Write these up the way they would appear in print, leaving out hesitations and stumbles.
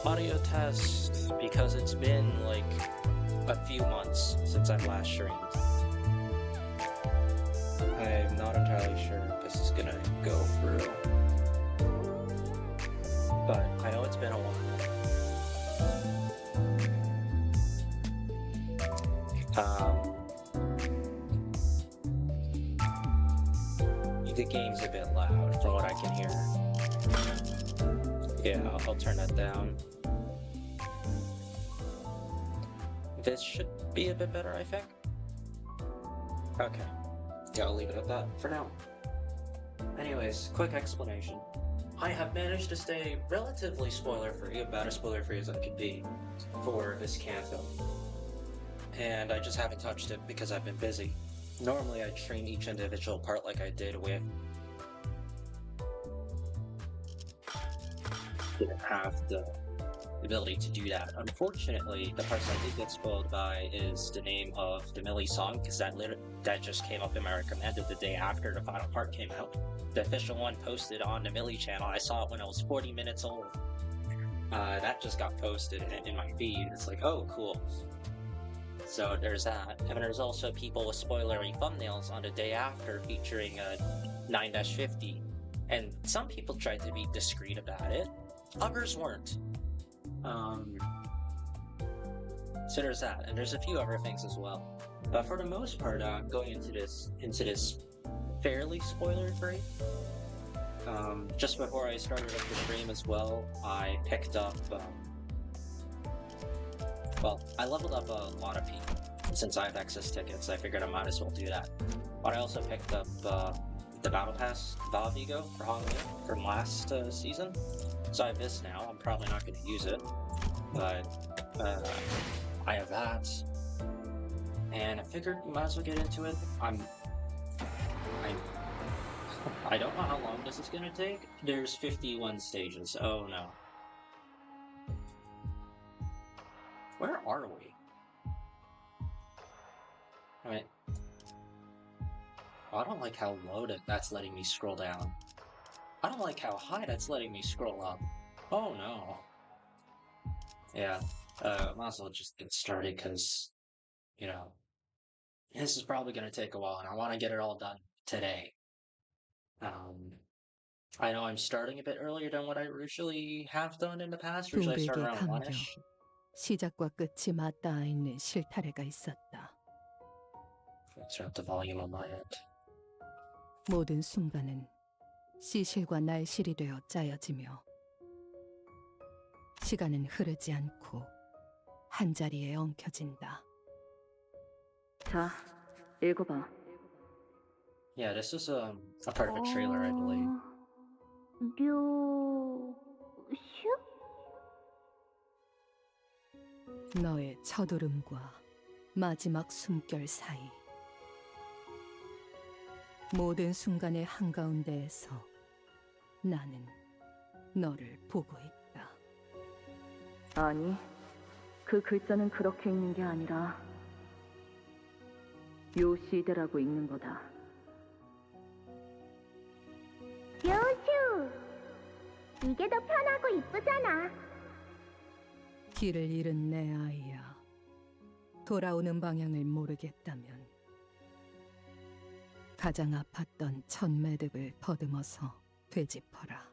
Audio test because it's been like a few months since I've last streamed. I'm not entirely sure if this is gonna go through, but I know it's been a while. The game's a bit loud from what I can hear. Yeah, I'll turn that down. This should be a bit better, I think. Okay. Yeah, I'll leave it at that for now. Anyways, quick explanation. I have managed to stay relatively spoiler-free, about as spoiler-free as I could be, for this Canto. And I just haven't touched it because I've been busy. Normally I'd stream each individual part like I did with... Didn't have the ability to do that. Unfortunately, the parts I did get spoiled by is the name of the Millie song, because that just came up in my recommended the day after the final part came out. The official one posted on the Millie channel. I saw it when it was 40 minutes old. That just got posted in my feed. It's like, oh, cool. So there's that. And there's also people with spoilery thumbnails on the day after featuring a 9-50. And some people tried to be discreet about it. Others weren't. So there's that, and there's a few other things as well. But for the most part, going into this fairly spoiler-free. Just before I started up the stream as well, I picked up. Well, I leveled up a lot of people since I have access tickets. I figured I might as well do that. But I also picked up the Battle Pass Vigo for Halloween from last season. So I have this now. I'm probably not going to use it, but I have that, and I figured you might as well get into it. I don't know how long this is going to take. There's 51 stages. Oh no. Where are we? Alright. Oh, I don't like how low that's letting me scroll down. I don't like how high that's letting me scroll up. Oh no. Yeah, might as well just get started because, you know, this is probably going to take a while and I want to get it all done today. I know I'm starting a bit earlier than what I usually have done in the past. Usually I start around 1ish. 시작과 끝이 맞닿아 있는 실타래가 있었다. Let's turn up the volume on my end. 모든 순간은 시실과 날실이 되어 짜여지며 시간은 흐르지 않고 한자리에 엉켜진다. 자, 읽어봐. Yeah, this is a part of a trailer, I believe. 너의 첫울음과 마지막 숨결 사이 모든 순간의 한가운데에서 나는 너를 보고 있다. 아니, 그 글자는 그렇게 읽는 게 아니라 요시대라고 읽는 거다. 요슈! 이게 더 편하고 이쁘잖아. 길을 잃은 내 아이야. 돌아오는 방향을 모르겠다면 가장 아팠던 첫 매듭을 더듬어서 되짚어라.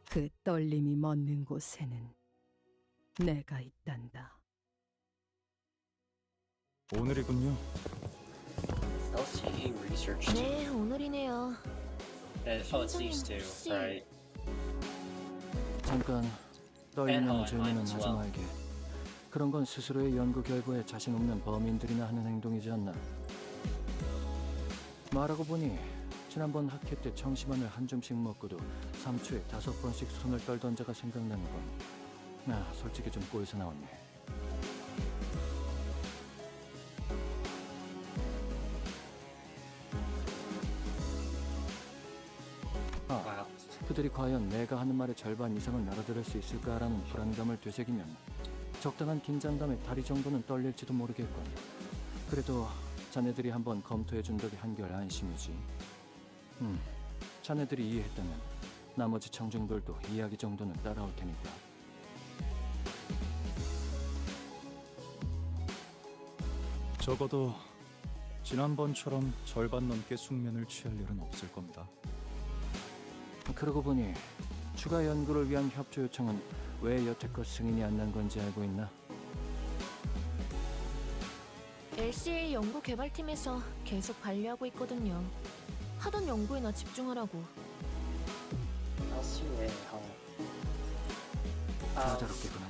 그 떨림이 멎는 곳에는 내가 있단다. 오늘이군요. LTE research. 네, 오늘이네요. Oh, it's these two, right? 잠깐 떨리는 질문은 하지 말게. 그런 건 스스로의 연구 결과에 자신 없는 범인들이나 하는 행동이지 않나. 말하고 보니 지난번 학회 때 청심환을 한 줌씩 먹고도 3초에 5번씩 손을 떨던 자가 생각나는 건 솔직히 좀 꼬여서 나왔네. 그들이 과연 내가 하는 말의 절반 이상을 알아들을 수 있을까라는 불안감을 되새기면 적당한 긴장감에 다리 정도는 떨릴지도 모르겠군. 그래도 자네들이 한번 검토해준 덕에 한결 안심이지. 자네들이 이해했다면 나머지 청중들도 이야기 정도는 따라올 테니까. 적어도 지난번처럼 절반 넘게 숙면을 취할 일은 없을 겁니다. 그러고 보니 추가 연구를 위한 협조 요청은 왜 여태껏 승인이 안 난 건지 알고 있나? LCA 연구 개발팀에서 계속 반려하고 있거든요. 하던 연구에나 집중하라고. I'll see you at home. 까다롭게구나.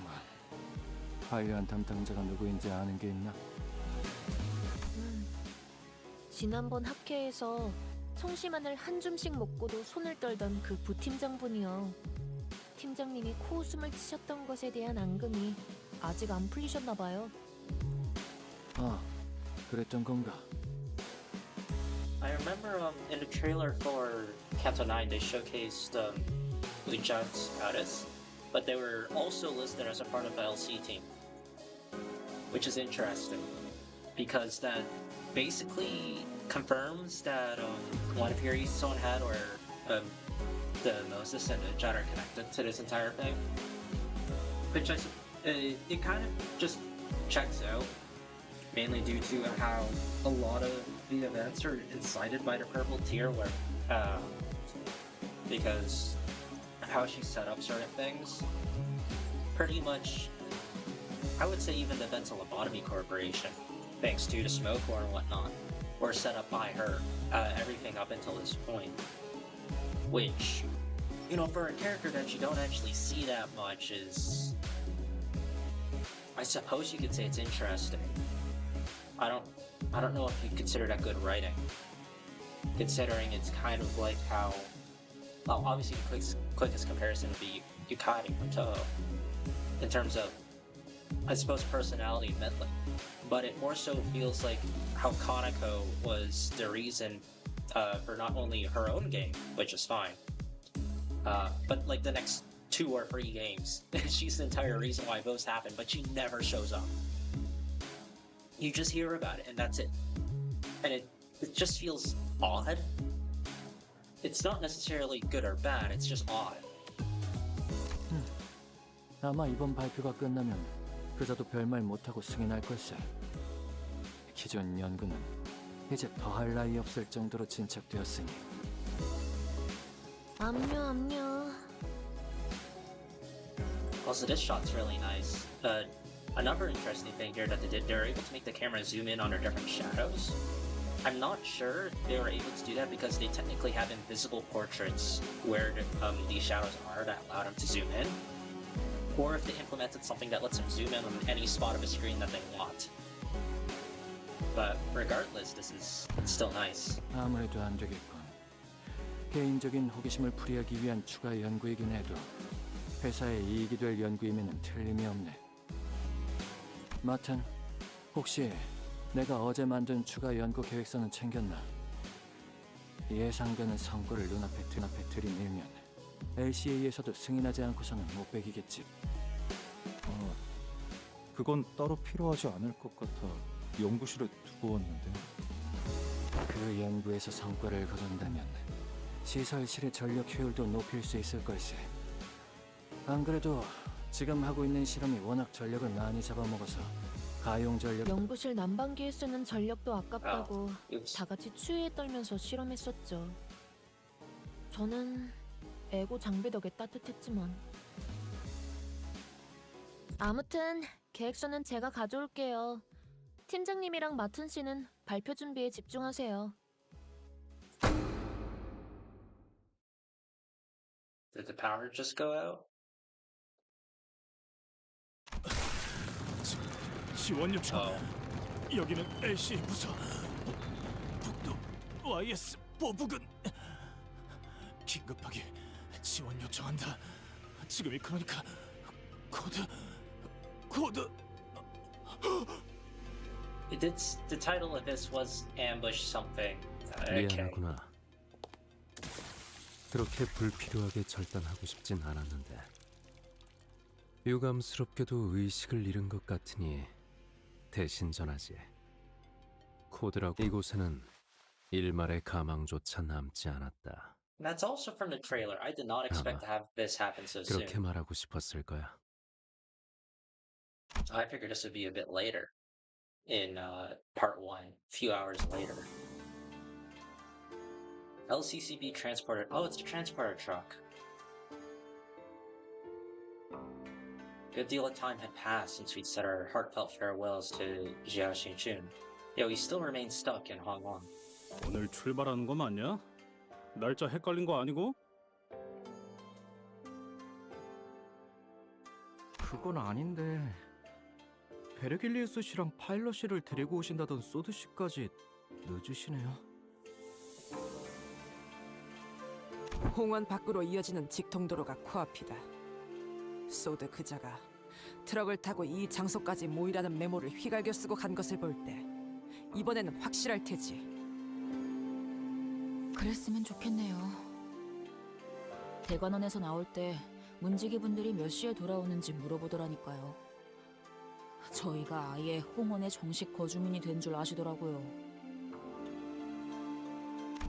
관련 담당자가 누구인지 아는 게 있나? 지난번 학회에서 청심환을 한 줌씩 먹고도 손을 떨던 그 부팀장분이요. 팀장님이 코웃음을 치셨던 것에 대한 앙금이 아직 안 풀리셨나 봐요. 아, 그랬던 건가? I remember in the trailer for Canto 9 they showcased Limbus artists, but they were also listed as a part of the LC team, which is interesting because that basically confirms that one theory someone had where the Moses and the Jet are connected to this entire thing, which it kind of just checks out, mainly due to how a lot of the events are incited by the purple tier, where because how she set up certain things, pretty much, I would say even the Ventral Lobotomy Corporation, thanks to the smoke war and whatnot, were set up by her, everything up until this point. Which, you know, for a character that you don't actually see that much is, I suppose you could say it's interesting. I don't know if you consider that good writing, considering it's kind of like how, well, obviously the quickest comparison would be Yukari from Toho, in terms of, I suppose, personality and meddling, but it more so feels like how Kaneko was the reason for not only her own game, which is fine, but like the next 2 or 3 games, she's the entire reason why those happen, but she never shows up. You just hear about it and that's it. And it just feels odd. It's not necessarily good or bad, it's just odd. 아마 이번 발표가 끝나면 그자도 별말 못하고 승인할 걸세. 기존 연구는 이제 더할 나위 없을 정도로 진척되었으니. 압류. Also, this shot's really nice. Another interesting thing here that they did, they were able to make the camera zoom in on their different shadows. I'm not sure they were able to do that because they technically have invisible portraits where these shadows are that allow them to zoom in, or if they implemented something that lets them zoom in on any spot of a screen that they want. But regardless, it's still nice. 아무래도 안 되겠군. 개인적인 호기심을 풀이하기 위한 추가 연구이긴 해도 회사에 이익이 될 연구이면 틀림이 없네. 마튼, 혹시 내가 어제 만든 추가 연구 계획서는 챙겼나? 예상되는 성과를 눈앞에 들이밀면 LCA에서도 승인하지 않고서는 못 베기겠지. 그건 따로 필요하지 않을 것 같아 연구실에 두고 왔는데. 그 연구에서 성과를 거둔다면 시설실의 전력 효율도 높일 수 있을 걸세. 안 그래도 지금 하고 있는 실험이 워낙 전력을 많이 잡아먹어서 가용 전력... 연구실 난방기에 쓰는 전력도 아깝다고 Oops. 다 같이 추위에 떨면서 실험했었죠. 저는 에고 장비 덕에 따뜻했지만. 아무튼 계획서는 제가 가져올게요. 팀장님이랑 마튼 씨는 발표 준비에 집중하세요. Did the power just go out? 지원 요청. Oh. 여기는 LCA 부서. 북도 YS 보부근. 긴급하게 지원 요청한다. 지금이 그러니까 코드. The title of this was Ambush something. Okay. 미안하구나. 그렇게 불필요하게 절단하고 싶진 않았는데 유감스럽게도 의식을 잃은 것 같으니 대신 전하지. 코드라고 이곳에는 일말의 가망조차 남지 않았다. That's also from the trailer. I did not expect to have this happen so soon. 그렇게 말하고 싶었을 거야. I figured this would be a bit later. in part 1, a few hours later. LCCB transporter. Oh, it's the transporter truck. Good deal of time had passed since we'd said our heartfelt farewells to Jia Xinchun. Yet we still remained stuck in Hongwon. 오늘 출발하는 거 맞냐? 날짜 헷갈린 거 아니고? 그건 아닌데 베르길리우스 씨랑 파일럿 씨를 데리고 오신다던 소드 씨까지 늦으시네요. 홍원 밖으로 이어지는 직통도로가 코앞이다. 소드 그자가 트럭을 타고 이 장소까지 모이라는 메모를 휘갈겨 쓰고 간 것을 볼 때 이번에는 확실할 테지. 그랬으면 좋겠네요. 대관원에서 나올 때 문지기 분들이 몇 시에 돌아오는지 물어보더라니까요. 저희가 아예 홍원의 정식 거주민이 된 줄 아시더라고요.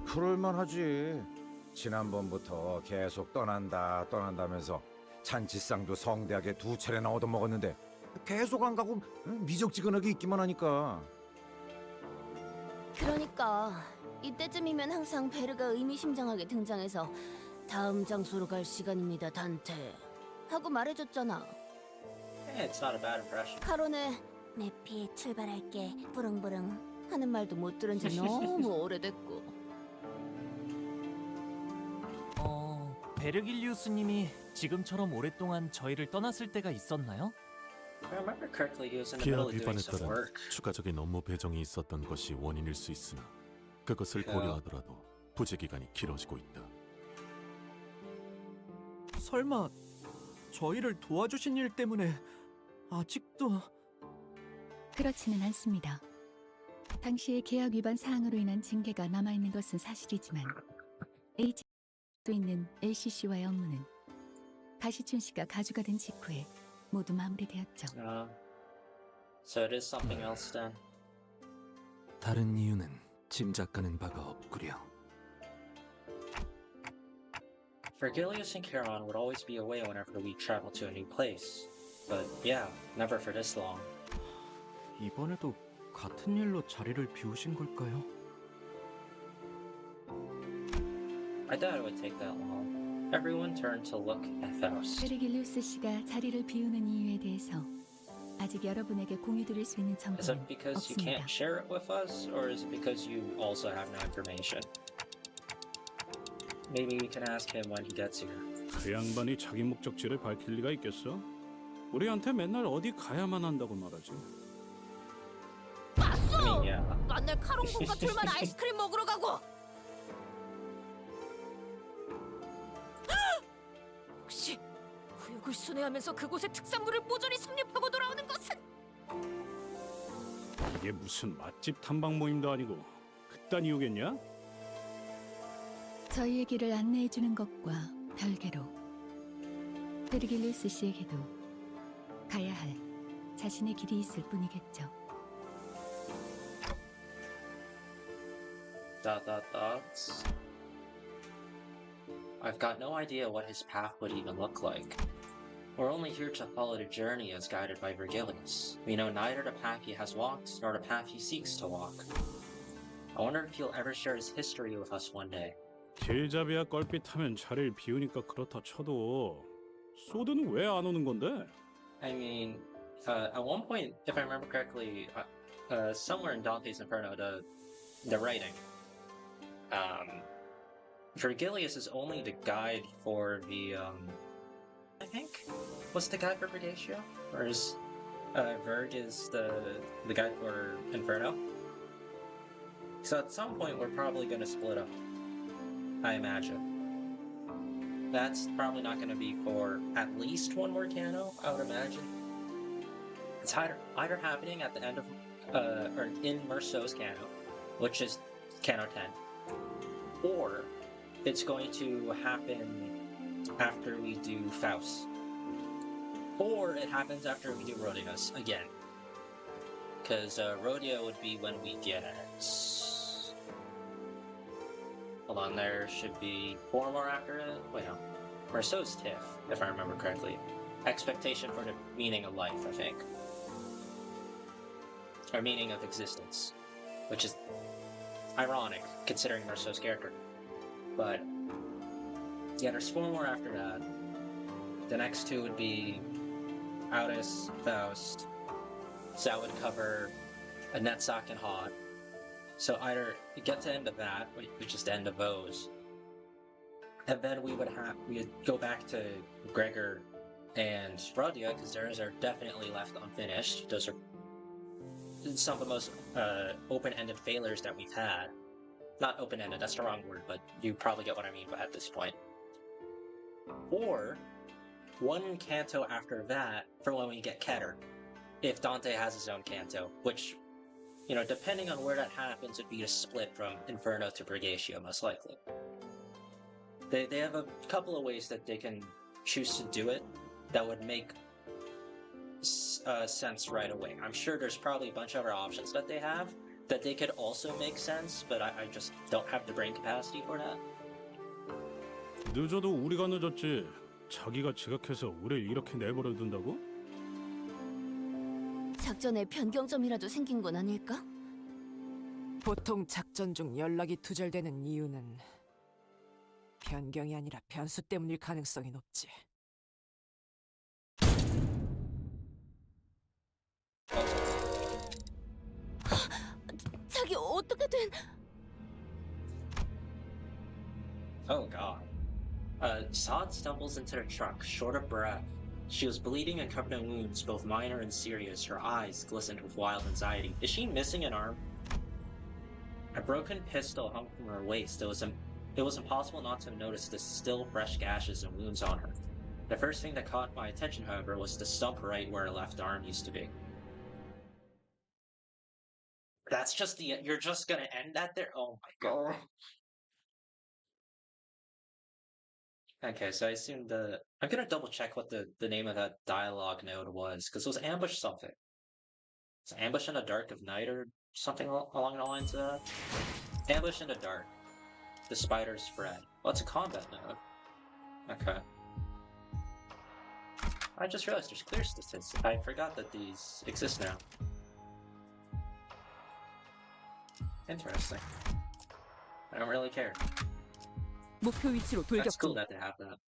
그럴만하지. 지난번부터 계속 떠난다면서 잔치상도 성대하게 2차례나 얻어먹었는데 계속 안 가고 미적지근하게 있기만 하니까. 그러니까 이때쯤이면 항상 베르가 의미심장하게 등장해서 다음 장소로 갈 시간입니다, 단테 하고 말해줬잖아. Yeah, it's not a bad impression. 카론의 내피 출발할게 부릉부릉 하는 말도 못 들은 지 너무 오래됐고. 베르길리우스님이 지금처럼 오랫동안 저희를 떠났을 때가 있었나요? If I remember correctly, he was in the middle 계약 of doing 위반에 some 따른 work. 추가적인 업무 배정이 있었던 것이 원인일 수 있으나 그것을 고려하더라도 부재 기간이 길어지고 있다. 설마 저희를 도와주신 일 때문에 아직도... 그렇지는 않습니다. 당시의 계약 위반 사항으로 인한 징계가 남아있는 것은 사실이지만 H도 있는 LCC와의 업무는 가시춘 씨가 가주가 된 직후에 모두 마무리되었죠. So it is something else then. 다른 이유는 짐작가는 바가 없구려. Vergilius and Charon would always be away whenever we travel to a new place. But yeah, never for this long. 이번에도 같은 일로 자리를 비우신 걸까요? I doubt it would take that long. Everyone turned to look at Faust. 베르길리우스 씨가 자리를 비우는 이유에 대해서 아직 여러분에게 공유드릴 수 있는 Is 정보는 it because you 없습니다. can't share it with us, or is it because you also have no information? Maybe we can ask him when he gets here. 그 양반이 자기 목적지를 밝힐 리가 있겠어? 우리한테 맨날 어디 가야만 한다고 말하지. I mean, yeah. 맨날 카론군과 둘만 아이스크림 먹으러 가고. 혹시 구역을 순회하면서 그곳의 특산물을 모조리 섭렵하고 돌아오는 것은? 이게 무슨 맛집 탐방 모임도 아니고 그딴 이유겠냐? 저희의 길을 안내해주는 것과 별개로 베르길리우스 씨에게도 가야 할 자신의 길이 있을 뿐이겠죠. Dots. I've got no idea what his path would even look like. We're only here to follow the journey as guided by Vergilius. We know neither the path he has walked nor the path he seeks to walk. I wonder if he'll ever share his history with us one day. 길잡이야 껄핏하면 자리를 비우니까 그렇다 쳐도 소드는 왜 안 오는 건데? I mean, at one point, if I remember correctly, somewhere in Dante's Inferno, the writing, Vergilius is only the guide for the, I think, what's the guide for Vergatio? Or is, Verg is the guide for Inferno? So at some point, we're probably going to split up, I imagine. That's probably not going to be for at least one more Canto, I would imagine. It's either happening at the end of, or in Merceau's Canto, which is Canto 10, or it's going to happen after we do Faust, or it happens after we do Rodimus again. Because Rodeo would be when we get... Hold on, there should be 4 more after it? Wait, no. Merceau's Tiff, if I remember correctly. Expectation for the meaning of life, I think. or meaning of existence, which is ironic considering Merceau's character. But yeah, there's 4 more after that. The next 2 would be Audis, Faust. So that would cover a Netzach and Hod. So either you get to the end of that, which is the end of those, and then we would go back to Gregor and Rodia, because theirs are definitely left unfinished. Those are some of the most open-ended failures that we've had. Not open-ended, that's the wrong word, but you probably get what I mean at this point. Or 1 canto after that for when we get Keter, if Dante has his own canto, which, you know, depending on where that happens, would be a split from Inferno to Brigatio, most likely. They have a couple of ways that they can choose to do it that would make sense right away. I'm sure there's probably a bunch of other options that they have that they could also make sense, but I just don't have the brain capacity for that. 늦어도 우리가 늦었지. 자기가 지각해서 우리를 이렇게 내버려 둔다고? 작전에 변경점이라도 생긴 건 아닐까? 보통 작전 중 연락이 두절되는 이유는 변경이 아니라 변수 때문일 가능성이 높지. 자기 어떻게 된... Oh god. Saad stumbles into the truck, short of breath. She was bleeding and covered in wounds, both minor and serious. Her eyes glistened with wild anxiety. Is she missing an arm? A broken pistol hung from her waist. It was impossible not to notice the still fresh gashes and wounds on her. The first thing that caught my attention, however, was the stump right where her left arm used to be. That's just you're just gonna end that there? Oh my god. Okay, so I assume I'm gonna double check what the name of that dialogue node was, because it was ambush something. It's ambush in the dark of night or something along the lines of that. Ambush in the dark. The spiders spread. Well, it's a combat node. Okay. I just realized there's clear statistics. I forgot that these exist now. Interesting. I don't really care. 목표 위치로 That's cool 돌격중. that they have that.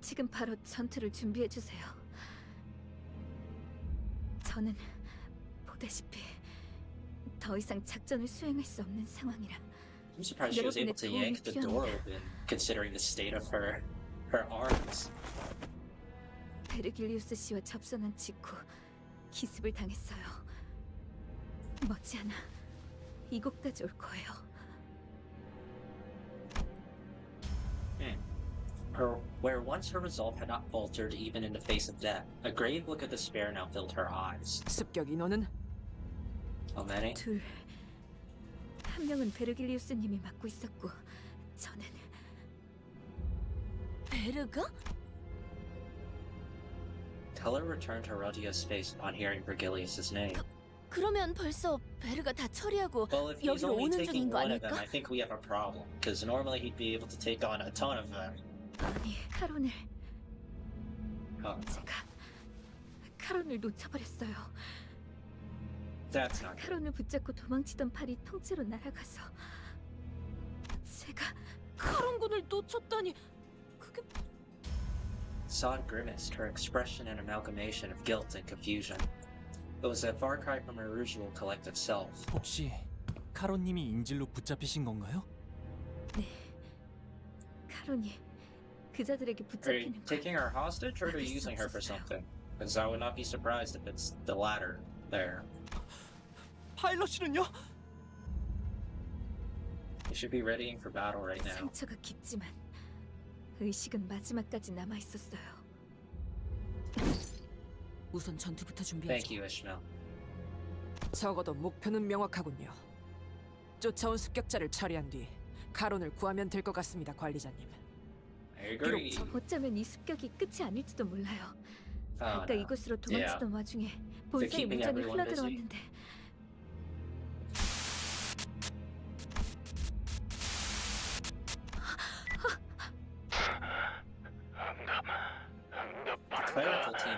지금 바로 전투를 준비해 주세요. 저는 보다시피 더 이상 작전을 수행할 수 없는 상황이라. I'm surprised she was able to yank the door open, considering the state of her arms. 베르길리우스 씨와 접선한 직후 기습을 당했어요. 머지않아 이곳까지 올 거예요. Where once her resolve had not faltered even in the face of death, a grave look of despair now filled her eyes. 습격 인원은 How many? 한 명은 베르길리우스님이 맡고 있었고, 저는 베르가? Color returned to Rodia's face upon hearing Vergilius's name. 그러면 벌써 베르가 다 처리하고 Well, if he's 여기로 only 오는 taking 중인 거 one of them, 아닐까? I think we have a problem. Because normally he'd be able to take on a ton of them. 아니, 카론을 Oh, 제가 카론을 놓쳐버렸어요. that's not good. 카론을 붙잡고 도망치던 팔이 통째로 날아가서 제가 카론군을 놓쳤다니 그게 Saad grimaced, her expression an amalgamation of guilt and confusion. It was a far cry from her usual collected self. 혹시 카론님이 인질로 붙잡히신 건가요? 네, 카론이 그자들에게 Are you 붙잡히는 걸 taking her hostage or are you using her for something? Because I would not be surprised if it's the latter there. 파일럿이는요? You should be readying for battle right now. 상처가 깊지만 의식은 마지막까지 남아 있었어요. 우선 전투부터 Thank 준비하죠. you, Ishmael. 적어도 목표는 명확하군요. 쫓아온 습격자를 처리한 뒤 카론을 구하면 될 것 같습니다, 관리자님. I agree. 어쩌면 이 습격이 끝이 아닐지도 몰라요. Oh, 아까 no. 이곳으로 도망치던 와중에 본사의 keeping 무전이 everyone busy. 흘러들어왔는데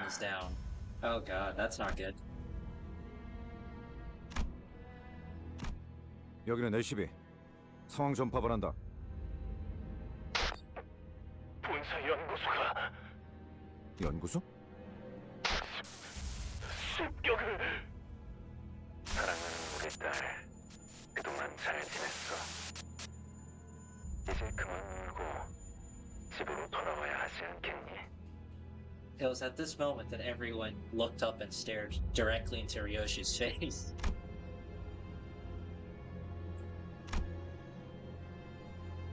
is down. Oh god, that's not good. 여기는 LCB. 상황 전파를 한다. 본사 연구소가 연구소? 습격을. 사랑하는 우리 딸, 그동안 잘 지냈어. 이제 그만 울고 집으로 돌아와야 하지 않겠니? It was at this moment that everyone looked up and stared directly into Ryoshi's face.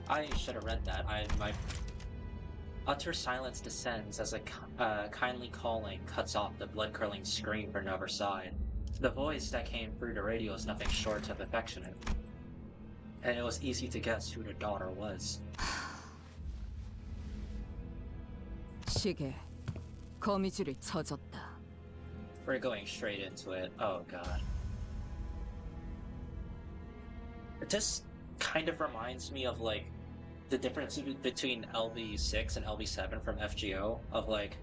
I should have read that. My utter silence descends as a kindly calling cuts off the blood-curdling scream from another side. The voice that came through the radio is nothing short of affectionate, and it was easy to guess who the daughter was. 시계 거미줄이 쳐졌다. We're going straight into it. Oh god. This kind of reminds me of like the difference between LB6 and LB7 from FGO, of like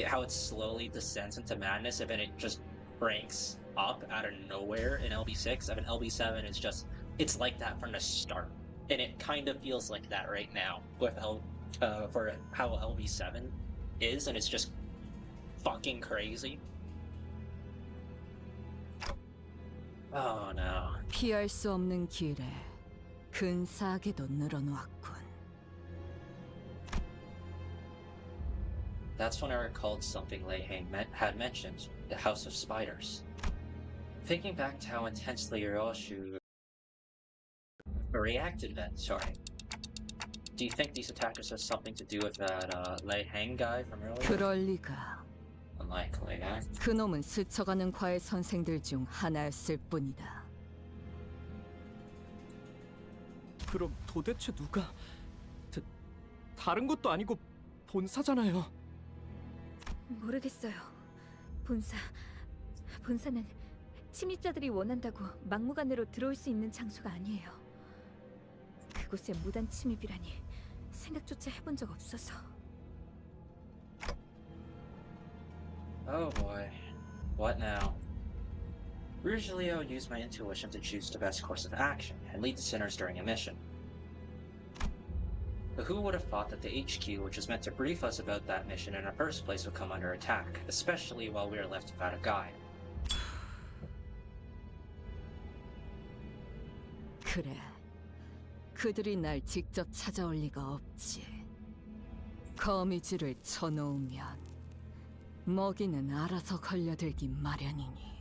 how it slowly descends into madness and then it just breaks up out of nowhere in LB6. I mean, LB7 is just, it's like that from the start, and it kind of feels like that right now with for how LB7 is, and it's just fucking crazy. Oh no. 피할 수 없는 길에 근사하게도 늘어놓았군. That's when I recalled something Lei Heng had mentioned, the House of Spiders. Thinking back to how intensely Ryoshi reacted then, sorry. Do you think these attackers have something to do with that Lei Heng guy from earlier? 그럴 리가. Unlikely, eh? 그놈은 스쳐가는 과의 선생들 중 하나였을 뿐이다. 그럼 도대체 누가? 다른 것도 아니고 본사잖아요. 모르겠어요. 본사는 침입자들이 원한다고 막무가내로 들어올 수 있는 장소가 아니에요. 그곳에 무단 침입이라니 생각조차 해본 적 없어서. Oh boy. What now? Usually I would use my intuition to choose the best course of action and lead the sinners during a mission. But who would have thought that the HQ, which was meant to brief us about that mission in the first place, would come under attack, especially while we are left without a guide? 그래. 그들이 날 직접 찾아올 리가 없지. 거미줄을 쳐놓으면 먹이는 알아서 걸려들기 마련이니.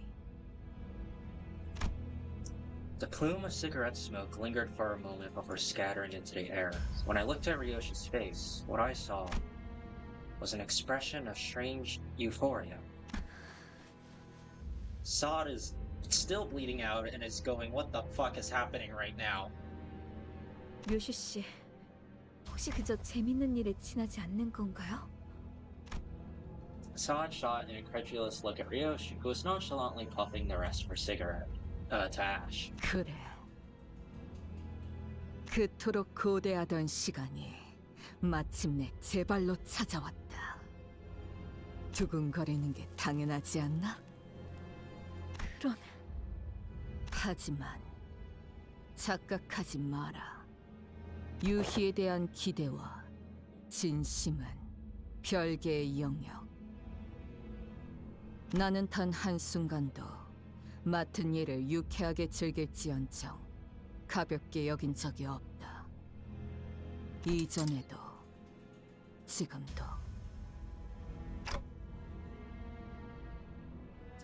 The plume of cigarette smoke lingered for a moment before scattering into the air. When I looked at Ryoshi's face, what I saw was an expression of strange euphoria. Sod is still bleeding out and is going, what the fuck is happening right now? 료슈 씨, 혹시 그저 재밌는 일에 지나지 않는 건가요? Sod shot an incredulous look at Ryoshi, who was nonchalantly puffing the rest of her cigarette to ash. 그래. 그토록 고대하던 시간이 마침내 제 발로 찾아왔다. 두근거리는 게 당연하지 않나? 그런... 하지만 착각하지 마라. 유희에 대한 기대와 진심은 별개의 영역. 나는 단 한순간도 맡은 일을 유쾌하게 즐길지언정 가볍게 여긴 적이 없다. 이전에도 지금도.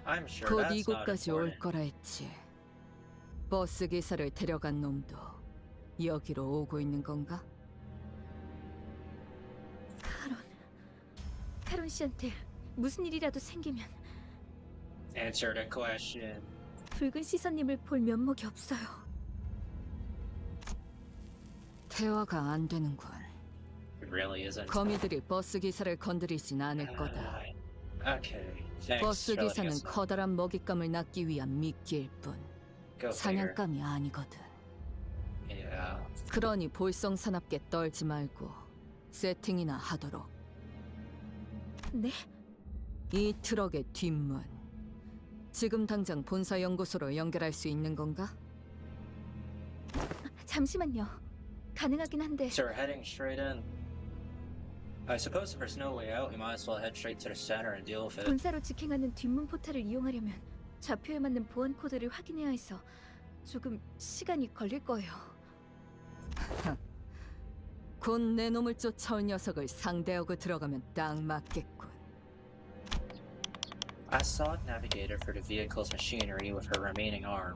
I'm sure 곧 that's not 이곳까지 올 important. 거라 했지. 버스 기사를 데려간 놈도 여기로 오고 있는 건가? 카론 씨한테 무슨 일이라도 생기면 Answer the question. 붉은 시선님을 볼 면목이 없어요. 대화가 안 되는군. It really isn't. 거미들이 버스 기사를 건드리진 않을 거다. Okay. Thanks 버스 for letting 기사는 us know. 커다란 먹잇감을 낚기 위한 미끼일 뿐 Go figure. 사냥감이 아니거든. Yeah. 그러니 볼썽사납게 떨지 말고 세팅이나 하도록. 네? 이 트럭의 뒷문. 지금 당장 본사 연구소로 연결할 수 있는 건가? 잠시만요. 가능하긴 한데 So we're heading straight in. I suppose if there's no way out, we might as well head straight to the center and deal with it. 본사로 직행하는 뒷문 포탈을 이용하려면 좌표에 맞는 보안 코드를 확인해야 해서 조금 시간이 걸릴 거예요. 곧 내 놈을 쫓아올 녀석을 상대하고 들어가면 딱 맞겠군. I saw it navigated for the vehicle's machinery with her remaining arm.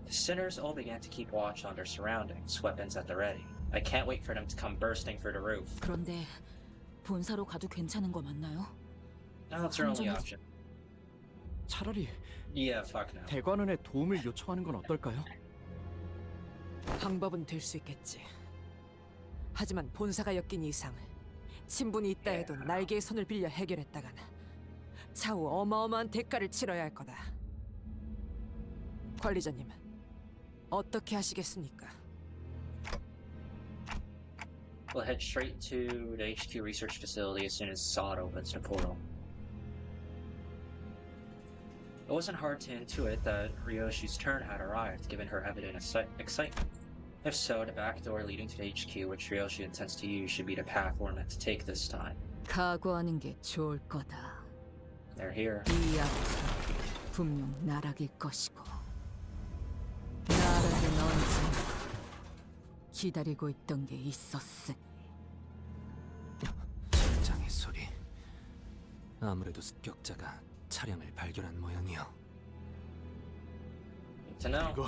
The sinners all began to keep watch on their surroundings, weapons at the ready. I can't wait for them to come bursting through the roof. 그런데 본사로 가도 괜찮은 거 맞나요? No, it's our only option. 차라리 Yeah, fuck no. 대관원의 도움을 요청하는 건 어떨까요? 방법은 될 수 있겠지. 하지만 본사가 엮인 이상 친분이 있다 해도 날개의 손을 빌려 해결했다간 차후 어마어마한 대가를 치러야 할 거다. 관리자님, 어떻게 하시겠습니까? We'll head straight to the HQ research facility as soon as Sod opens the portal. It wasn't hard to intuit that Ryoshi's turn had arrived, given her evident excitement. If so, the back door leading to the HQ, which Ryoshi intends to use, should be the path we're meant to take this time. 각오하는 게 좋을 거다. They're here. 이 앞은 분명 나락일 것이고 나락은 언제나 기다리고 있던 게 있었으니. 심장의 소리. 아무래도 습격자가 차량을 발견한 모양이요. To know, 이거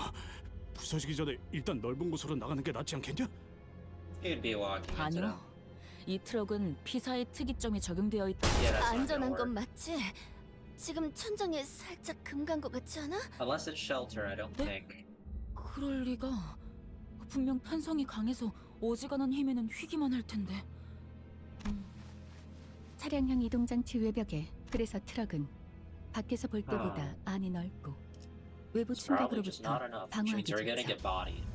부서지기 전에 일단 넓은 곳으로 나가는 게 낫지 않겠냐? you'd be walking into 아니요. them. 이 트럭은 피사의 특이점이 적용되어 있다. Yeah, that's not gonna 안전한 work. 건 맞지? 지금 천장에 살짝 금 간 것 같지 않아? Unless it's shelter, I don't 네? think. 그럴 리가. 분명 탄성이 강해서 어지간한 힘에는 휘기만 할 텐데. 차량형 이동장치 외벽에 그래서 트럭은 밖에서 볼 때보다 안이 넓고 외부 It's probably just 충격으로부터 not enough, which means they're gonna 방어하기 get 좋죠. bodied.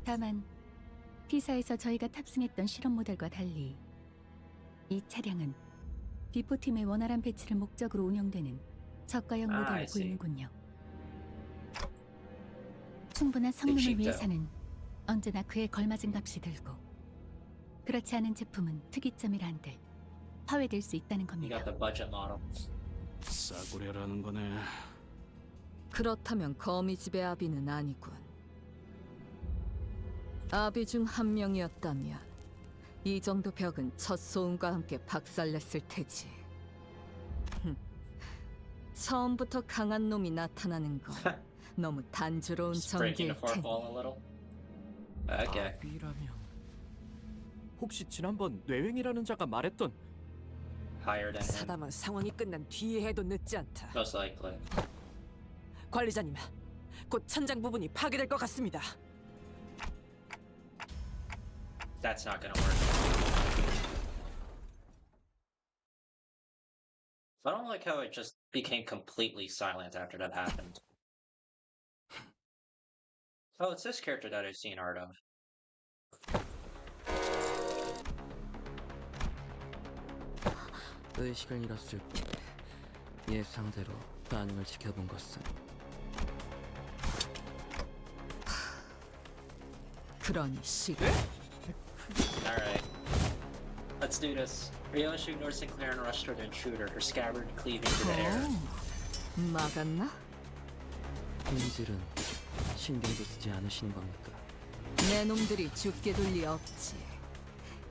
다만 피사에서 저희가 탑승했던 실험 모델과 달리 이 차량은 비포팀의 원활한 배치를 목적으로 운영되는 저가형 I 모델로 see. 보이는군요. 충분한 성능을 빅시트요. 위해서는 언제나 그에 걸맞은 값이 들고 그렇지 않은 제품은 특이점이라 한들 파괴될 수 있다는 You got 겁니다. the budget model. 싸구려라는 거네. 그렇다면 거미집의 아비는 아니군. 아비 중 한 명이었다면 이 정도 벽은 첫 소음과 함께 박살냈을 테지. 처음부터 강한 놈이 나타나는 건 너무 단조로운 Just breaking 전개일 the fourth 테니. wall a little. Okay. 아비라면 혹시 지난번 뇌횡이라는 자가 말했던 Higher than him. 사담은 상황이 끝난 뒤에 해도 늦지 않다. Most likely. 관리자님, 곧 천장 부분이 파괴될 것 같습니다. That's not gonna work. I don't like how it just became completely silent after that happened. Oh, it's this character that I've seen art of. 의식을 잃었을 때 예상대로 반응을 지켜본 것은 그러니 시간. Alright. Let's do this. Ryoshi ignores Sinclair and rushed toward the intruder, her scabbard cleaving to the air. 막았나? 인질은 신경도 쓰지 않으시는 겁니까? 내 놈들이 죽게 둘 리 없지.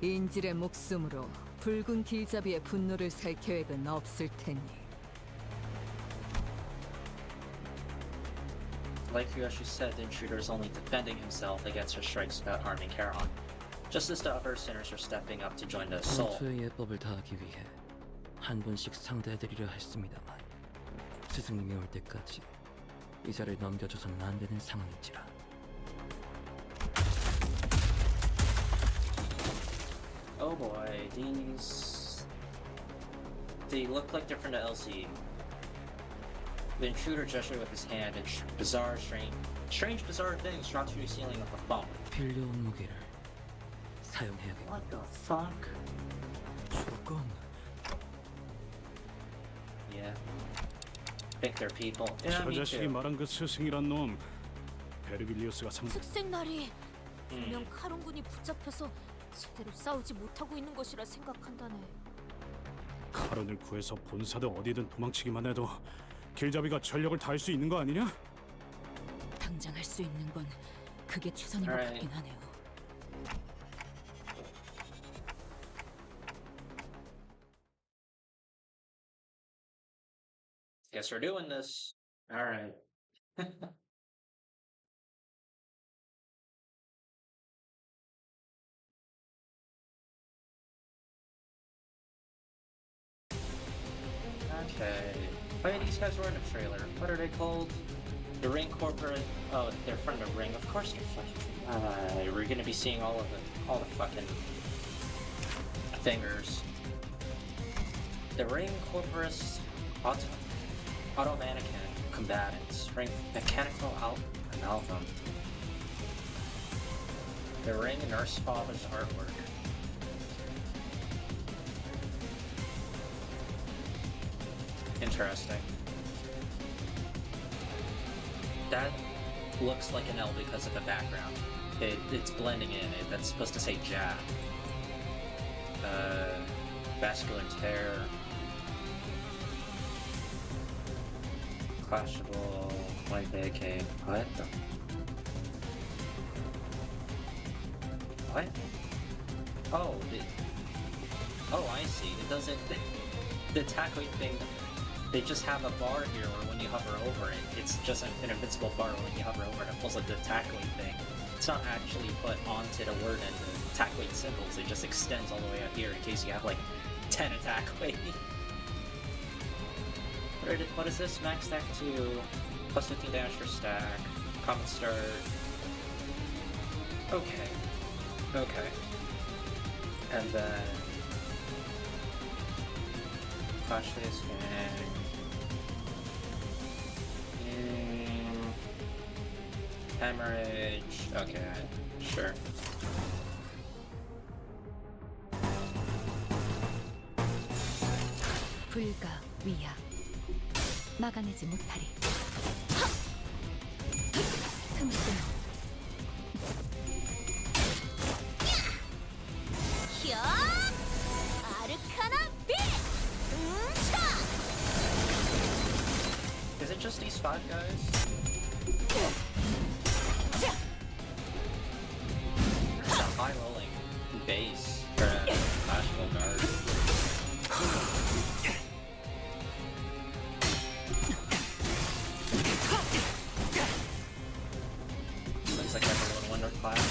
인질의 목숨으로 붉은 길잡이의 분노를 살 계획은 없을 테니. Like Ryoshi said, the intruder is only defending himself against her strikes without harming Charon. Just as the other sinners are stepping up to join the assault. 전투의 예법을 다하기 위해 한 분씩 상대해드리려 했습니다만 스승님이 올 때까지 이 자를 넘겨줘서는 안 되는 상황인지라. Oh boy, these... They look like they're from the LCE. The intruder gestured with his hand and bizarre things dropped through the ceiling with a thump. 필요한 무기를 사용해야겠군요. What the fuck? 저건 think they're people. Yeah, 저 me 자식이 too. 말한 그 스승이란 놈 베르빌리우스가 특색날이 분명 카론군이 붙잡혀서 제대로 싸우지 못하고 있는 것이라 생각한다네. 카론을 구해서 본사도 어디든 도망치기만 해도 길잡이가 전력을 다할 수 있는 거 아니냐? 당장 할 수 있는 건 그게 최선인 것 Alright. 같긴 하네요. Guess we're doing this. All right. Okay. Oh yeah, these guys were in a trailer. What are they called? The Ring Corporate. Oh, they're from the Ring. Of course they're fucking. We're gonna be seeing all the fucking fingers. The Ring Corporate Auto Mannequin Combatants. Ring Mechanical Amalgam. The Ring Nurse Father's artwork. Interesting. That looks like an L because of the background. It's blending in. That's supposed to say Jack. Vascular tear. Clashable. White AK. What the? What? Oh, oh, I see. It doesn't. The attack weight thing. They just have a bar here where when you hover over it, it's just an invincible bar when you hover over it. It pulls like the attack weight thing. It's not actually put onto the word and the attack weight symbols. It just extends all the way out here in case you have like 10 attack weight. What is this? Max stack 2, plus 15 dash for stack, common start. Okay. Okay. And then flash face gang. Hemorrhage. Okay, sure. 불가 위야 막아내지 못하리. 틈새 야! 아르카나 빛! Is it just these 5 guys? It's a high rolling base for a magical guard. Looks like everyone wonder class.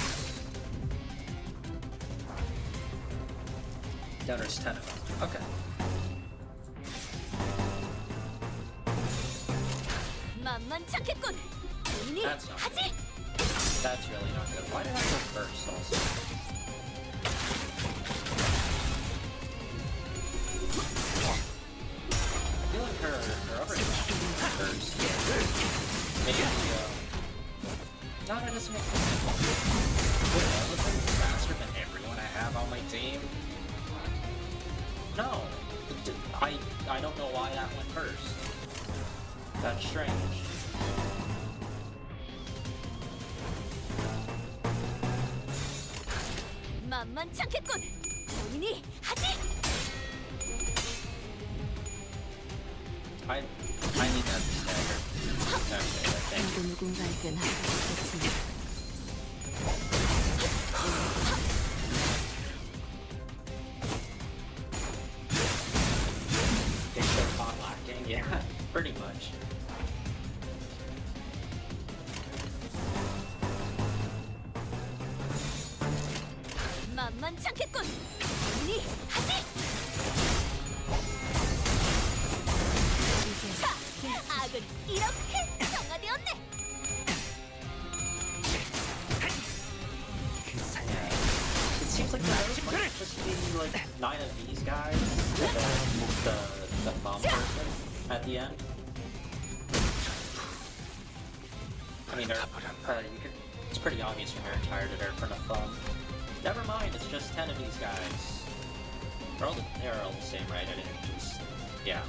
Yeah, there's 10 of them. Okay. 만만찮겠군. 본인이 That's not 하지. good. That's really not good. Why did I go first also? I feel like her other first. Maybe no, that doesn't make sense. Would all of them be faster than everyone I have on my team? No. I don't know why that went first. That's strange. 만만찮겠군. 본인이 하지. I need that stagger. Okay, thank you. 누군가에겐 할 수 있겠지. They show pot lacking, yeah, pretty much. 만만찮겠군. 본인이 하지. 자, 악은 이렇게 정화되었네. It seems like there might just be like 9 of these guys, and then the thumb person at the end. I mean, it's pretty obvious when you're tired of their front of thumb. Never mind, it's just 10 of these guys. They're all the same, right? I didn't just... yeah.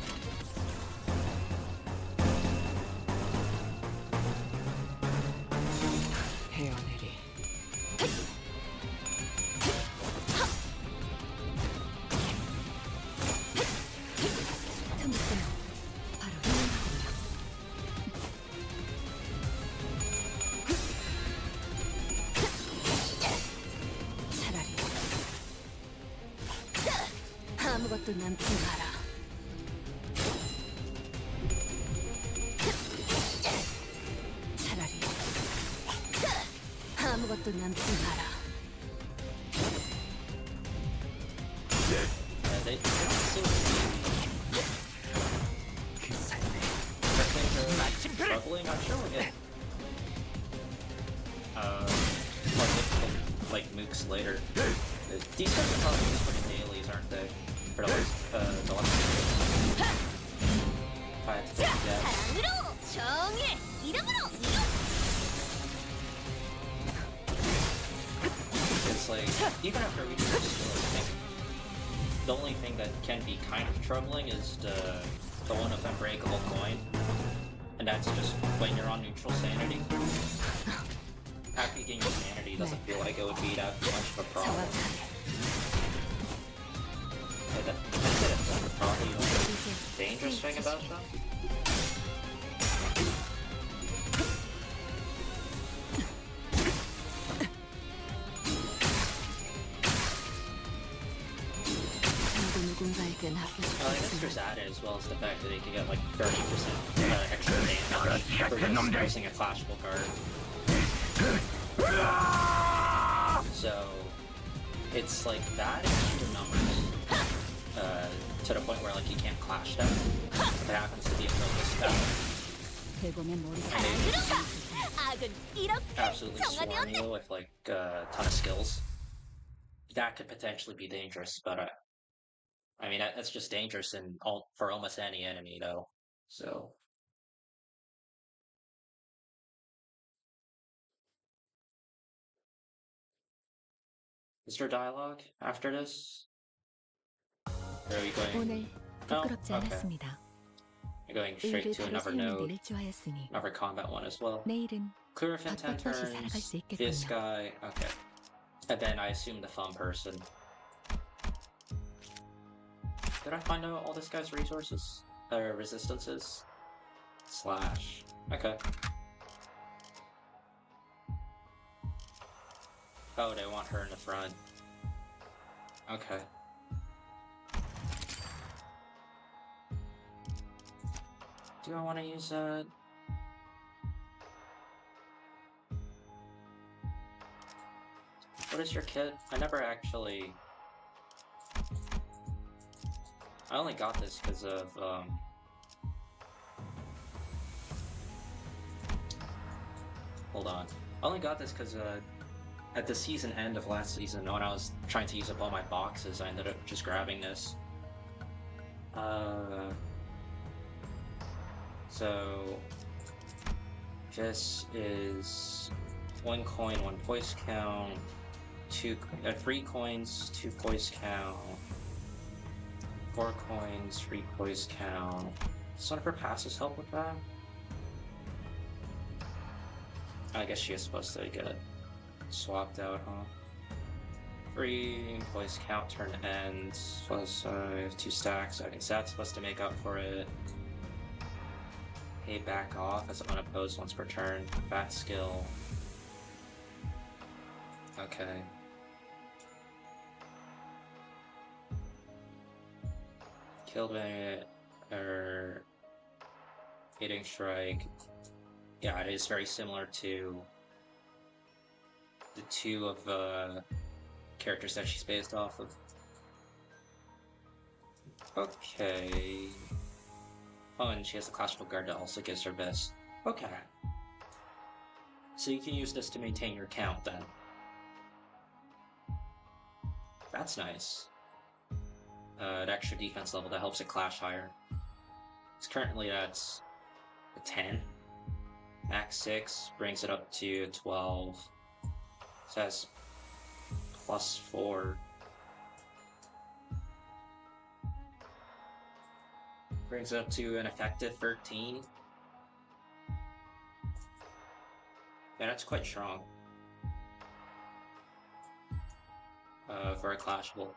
아무것도 남지 마라. 차라리 아무것도 남지 마라. They don't seem to be struggling. I'm sure we'll get more difficult like mooks later. These guys are probably just for dailies, aren't they? For the last if I had to take a guess. 사랑으로 정의 이름으로 이용. It's like even after we do this, I think the only thing that can be kind of troubling is the one of unbreakable coin, and that's just when you're on neutral sanity. After you gain your sanity, doesn't feel like it would be that much of a problem. Yeah, that's probably the only dangerous thing about them. I guess there's that as well as the fact that they can get like 30% extra damage for just using a clashable card. So it's like that extra numbers to the point where like you can't clash them. If it happens to be a focus spell. Absolutely swarm you with like a ton of skills. That could potentially be dangerous, but I mean, that's just dangerous for almost any enemy, though. So. Is there dialogue after this? Or are we going? 오늘 부끄럽지 않았습니다. You're going straight 의를 to 바로 another 세우는 node, 일을 좋아했으니 another combat one as well. 내일은 Clear of intent 떳떳이 살아갈 turns. 수 있겠군요. This guy, okay. And then I assume the thumb person. Did I find out all this guy's resources? Or resistances? Slash. Okay. Oh, they want her in the front. Okay. Do I want to use that? What is your kit? I never actually... I only got this because of, Hold on. I only got this because, at the season end of last season, when I was trying to use up all my boxes, I ended up just grabbing this. So... This is... 1 coin, 1 voice count, 3 coins, 2 voice count, 4 coins, 3 voice count. Does one of her passes help with that? I guess she is supposed to get swapped out, huh? 3 voice count, turn ends, plus 2 stacks. I think that's supposed to make up for it. Pay back off as unopposed once per turn. Bat skill. Okay. Killed by hitting strike. Yeah, it is very similar to the 2 of characters that she's based off of. Okay. Oh, and she has a classical guard that also gives her best. Okay. So you can use this to maintain your count then. That's nice. An extra defense level that helps it clash higher. It's currently that's a 10. Max 6 brings it up to 12. So that's plus 4. Brings it up to an effective 13. Yeah, that's quite strong. For a clashable,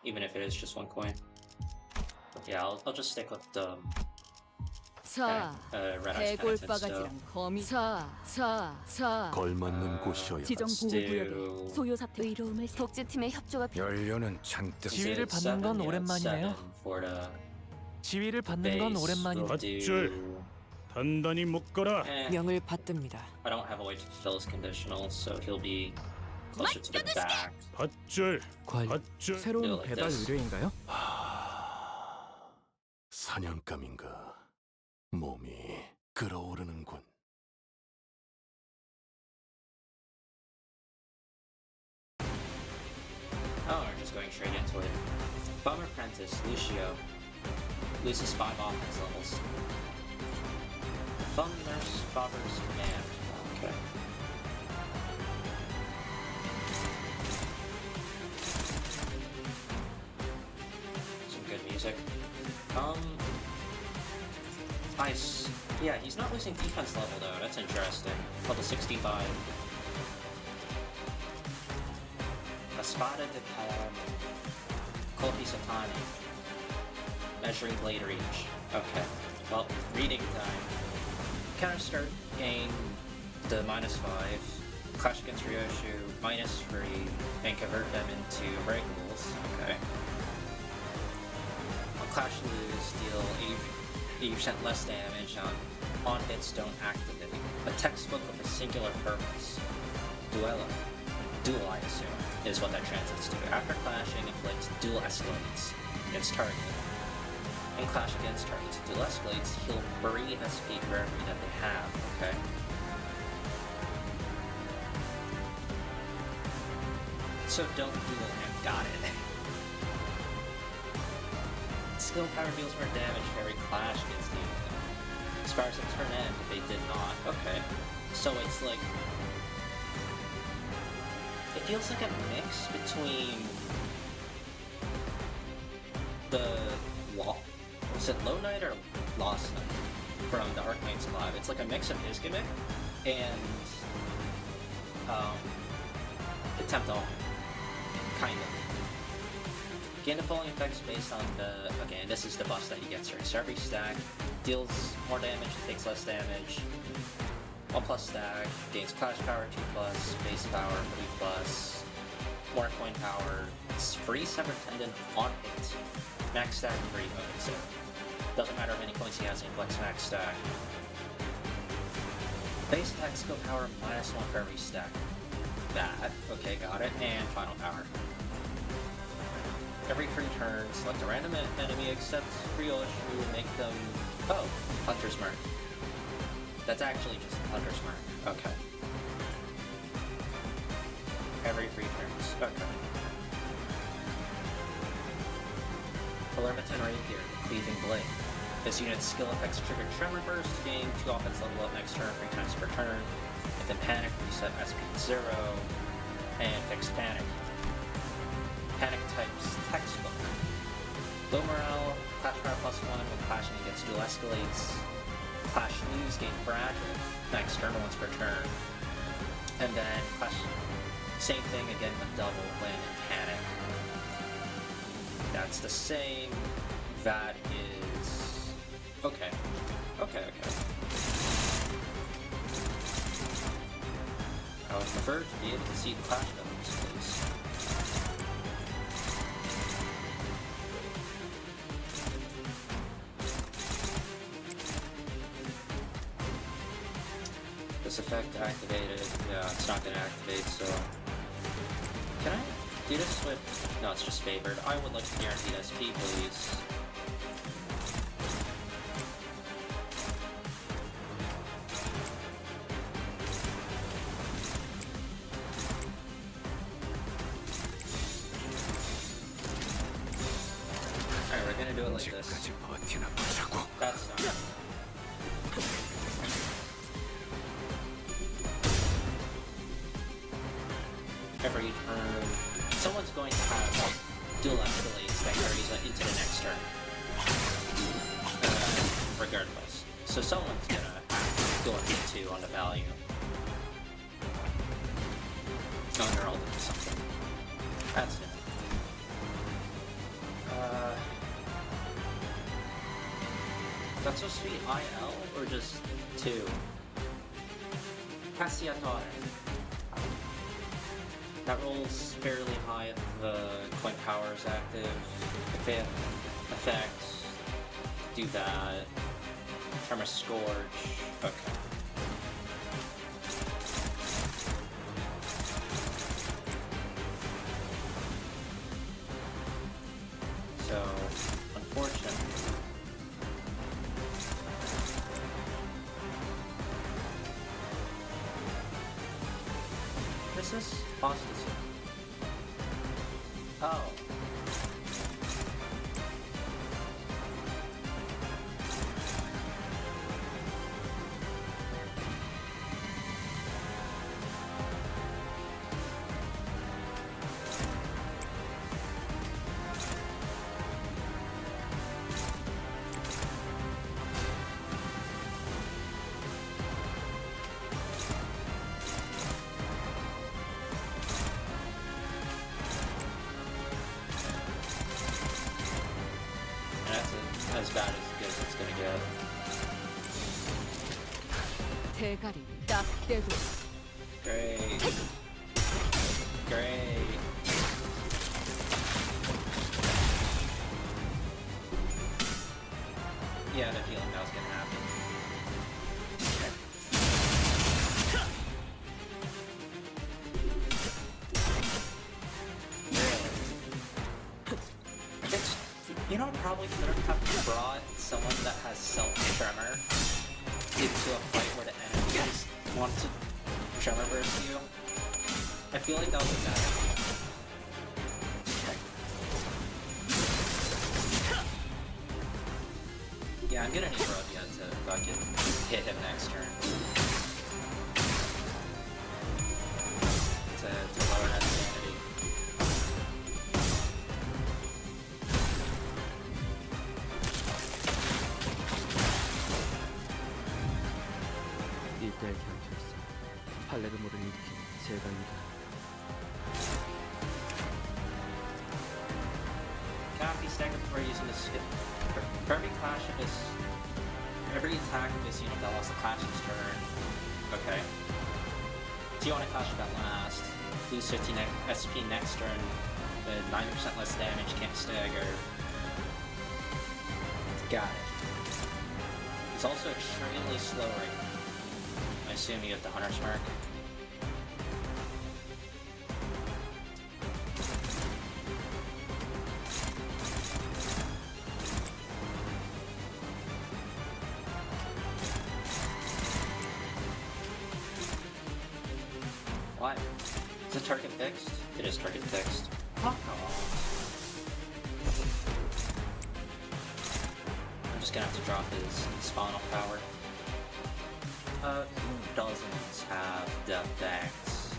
even if it is just 1 coin. Yeah, I'll just stick with the 자, Red Eyes Penitent still. 해골바가지랑 거미. 자. 걸맞는 곳이어야 지정 하지. 보호 구역에 소요 사태 의로움을 독재팀의 협조가 연료는 잔뜩. 지휘를 받는 건 오랜만이네요. 지휘를 받는 건 오랜만이네. 밧줄 단단히 묶어라. 명을 받듭니다. I don't have a way to fulfill his conditional, so he'll be closer to the back. 밧줄 과연 밧줄. 새로운 like 배달 this. 의뢰인가요? 사냥감인가. 몸이 끓어오르는군. Oh, we're just going straight into it. Bum Apprentice, Lucio. Loses 5 offense levels. Fun Nurse Father's Command. Okay. Some good music. Yeah, he's not losing defense level though, that's interesting. Level 65. Espada de Palermo. Colpi Satani. Measuring blade reach. Okay. Well, reading time. Counter start gain the -5. Clash against Ryoshu, -3, and convert them into breakables. Okay. On Clash lose, deal 80% less damage on hits don't activate. A textbook with a singular purpose. Duel, I assume, is what that translates to. After clashing, inflicts dual escalates against target. In clash against targets, dual escalates, he'll bury SP for every that they have, okay? So don't duel him, got it. Skill power deals more damage for every clash against you. As far as the turn end, they did not. Okay. So it's like... It feels like a mix between... Was it Low Knight or Lost Knight from the Arcane Squad? It's like a mix of his gimmick and... the Tempt All. Kind of. Gain the following effects based on the... Okay, and this is the buff that he gets here. So every stack deals more damage, takes less damage. 1+ stack, gains clash power 2+, base power 3+, more coin power, it's free Severed Tendon on hit. Max stack free, okay, so doesn't matter how many coins he has, he flex max stack. Base attack skill power -1 for every stack. That, okay, got it, and final power. Every 3 turns, select a random enemy except Ryoshu, make them... Oh, Hunter's Mark. That's actually just Hunter's Mark. Okay. Every 3 turns. Okay. Palermitan Rapier, Cleaving Blade. This unit's skill effects trigger Tremor Burst, gain 2 offense level up next turn 3 times per turn. If then Panic, reset SP 0, and fix Panic. Panic types textbook. Low morale, clash power +1 when clashing against dual escalates. Clash lose, gain fragile, next turn once per turn. And then clash, same thing again with double when in panic. That's the same. That is... Okay. Okay. I would prefer to be able to see the clash numbers, please. This effect activated. Yeah, it's not gonna activate, so... Can I do this with... No, it's just favored. I would like to guarantee SP, please. Alright, we're gonna do it like this. That's not... Every turn, someone's going to have dual escalates that carries into the next turn. Regardless. So someone's gonna have dual hit 2 on the value. Oh, they're all doing something. That's it. That's supposed to be IL or just 2? Cassiatore. That rolls fairly high if the coin power is active. If they have effects, do that. Tremor Scourge. Okay. So, unfortunately. What is this? Apostasy. Oh. As bad as good as it's gonna get. 대가리 딱 떼고 Great. Great. Yeah, I had a feeling that was gonna happen. You know, probably could have brought someone that has self-tremor into a fight where the enemies want to tremor burst you. I feel like that was a bad idea. Yeah, I'm gonna need Robia to fucking hit him next turn. To lower that sanity. 이때의 경기였어. 팔레르모를 일으킨 제가 이다. Cannot be staggered before using this skill. For every clash of this, every attack of this unit that lost the clash's turn. Okay. So you want to clash that last. Lose 15 SP next turn. The 90% less damage, can't stagger. Got it. It's also extremely slow right now. I assume you have the Hunter's Mark. Why? Is the target fixed? It is target fixed. Fuck off. I'm just gonna have to drop his spawnal power. Who doesn't have the effects?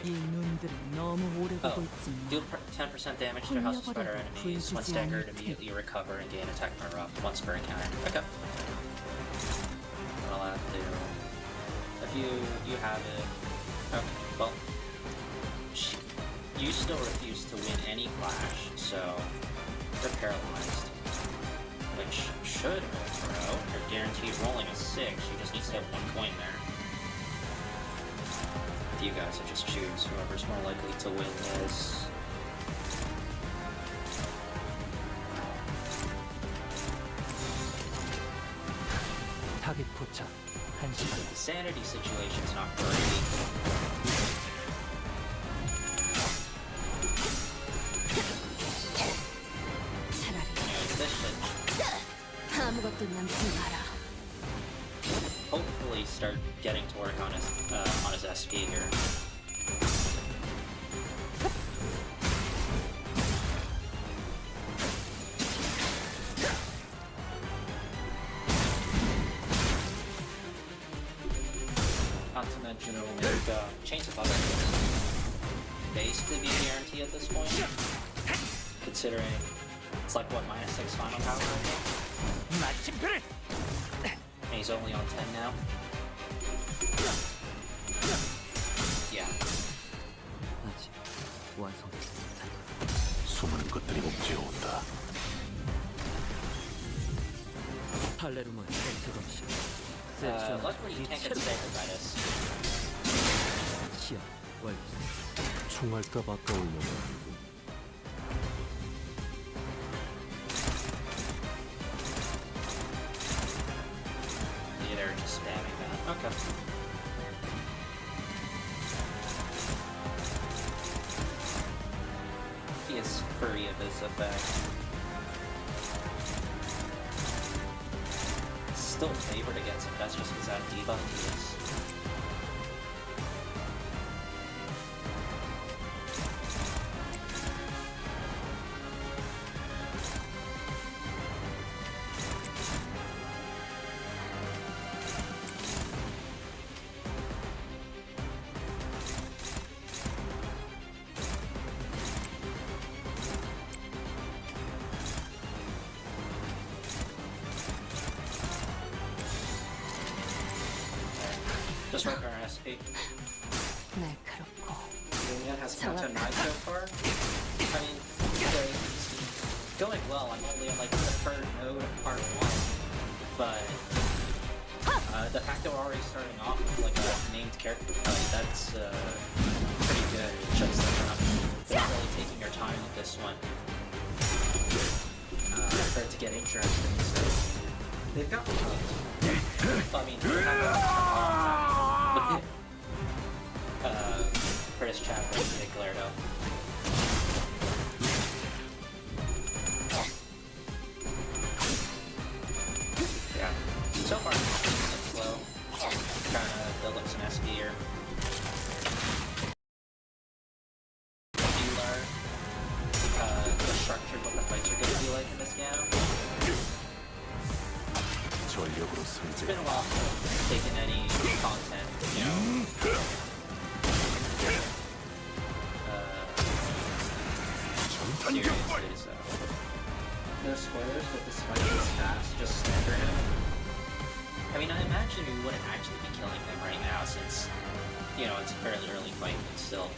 이 눈들은 너무 오래 보고 있지만 Deal 10% damage to House of Spider enemies. When staggered, immediately recover and gain attack power up once per encounter. Okay. I'll have to. If you have it. Okay. Well, you still refuse to win any clash, so they're paralyzed. Which should overthrow. You're guaranteed rolling a 6. You just need to have 1 coin there. You guys will just choose whoever's more likely to win this. 타깃 포착 1시간. The sanity situation's not great. 아무것도 남지 마라. Hopefully start getting to work on his SP here. Not to mention it'll make Chains of Others basically be a guarantee at this point, considering it's like what, -6 final power, I think? And he's only on 10 now. Yeah. 아직 완성되지 못한 수많은 것들이 옥죄어온다. 할레룸은 탱크 없이 luckily you can't get Sacreditis. 시야 완료. 총알값 아까우려면 They're just spamming that. Okay. He is free of his effect. Still favored against him, that's just because how debuffed he is. Just work our SP. 날카롭고 Union has Canto 9 so far. I mean, it's going well. I'm only on like the third node of part 1. But the fact that we're already starting off with like a named character fight, that's pretty good. It shows that they're not really taking your time with this one. For it to get interesting, so they've got I mean, they have for his chapter in particular, though. Yeah. So far, it's slow. Trying to build up some SP here. You learn the structure of what the fights are going to be like in this game. It's been a while since I've taken any content, you know. Seriously, so. No spoilers, but this fight is fast, just standard him. I mean, I imagine we wouldn't actually be killing them right now since, you know, it's a fairly early fight, but still.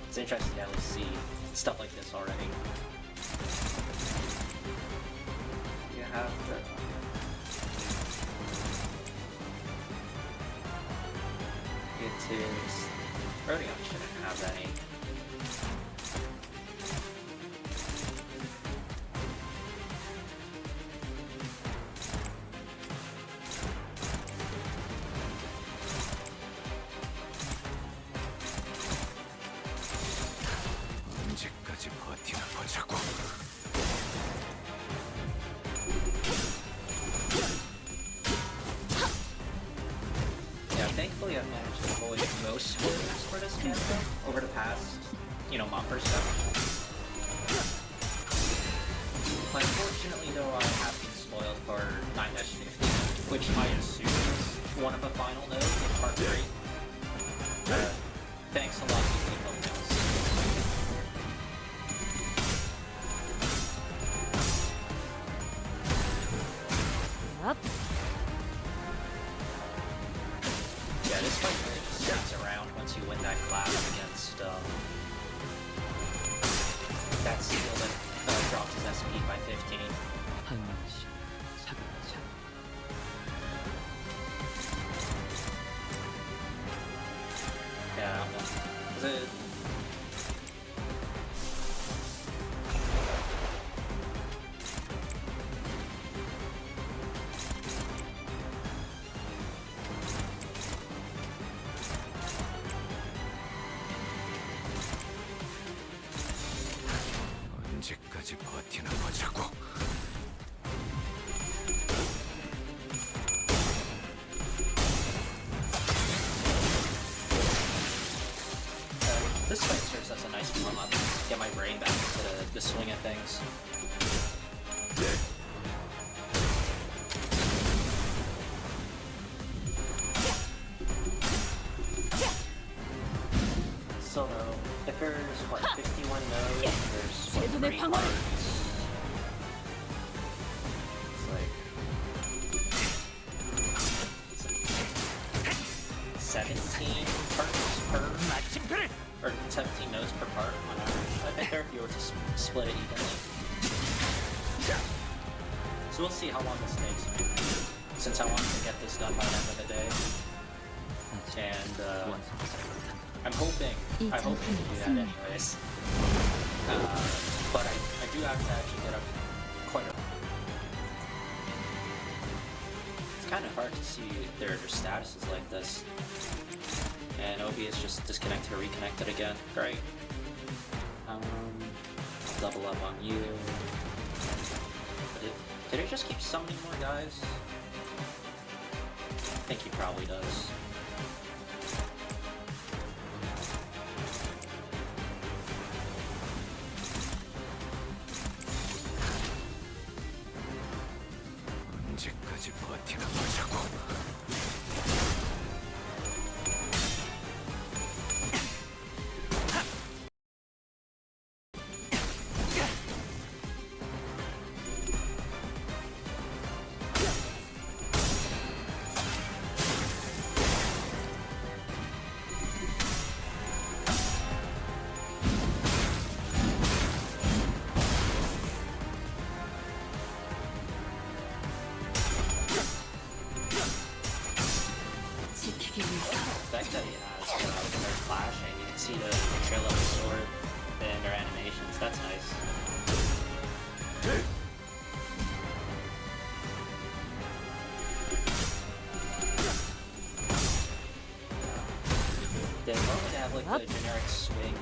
It's interesting to at least see stuff like this already. You have the... It is... Rodion shouldn't have any. 언제까지 버티나 보자고. Yeah, thankfully I've managed to avoid most spoilers for this Canto over the past, you know, month or so. Unfortunately though, I have been spoiled for 9-50, which I assume is one of the final nodes in part 3. Thanks a lot to people knows. Up. Yeah, this fight really just sits around once you win that class against that skill that drops his SP by 15. 한 명씩 차근차근. Yeah, was it? 언제까지 버티나 보자고. This fight serves as a nice warm-up. Get my brain back into the swing of things. So though, if there's what 51 nodes, there's what 3 parts. It's like 17 parts per, or 17 nodes per part on average. I think if you were to split it evenly. So we'll see how long this takes me, since I want to get this done by the end of the day. And I'm hoping to do that anyways. But I do have to actually get up quite a... It's kind of hard to see their statuses like this. And Obi is just disconnected or reconnected again. Great. I'll double up on you. Did it just keep summoning more guys? I think he probably does. 언제까지 버티나 보자고. 지키기 위해서 The fact that he has, when they're flashing, you can see the trail of the sword in their animations. That's nice. They normally have like the generic swing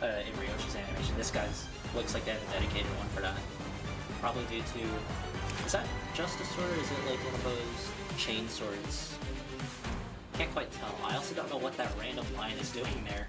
in Ryoshi's animation. This guy's looks like they have a dedicated one for that. Probably due to... Is that just a sword or is it like one of those chain swords? Can't quite tell. I also don't know what that random line is doing there.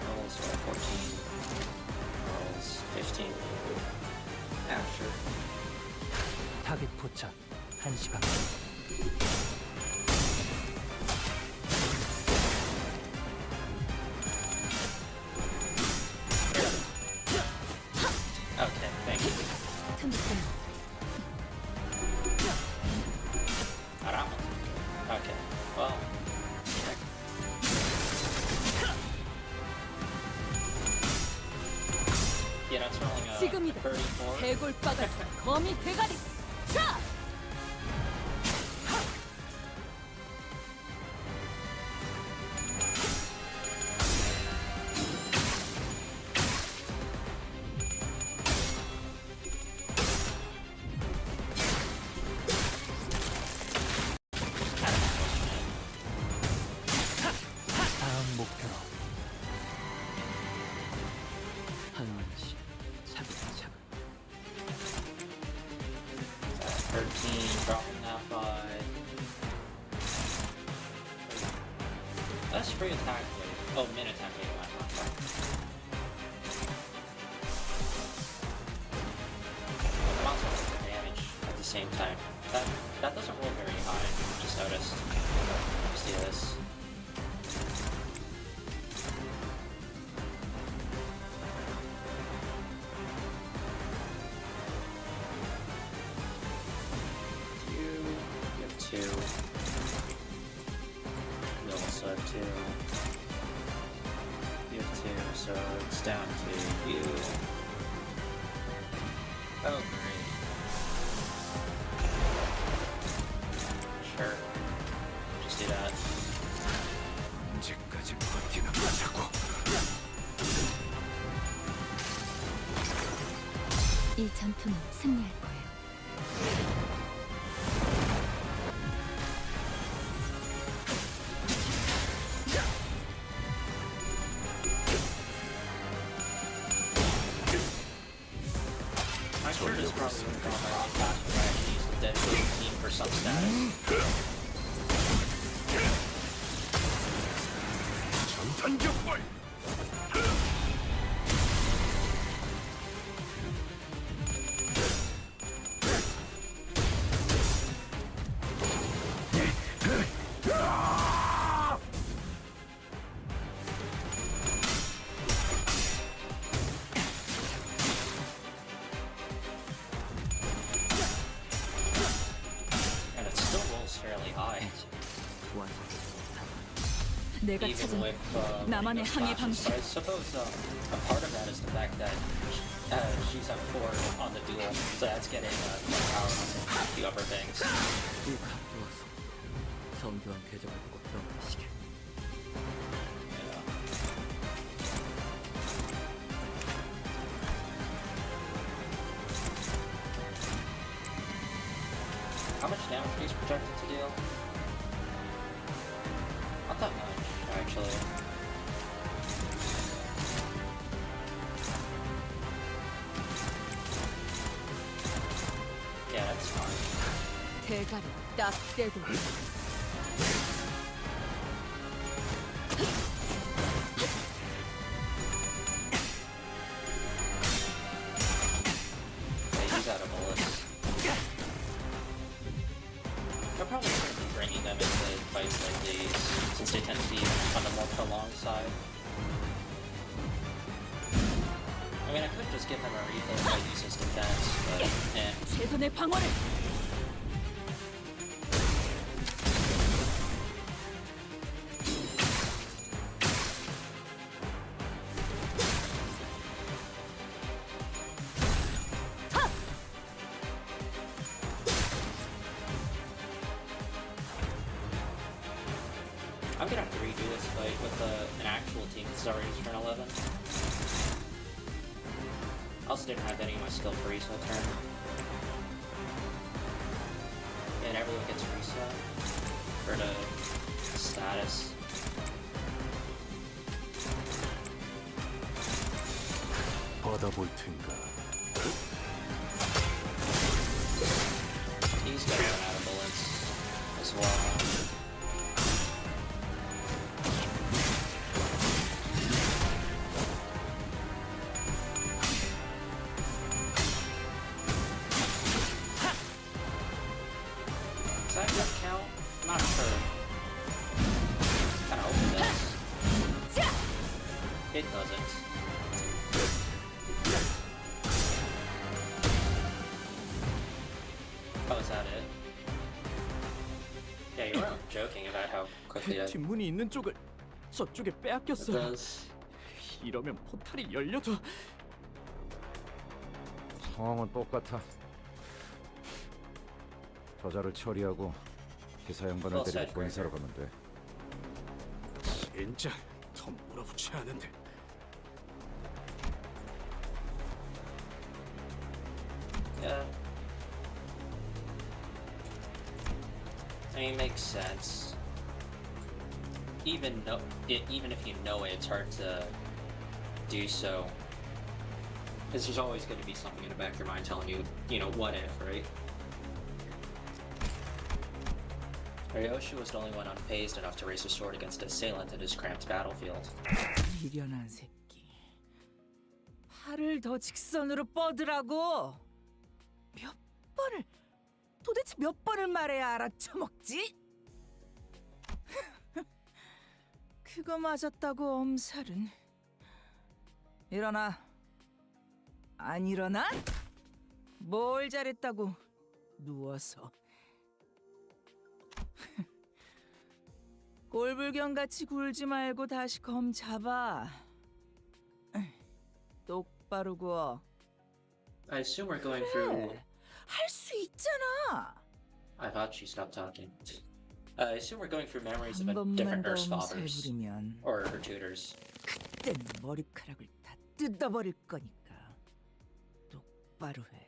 Rolls 14. Rolls 15. Yeah, sure. 타겟 포착 1시간. Okay, thank you. Arama. Okay, well. Yeah, that's rolling a 지금이다. 34. 대골바가 거미 대가리. 자! 다음 목표로 한시 차근차근. 13, dropping that by... That's free attack wave. Oh, min attack wave. I'm also taking damage at the same time. That doesn't roll very high, just noticed. Just do this. You have 2. You also have 2. You have 2, so it's down to you. Oh, great. Sure. Just do that. 언제까지 버티나 보자고. 이 전투는 승리할 거예요. My shirt is probably going to drop my off faster if I actually use the dedicated team for some status. 전탄격발. 내가 even 찾은 with 나만의 winning 항해 those matches. 방식. So I suppose a part of that is the fact that she's at 4 on the duel, so that's getting more power on a few other things. 이 각도와서 정교한 궤적을 보고 떠나시게. Yeah. How much damage he's projected to deal? Not that much, actually. Yeah, that's fine. 대가리 딱 떼도 Yeah, he's out of bullets. They're probably going to be bringing them into fights like these, since they tend to be on the more prolonged side. I mean, I could just give him a refill if I use his defense, but 최선의 방어를. I'm gonna have to redo this fight with an actual team that's already turn 11. I also didn't have any of my skill freeze whole turn. And everyone gets reset for the status. 받아볼 텐가. He's gonna run out of bullets as well. Does that gun count? I'm not sure. Kinda hoping it does. It doesn't. Oh, is that it? Yeah, you weren't joking about how quickly that 뒷문이 있는 쪽을 저쪽에 빼앗겼어요. does. 이러면 포탈이 열려도 상황은 똑같아. 저자를 처리하고 기사 양반을 Well 데리고 said, 본사로 가면 돼. 진짜 더 몰아붙지 않은데. Yeah. I mean, it makes sense. Even if you know it, it's hard to do so. Because there's always going to be something in the back of your mind telling you, you know, what if, right? Ryoshi was the only one unfazed enough to raise a sword against an assailant in his cramped battlefield. 미련한 새끼. 팔을 더 직선으로 뻗으라고. 도대체 몇 번을 말해야 알아쳐먹지? 그거 맞았다고 엄살은. 일어나. 안 일어나? 뭘 잘했다고 누워서. 꼴불견같이 굴지 말고 다시 검 잡아. 똑바로 구워. I assume we're going through. 할 수 있잖아. I thought she stopped talking. I assume we're going through memories of 한 번만 different 더 nurse fathers 엄살 부리면 or her tutors. 그땐 머리카락을 다 뜯어버릴 거니까 똑바로 해.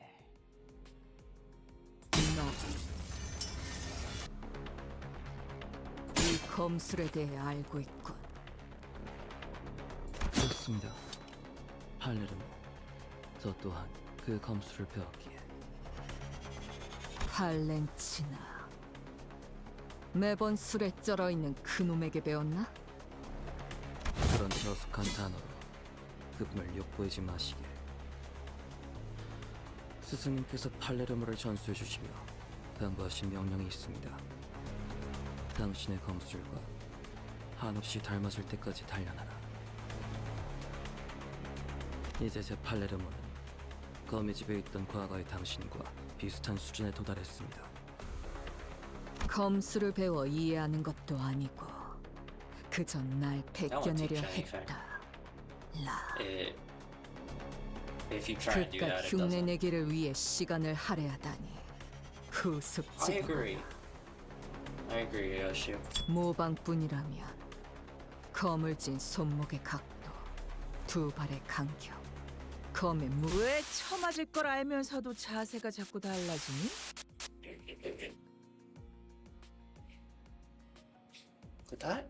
이 검술에 대해 알고 있군. 그렇습니다. 팔레르모. 저 또한 그 검술을 배웠기에. 팔렌치나. 매번 술에 쩔어 있는 그놈에게 배웠나? 그런 저속한 단어로 그분을 욕보이지 마시게. 스승님께서 팔레르모를 전수해 주시며 당부하신 명령이 있습니다. 당신의 검술과 한없이 닮아질 때까지 단련하라. 이제 제 팔레르모는 거미 집에 있던 과거의 당신과 비슷한 수준에 도달했습니다. 검술을 배워 이해하는 것도 아니고 그저 날 That won't teach 베껴내려 anything. 했다. 라. If you try and do 그깟 that, it 흉내 doesn't. 내기를 위해 시간을 할애하다니. I 후습지고 agree. I agree, Yoshi. 모방뿐이라면 검을 쥔 손목의 각도, 두 발의 간격, 검의 왜 처맞을 걸 알면서도 자세가 자꾸 달라지니? Did that?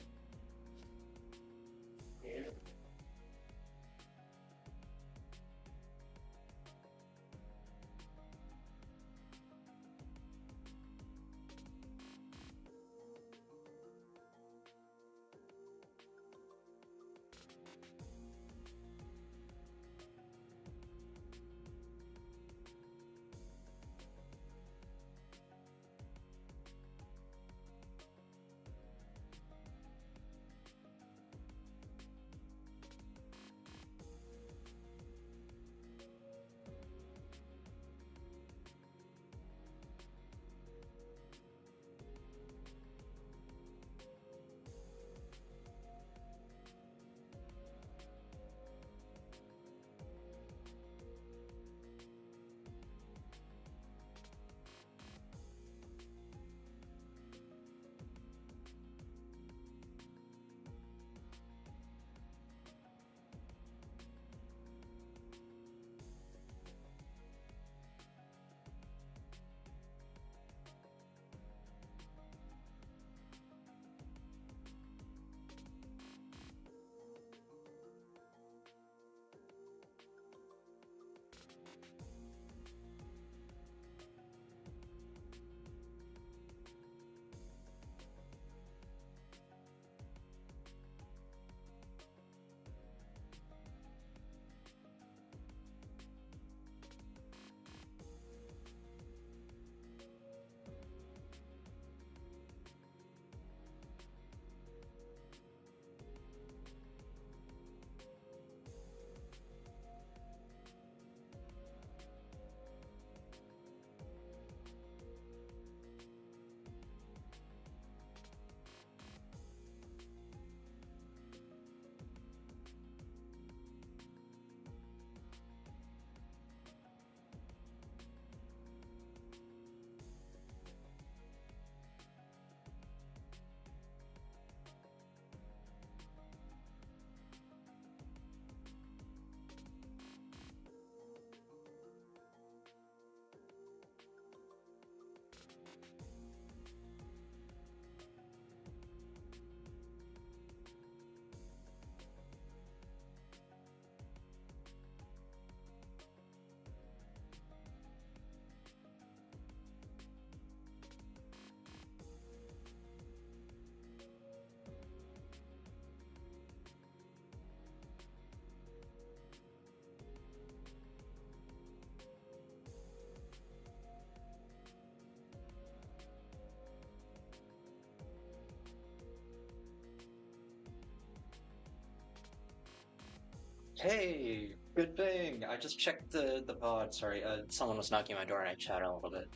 Hey, good thing. I just checked the pod. Sorry, someone was knocking on my door and I chatted a little bit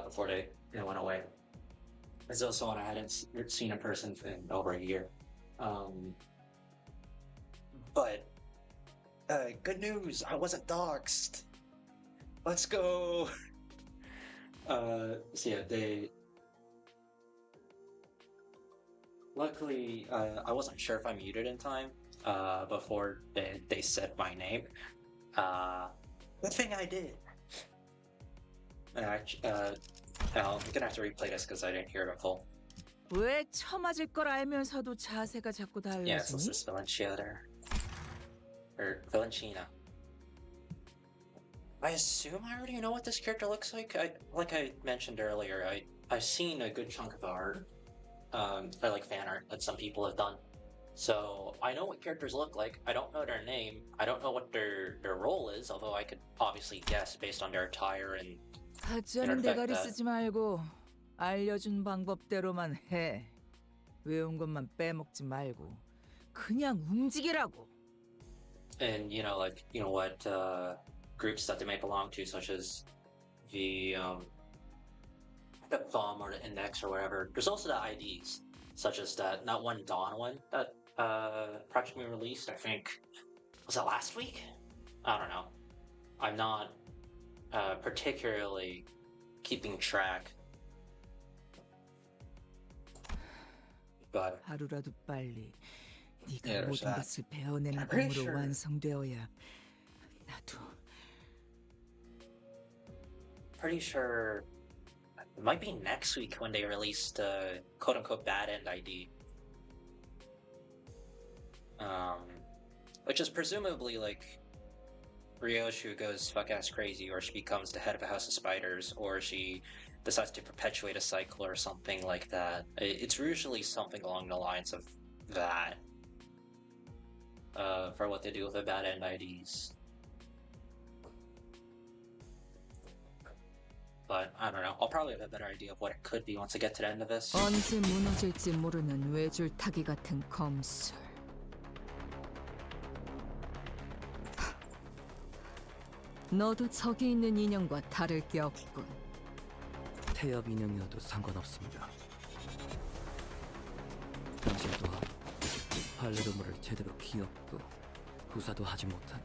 before they went away. It's also someone I hadn't seen in person in over a year. But good news, I wasn't doxxed. Let's go. So yeah, they. Luckily, I wasn't sure if I muted in time before they said my name. Good thing I did. I'm gonna have to replay this because I didn't hear it in full. 왜 처맞을 걸 알면서도 자세가 자꾸 Yeah, so this 달라지니? is Valencia there. Or Valencina. I assume I already know what this character looks like. Like I mentioned earlier, I've seen a good chunk of the art. Or like fan art that some people have done. So I know what characters look like. I don't know their name. I don't know what their role is, although I could obviously guess based on their attire and 가짜는 대가리 쓰지 말고 알려준 방법대로만 해. 외운 것만 빼먹지 말고 그냥 움직이라고. and what groups that they may belong to, such as the thumb or the index or whatever. There's also the IDs. such as that one Dawn one that Project Moon released. I think was it last week? I don't know. I'm not particularly keeping track, but 하루라도 빨리 Yeah, 네가 there's 모든 that. 것을 배워내는 I'm pretty 검으로 sure. 완성되어야 나도 pretty sure it might be next week when they release the quote unquote bad end ID. Which is presumably like Ryoshu goes fuck ass crazy, or she becomes the head of a house of spiders, or she decides to perpetuate a cycle or something like that. It's usually something along the lines of that. For what they do with the bad end IDs. But I don't know. I'll probably have a better idea of what it could be once I get to the end of this. 언제 무너질지 모르는 외줄타기 같은 검술. 너도 저기 있는 인형과 다를 게 없군. 태엽 인형이어도 상관없습니다. 당신 또한 발레르모를 제대로 기억도 구사도 하지 못하니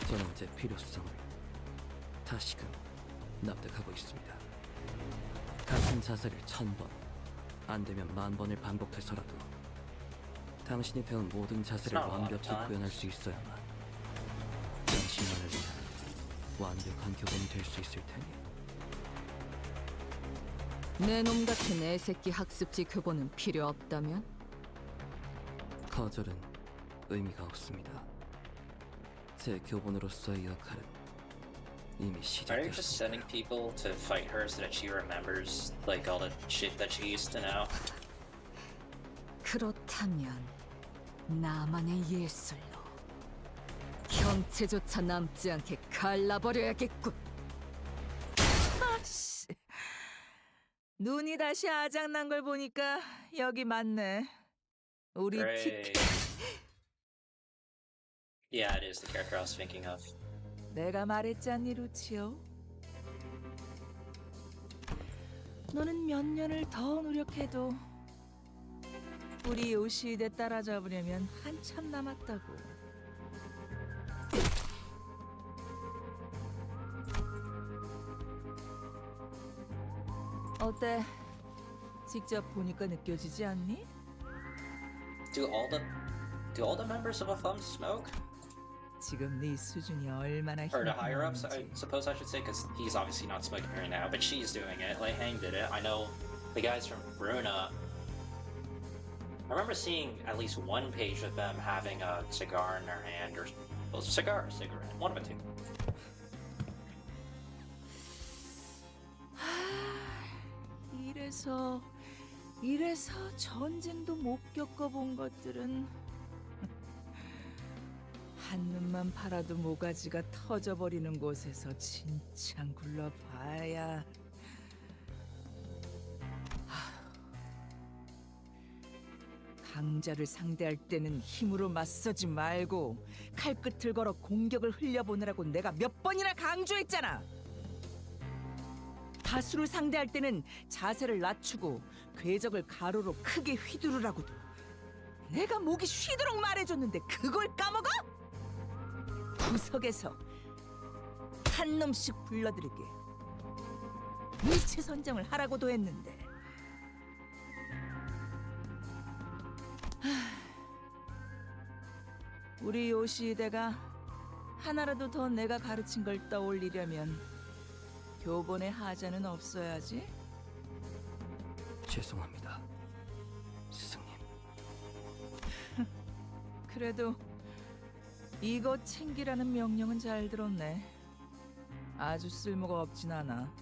저는 제 필요성을 다시금 납득하고 있습니다. 같은 자세를 1000번, 안 되면 10,000번을 반복해서라도 당신이 배운 모든 자세를 완벽히 구현할 수 있어야만 당신만을 위한 완벽한 교본이 될 수 있을 테니. 내 놈 같은 애새끼 학습지 교본은 필요 없다면? 거절은 의미가 없습니다. 제 교본으로서의 역할은 이미 Are you just sending 시작되었습니다. people to fight her so that she remembers like all the shit that she used to know? 그렇다면 나만의 예술로 형체조차 남지 않게 갈라버려야겠군. 아씨, 눈이 다시 아작난 걸 보니까 여기 맞네. 우리 Great. Yeah, it is the character I was thinking of. 내가 말했잖니, 루치오. 너는 몇 년을 더 노력해도 우리 요시히데 따라잡으려면 한참 남았다고. 어때? 직접 보니까 느껴지지 않니? Do all the members of a thumb smoke? 지금 네 수준이 얼마나 Or the higher ups, I 힘든지. suppose I should say, because he's obviously not smoking right now, but she's doing it. Like Hang did it. I know the guys from Bruna. I remember seeing at least one page of them having a cigar in their hand, or well, cigar or cigarette, one of the two. 이래서 전쟁도 못 겪어본 것들은 한눈만 팔아도 모가지가 터져버리는 곳에서 진창 굴러봐야. 강자를 상대할 때는 힘으로 맞서지 말고 칼끝을 걸어 공격을 흘려보내라고 내가 몇 번이나 강조했잖아. 다수를 상대할 때는 자세를 낮추고 궤적을 가로로 크게 휘두르라고도 내가 목이 쉬도록 말해줬는데 그걸 까먹어? 구석에서 한 놈씩 불러들이게 위치 선정을 하라고도 했는데. 우리 요시히데가 하나라도 더 내가 가르친 걸 떠올리려면 교본에 하자는 없어야지. 죄송합니다, 스승님. 그래도 이거 챙기라는 명령은 잘 들었네. 아주 쓸모가 없진 않아.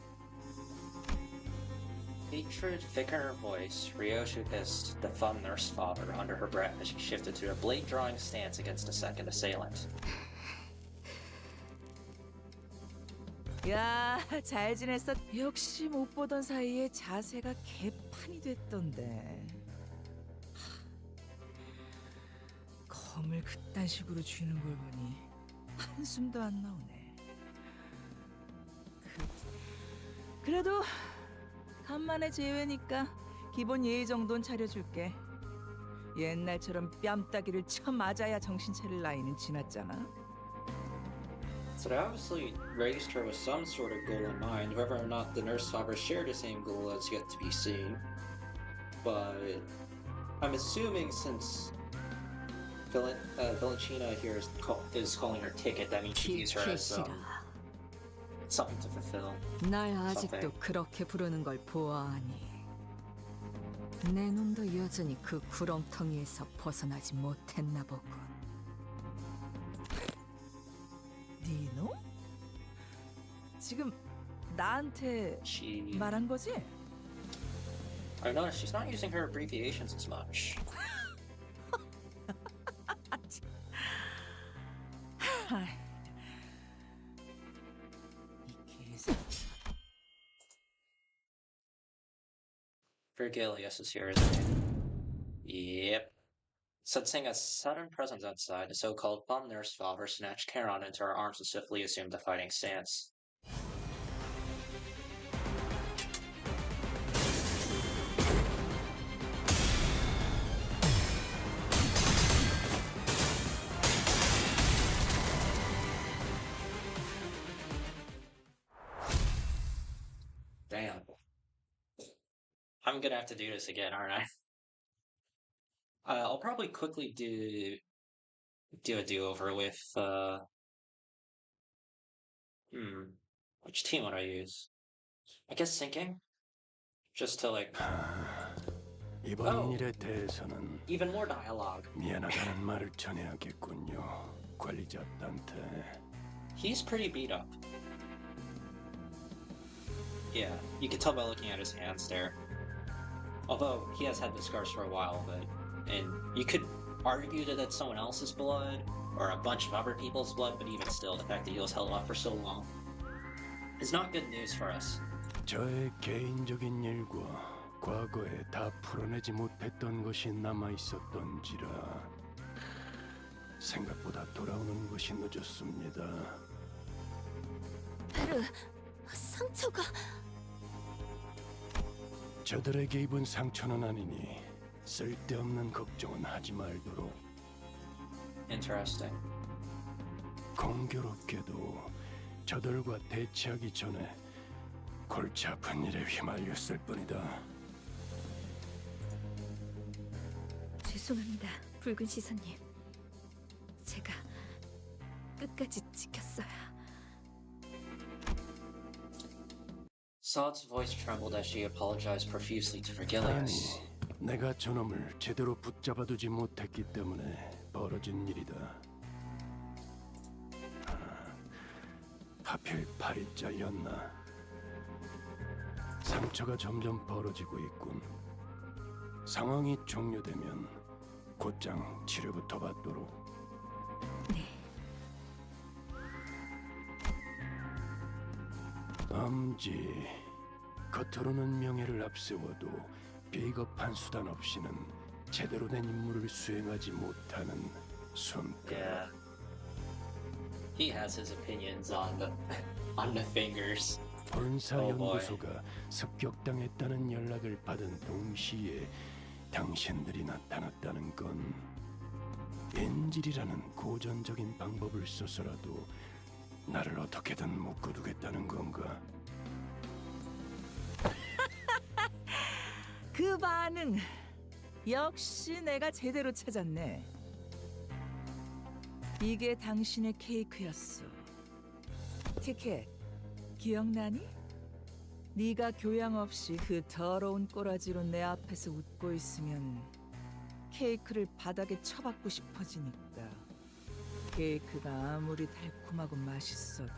Hatred thick in her voice, Ryoshu hissed the thumb nurse father under her breath as she shifted to a blade-drawing stance against a second assailant. 야, 잘 지냈어? 역시 못 보던 사이에 자세가 개판이 됐던데. 검을 그딴 식으로 쥐는 걸 보니 한숨도 안 나오네. 그래도 간만에 제외니까 기본 예의 정도는 차려줄게. 옛날처럼 뺨따기를 쳐맞아야 정신 차릴 나이는 지났잖아. So they obviously raised her with some sort of goal in mind. Whether or not the nurse father shared the same goal is yet to be seen. But I'm assuming since Valentina here is calling her ticket, that means she views her as something to fulfill. 날 아직도 something. 그렇게 부르는 걸 보아하니 내 놈도 여전히 그 구렁텅이에서 벗어나지 못했나 보군. 네 놈? 지금 나한테 말한 거지? I noticed she's not using her abbreviations as much. Virgilius is here, isn't he? Yep. Sensing a sudden presence outside, the so-called bum nurse father snatched Charon into her arms and swiftly assumed a fighting stance. Damn. I'm gonna have to do this again, aren't I? I'll probably quickly do a do-over with which team would I use? I guess sinking? Just to like 이번 일에 대해서는 even more dialogue. 미안하다는 말을 전해야겠군요. 관리자 단테. He's pretty beat up. Yeah, you can tell by looking at his hands there. Although he has had the scars for a while, and you could argue that it's someone else's blood or a bunch of other people's blood, but even still, the fact that he was held off for so long is not good news for us. 저의 개인적인 일과 과거에 다 풀어내지 못했던 것이 남아 있었던지라 생각보다 돌아오는 것이 늦었습니다. 베르, 상처가... 저들에게 입은 상처는 아니니 쓸데없는 걱정은 하지 말도록. Interesting. 공교롭게도 저들과 대치하기 전에 골치 아픈 일에 휘말렸을 뿐이다. 죄송합니다, 붉은 시선님. 제가 끝까지 지켰어야. Saad's voice trembled as she apologized profusely to Virgilius. 아니, 내가 저놈을 제대로 붙잡아두지 못했기 때문에 벌어진 일이다. 하필 팔이 잘렸나? 상처가 점점 벌어지고 있군. 상황이 종료되면 곧장 치료부터 받도록. 네. 엄지, 겉으로는 명예를 앞세워도 비겁한 수단 없이는 제대로 된 임무를 수행하지 못하는 손가락. Yeah. He has his opinions on the fingers. 본사 Oh boy. 연구소가 습격당했다는 연락을 받은 동시에 당신들이 나타났다는 건 인질이라는 고전적인 방법을 써서라도 나를 어떻게든 묶어두겠다는 건가? 그 반응 역시 내가 제대로 찾았네. 이게 당신의 케이크였어. 티켓 기억나니? 네가 교양 없이 그 더러운 꼬라지로 내 앞에서 웃고 있으면 케이크를 바닥에 쳐박고 싶어지니까. 케이크가 아무리 달콤하고 맛있어도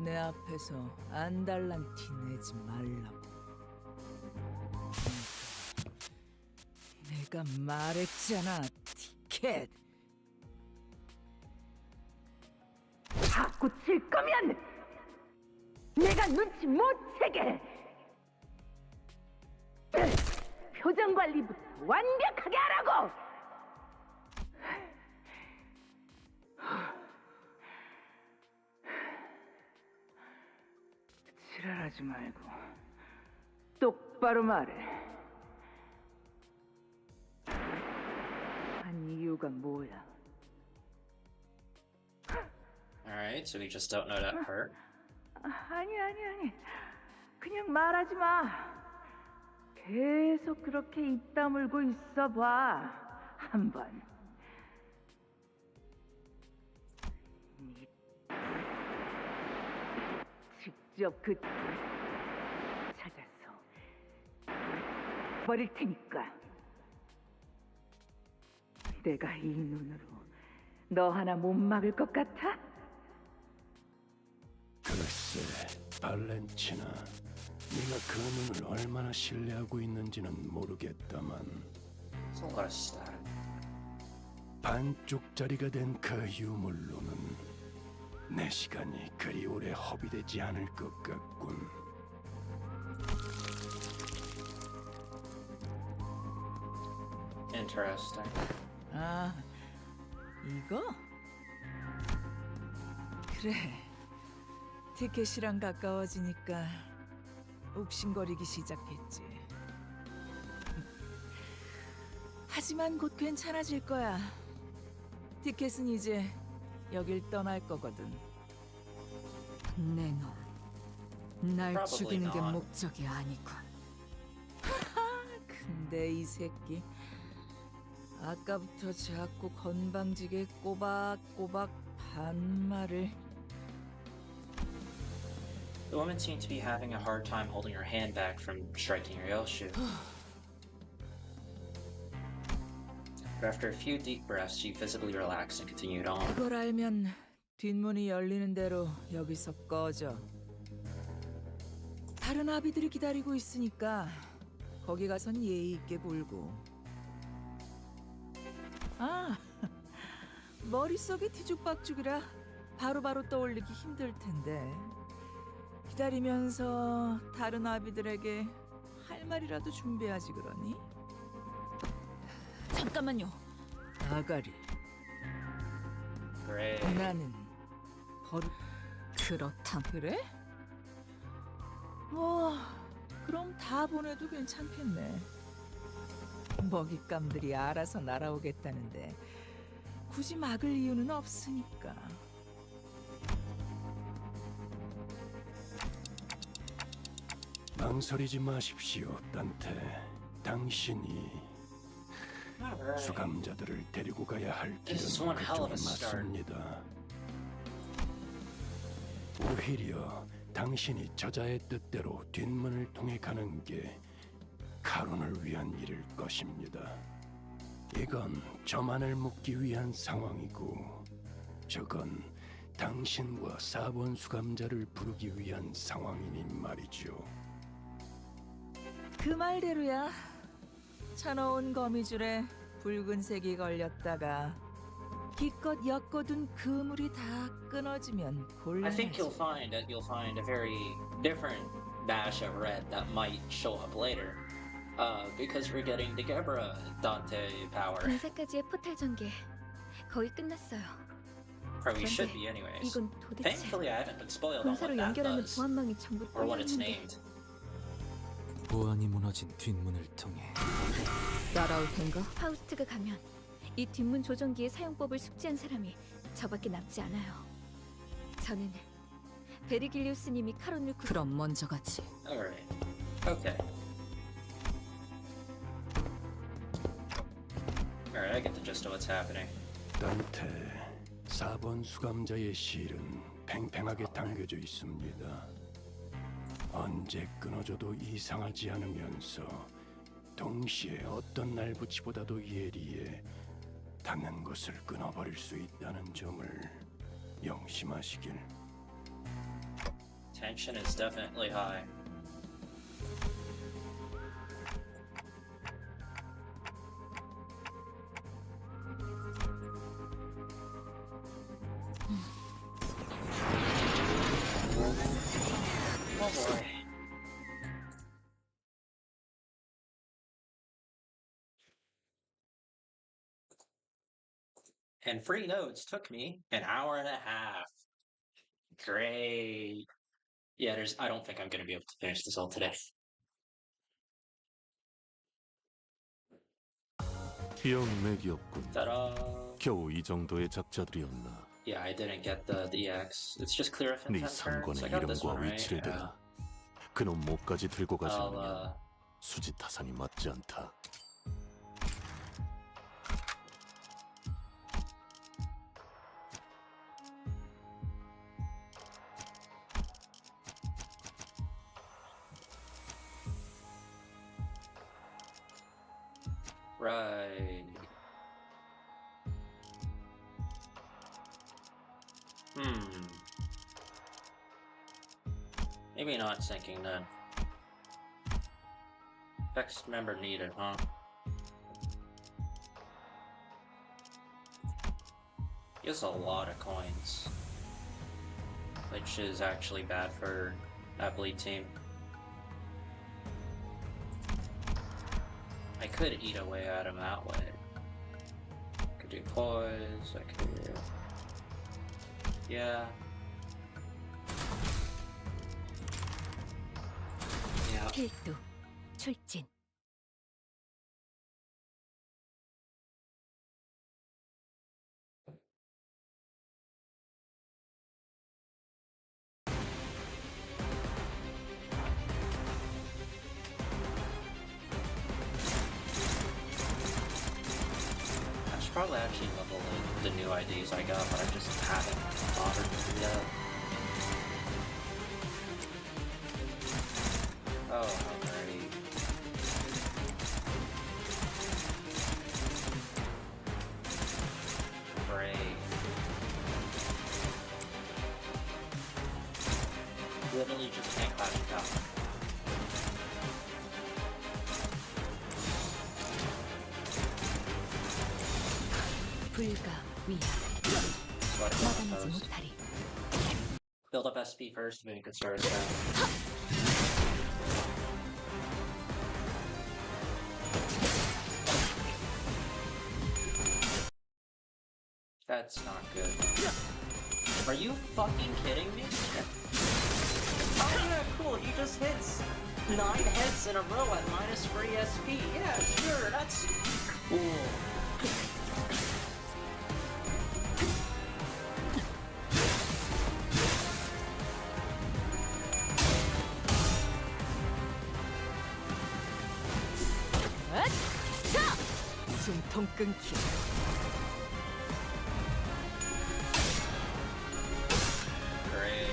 내 앞에서 안달난 티 내지 말라고. 내가 말했잖아, 티켓. 자꾸 질 거면 내가 눈치 못 채게. 표정 관리부터 완벽하게 하라고. 지랄하지 말고 똑바로 말해. 이유가 뭐야? Alright, so we just don't know that part. 아니. 그냥 말하지 마. 계속 그렇게 입 다물고 있어봐. 한번. 직접 그 찾아서 버릴 테니까. 내가 이 눈으로 너 하나 못 막을 것 같아? 글쎄, 발렌치나, 네가 그 눈을 얼마나 신뢰하고 있는지는 모르겠다만 손가락이다. 반쪽짜리가 된 그 유물로는 내 시간이 그리 오래 허비되지 않을 것 같군. Interesting. 아, 이거? 그래. 티켓이랑 가까워지니까 욱신거리기 시작했지. 하지만 곧 괜찮아질 거야. 티켓은 이제 여길 떠날 거거든. 내놈, 날 Probably 죽이는 게 not. 목적이 아니군. 근데 이 새끼 아까부터 자꾸 건방지게 꼬박꼬박 반말을. The woman seemed to be having a hard time holding her hand back from striking Ryoshu. But after a few deep breaths, she visibly relaxed and continued on. 그걸 알면 뒷문이 열리는 대로 여기서 꺼져. 다른 아비들이 기다리고 있으니까 거기 가선 예의 있게 굴고. 아, 머릿속이 뒤죽박죽이라 바로바로 떠올리기 힘들 텐데. 기다리면서 다른 아비들에게 할 말이라도 준비하지 그러니? 잠깐만요. 아가리, Great. 나는 버릇. 그렇담. 그래? 뭐 그럼 다 보내도 괜찮겠네. 먹잇감들이 알아서 날아오겠다는데 굳이 막을 이유는 없으니까. 망설이지 마십시오, 단테. 당신이 Alright. 수감자들을 데리고 가야 할 This is 길은 one hell of 그쪽에 a start. 맞습니다. 오히려 당신이 저자의 뜻대로 뒷문을 통해 가는 게 카론을 위한 일일 것입니다. 이건 저만을 묶기 위한 상황이고, 저건 당신과 4번 수감자를 부르기 위한 상황이니 말이죠. 그 말대로야. 쳐넣은 거미줄에 붉은색이 걸렸다가 기껏 엮어둔 그물이 다 끊어지면 I think you'll 곤란하지. find that you'll find a very different dash of red that might show up later. Because we're getting the Gebra Dante power. 군사까지의 포탈 전개 거의 끝났어요. Or we should 그런데 be anyways. 이건 도대체 Thankfully I haven't been spoiled on what 군사로 that 연결하는 does. 보안망이 전부 Or what it's 뚫렸는데 named. 보안이 무너진 뒷문을 통해 따라올 텐가? 파우스트가 가면 이 뒷문 조정기의 사용법을 숙지한 사람이 저밖에 남지 않아요. 저는 베르길리우스님이 카론을 그럼 먼저 가지. Alright. Okay. Alright, I get the gist of what's happening. 단테, 4번 수감자의 실은 팽팽하게 당겨져 있습니다. 언제 끊어져도 이상하지 않으면서 동시에 어떤 날붙이보다도 예리해 닿는 것을 끊어버릴 수 있다는 점을 명심하시길. Tension is definitely high. Oh boy. And free notes took me an hour and a half. Great. Yeah, I don't think I'm going to be able to finish this all today. 영맥이었군. Ta-da! 겨우 이 정도의 작자들이었나. Yeah, I didn't get the EX. It's just clear if in 네 10 turns. I 상관의 got this 이름과 one, right? 위치를 Yeah. 대라. 그놈 목까지 들고 가지 I'll, 않으면 수지타산이 맞지 않다. Right. Maybe not sinking then. Next member needed, huh? He has a lot of coins. Which is actually bad for that bleed team. I could eat away at him that way. Could do poise, I could do... Yeah. Yeah. 필두 출진. I should probably actually level the new IDs I got, but I just haven't bothered to do that. Oh, how great. Great. Literally just can't clash it out. 불가 위야. 막아내지 못하리. Build up SP first, then you can start down. That's not good. Are you fucking kidding me? Oh yeah, cool, he just hits 9 hits in a row at -3 SP. Yeah, sure, that's cool. 숨통 끊기. Great.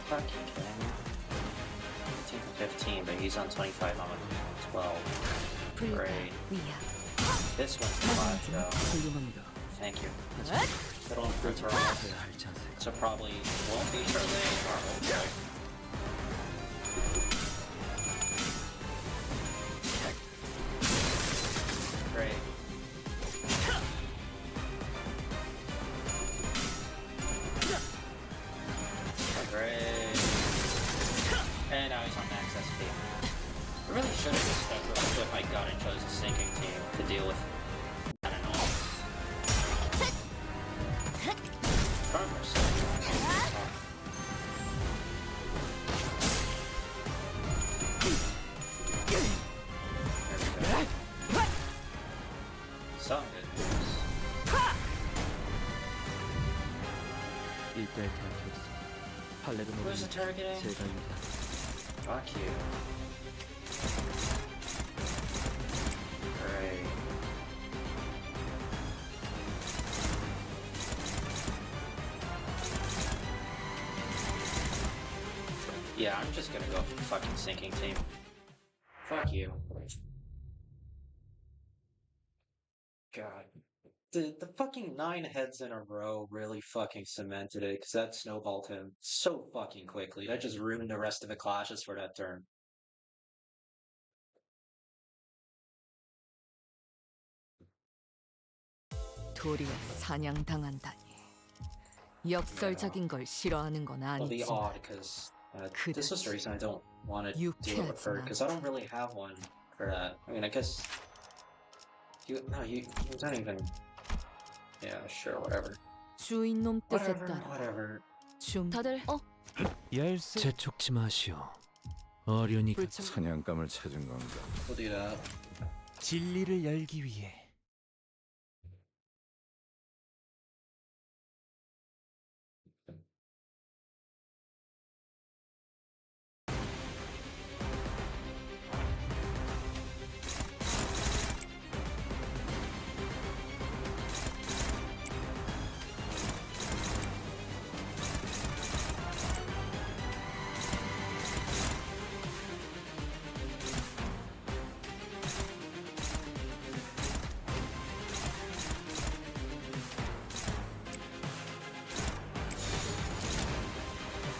Fucking kidding me. 15 to 15, but he's on 25, I'm on 12. 불가 Great. 위야. This one's the last though. 훌륭합니다. Thank you. It'll improve for us. 해야 할 자세. So probably won't be Charlene or okay. Great. Great. And now he's on max SP. I really should have just stuck with my gun and chose a sinking team to deal with. I don't know. Some good news. 일대에 탈퇴했습니다. 팔레르노는 Who's the targeting? 제가 유리합니다. Fuck you. Great. Yeah, I'm just gonna go fucking sinking team. Fuck you. God. the fucking 9 heads in a row really fucking cemented it because that snowballed him so fucking quickly. That just ruined the rest of the clashes for that turn. 도리어 사냥당한다니. 역설적인 걸 싫어하는 건 It'll be 아니지만 odd because this was the reason I don't want to deal with her 유쾌하진 because I don't really have one for that. I mean, I guess you don't even. Yeah, sure, whatever. 주인놈 뜻에 Whatever, 따라 whatever. 좀 다들 열쇠 재촉지 마시오. 어련히 사냥감을 찾은 건가? We'll do that. 진리를 열기 위해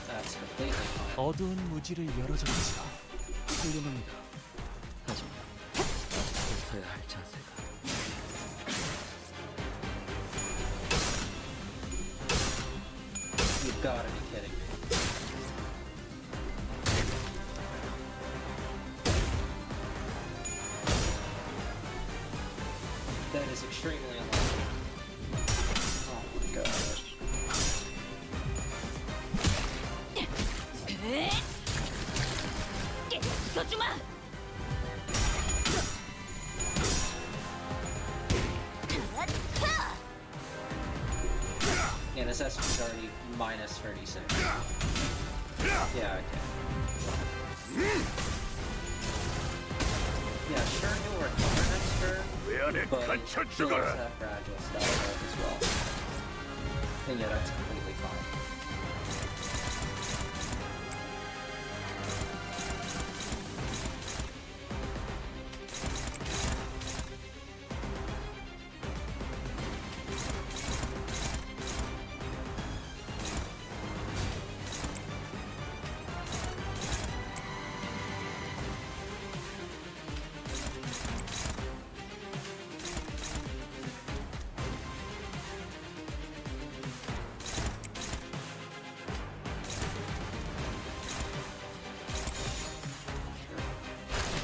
That's completely fine. 어두운 무지를 열어줬지요. 훌륭합니다. 하지만 붙어야 할 자세가 You've gotta be kidding me. That is extremely unlucky. Oh my gosh. 써주마. Yeah, this SP is already minus 36. Yeah, okay. Yeah, sure, he'll recover next turn, but he'll also have fragile stuff as well. And yeah, that's completely fine.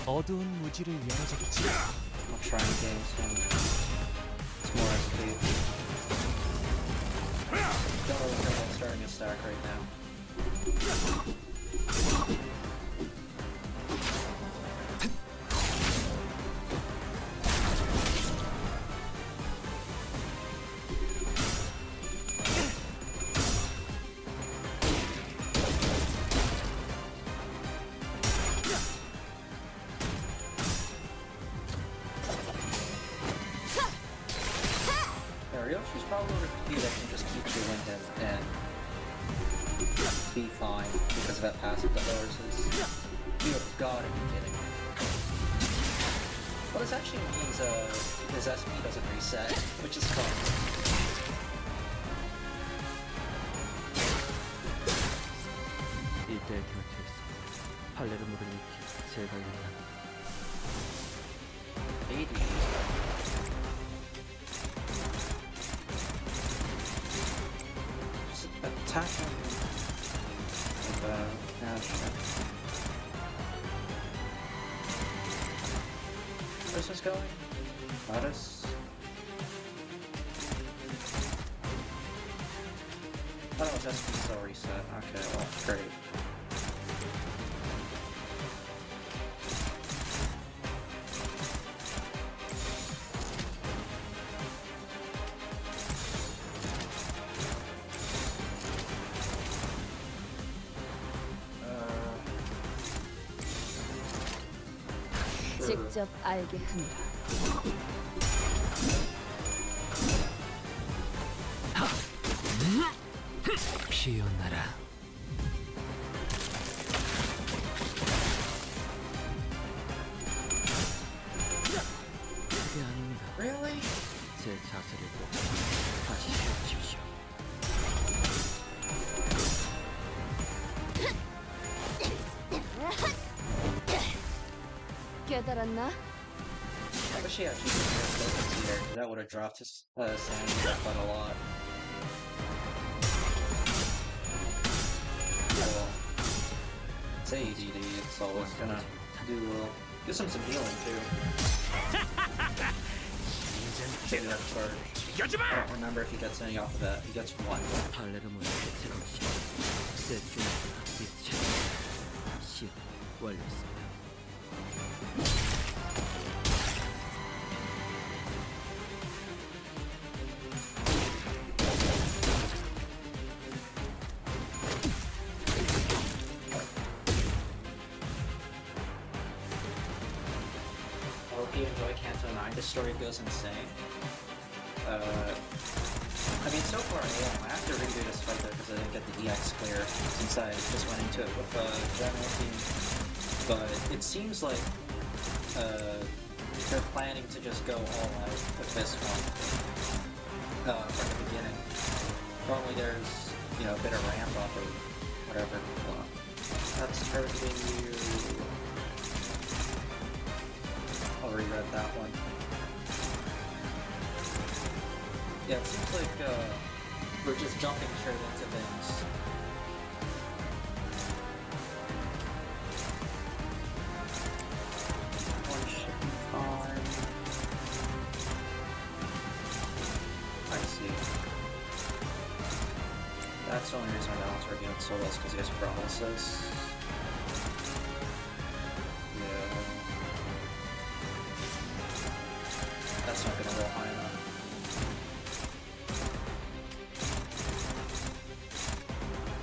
어두운 무지를 열어줬지요. I'll try and gain some. It's more SP. Don't really feel like starting a stack right now. There we go. She's probably one of the few that can just keep doing him and be fine because of that passive that lowers his. You have gotta be kidding me. Well, this actually means his SP doesn't reset, which is fun. 이때 곁에서 팔레르모를 익히 제가 있다. 80. Just attack him. Yeah, sure. Where's this going? Goddess? I thought it was SP still reset. Okay, well, great. 직접 알게 하느라. 피어나라. 그게 아닙니다. Really? 제 작 자세를 꼭 다시 세우십시오. 깨달았나? I wish he actually took focus here, because that would have dropped his sanity quite a lot. Cool. It's AEDD, so it's gonna do give him some healing too. Maybe that's charge. I don't remember if he gets any off of that. He gets one. 발레르몬의 테러시 세준의 빛 시험 완료했습니다. I hope you enjoy Canto 9. This story goes insane. I mean, so far I have to redo this fight though because I didn't get the EX clear since I just went into it with the general team. But it seems like they're planning to just go all out with this one from the beginning. Normally there's, you know, a bit of ramp up or whatever. That's hurting you. I'll reread that one. Yeah, it seems like we're just jumping straight into things. One should be fine. I see. That's the only reason my balance working out so well is because he has paralysis. Yeah. That's not gonna roll high enough.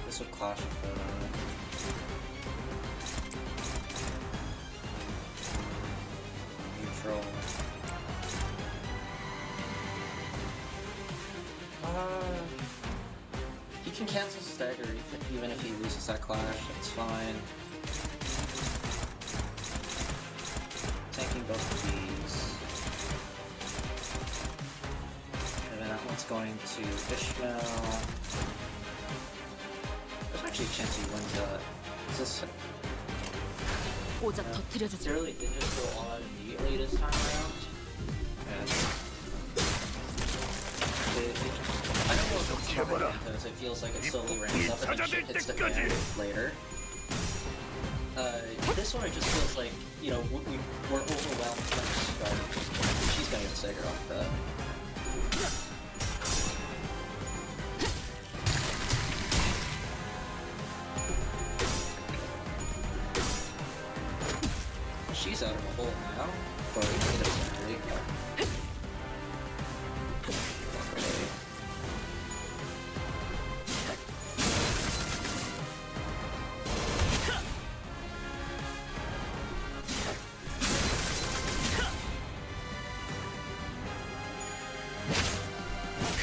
This would clash with the... neutral. He can cancel stagger even if he loses that clash, it's fine. Tanking both of these. And then that one's going to Ishmael. There's actually a chance he wins that. Is this... 오작 터뜨려주지. Really, they just go all out immediately this time around. And... I don't know if it's covered because it feels like it slowly ramps up and then shit hits the fan later. This one it just feels like, you know, we're overwhelmed from the start. She's gonna get staggered off that. She's out of a hole now, but it doesn't really.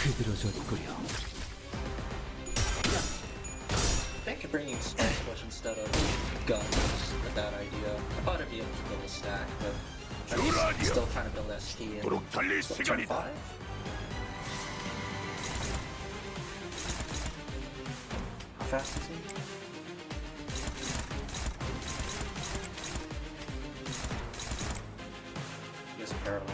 흐드러졌구려. I think bringing Spice Push instead of guns is a bad idea. I thought I'd be able to build a stack, but I'm still trying to build ST in turn 5? How fast is he? He is paralyzed.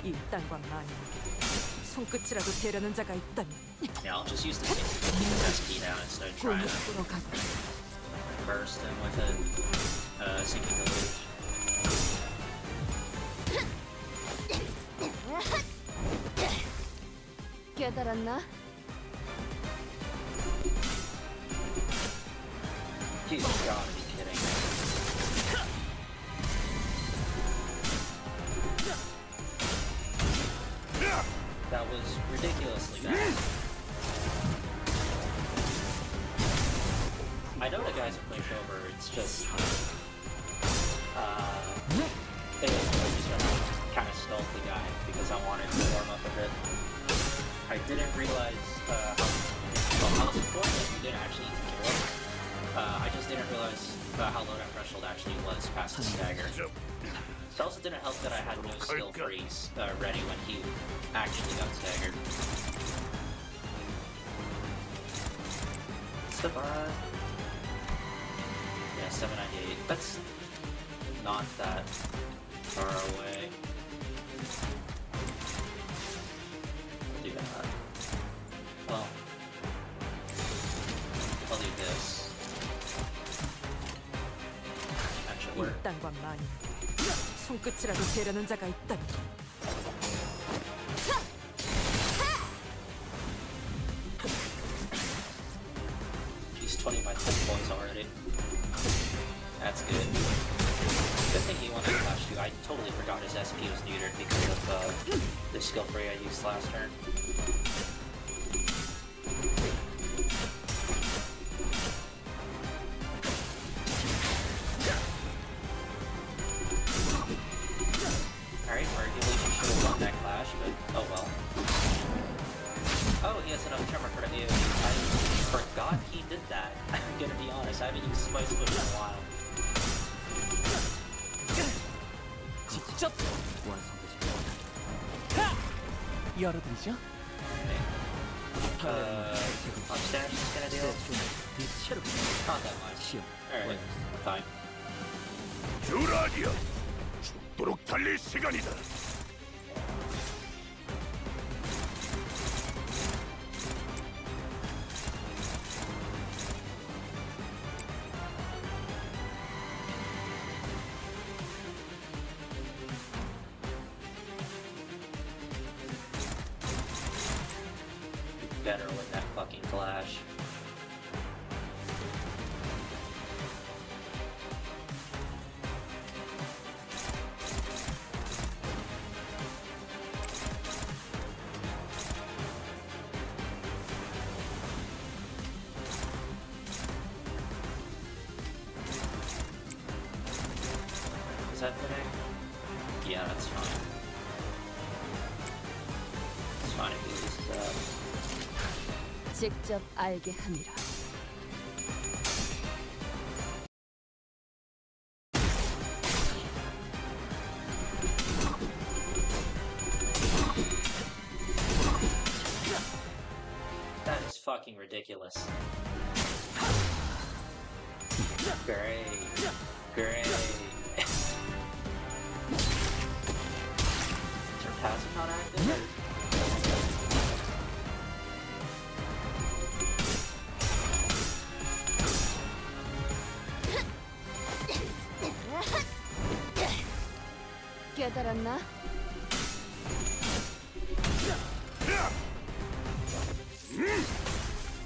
일단과 만약에 손끝이라도 대려는 자가 있다면 Yeah, I'll just use the ST now instead of trying to burst him with a sinking village. 깨달았나? He's gotta be kidding. That was ridiculously bad. I know the guys at Pushover, it's just... They just kind of stealth the guy because I wanted to warm up a bit. I didn't realize how I was informed that you didn't actually need to kill him. I just didn't realize how low that threshold actually was past the stagger. It also didn't help that I had no skill freeze ready when he actually got staggered. What's the bar? Yeah, 798. That's not that far away. I'll do that. Well, I'll do this. That should work. 이딴과 많이 손끝이라도 재려는 자가 있다면 He's 20 by 10 points already. That's good. Good thing he wanted to flash too. I totally forgot his SP was neutered because of the skill free I used last turn. Alright, arguably he should have won that clash, but oh well. Oh, he has enough tremor for the AoE. I forgot he did that. I'm gonna be honest, I haven't used Spice Push in a while. 직접 열어드리죠. Upstairs is gonna do not that much. Alright, fine. 듀라디아, 죽도록 달릴 시간이다. Better with that fucking flash. Is that fitting? Yeah, that's fine. It's fine if he uses that. 직접 알게 함이라. That is fucking ridiculous. Great. Great. Is her passive not active? Or? 깨달았나?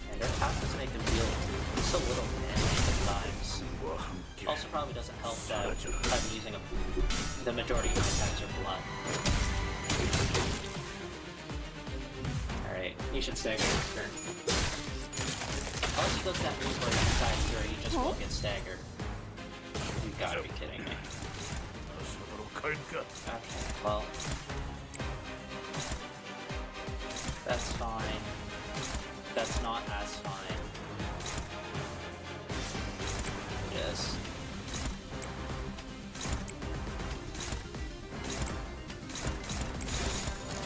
And their passives make them deal so little damage sometimes. Also probably doesn't help that I'm using the majority of my attacks are blood. Alright, you should stagger this turn. Unless he does that move where he decides where he just won't get staggered. You gotta be kidding me. Okay, well. That's fine. That's not as fine. Yes.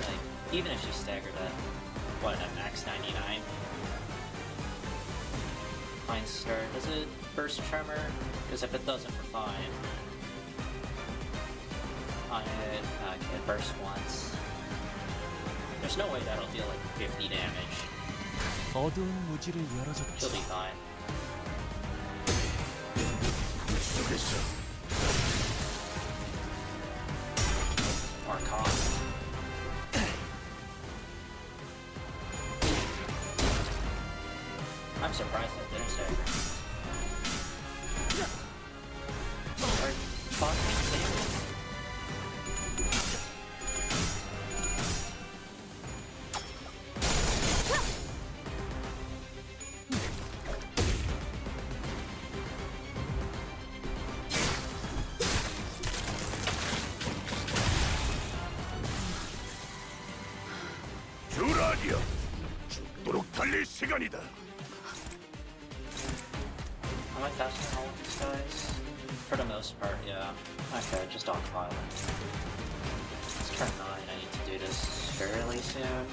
Like, even if she staggered at, what, at max 99? Fine start. Does it burst tremor? Because if it doesn't, we're fine. On it, okay, it bursts once. There's no way that'll deal like 50 damage. 어두운 무지를 열어줬죠. She'll be fine. Archon. I'm surprised that didn't stagger. Are fucking kidding me? 듀라디아, 죽도록 달릴 시간이다. Am I faster than all of these guys? For the most part, yeah. Okay, just autopilot. It's turn 9, I need to do this fairly soon.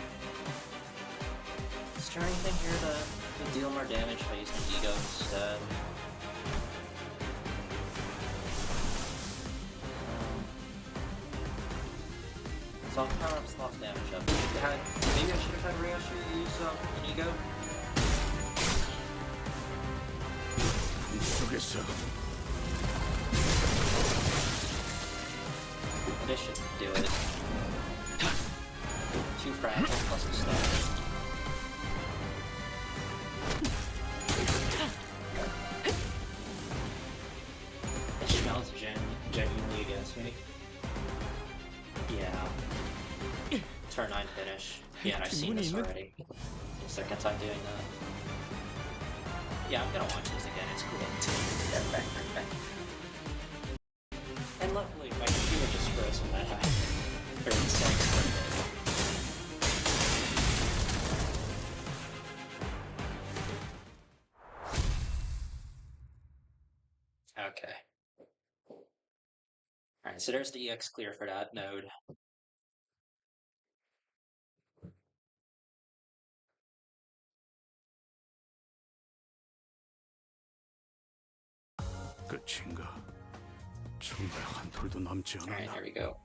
Is there anything here to deal more damage by using Ego instead? So I'll power up slot damage up. Maybe I should have had Ryoshi use an Ego? 이쪽에서 This should do it. 2 fragile plus a stun. It smells genuinely against me. Yeah. Turn 9 finish. Yeah, and I've seen this already. Second time doing that. Yeah, I'm gonna watch this again, it's cool. And luckily, my computer just froze when that happened. Or okay. Alright, so there's the EX clear for that node. 끝인가? 정말 한 톨도 남지 Alright, 않았나? here we go.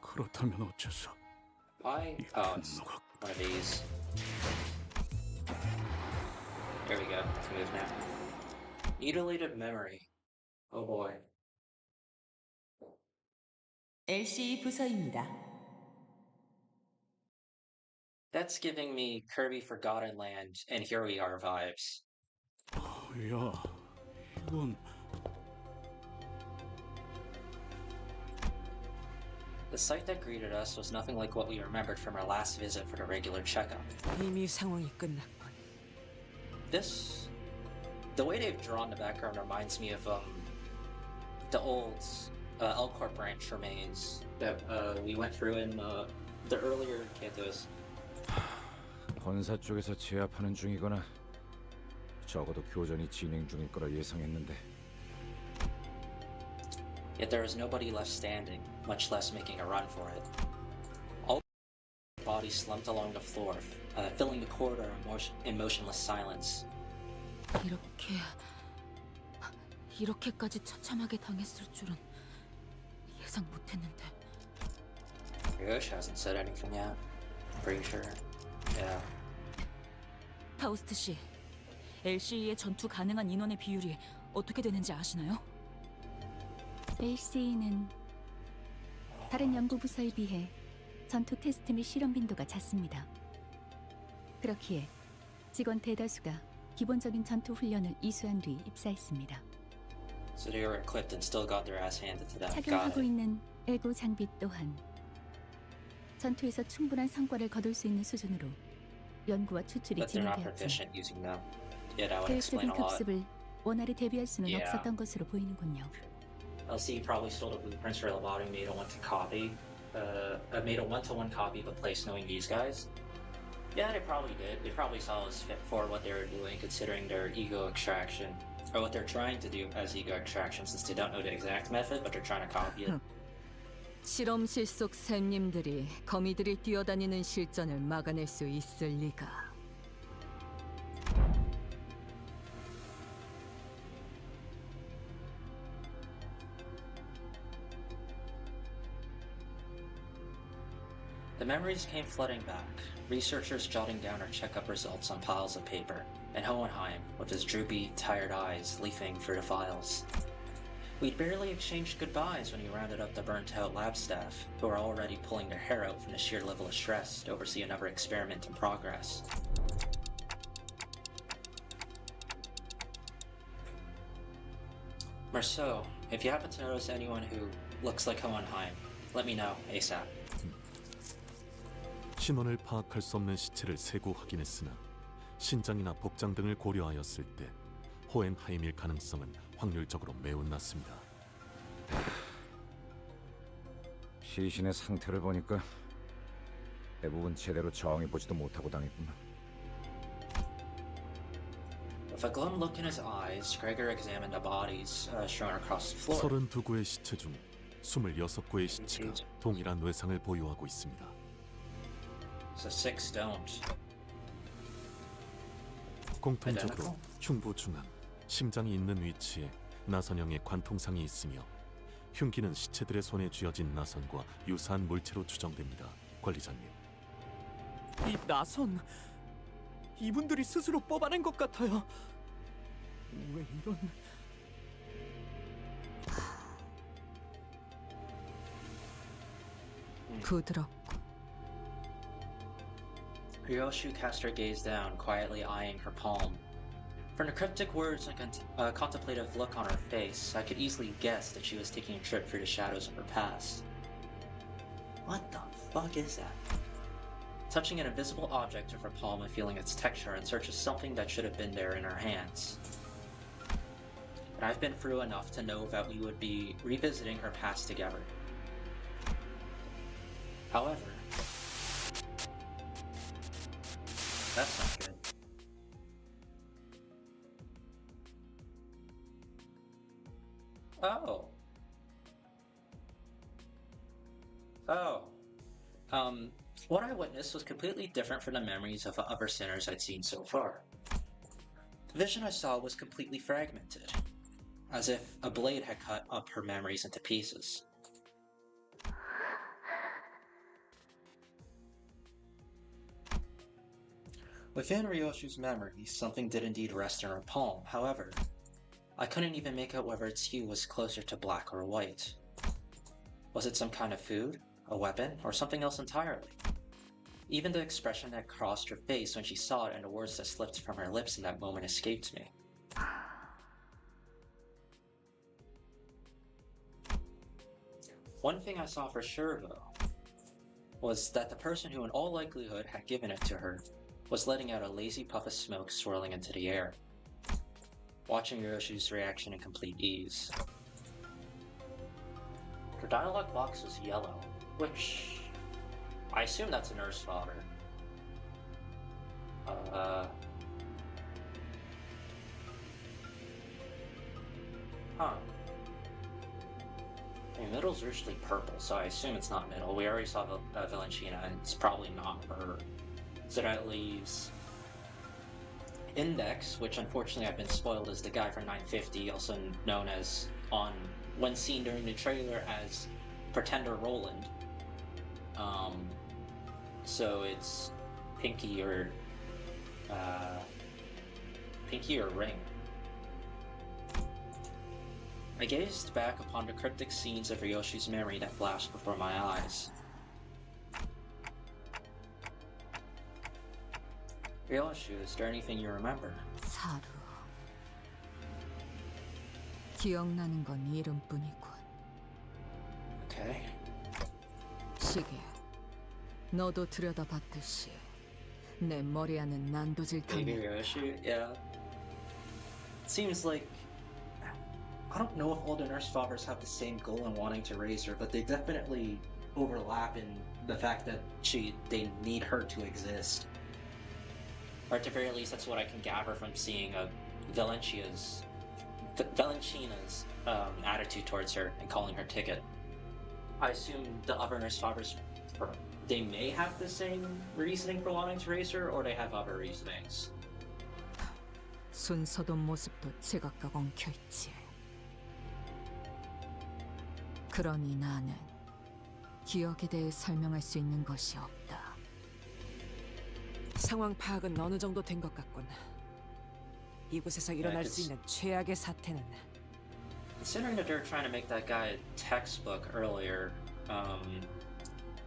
그렇다면 어째서 Why? Oh, it's one of these. There we go. I can move now. Mutilated memory. Oh boy. LC 부서입니다. That's giving me Kirby Forgotten Land and Here We Are vibes. 야, 이건 The sight that greeted us was nothing like what we remembered from our last visit for the regular checkup. 이미 상황이 끝났군. The way they've drawn the background reminds me of the old L-Corp branch remains that we went through in the earlier Cantos. 본사 쪽에서 제압하는 중이거나 적어도 교전이 진행 중일 거라 예상했는데. Yet there was nobody left standing, much less making a run for it. All bodies slumped along the floor, filling the corridor in motionless silence. 이렇게까지 처참하게 당했을 줄은 예상 못했는데. Ryoshi hasn't said anything yet. Pretty sure. Yeah. 파우스트 씨, LCE의 전투 가능한 인원의 비율이 어떻게 되는지 아시나요? LCE는 다른 연구 부서에 비해 전투 테스트 및 실험 빈도가 작습니다. 그렇기에 직원 대다수가 기본적인 전투 훈련을 이수한 뒤 입사했습니다. So they were equipped and still got their ass handed to them. Got 착용하고 it. 있는 에고 장비 또한 전투에서 충분한 성과를 거둘 수 있는 수준으로 연구와 추출이 But they're not 진행되었죠. proficient using them. Yeah, that would explain 계획적인 a lot. 급습을 원활히 대비할 수는 Yeah. 없었던 것으로 보이는군요. LC probably stole the blueprints for Lobotomy, made a one-to copy. Made a one-to-one copy, but placed knowing these guys. Yeah, they probably did. They probably saw us fit for what they were doing, considering their ego extraction, or what they're trying to do as ego extraction, since they don't know the exact method, but they're trying to copy it. 실험실 속 샘님들이 거미들이 뛰어다니는 실전을 막아낼 수 있을 리가. The memories came flooding back, researchers jotting down our checkup results on piles of paper, and Hohenheim, with his droopy, tired eyes, leafing through the files. We'd barely exchanged goodbyes when he rounded up the burnt-out lab staff, who were already pulling their hair out from the sheer level of stress to oversee another experiment in progress. Marceau, if you happen to notice anyone who looks like Hohenheim, let me know ASAP. 신원을 파악할 수 없는 시체를 세고 확인했으나 신장이나 복장 등을 고려하였을 때 호헨하임일 가능성은 확률적으로 매우 낮습니다. 시신의 상태를 보니까 대부분 제대로 정해보지도 못하고 당했구나. With a glum look in his eyes, Gregor examined the bodies strewn across the floor. 32구의 시체 중 26구의 시체가 동일한 뇌상을 보유하고 있습니다. So 6 don't. 공통적으로 흉부 중앙, 심장이 있는 위치에 나선형의 관통상이 있으며 흉기는 시체들의 손에 쥐어진 나선과 유사한 물체로 추정됩니다. 관리자님. 이 나선 이분들이 스스로 뽑아낸 것 같아요. 왜 이런... 부드럽고 Ryoshu cast her gaze down, quietly eyeing her palm. From the cryptic words and a contemplative look on her face, I could easily guess that she was taking a trip through the shadows of her past. What the fuck is that? Touching an invisible object with her palm and feeling its texture in search of something that should have been there in her hands. And I've been through enough to know that we would be revisiting her past together. However, that's not good. Oh. What I witnessed was completely different from the memories of the other sinners I'd seen so far. The vision I saw was completely fragmented, as if a blade had cut up her memories into pieces. Within Ryoshu's memories, something did indeed rest in her palm. However, I couldn't even make out whether its hue was closer to black or white. Was it some kind of food, a weapon, or something else entirely? Even the expression that crossed her face when she saw it and the words that slipped from her lips in that moment escaped me. One thing I saw for sure, though, was that the person who in all likelihood had given it to her was letting out a lazy puff of smoke swirling into the air, watching Ryoshu's reaction in complete ease. Her dialogue box was yellow, which I assume that's a nurse fodder. Huh. I mean, middle's usually purple, so I assume it's not middle. We already saw Valentina, and it's probably not her. So that leaves Index, which unfortunately I've been spoiled as the guy from 950, also known as, when seen during the trailer, as Pretender Roland. So it's Pinky or Ring. I gazed back upon the cryptic scenes of Ryoshi's memory that flashed before my eyes. Ryoshu, is there anything you remember? 사루. 기억나는 건 이름뿐이군. Okay. 시계. 너도 들여다봤듯이 내 머리 안은 난도질 Maybe 당해. Ryoshu, yeah. Seems like I don't know if all the nurse fathers have the same goal in wanting to raise her, but they definitely overlap in the fact that they need her to exist. Or at the very least, that's what I can gather from seeing Valentina's attitude towards her and calling her Ticket. I assume the other nurse fathers, they may have the same reasoning for wanting to raise her, or they have other reasonings. 순서도 모습도 제각각 엉켜있지. 그러니 나는 기억에 대해 설명할 수 있는 것이 없다. 상황 파악은 어느 정도 된 것 같군. 이곳에서 일어날 수 있는 최악의 사태는 Considering that they're trying to make that guy a textbook earlier,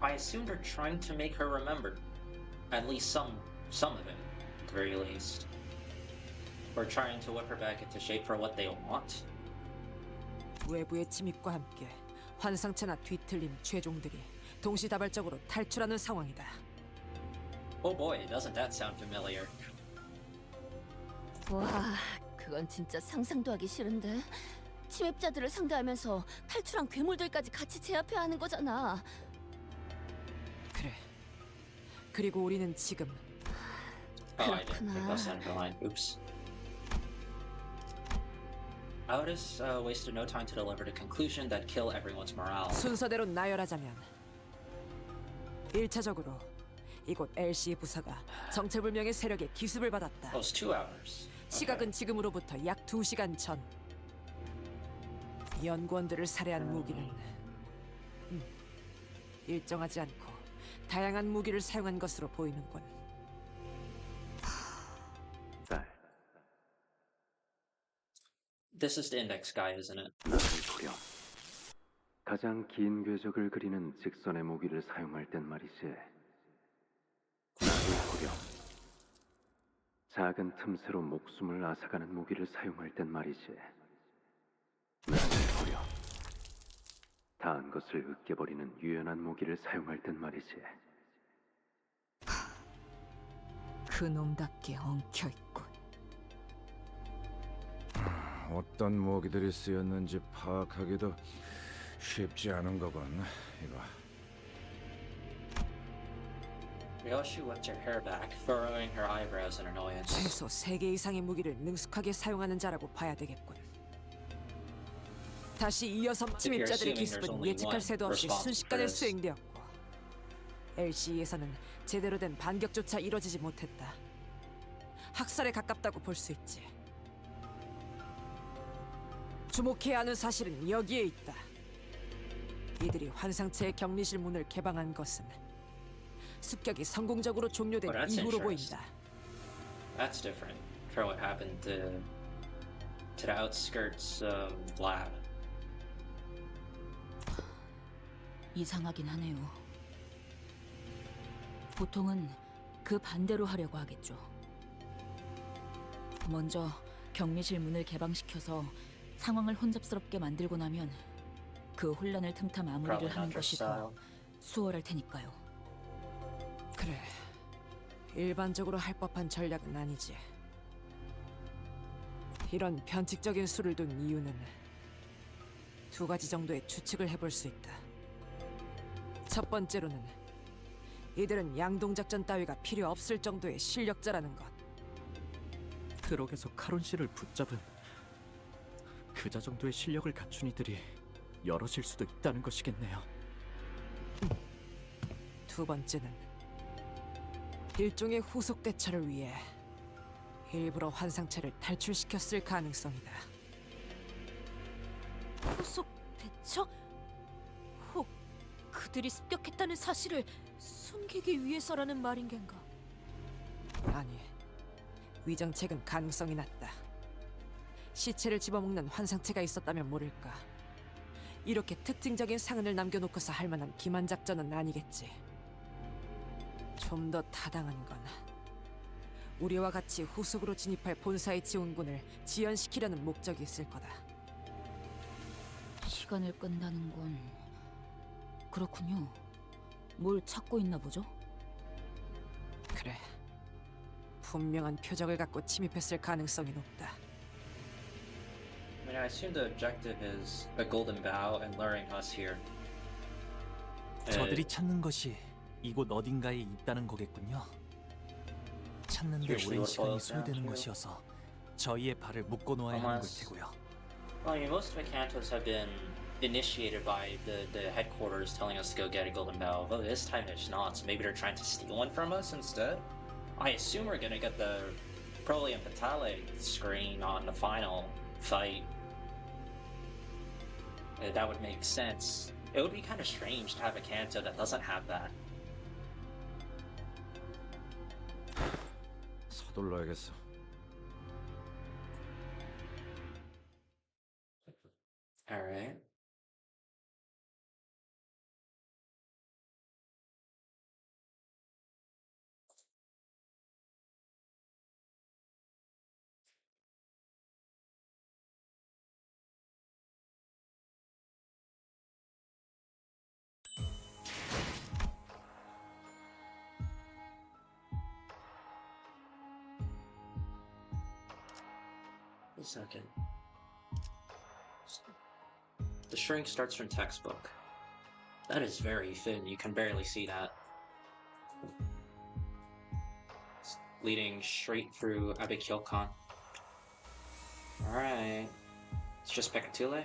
I assume they're trying to make her remember at least some of it, at the very least. Or trying to whip her back into shape for what they want. 외부의 침입과 함께 환상체나 뒤틀린 최종들이 동시다발적으로 탈출하는 상황이다. Oh boy, doesn't that sound familiar? 와, 그건 진짜 상상도 하기 싫은데. 침입자들을 상대하면서 탈출한 괴물들까지 같이 제압해야 하는 거잖아. 그래. 그리고 우리는 지금 Oh, I didn't think that's underlined. Oops. Otis wasted no time to deliver the conclusion that kill everyone's morale. 순서대로 나열하자면 1차적으로 이곳 LC 부사가 정체불명의 세력의 기습을 받았다. Oh, it's 2 hours. 시각은 지금으로부터 약 2시간 전. 연구원들을 살해한 무기는 일정하지 않고 다양한 무기를 사용한 것으로 보이는군. This is the index guy, isn't it? 나를 보렴. 가장 긴 궤적을 그리는 직선의 무기를 사용할 땐 말이지. 나를 보렴. 작은 틈새로 목숨을 앗아가는 무기를 사용할 땐 말이지. 나를 보렴. 다한 것을 으깨버리는 유연한 무기를 사용할 땐 말이지. 그놈답게 엉켜있군. 어떤 무기들이 쓰였는지 파악하기도 쉽지 않은 거군. 이거. Ryoshi whipped her hair back, furrowing her eyebrows in annoyance. 최소 3개 이상의 무기를 능숙하게 사용하는 자라고 봐야 되겠군. 다시 이어서 침입자들의 기습은 예측할 새도 없이 순식간에 수행되었고 LC에서는 제대로 된 반격조차 이뤄지지 못했다. 학살에 가깝다고 볼 수 있지. 주목해야 하는 사실은 여기에 있다. 이들이 환상체의 격리실 문을 개방한 것은 습격이 성공적으로 종료된 이후로 보인다. That's different from what happened to the outskirts lab. 이상하긴 하네요. 보통은 그 반대로 하려고 하겠죠. 먼저 격리실 문을 개방시켜서 상황을 혼잡스럽게 만들고 나면 그 혼란을 틈타 마무리를 하는 것이 더 수월할 테니까요. 그래, 일반적으로 할 법한 전략은 아니지. 이런 변칙적인 수를 둔 이유는 2가지 정도의 추측을 해볼 수 있다. 첫 번째로는 이들은 양동작전 따위가 필요 없을 정도의 실력자라는 것. 트럭에서 카론 씨를 붙잡은 그자 정도의 실력을 갖춘 이들이 여럿일 수도 있다는 것이겠네요. 2번째는 일종의 후속 대처를 위해 일부러 환상체를 탈출시켰을 가능성이다. 후속 대처? 혹 그들이 습격했다는 사실을 숨기기 위해서라는 말인 겐가? 아니, 위정책은 가능성이 낮다. 시체를 집어먹는 환상체가 있었다면 모를까. 이렇게 특징적인 상흔을 남겨놓고서 할 만한 기만 작전은 아니겠지. 좀 더 타당한 건 우리와 같이 후속으로 진입할 본사의 지원군을 지연시키려는 목적이 있을 거다. 시간을 끈다는 건 그렇군요. 뭘 찾고 있나 보죠? 그래, 분명한 표적을 갖고 침입했을 가능성이 높다. I mean, I assume the objective is a golden bough and luring us here. 저들이 찾는 것이 이곳 어딘가에 있다는 거겠군요. 찾는데 오랜 시간이 소요되는 것이어서 저희의 발을 묶어 놓아야 하는 걸 테고요. Well, I mean, most of the cantos have been initiated by the headquarters telling us to go get a golden bough. But this time it's not, so maybe they're trying to steal one from us instead. I assume we're gonna get the Prole and Fatale screen on the final fight. That would make sense. It would be kind of strange to have a canto that doesn't have that. 서둘러야겠어. All right. A second. The shrink starts from textbook. That is very thin. You can barely see that. It's leading straight through Abikyokan. Alright. It's just Pekatule?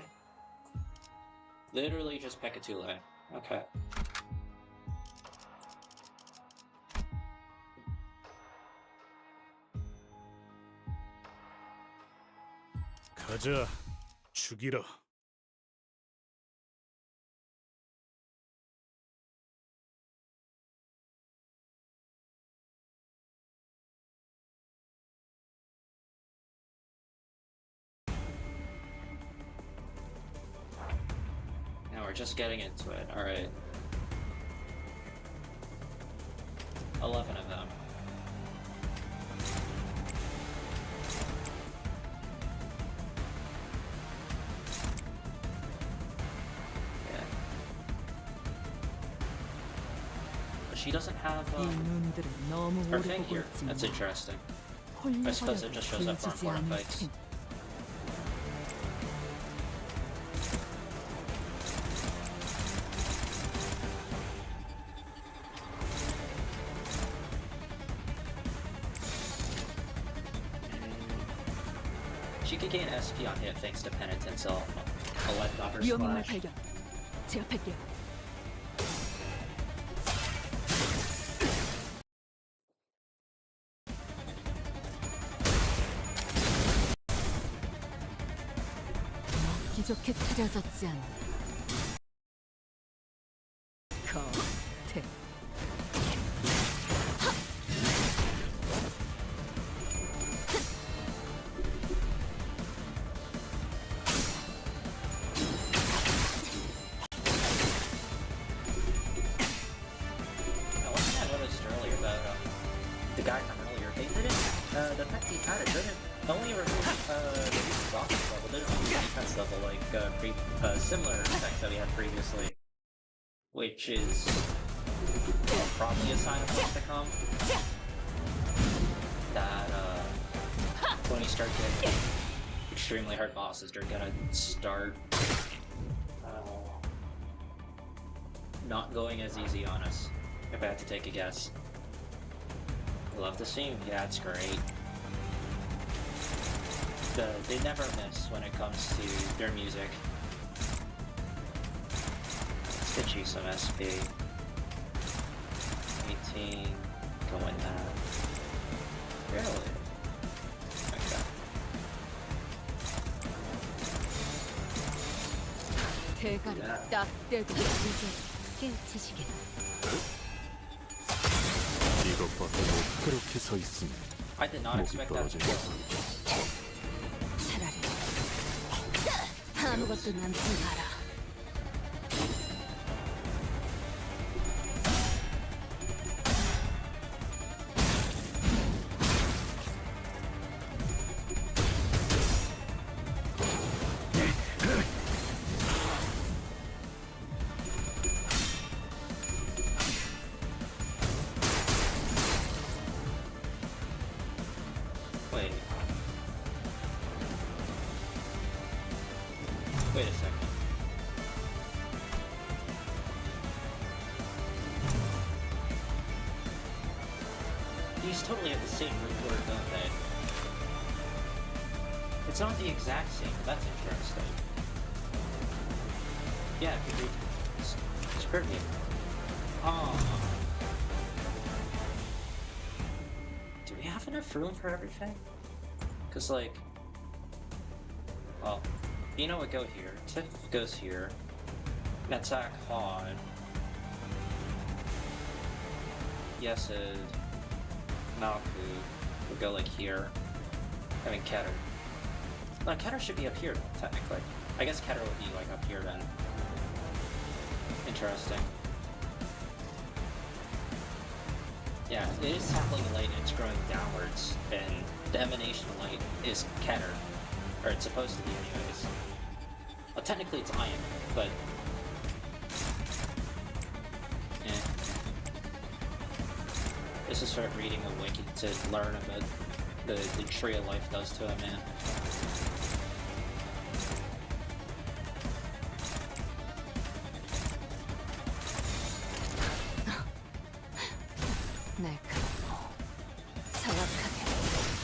Literally just Pekatule. Okay. 가자, 죽이라. Now we're just getting into it. Alright. 11 of them. Yeah. But she doesn't have 이 눈들은 너무 her 오래 보고 figure. 있지 That's 마. interesting. I suppose it just shows up for 보여지지 important 않을 fights. 텐. She could gain SP on hit thanks to penitence, so I'll let Dopper 위험인물 splash. 발견. 제압할게요. 먹기 좋게 차려졌지 않나. 겉에. Now, one thing I noticed earlier that the guy from earlier, they didn't, the fact he had it didn't only remove the defense offense level, didn't remove defense level like similar effects that we had previously, which is probably a sign of what's to come. That when you start getting extremely hard bosses, they're gonna start not going as easy on us. If I had to take a guess. Love the scene. Yeah, it's great. They never miss when it comes to their music. Let's get you some SP. 18. Going that. Really? Okay. 대가를 Yeah. 딱 떼고 이제 깨치시게. 이것 봐, 그렇게 서 있으니 I did not 목이 expect that. 떨어질 거야. 차라리 아무것도 남지 마라. Wait. Wait a second. These totally have the same root word, don't they? It's not the exact same, but that's interesting. Yeah, if you read it's pretty. Do we have enough room for everything? Cause like, well, Bino would go here, Tiff goes here, Netzak Hod, Yesid, Malku would go like here, I mean Keter. No, Keter should be up here though, technically. I guess Keter would be like up here then. Interesting. Yeah, it is tackling light and it's growing downwards, and the emanation of light is Keter. Or it's supposed to be anyways. Well, technically it's Iron, but... This is start reading a wiki to learn about the tree of life does to a man.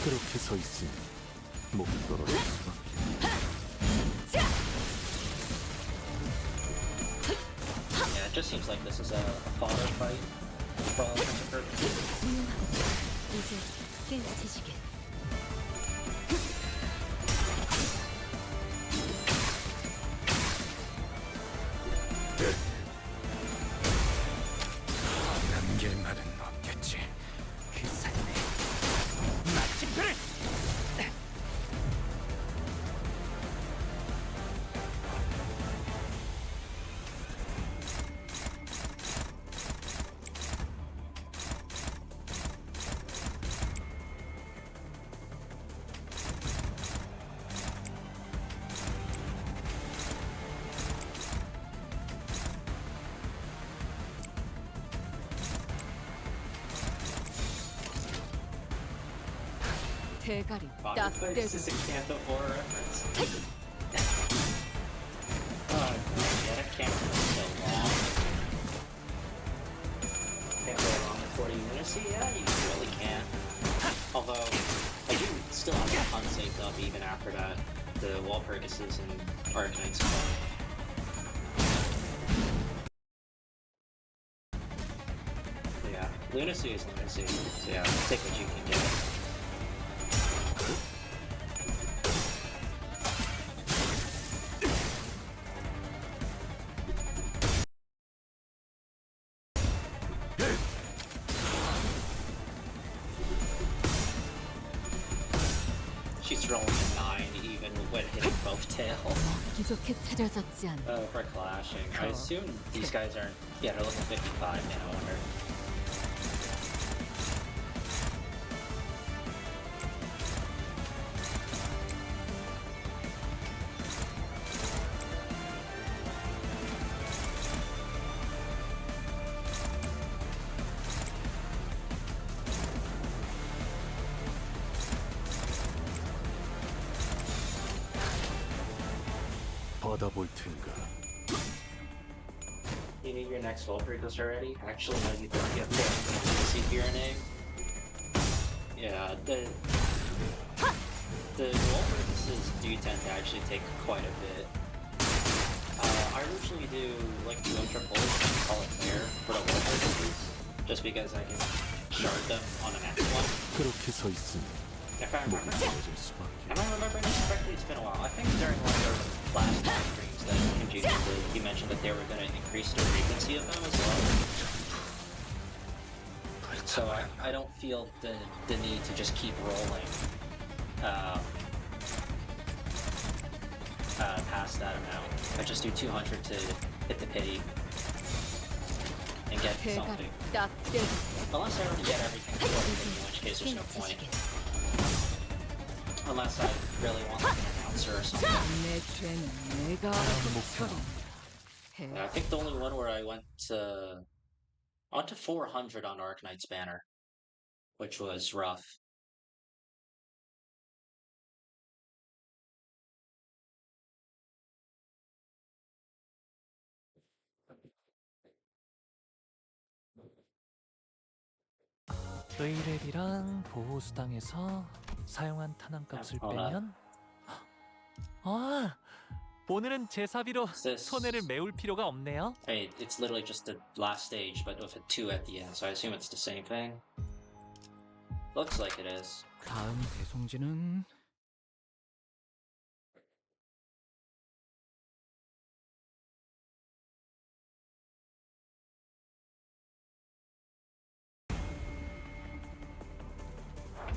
그렇게 서 있으니 목이 떨어질 수밖에. Just seems like this is a fodder fight for all intents and purposes. 유용하고 이제 깨우치시길. 남길 말은 없겠지. 그 삶에 마침표를! 대가리 딱 Marketplace 떼고. is a Canto 4 reference. Oh, yeah, that can't be so long. Can't go wrong with 40 minutes. Yeah, you really can. Although, I do still have a ton saved up even after that. The wall purchases and Arknights stuff. Yeah, lunacy is lunacy. So yeah, take what you can get. She's rolling a 9 even when hitting both tails. 기적해 찾아졌지 않아. Oh, for clashing. I assume these guys aren't. Yeah, they're level 55, man, I wonder. 받아볼 텐가. You need your next wall breakers already? Actually, no, you don't get the CPR name. Yeah, the wall breakers do tend to actually take quite a bit. I usually do like 2 triples and call it fair for the wall breakers, just because I can shard them on the next one. 그렇게 서 있으니 If I 목이 remember, 떨어질 수밖에. am I remembering this correctly? It's been a while. I think during one of their last live streams that he mentioned that they were going to increase the frequency of them as well. So I don't feel the need to just keep rolling past that amount. I just do 200 to hit the pity and get 대가리 something. 딱 떼고. Unless I already get everything for it, in which case there's no point. Unless I really want like an announcer or something. 내 죄는 내가 알아서 처리. Yeah, I think the only one where I went to 400 on Arknight's banner, which was rough. 의뢰비랑 보호수당에서 사용한 탄환값을 빼면 아, 오늘은 제사비로 손해를 메울 필요가 없네요. Hey, it's literally just the last stage, but with a 2 at the end, so I assume it's the same thing. Looks like it is. 다음 대송지는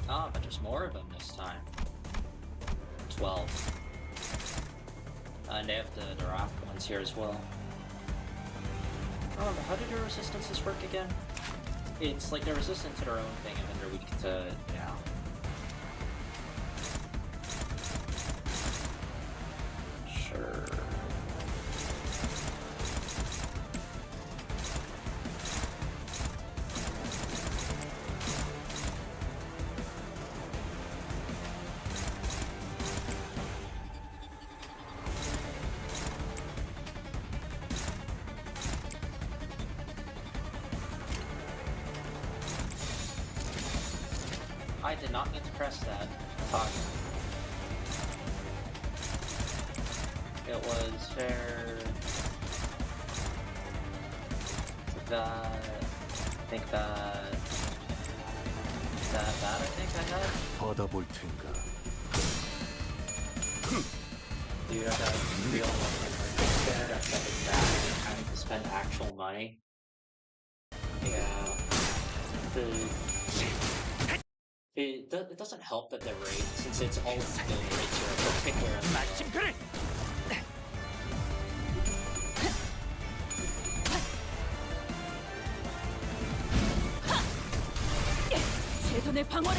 Ah, but there's more of them this time. 12. And they have the Wrath ones here as well. Oh, how do their resistances work again? It's like they're resistant to their own thing and then they're weak to, yeah. Sure. I did not mean to press that. Fuck. It was fair. That I think I had. 받아볼 텐가. Dude, I got real money instead. I felt like bad having to spend actual money. Yeah. It doesn't help that the rate, since it's all skill rates are particular. 최선의 방어를.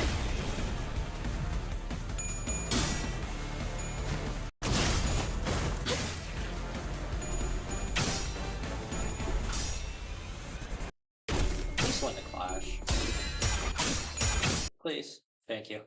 Please win the clash. Please. Thank you.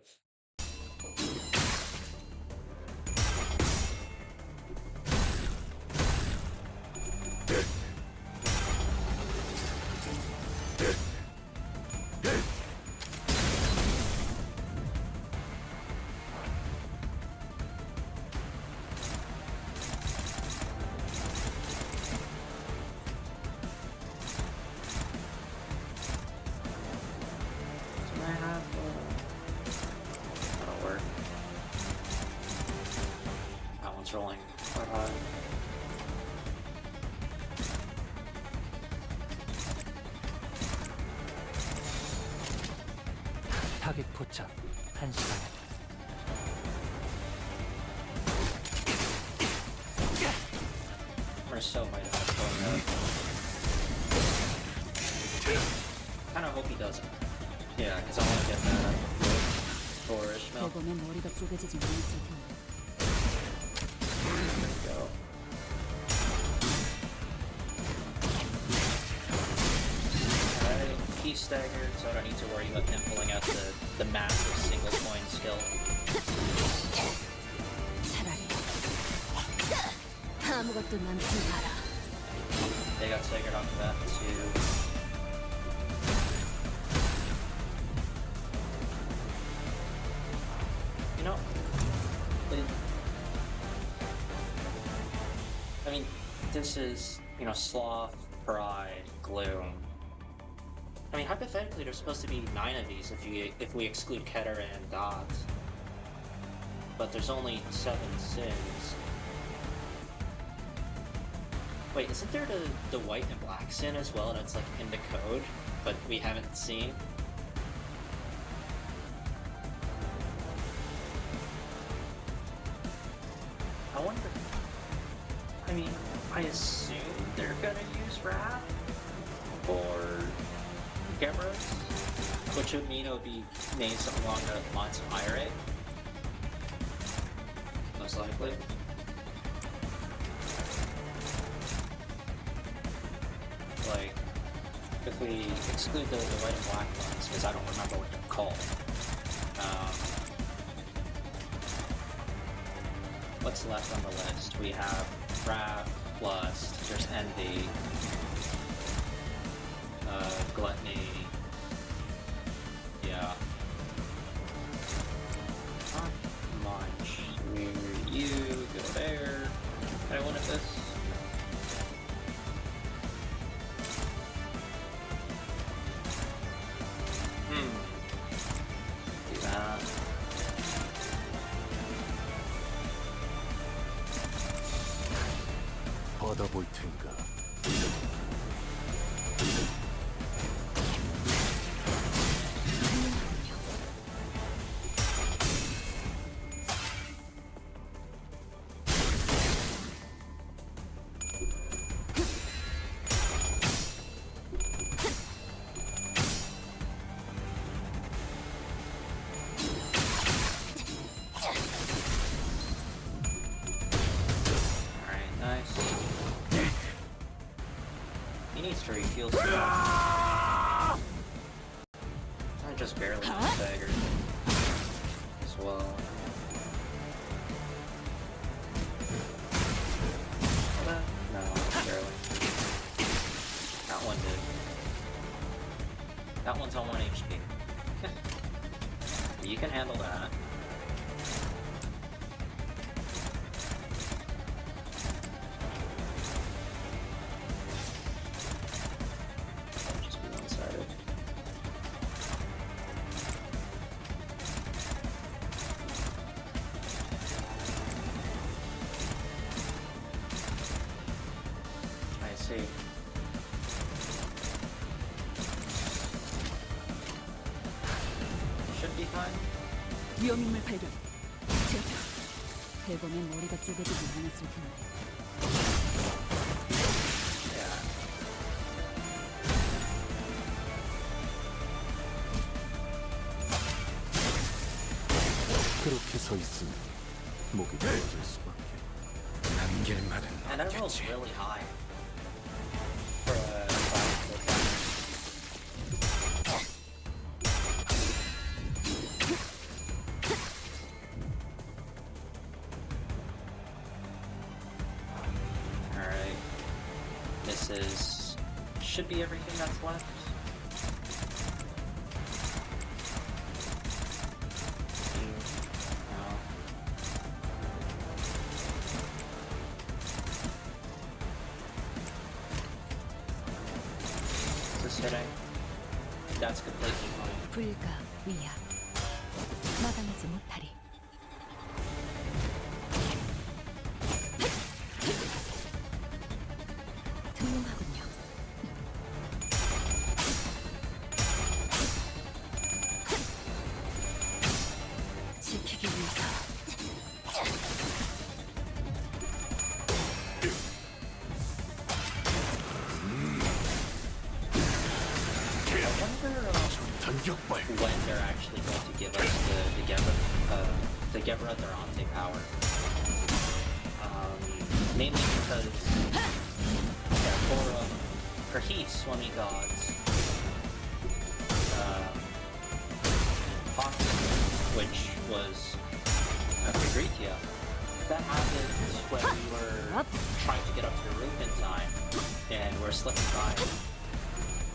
Rolling quite high. 타겟 포착 1시간. Marcel might have thrown that. Kinda hope he doesn't. Yeah, because I want to get that for Ishmael. 대범의 머리가 쪼개지지 않았을 텐데. Go. Alright, he's staggered, so I don't need to worry about him pulling out the massive single coin skill. 아무것도 남지 마라. They got staggered off that too. You know, I mean, this is, you know, Sloth, Pride, Gloom. I mean, hypothetically, there's supposed to be 9 of these if we exclude Keter and Dot. But there's only 7 sins. Wait, isn't there the white and black sin as well that's like in the code, but we haven't seen? I wonder. I mean, I assume they're gonna use Wrath or Gemras, which would mean it would be named something along the lines of IRA. Most likely. Like, if we exclude the white and black ones, because I don't remember what they're called. What's left on the list? We have Wrath, Lust, there's Envy, Gluttony, yeah. Not much. You go there. Can I win at this? Do that. 받아볼 텐가. He needs to refuel soon. I just barely staggered as well. No, barely. That one did. That one's on 1 HP. You can handle that. should be fine. 위험인물 발견. 제압. 대범의 머리가 쪼개지지 않았을 텐데. 그렇게 서 있으면 목이 떨어질 수밖에. 남길만은 And that rolls 없겠지. really high. For a classical gun. Alright. This is... should be everything that's left. No. Is this hitting? That's completely fine. 불가 위약. 마당하지 못하리. 훌륭하군요. 지키기 위해서. When they're actually going to give us the Gebra Durante power. Mainly because for Heat, Swami Gods, Hawk, which was Gritia, that happened when we were trying to get up to the roof in time, and we're slipping by.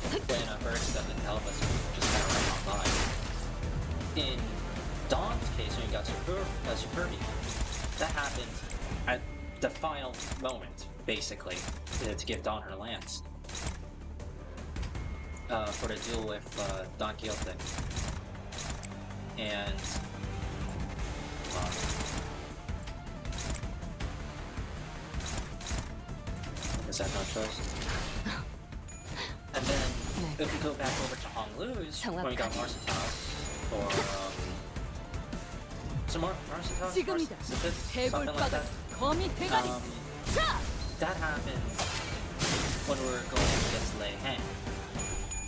When a burst of the Calibus just kind of ran on by. In Dawn's case, when you got Superbi, that happened at the final moment, basically, to give Dawn her lance. For the duel with Don Quixote. And... is that no choice? And then, if we go back over to Honglu's, when we got Marcitas, or, some more Marcitas? 지금이다. Something like that. 거미 대가리. That happened when we were going against Lei Heng.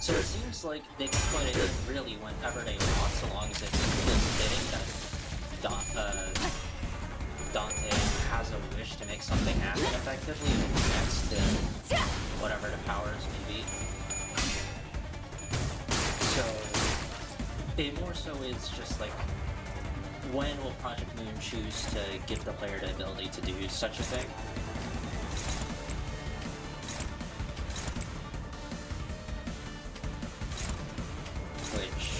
So it seems like they can put it in really whenever they want, so long as it feels fitting that Dante has a wish to make something happen effectively and connects to whatever the powers may be. So it more so is just like, when will Project Moon choose to give the player the ability to do such a thing? Which...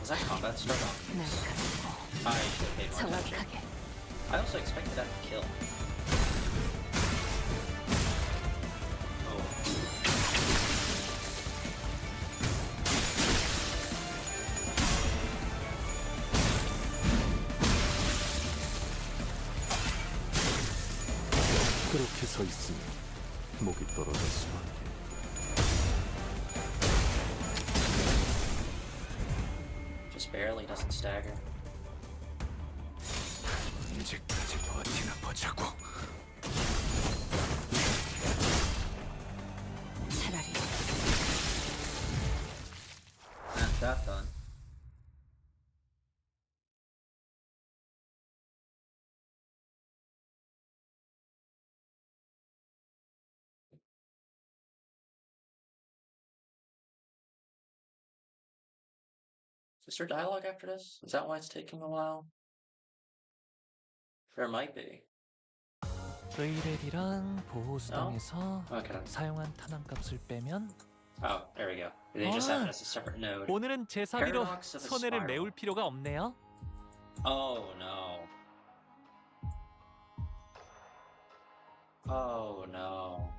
was that combat start on? I should have paid more attention. I also expected that to kill. 그렇게 서 있으면 목이 떨어질 수밖에. Just barely doesn't stagger. 언제까지 버티나 보자고. 차라리 That done. Is there dialogue after this? Is that why it's taking a while? There might be. 의뢰비랑 보호수당에서 Okay. 사용한 탄환값을 빼면 Oh, there we go. They just have it as a separate node. 오늘은 제 사비로 Paradox of the 손해를 spiral. 메울 필요가 없네요. Oh no. Oh no.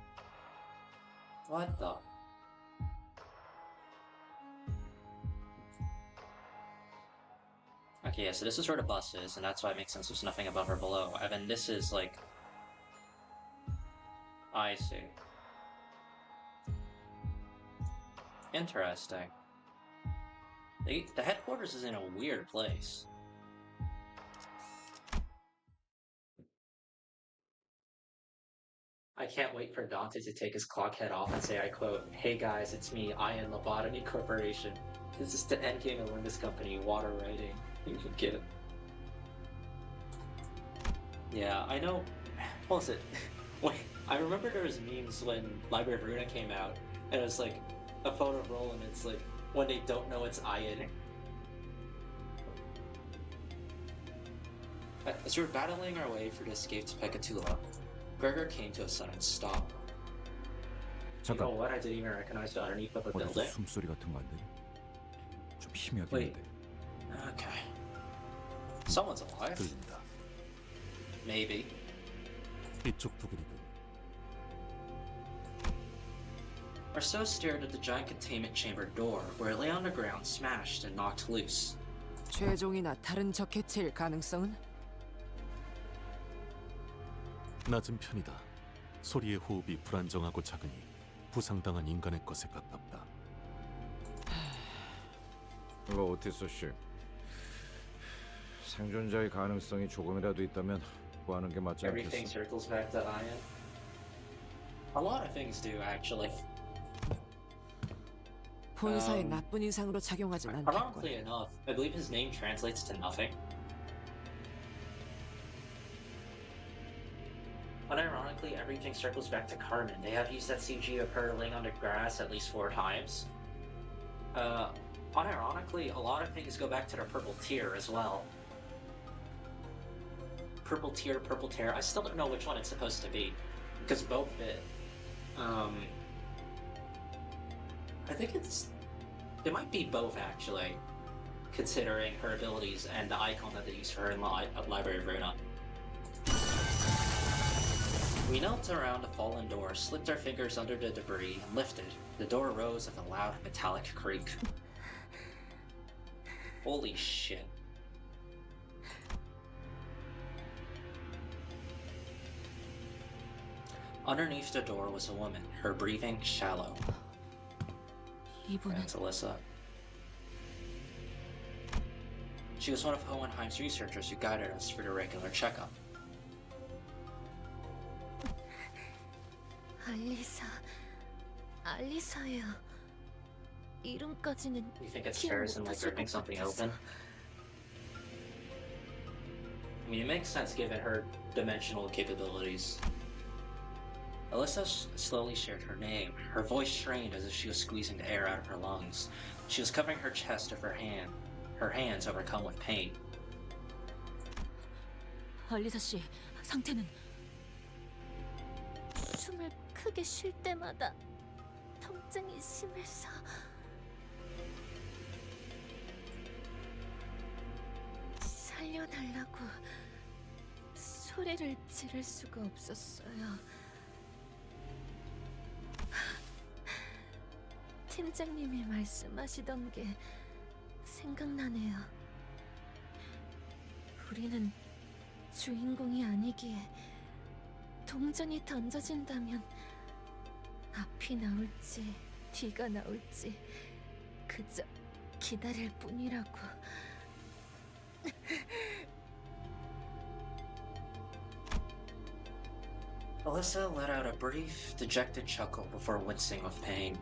What the? Okay, yeah, so this is where the bus is, and that's why it makes sense there's nothing above or below. And then this is like... I see. Interesting. The headquarters is in a weird place. I can't wait for Dante to take his clock head off and say, I quote, "Hey guys, it's me, Iron Lobotomy Corporation. This is the endgame of Limbus Company, water writing." You can get it. Yeah, I know. What was it? Wait, I remember there was memes when Library of Runa came out, and it was like a photo roll, and it's like when they don't know it's Ian. As we're battling our way for the escape to Pekatula, Gregor came to a sudden stop. You know what? I didn't even recognize the underneath of the 어디서 building. 숨소리 같은 거 안 들려? 좀 희미하긴 Wait. 한데. Okay. Someone's alive. 들린다. Maybe. 이쪽 부근이군. Marceau stared at the giant containment chamber door, where it lay on the ground, smashed and knocked loose. 최종이나 다른 적 해체일 가능성은? 낮은 편이다. 소리의 호흡이 불안정하고 작으니 부상당한 인간의 것에 가깝다. 뭐 오티스 씨, 생존자의 가능성이 조금이라도 있다면 구하는 게 맞지 Everything 않겠어? circles back to Ian. A lot of things do, actually. 본사에 나쁜 인상으로 작용하진 Ironically 않겠군. enough, I believe his name translates to nothing. Unironically, everything circles back to Carmen. They have used that CG of her laying on the grass at least 4 times. Unironically, a lot of things go back to the purple tear as well. Purple tear, purple tear. I still don't know which one it's supposed to be, because both fit. I think it might be both actually, considering her abilities and the icon that they use for her in Library of Runa. We knelt around the fallen door, slipped our fingers under the debris, and lifted. The door rose with a loud metallic creak. Holy shit. Underneath the door was a woman, her breathing shallow. 이분은 That's Alyssa. She was one of Hohenheim's researchers who guided us for the regular checkup. 알리사예요. 이름까지는 You think it's 기억 Harrison like 못하실 ripping 것 something 같아서. open? I mean, it makes sense given her dimensional capabilities. Alyssa slowly shared her name. Her voice strained as if she was squeezing the air out of her lungs. She was covering her chest with her hands overcome with pain. 알리사 씨 상태는 숨을 크게 쉴 때마다 통증이 심해서 살려달라고 소리를 지를 수가 없었어요. 팀장님이 말씀하시던 게 생각나네요. 우리는 주인공이 아니기에 동전이 던져진다면 앞이 나올지 뒤가 나올지 그저 기다릴 뿐이라고. Alyssa let out a brief, dejected chuckle before wincing with pain.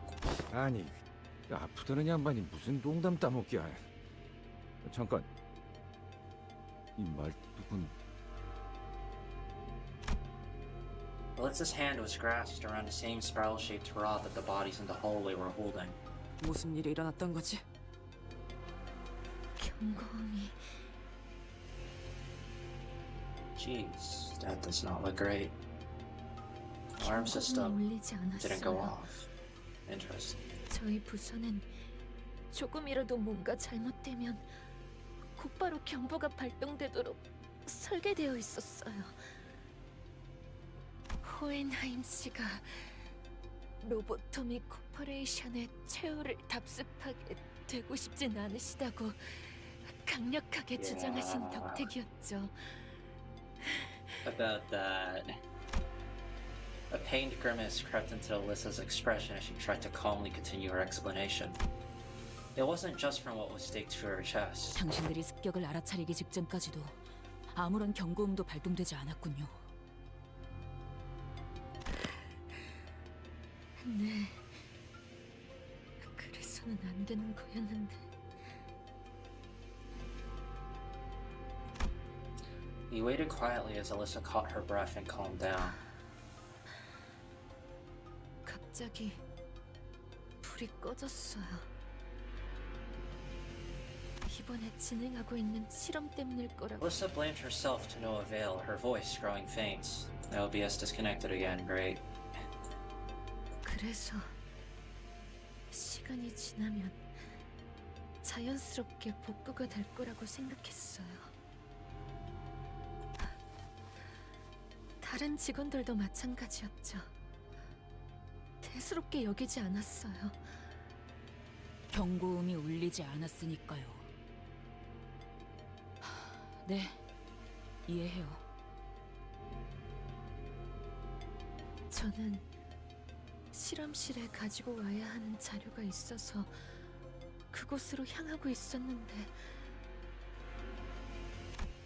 아니, 아프다는 양반이 무슨 농담 따먹기야. 잠깐, 이 말뚝은 Alyssa's hand was grasped around the same spiral-shaped rod that the bodies in the hallway were holding. 무슨 일이 일어났던 거지? 경고음이 Jeez, that does not look great. Alarm system 울리지 didn't go 않았어요. off. Interesting. 저희 부서는 조금이라도 뭔가 잘못되면 곧바로 경보가 발동되도록 설계되어 있었어요. 호헨하임 씨가 로보토미 코퍼레이션의 최후를 답습하게 되고 싶진 않으시다고 강력하게 주장하신 덕택이었죠. About that. A pained grimace crept into Alyssa's expression as she tried to calmly continue her explanation. It wasn't just from what was staked to her chest. 당신들이 습격을 알아차리기 직전까지도 아무런 경고음도 발동되지 않았군요. 네. 그래서는 안 되는 거였는데. He waited quietly as Alyssa caught her breath and calmed down. 갑자기 불이 꺼졌어요. 이번에 진행하고 있는 실험 때문일 거라고. Alyssa blamed herself to no avail, her voice growing faint. LBS disconnected again, great. 그래서 시간이 지나면 자연스럽게 복구가 될 거라고 생각했어요. 다른 직원들도 마찬가지였죠. 대수롭게 여기지 않았어요. 경고음이 울리지 않았으니까요. 네, 이해해요. 저는 실험실에 가지고 와야 하는 자료가 있어서 그곳으로 향하고 있었는데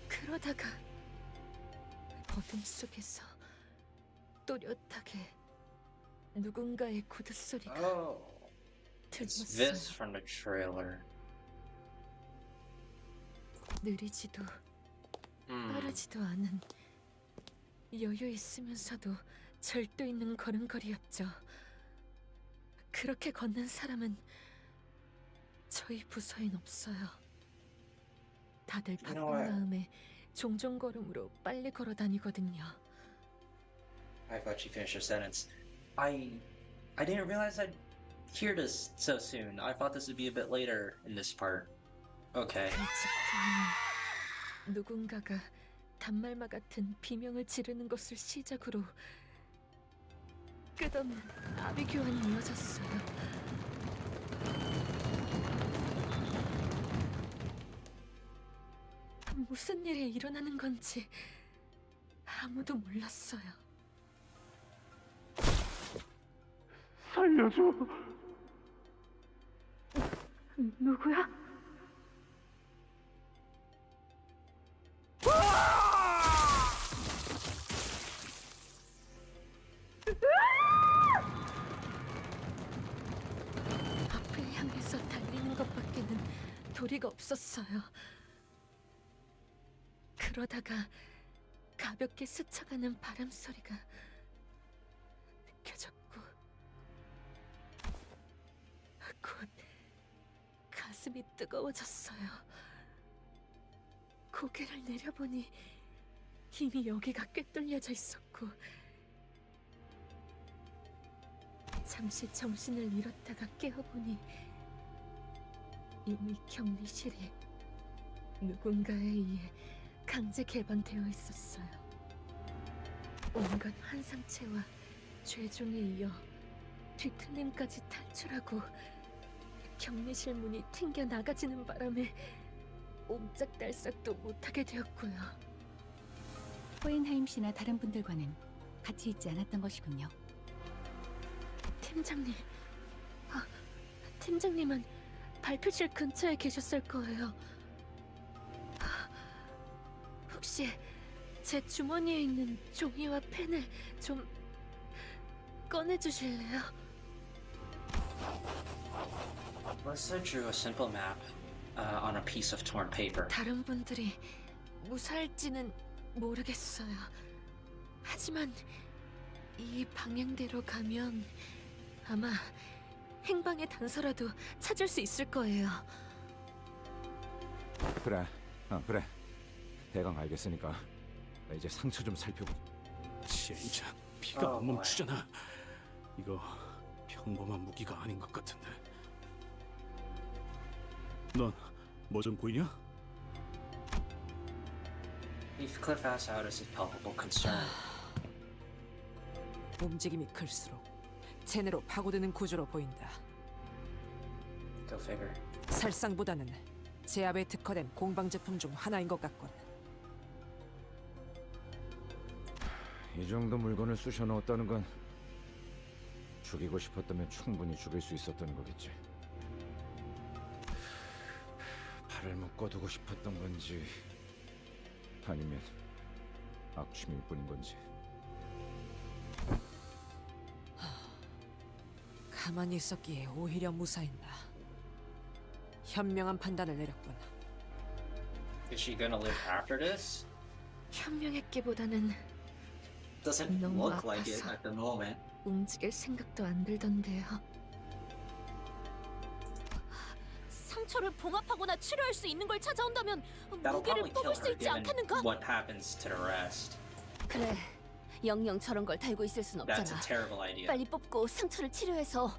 그러다가 어둠 속에서 또렷하게 누군가의 구둣소리가 It's 들렸어요. this from the trailer. 느리지도 빠르지도 않은 여유 있으면서도 절도 있는 걸음걸이였죠. 그렇게 걷는 사람은 저희 부서엔 없어요. 다들 바쁜 마음에 종종 걸음으로 빨리 걸어 다니거든요. I thought she finished her sentence. I didn't realize I'd hear this so soon. I thought this would be a bit later in this part. Okay. 그 직후에는 누군가가 단말마 같은 비명을 지르는 것을 시작으로 끝없는 아비 교환이 이어졌어요. 무슨 일이 일어나는 건지 아무도 몰랐어요. 살려줘. 누구야? 앞을 향해서 달리는 것밖에는 도리가 없었어요. 그러다가 가볍게 스쳐가는 바람 소리가 느껴졌고 곧 가슴이 뜨거워졌어요. 고개를 내려보니 이미 여기가 꿰뚫려져 있었고 잠시 정신을 잃었다가 깨어보니 이미 격리실이 누군가에 의해 강제 개방되어 있었어요. 온갖 환상체와 죄종에 이어 뒤틀림까지 탈출하고 격리실 문이 튕겨 나가지는 바람에 옴짝달싹도 못하게 되었고요. 호엔하임 씨나 다른 분들과는 같이 있지 않았던 것이군요. 팀장님, 팀장님은 발표실 근처에 계셨을 거예요. 혹시 제 주머니에 있는 종이와 펜을 좀 꺼내주실래요? Alyssa drew a simple map on a piece of torn paper. 다른 분들이 무사할지는 모르겠어요. 하지만 이 방향대로 가면 아마 행방의 단서라도 찾을 수 있을 거예요. 그래, 그래. 대강 알겠으니까 나 이제 상처 좀 살펴보. 젠장, 피가 안 멈추잖아. 이거 평범한 무기가 아닌 것 같은데. 넌 뭐 좀 보이냐? Heathcliff asked out as his palpable concern. 움직임이 클수록 제네로 파고드는 구조로 보인다. Go figure. 살상보다는 제압에 특화된 공방 제품 중 하나인 것 같군. 이 정도 물건을 쑤셔 넣었다는 건 죽이고 싶었다면 충분히 죽일 수 있었던 거겠지. 발을 묶어두고 싶었던 건지 아니면 악취미일 뿐인 건지. 가만히 있었기에 오히려 무사했나. 현명한 판단을 내렸군. Is she gonna live after this? 현명했기보다는 Doesn't 너무 look like it 아파서 at the moment. 움직일 생각도 안 들던데요. 상처를 봉합하거나 치료할 수 있는 걸 찾아온다면 That'll 무기를 probably kill 뽑을 수 her 있지 given 않겠는가? what happens to the rest. 그래, 영영 저런 걸 달고 있을 순 That's a 없잖아. terrible idea. 빨리 뽑고 상처를 치료해서.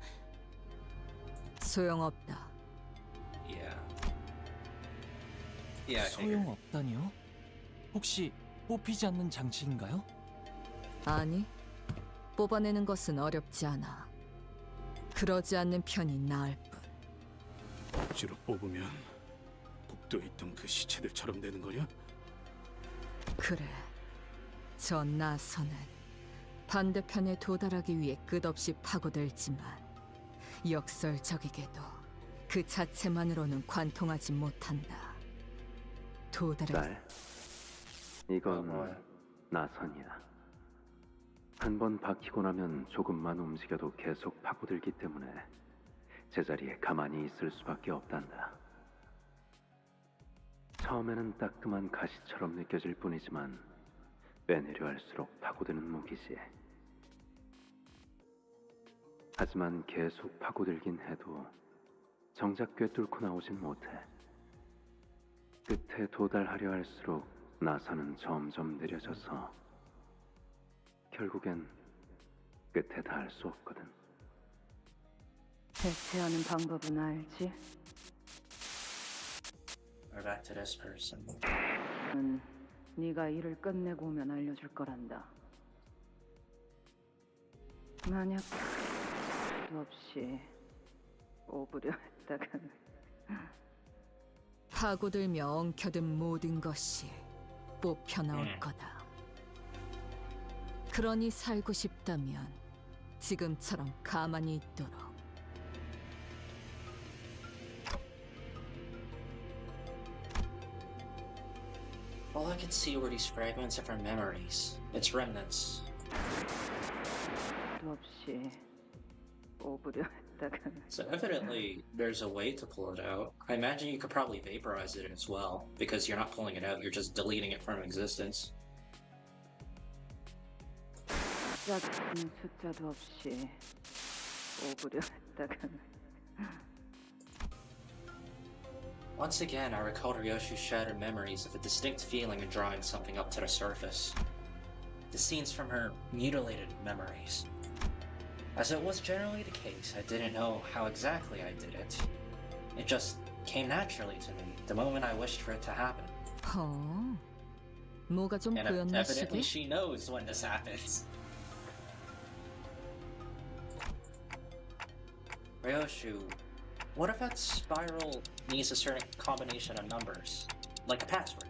소용없다. Yeah. Yeah, I figured. 소용없다니요? 혹시 뽑히지 않는 장치인가요? 아니, 뽑아내는 것은 어렵지 않아. 그러지 않는 편이 나을 뿐. 억지로 뽑으면 복도에 있던 그 시체들처럼 되는 거냐? 그래, 저 나선은 반대편에 도달하기 위해 끝없이 파고들지만 역설적이게도 그 자체만으로는 관통하지 못한다. 도달할 이건 나선이야. 한 번 박히고 나면 조금만 움직여도 계속 파고들기 때문에 제자리에 가만히 있을 수밖에 없단다. 처음에는 따끔한 가시처럼 느껴질 뿐이지만 빼내려 할수록 파고드는 무기지. 하지만 계속 파고들긴 해도 정작 꿰뚫고 나오진 못해. 끝에 도달하려 할수록 나선은 점점 느려져서 결국엔 끝에 닿을 수 없거든. 대체하는 방법은 알지? We're back to this person. 네가 일을 끝내고 오면 알려줄 거란다. 만약 도 없이 오부려 했다간 파고들며 엉켜든 모든 것이 뽑혀 나올 거다. 그러니 살고 싶다면 지금처럼 가만히 있도록. All I can see were these fragments of her memories. Its remnants. 도 없이 오부려 했다간 So evidently, there's a way to pull it out. I imagine you could probably vaporize it as well, because you're not pulling it out, you're just deleting it from existence. 작은 숫자도 없이 오부려 했다간 Once again, I recalled Ryoshu's shattered memories of a distinct feeling of drawing something up to the surface. The scenes from her mutilated memories. As it was generally the case, I didn't know how exactly I did it. It just came naturally to me, the moment I wished for it to happen. 뭐가 좀 And 보였나 evidently 시기? she knows when this happens. Ryoshu, what if that spiral needs a certain combination of numbers? Like a password?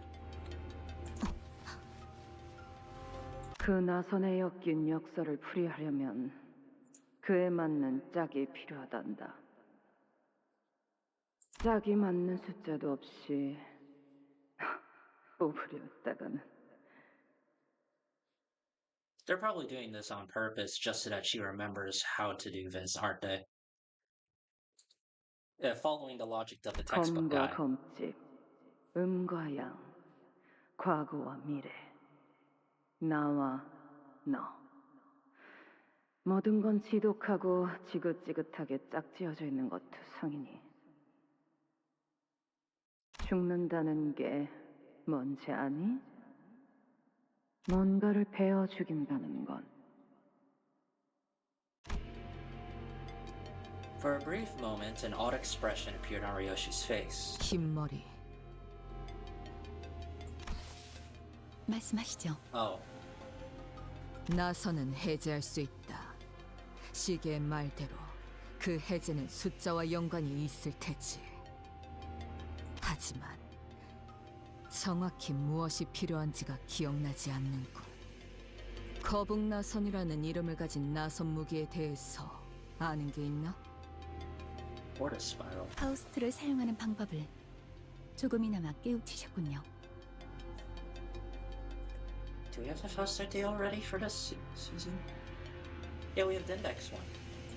그 나선에 엮인 역사를 풀이하려면 그에 맞는 짝이 필요하단다. 짝이 맞는 숫자도 없이 오부려 했다가는 They're probably doing this on purpose just so that she remembers how to do this, aren't they? Following the logic of the textbook 검과 guy. 검집, 음과 양, 과거와 미래, 나와 너. 모든 건 지독하고 지긋지긋하게 짝지어져 있는 것 투성이니 죽는다는 게 뭔지 아니? 뭔가를 베어 죽인다는 건. For a brief moment, an odd expression appeared on Ryoshi's face. 흰머리. 말씀하시죠. Oh, 나선은 해제할 수 있다. 시계의 말대로 그 해제는 숫자와 연관이 있을 테지. 하지만 정확히 무엇이 필요한지가 기억나지 않는군. 거북나선이라는 이름을 가진 나선 무기에 대해서 아는 게 있나? what a spiral. 파우스트를 사용하는 방법을 조금이나마 깨우치셨군요. Do we have the first idea already for this season? Yeah, we have the index one.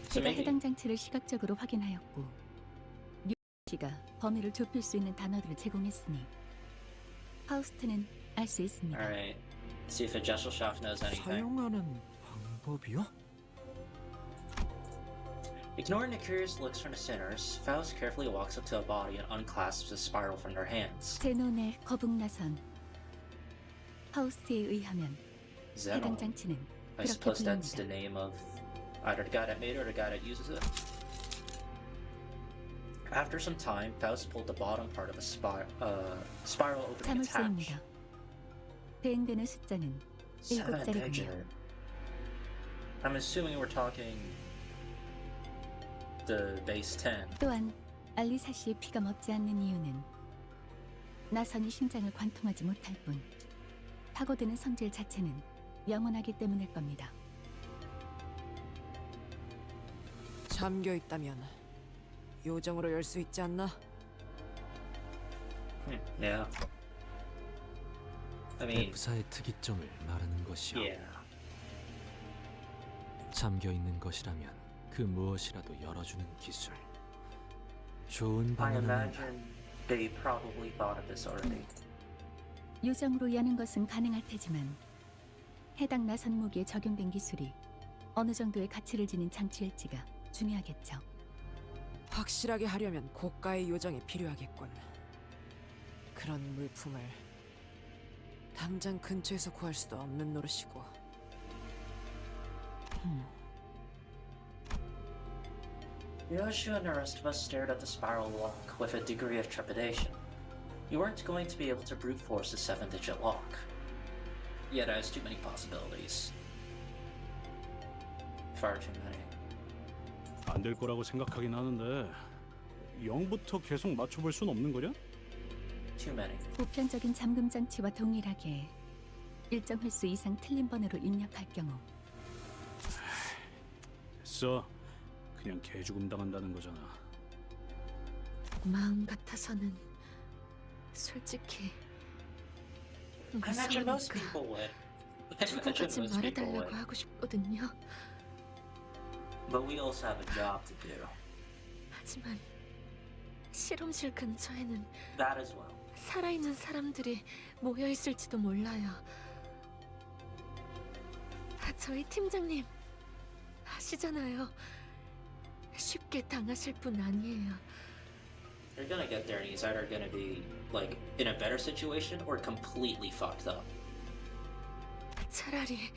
So 제가 maybe. 해당 장치를 시각적으로 확인하였고 류 씨가 범위를 좁힐 수 있는 단어들을 제공했으니 파우스트는 알 수 있습니다. Alright. See if the Jesselschaf knows anything. 사용하는 방법이요? Ignoring the curious looks from the sinners, Faust carefully walks up to a body and unclasps the spiral from their hands. 제논의 거북나선 파우스트에 의하면 해당 Zenon. 장치는 I 그렇게 suppose that's the 불립니다. name of either the guy that made it or the guy that uses it. After some time, Faust pulled the bottom part of a spiral opening its hatch. 자물쇠입니다. 대응되는 숫자는 Seven 7자리군요. digit. I'm assuming we're talking the base 10. 또한 알리사 씨의 피가 멎지 않는 이유는 나선이 심장을 관통하지 못할 뿐 파고드는 성질 자체는 영원하기 때문일 겁니다. 잠겨 있다면 요정으로 열 수 있지 않나? Yeah. I mean, F사의 특이점을 말하는 것이요. yeah. 잠겨 있는 것이라면 그 무엇이라도 열어주는 기술. 좋은 I 방안은 imagine they probably thought of this already. 요정으로 여는 것은 가능할 테지만 해당 나선 무기에 적용된 기술이 어느 정도의 가치를 지닌 장치일지가 중요하겠죠. 확실하게 하려면 고가의 요정이 필요하겠군. 그런 물품을 당장 근처에서 구할 수도 없는 노릇이고. Yoshua and the rest of us stared at the spiral lock with a degree of trepidation. You weren't going to be able to brute force a 7-digit lock. Yet it has too many possibilities. Far too many. 안 될 거라고 생각하긴 하는데 0부터 계속 맞춰볼 순 없는 거냐? Too many. 보편적인 잠금 장치와 동일하게 일정 횟수 이상 틀린 번호로 입력할 경우 됐어. 그냥 개죽음 당한다는 거잖아. 마음 같아서는 솔직히 I imagine most 무서우니까 people would. 죽어가지 말아달라고 하고 싶거든요. But we also have a job to do. 하지만 실험실 근처에는 That as well. 살아있는 사람들이 모여 있을지도 몰라요. 저희 팀장님 아시잖아요. 쉽게 당하실 분 아니에요. You're gonna get there and he's either gonna be like in a better situation or completely fucked up. 차라리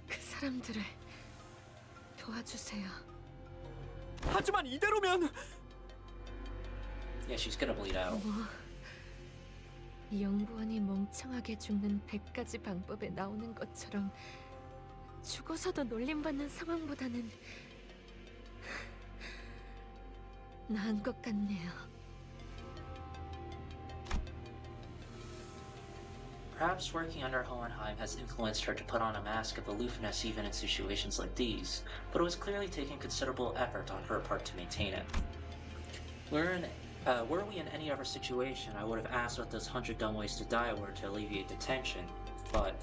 그 사람들을 도와주세요. 하지만 이대로면 Yeah, she's gonna bleed out. 연구원이 멍청하게 죽는 100가지 방법에 나오는 것처럼 죽어서도 놀림받는 상황보다는 나은 것 같네요. Perhaps working under Hohenheim has influenced her to put on a mask of aloofness even in situations like these, but it was clearly taking considerable effort on her part to maintain it. Were we in any other situation, I would have asked what those 100 dumb ways to die were to alleviate the tension, but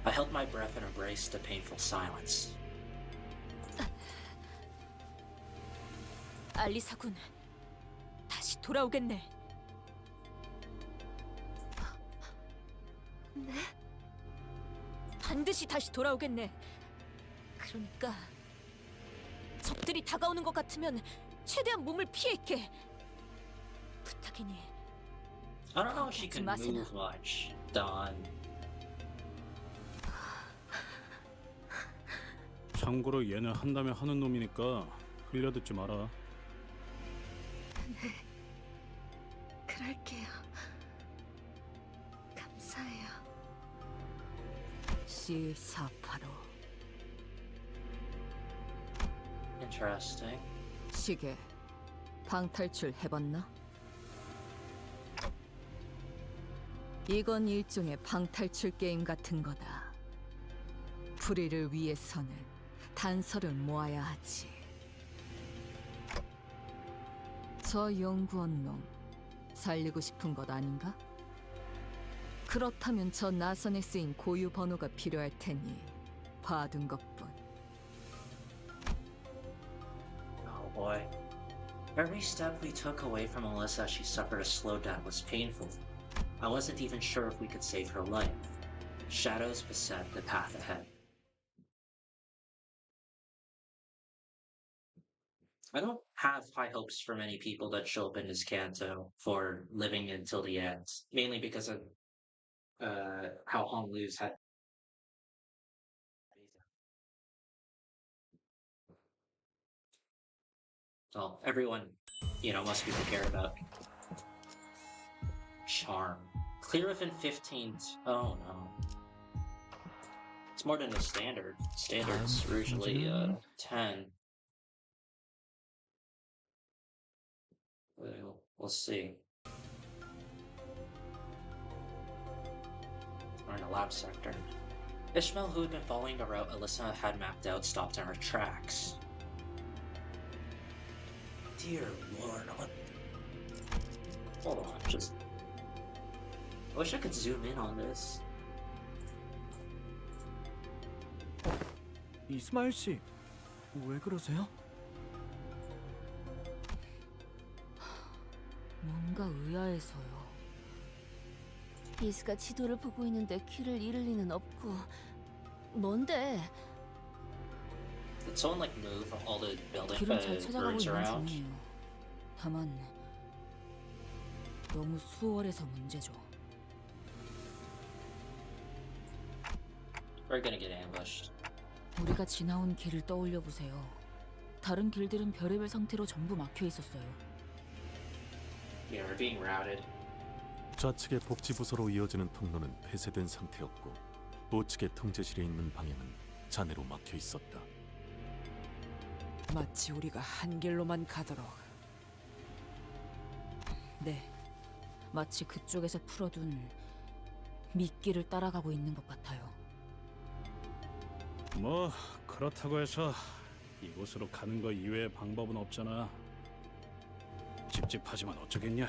I held my breath and embraced the painful silence. 알리사군, 다시 돌아오겠네. 네? 반드시 다시 돌아오겠네. 그러니까 적들이 다가오는 것 같으면 최대한 몸을 피해 있게. 부탁이니. I don't know if she can 마세나. move much, Dawn. 참고로 얘는 한다면 하는 놈이니까 흘려듣지 마라. 네, 그럴게요. 감사해요. C485 Interesting. 시계 방탈출 해봤나? 이건 일종의 방탈출 게임 같은 거다. 불의를 위해서는 단서를 모아야 하지. 저 연구원 놈 살리고 싶은 것 아닌가? 그렇다면 저 나선에 쓰인 고유 번호가 필요할 테니 봐둔 것뿐. Oh boy. Every step we took away from Melissa as she suffered a slow death was painful. I wasn't even sure if we could save her life. Shadows beset the path ahead. I don't have high hopes for many people that show up in this canto for living until the end, mainly because of how Hong Lu's had. Well, everyone, must be prepared about charm. Clear within 15. Oh no. It's more than the standard. Standards are usually 10. We'll see. We're in the lab sector. Ishmael, who had been following the route Alyssa had mapped out, stopped in her tracks. Dear Lord, hold on, I wish I could zoom in on this. 이스마일 씨, 왜 그러세요? 뭔가 의아해서요. 이스가 지도를 보고 있는데 길을 잃을 리는 없고. 뭔데? Did someone like move all the building 길은 잘 찾아가고 rooms 있는 around? 중이에요. 다만 너무 수월해서 문제죠. We're gonna get ambushed. 우리가 지나온 길을 떠올려 보세요. 다른 길들은 별의별 상태로 전부 막혀 있었어요. Yeah, we're being routed. 좌측의 복지부서로 이어지는 통로는 폐쇄된 상태였고 우측의 통제실에 있는 방향은 잔해로 막혀 있었다. 마치 우리가 한 길로만 가도록. 네, 마치 그쪽에서 풀어둔 미끼를 따라가고 있는 것 같아요. 뭐 그렇다고 해서 이곳으로 가는 거 이외의 방법은 없잖아. 찝찝하지만 어쩌겠냐.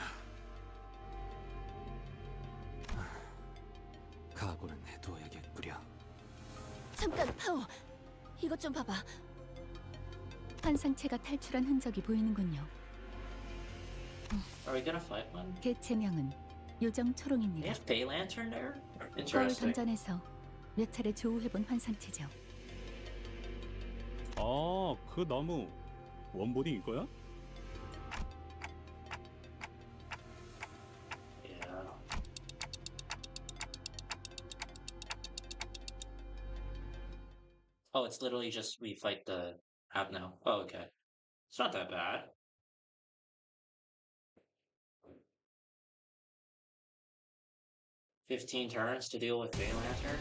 각오는 해둬야겠구려. 잠깐, 파오. 이것 좀 봐봐. 환상체가 탈출한 흔적이 보이는군요. Are we gonna fight one? 개체명은 요정 They 초롱입니다. have Bay Lantern there? 거울 Interesting. 던전에서 몇 차례 조우해본 환상체죠. 그 나무 원본이 이거야? Yeah. Oh, it's literally just we fight the app now. Oh, okay. It's not that bad. "15 turns to deal with Bay Lantern?"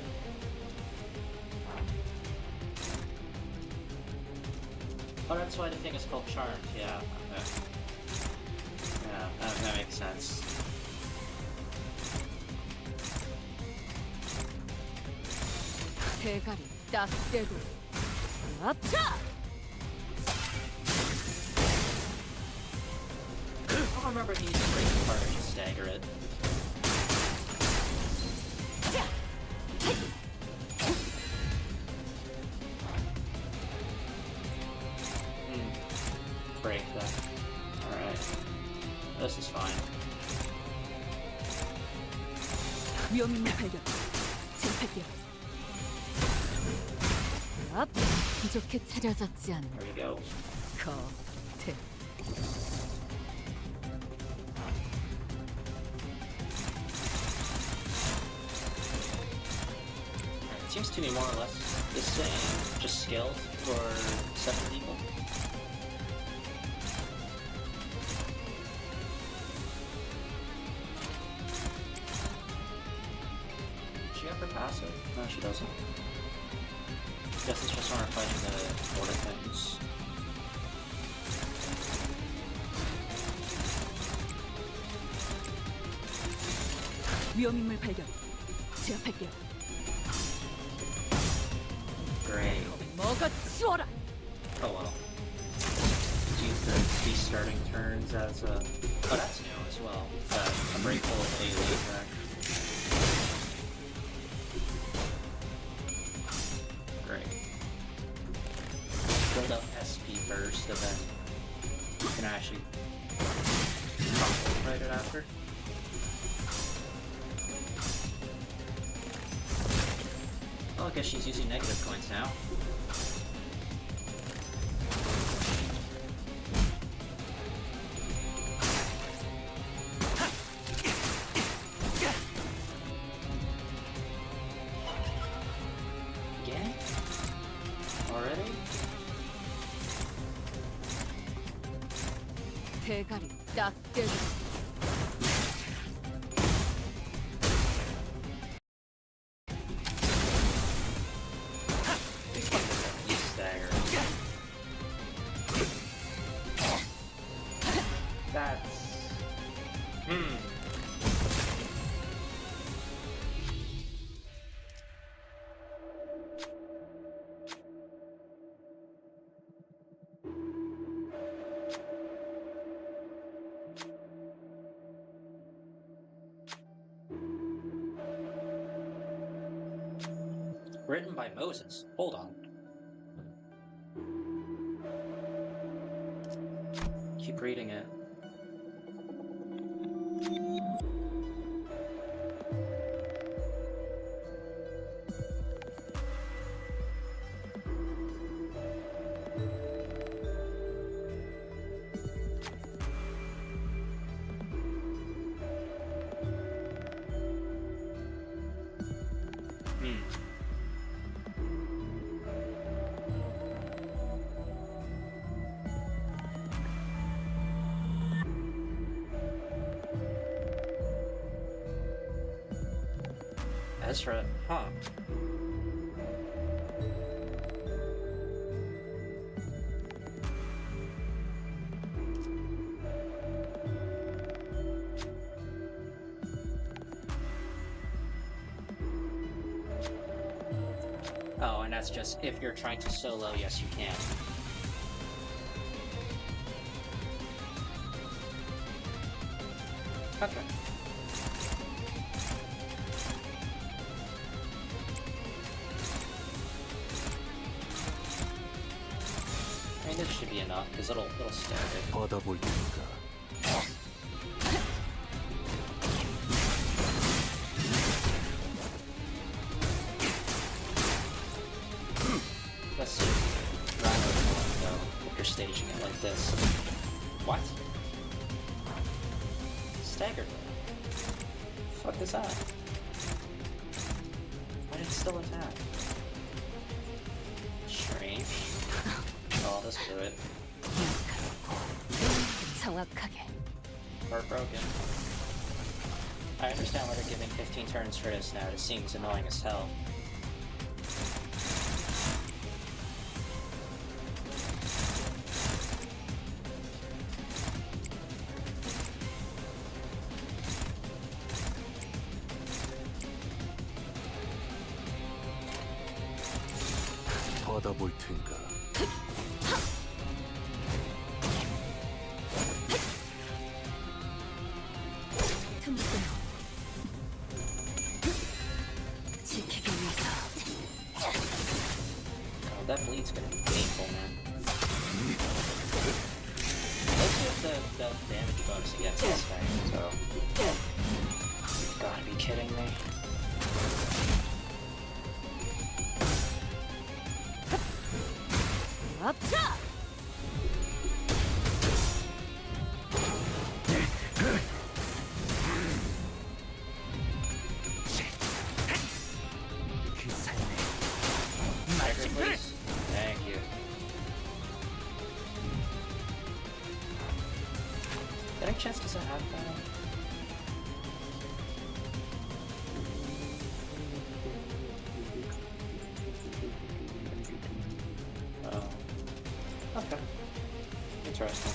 Oh, that's why the thing is called Charmed. Yeah. Yeah, that makes sense. 대가리 딱 떼고 아차! I don't remember if he used to break the part or just stagger it. Break that. Alright. This is fine. 위험인물 발견. 제압할게요. 앞! 부족해 차려졌지 않나. There we go. 겉에. It seems to be more or less the same, just skilled for 7 people. Does she have her passive? No, she doesn't. Guess it's just when we're fighting the border things. 위험인물 발견. 제압할게요. Great. 먹어 치워라. Oh well. Jeez. be starting turns as a... Oh, that's new as well. A breakable AoE attack. Great. Build up SP first, and then you can actually fight it after. Well, I guess she's using negative coins now. Again? Already? 대가리 딱 떼고. Written by Moses. Hold on. Keep reading it. Ezra, huh? Oh, and that's just if you're trying to solo, yes you can. Okay. I mean, this should be enough because it'll stagger it. 받아볼 테니까. Let's see. Round though, if you're staging it like this. What? Staggered. Fuck is that? Why did it still attack? Strange. Oh, let's do it. 정확하게. Heartbroken. I understand why they're giving 15 turns for this now. It seems annoying as hell. 받아볼 테니까. 지키기 위해서. Oh, that bleed's gonna be painful, man. Let's see if the damage bonus against this thing, so... You gotta be kidding me. 앞차! Tiger, please. Thank you. Any chance does it have that? Oh. Okay. Interesting.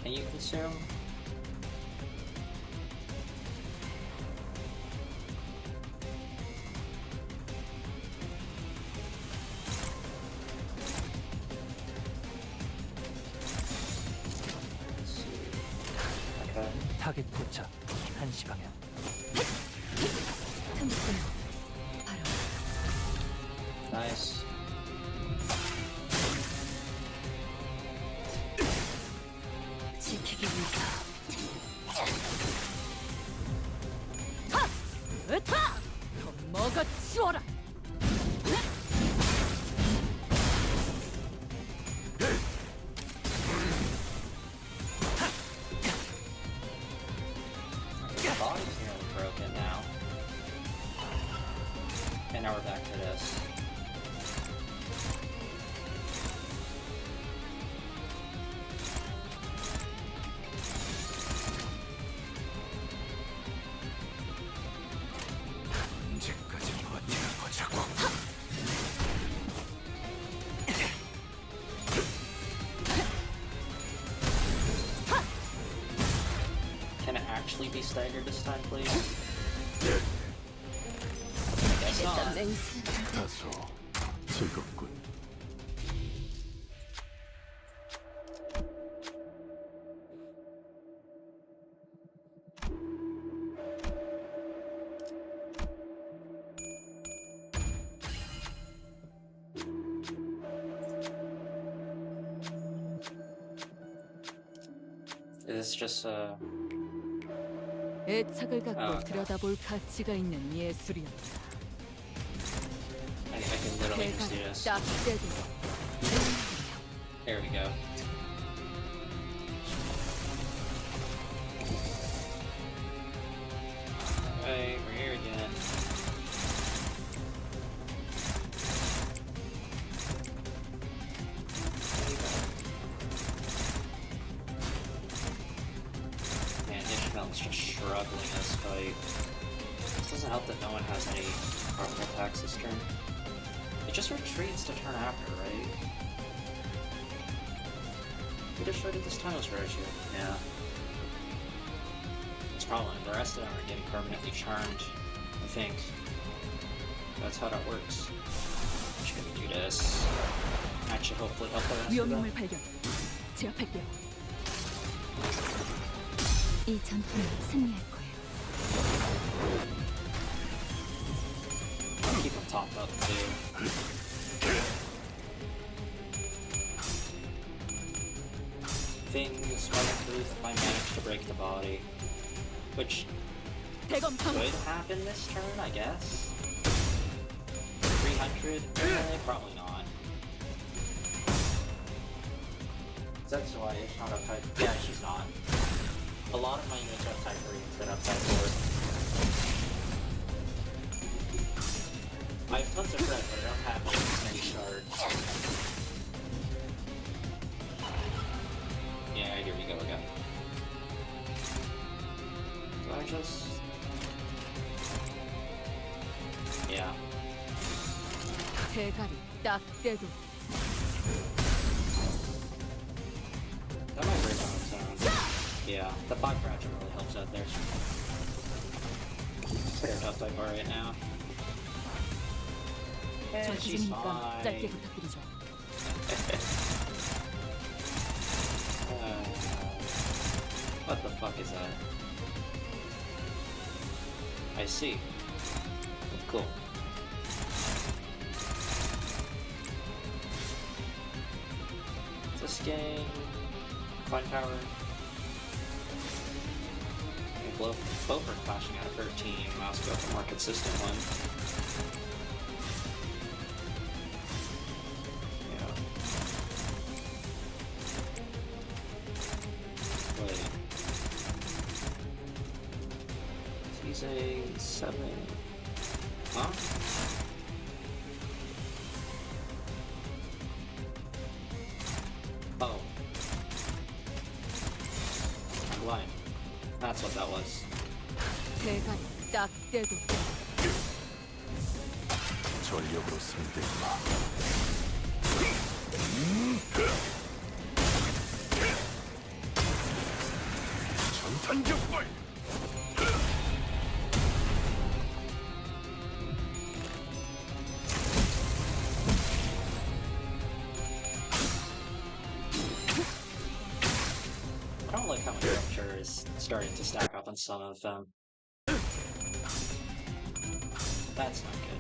Can you consume? 타겟 도착. 1시 방향. Nice. 지키기 위해서. 으타! 더 먹어치워라! The body's nearly broken now. And now we're back to this. 언제까지 버티는 거자고. Can it actually be staggered this time, please? Guess not. 다소 즐겁군. Is this just 애착을 갖고 아. 들여다볼 가치가 있는 예술이었다. I can literally just do this. 딱 떼고 There we go. Hey, we're here again. Man, Ishmael's just struggling this fight. This doesn't help that no one has any powerful attacks this turn. It just retreats to turn after, right? We destroyed it this time, was Roshi. Yeah. It's probably the rest of them are getting permanently charmed, I think. That's how that works. Just gonna do this. That should hopefully help the rest of 위험을 them. 발견. 제압할게요. 이 전투는 승리할 거예요. Keep them topped up too. Things running through if I manage to break the body. Which 대검 방. could happen this turn, I guess. 300? Probably not. That's why it's not up type. Yeah, she's not. A lot of my units are up type 3 instead of type 4. I have tons of red, but I don't have as many shards. Yeah, here we go again. Do I just... Yeah. 대가리 딱 떼고 That might break on its own. Yeah, the 5 fragile really helps out there. Pretty tough type bar right now. And 전투 she's 중이니까 짧게 fine. 부탁드리죠. What the fuck is that? I see. Cool. This game, Fine Power. Both are flashing out of 13. Mouse go for a more consistent one. Yeah. Wait. He's a 7. Huh? Oh. I'm blind. That's what that was. 대가리 딱 떼고 전력으로 상대해봐. 전탄격발! I don't don't like how my structure is starting to stack up on some of them. That's not good.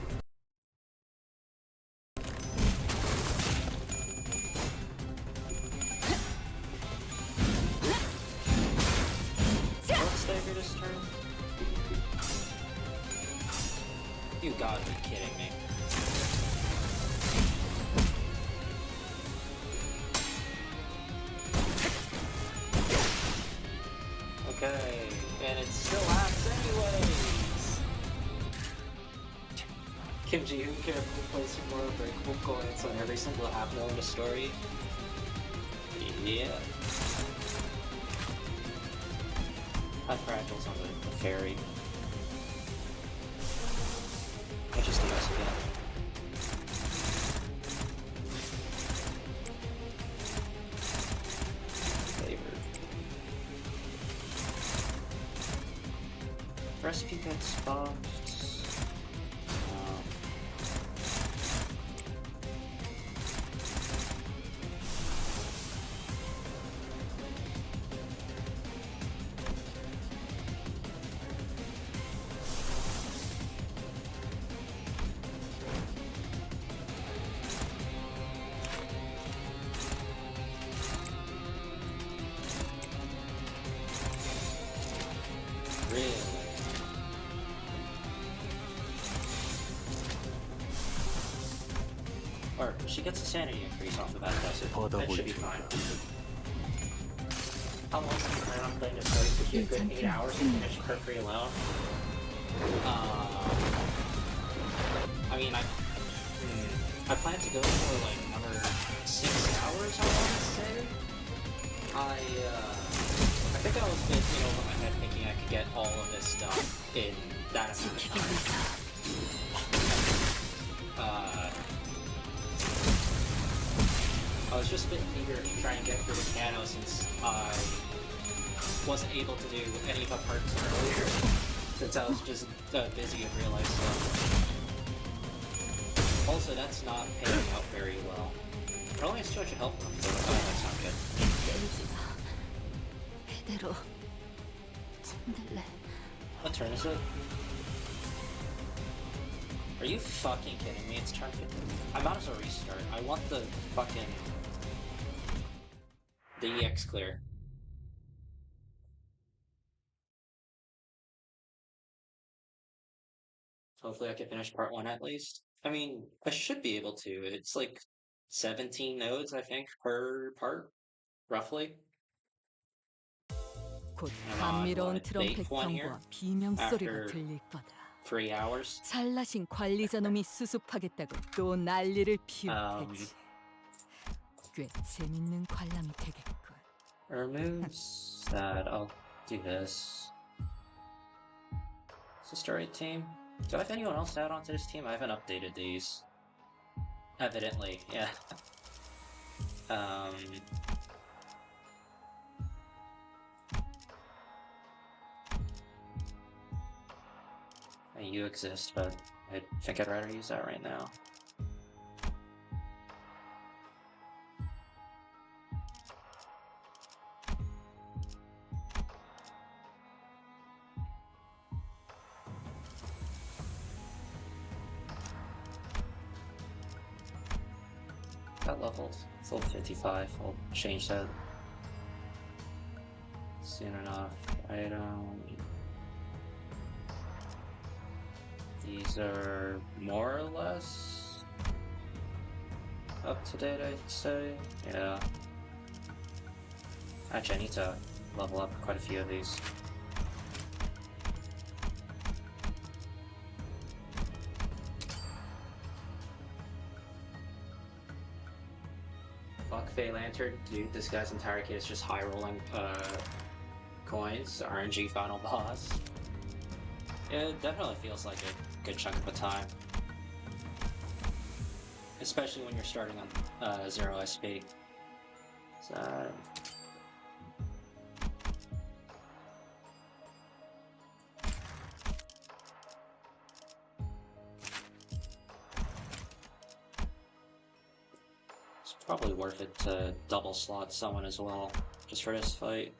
Let's stagger this turn. You gotta be kidding me. Okay, and it still lasts anyways! Kim Ji-hoon carefully placing more breakable coins on every single half-note in the story. Yeah. High fractals on the ferry. I just do this again. Favored. Recipe gets buffed. Really? Or she gets a sanity increase off the bat, does it? That should be fine. How long do you plan on playing this story? Could be a good 8 hours to finish Curfree alone. I mean, I plan to go for like another 6 hours, I want to say. I think I was a bit, over my head thinking I could get all of this stuff in that amount of time. I was just a bit eager to try and get through the Canto since I wasn't able to do any of the parts earlier, since I was just busy with real life stuff. Also, that's not panning out very well. It only has 200 health left, so that's not good. 제대로 잠들래. What turn is it? Are you fucking kidding me? It's turn 50. I might as well restart. I want the fucking... the EX clear. Hopefully I can finish part 1 at least. I mean, I should be able to. It's like 17 nodes, I think, per part, roughly. 곧 I'm on, 감미로운 what, 트럼펫 day 1 here? 경보와 비명 소리가 After 들릴 거다. 3 hours? 잘나신 관리자 놈이 수습하겠다고 또 난리를 피울 테지. 꽤 재밌는 관람이 되겠군. Removes that. I'll do this. It's a story team. Do I have anyone else add onto this team? I haven't updated these. Evidently, yeah. You exist, but I think I'd rather use that right now. Got leveled. It's level 55. I'll change that soon enough. These are more or less up to date, I'd say. Yeah. Actually, I need to level up quite a few of these. Fuck Fey Lantern, dude, this guy's entire kit is just high rolling coins, RNG final boss. It definitely feels like a good chunk of the time. Especially when you're starting on 0 SP. So... it's probably worth it to double slot someone as well, just for this fight.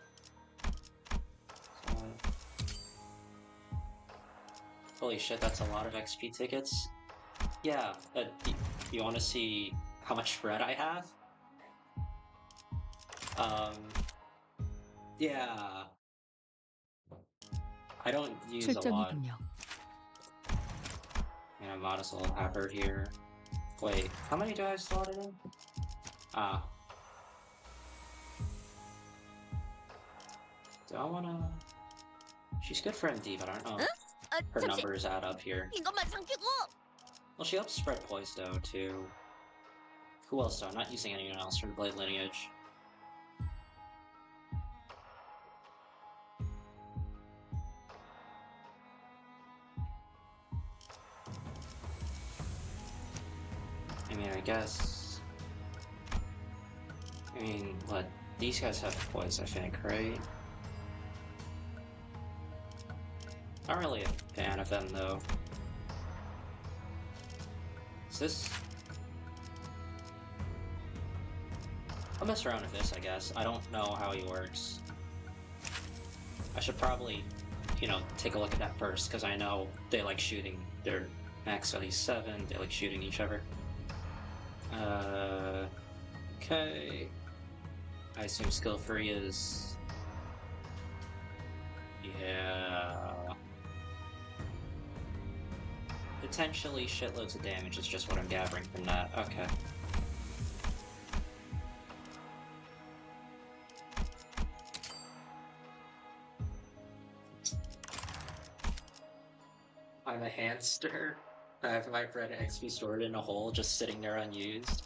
Holy shit, that's a lot of XP tickets. Yeah, you want to see how much bread I have? Yeah. I don't use a lot. 출정이군요. And I might as well have her here. Wait, how many do I have slotted in? Ah. Do I wanna... She's good for MD, but I don't know if her numbers add up here. 이것만 삼키고. Well, she helps spread poise, though, too. Who else, though? I'm not using anyone else from the Blade lineage. I mean, I guess... I mean, what? These guys have poise, I think, right? Not really a fan of them, though. Is this... I'll mess around with this, I guess. I don't know how he works. I should probably, you know, take a look at that first, because I know they like shooting their max value 7, they like shooting each other. Okay. I assume skill free is... Yeah... Potentially shitloads of damage is just what I'm gathering from that. Okay. I'm a hamster. I have my bread and XP stored in a hole, just sitting there unused.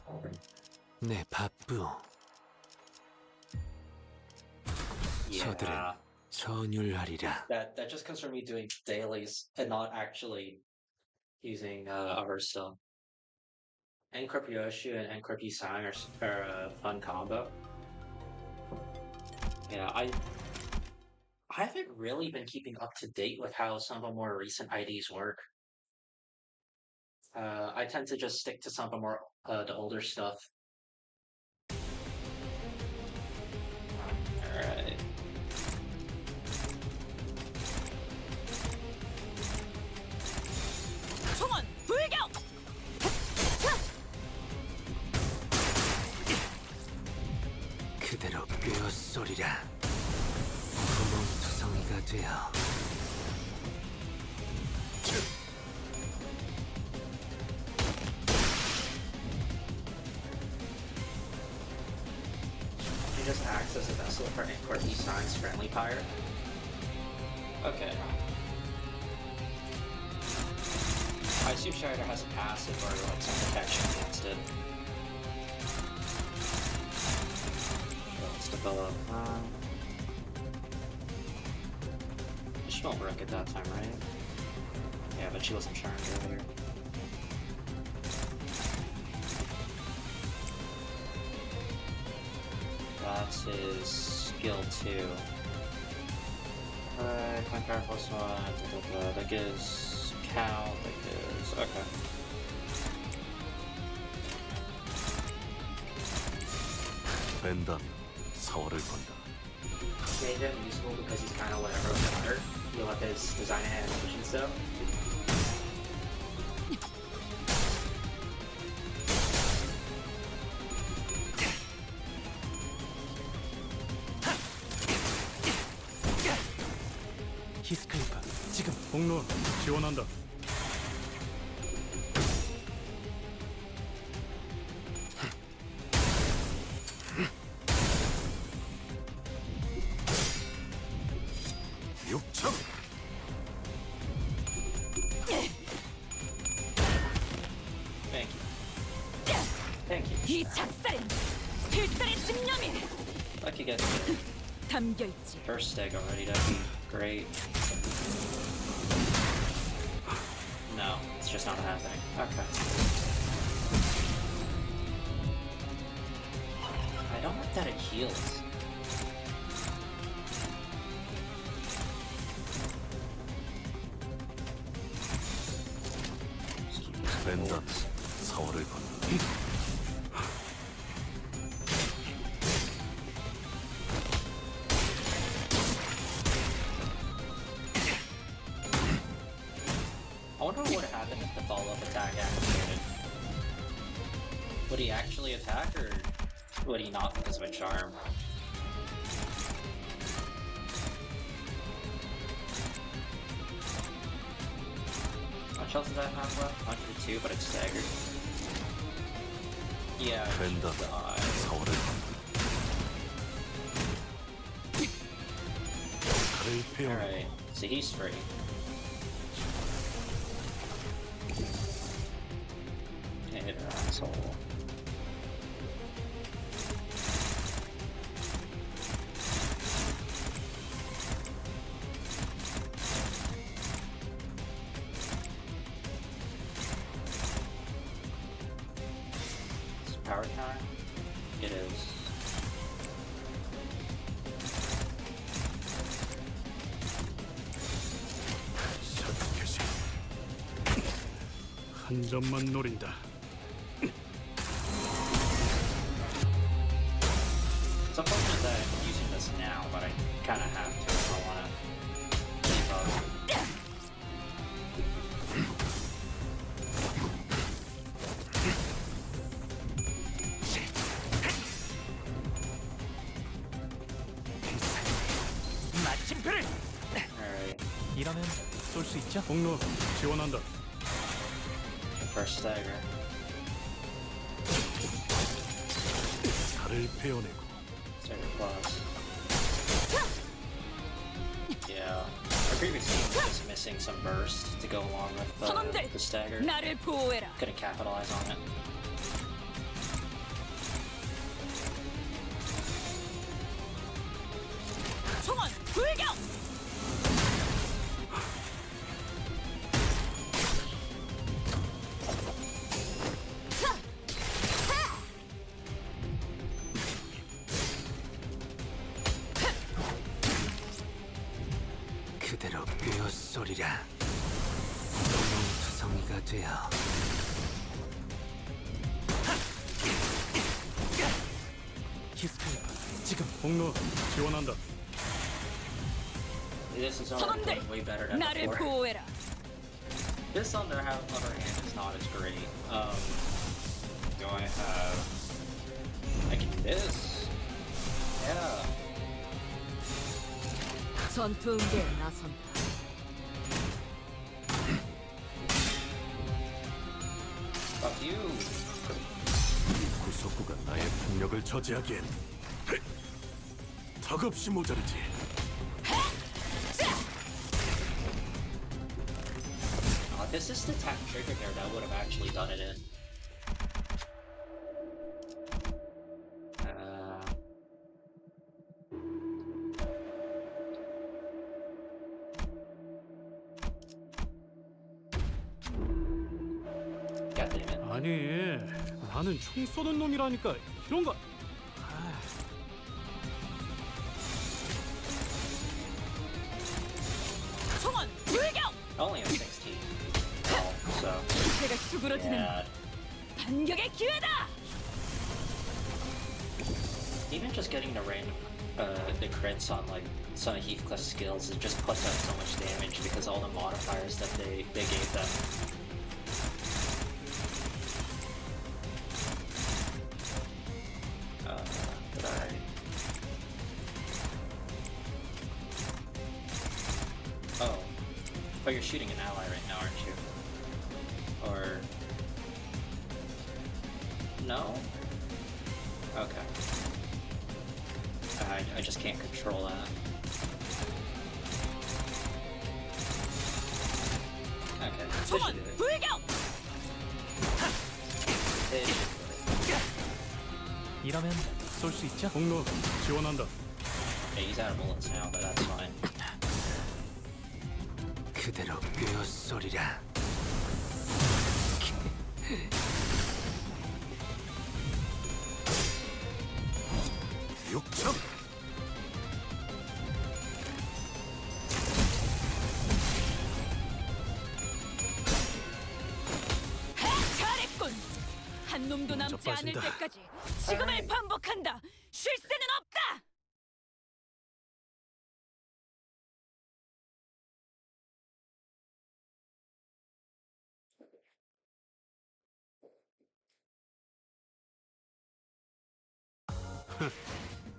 내 바쁘. Yeah. 전율하리라. That just comes from me doing dailies and not actually using a Hearthstone. Encrypt Yoshu and Encrypt Yisang are a fun combo. Yeah, I haven't really been keeping up to date with how some of the more recent IDs work. I tend to just stick to some of the more the older stuff. Alright. 총원 불격! 그대로 꿰어쏘리라. 구멍투성이가 되어. She just acts as a vessel for Encrypt Yisang's friendly pyre. Okay. I assume she either has a passive or like some protection against it. Let's develop. She won't work at that time, right? Yeah, but she wasn't charmed earlier. That's his skill 2. Coin power +1. That gives count. That gives. Okay. 뺀다면 사활을 건다. Made him useful because he's kind of whatever with water. You love his design and animation stuff. 히스클리프 지금 공론 지원한다. 육청. Thank you. Thank you. 이 작살엔 필살의 집념이 Like you get the 담겨 있지. first steg already, that'd be great. No, it's just not happening. Okay. I don't like that it heals. 뺀다면 사활을 건다. Would he actually attack, or would he not because of a charm? How much health does that have left? 102, but it's staggered. Yeah, 된다. 사월을 칼을 베어. Alright, so he's free. Hit her asshole. Is it power time? It is. 서태지. 한 점만 노린다. It's unfortunate that I'm using this now, but I kinda have to if I wanna keep up. 마침표를. Alright, 이러면 쏠 수 있죠? 공로 지원한다. first stagger. 칼을 베어내고. Stagger plus. Yeah. Our previous team was just missing some burst to go along with 선원들, the stagger. 나를 보호해라. Couldn't capitalize on it. 총원 불격. 그대로 꿰어쏘리라. 투성이가 되어. 히스크리파 지금 공로 지원한다. This is 선원들, way better than 나를 before. 보호해라. This on their other hand is not as great. Do I have? I can do this. Yeah. 전투 응대에 나선다. Fuck you. 이 구속구가 나의 폭력을 저지하기엔 턱없이 모자르지. This is the tap trigger here that would have actually done it in. God damn it. 아니, 나는 총 쏘는 놈이라니까 이런 거. 총원 불격. Only a 16. Oh, so. 기세가 수그러지는 Yeah. 반격의 기회다. Even just getting the random, the crits on like some of Heathcliff's skills, it just puts out so much damage because all the modifiers that they gave them. Did I? Oh, you're shooting an ally right now, aren't you? Or no? Okay. I just can't control that. Okay. this should 총원 do it. 불격. This should do it. 이러면 쏠 수 있죠? 공로 지원한다. Yeah, he's out of bullets now, but that's fine. 그대로 꿰어쏘리라. 육참. 잘했군. 한 놈도 남지 않을 빠진다. 때까지 지금을 반복한다. 쉴 새는 없다.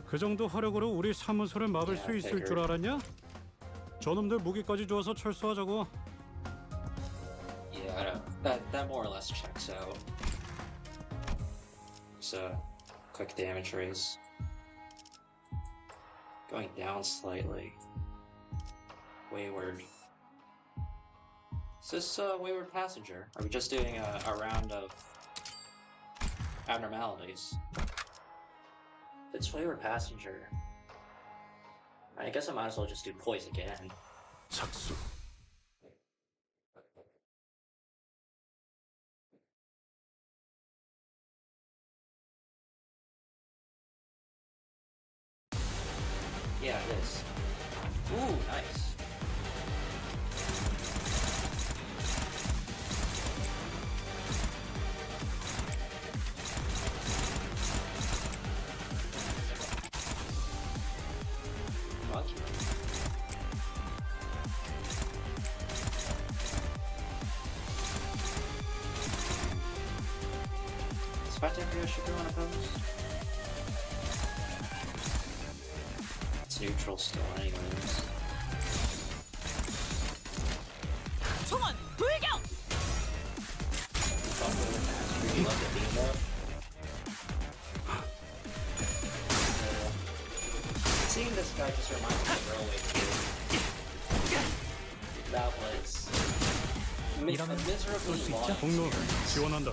그 정도 화력으로 우리 사무소를 막을 수 있을 줄 알았냐? 저놈들 무기까지 주어서 철수하자고. Yeah, I don't. That more or less checks out. So, quick damage raise. Going down slightly. Wayward. Is this Wayward Passenger? Are we just doing a round of abnormalities? If it's Wayward Passenger, I guess I might as well just do poise again. 착수. Yeah, it is. Ooh, nice. Lucky. Spectator should go unopposed. It's neutral still, anyways. 총원 불경! You love the beam up. Seeing this guy just reminds me of Railway 2. That was a miserably long 공로 experience. 지원한다.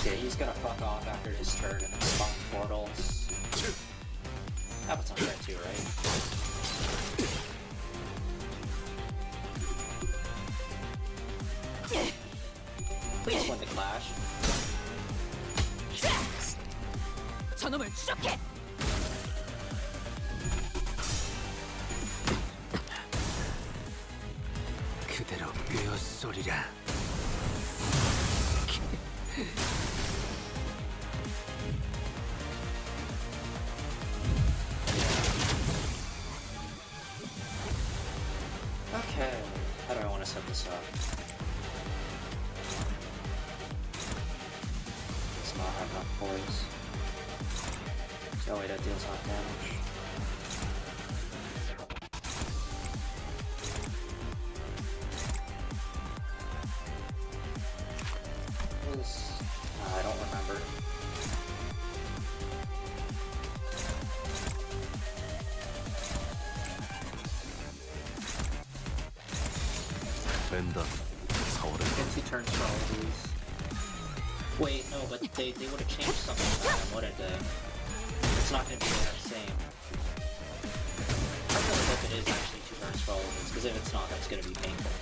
Yeah, he's gonna fuck off after his turn and spawn portals. Happens on turn 2, right? Please win the clash. 저놈을 추적해! 그대로 꿰어쏘리라. Okay, how do I want to set this up? Let's not have enough poise. There's no way that deals enough damage. I don't remember. 랜다 4월에 50 turns for all of these. Wait, no, but they would have changed something about them, wouldn't they? It's not going to be the same. I really hope it is actually 2 turns for all of these, because if it's not, that's going to be painful.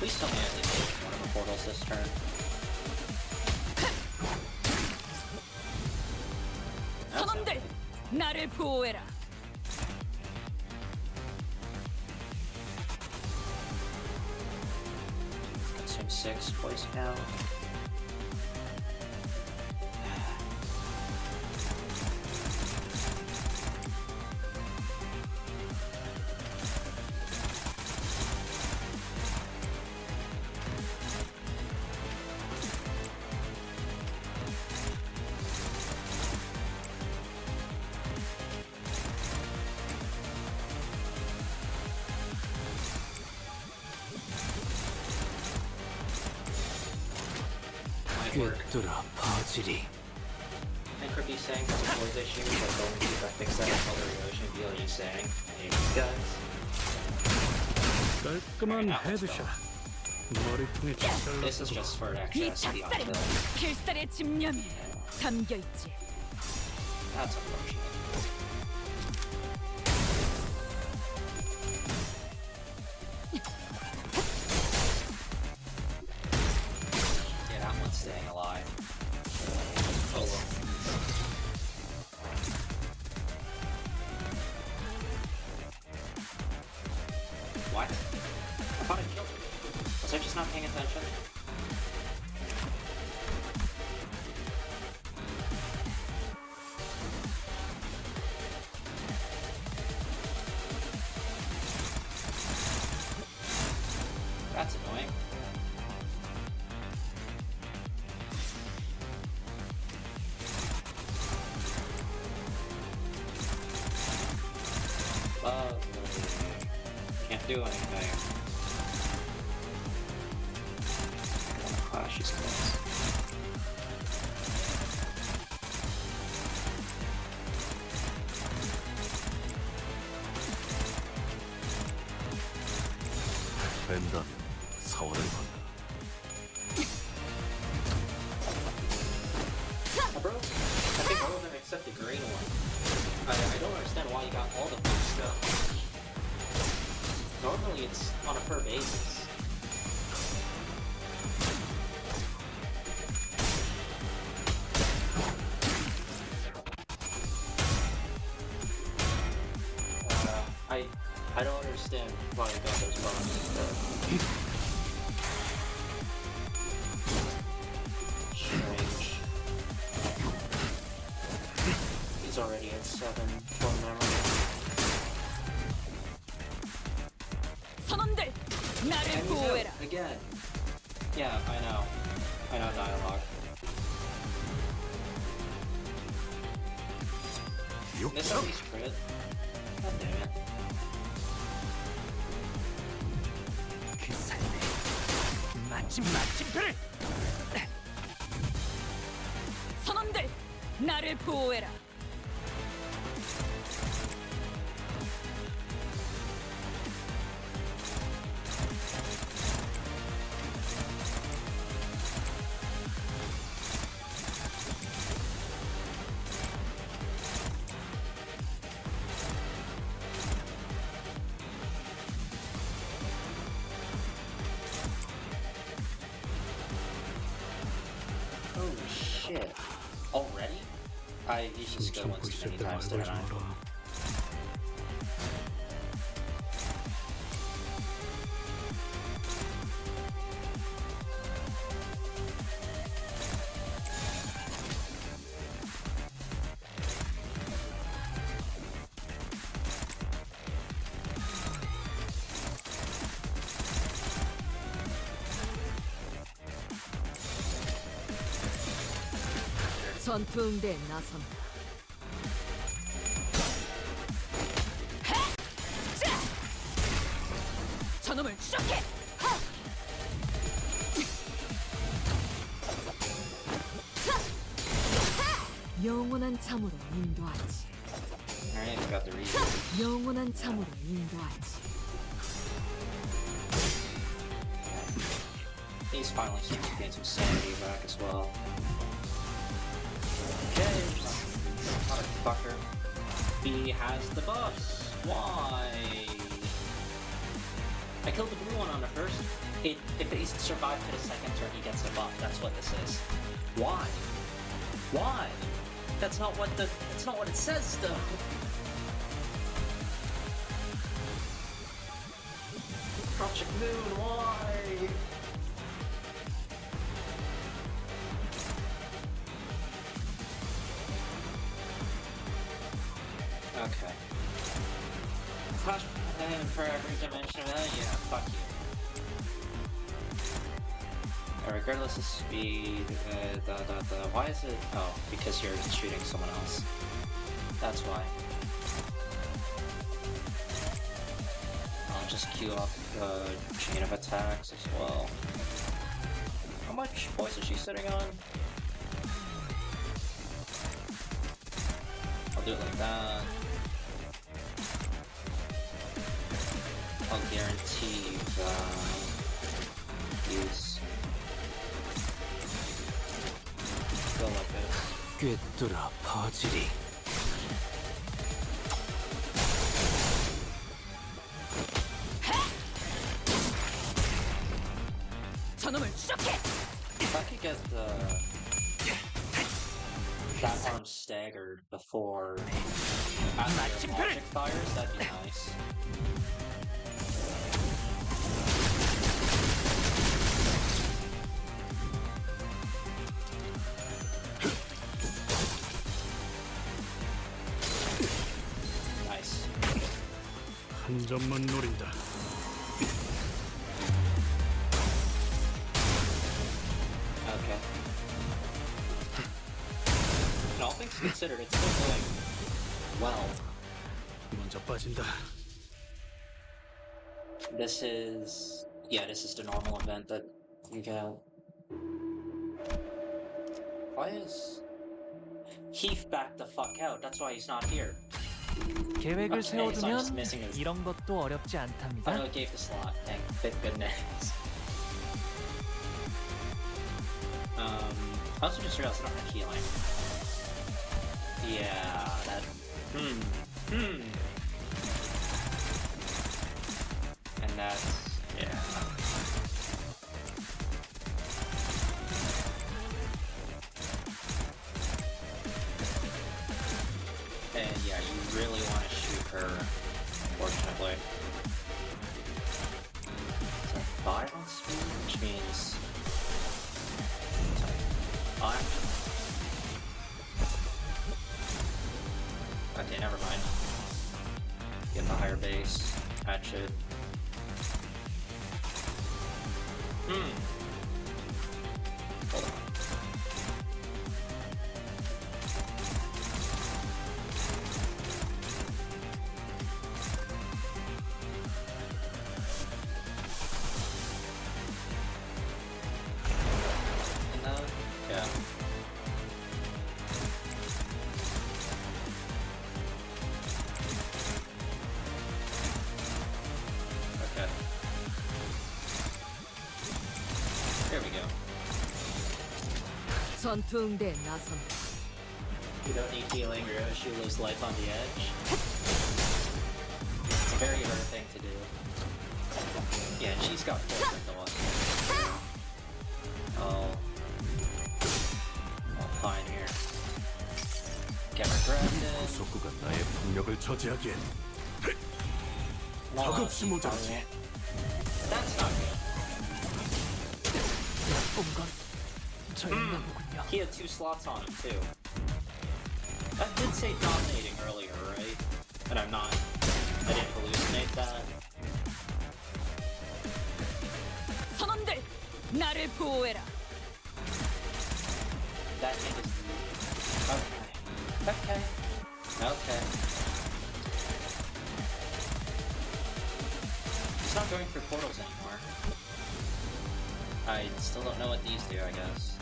Please tell me I didn't hit one of the portals this turn. 선원들, 나를 보호해라. Consume 6 poison now. 꿰뚫어 퍼지리. And Kirby saying that the boys issues are going to fix that color erosion deal you saying. Hey, guys. 깔끔한 헤드샷. 머리통에 잘 This is just for an 이 extra SP on 작살에는 kill. 필살의 집념이 담겨 있지. That's unfortunate. Yeah, that one's staying alive. Oh well. What? I thought I killed him. Was I just not paying attention? can't do anything. Ah, she's close. 된다면 사활을 건다. Bro, I think all of them except the green one. I don't understand why you got all the blue stuff. Normally it's on a per basis. I don't understand why you got those bonuses. Strange. He's already at 7 from memory. 선원들, 나를 보호해라. Again. Yeah, I know. I know dialogue. This at least crit. God damn it. 그 삶의 마침표를. 선원들, 나를 보호해라. Oh shit. Already? I usually just go once too many times, didn't I? 전투응대에 나선다. 저놈을 추적해! 영원한 참으로 인도하지. Alright, I got the reason. 영원한 참으로 인도하지. He's finally starting to gain some sanity back as well. Okay, motherfucker. He has the buffs. Why? I killed the blue one on the first. If he survived to the second turn, he gets the buff. That's what this is. Why? Why? That's not what it says though. Project Moon, why? Okay. Flash for every dimension of that? Yeah, fuck you. Regardless of speed, why is it? Oh, because you're shooting someone else. That's why. I'll just queue up chain of attacks as well. How much points is she sitting on? I'll do it like that. I'll guarantee use. Go like this. 꿰뚫어 퍼지리. 저놈을 추적해! If I could get that arm staggered before after magic fires, that'd be nice. Nice. 한 점만 노린다. Okay. And all things considered, it's still going well. 먼저 빠진다. This is... Yeah, this is the normal event that you get. Why is... Heath back the fuck out? That's why he's not here. 계획을 Okay, so I'm just 세워두면 missing his... 이런 것도 어렵지 I 않답니다. know it gave the slot, thank goodness. I also just realized I don't have healing. Yeah, that... And that's... yeah. And yeah, you really want to shoot her, fortunately. It's like violence speed, which means... Okay, never mind. Get the higher base. Patch it. Hold on. Yeah. Okay. There we go. 전투응대에 나선. You don't need healing, or she lives life on the edge. It's a very rare thing to do. Yeah, and she's got full the one. Oh. Fine here. Get her drafted. 속구가 나의 폭력을 저지하기엔 덕없이 모자라지. That's not good. 뭔가 저였나 보군요. He had 2 slots on him too. That did say dominating earlier, right? And I didn't hallucinate that. 선원들, 나를 보호해라. That thing is... Okay. Okay. It's not going through portals anymore. I still don't know what these do, I guess.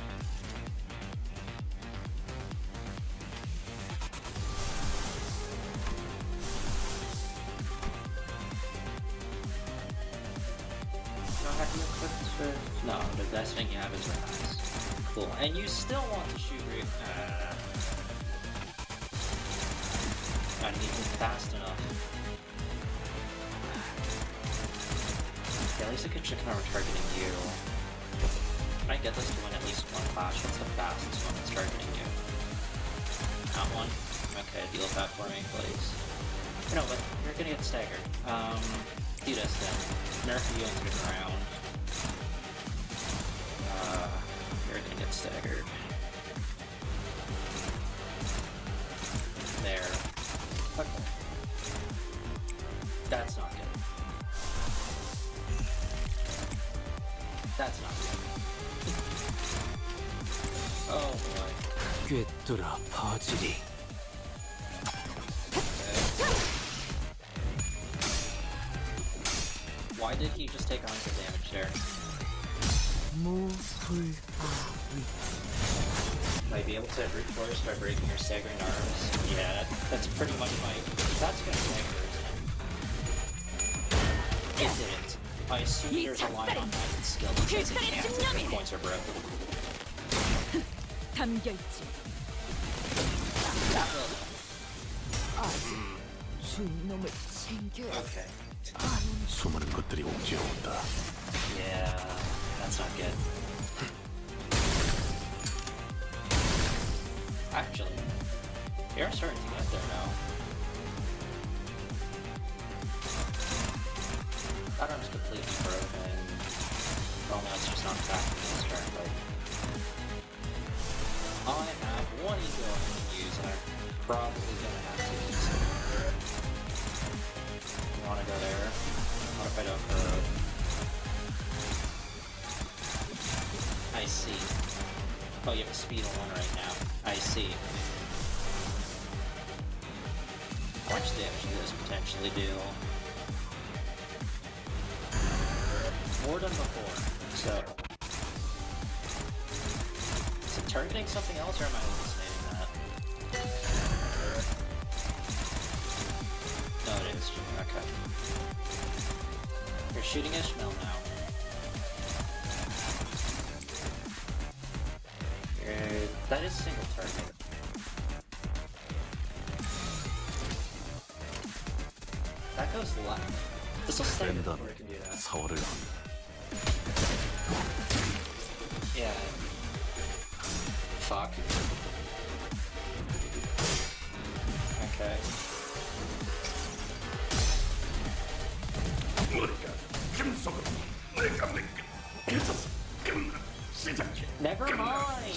No, the best thing you have is Rise. Cool. And you still want to shoot I need to fast enough. Yeah, at least I could check how we're targeting you. Can I get this to win at least one clash? What's the fastest one that's targeting you? That one? Okay, deal with that for me, please. No, but you're gonna get staggered. Do this then. Nerf you into the ground. You're gonna get staggered. There. Okay. That's not good. That's not good. Oh boy. 꿰뚫어 퍼지리. Why did he just take 100 damage there? Might be able to brute force by breaking your staggering arms. Yeah, that's pretty much my... That's gonna stagger, isn't it? It didn't. I assume there's a line on that skill that says it can't if your points are broken. 담겨있지. That will... 아직 주인놈을 챙겨야 Okay. 수많은 것들이 옥죄어온다. Yeah, that's not good. Actually, you're starting to get there now. That arm's completely broken. Well, no, it's just not back in this turn, but... I have one ego I can use, and I'm probably gonna have to use it. You wanna go there? What if I don't go? I see. Oh, you have a speed of 1 right now. I see. How much damage does this potentially do? more than before. So, is it targeting something else, or am I hallucinating that? No, it is. Okay. You're shooting Ishmael now. That is single target. That goes left. This will stay before 랜덤이 we can do that. 사월을 건다. Yeah. Fuck. Okay. Never mind!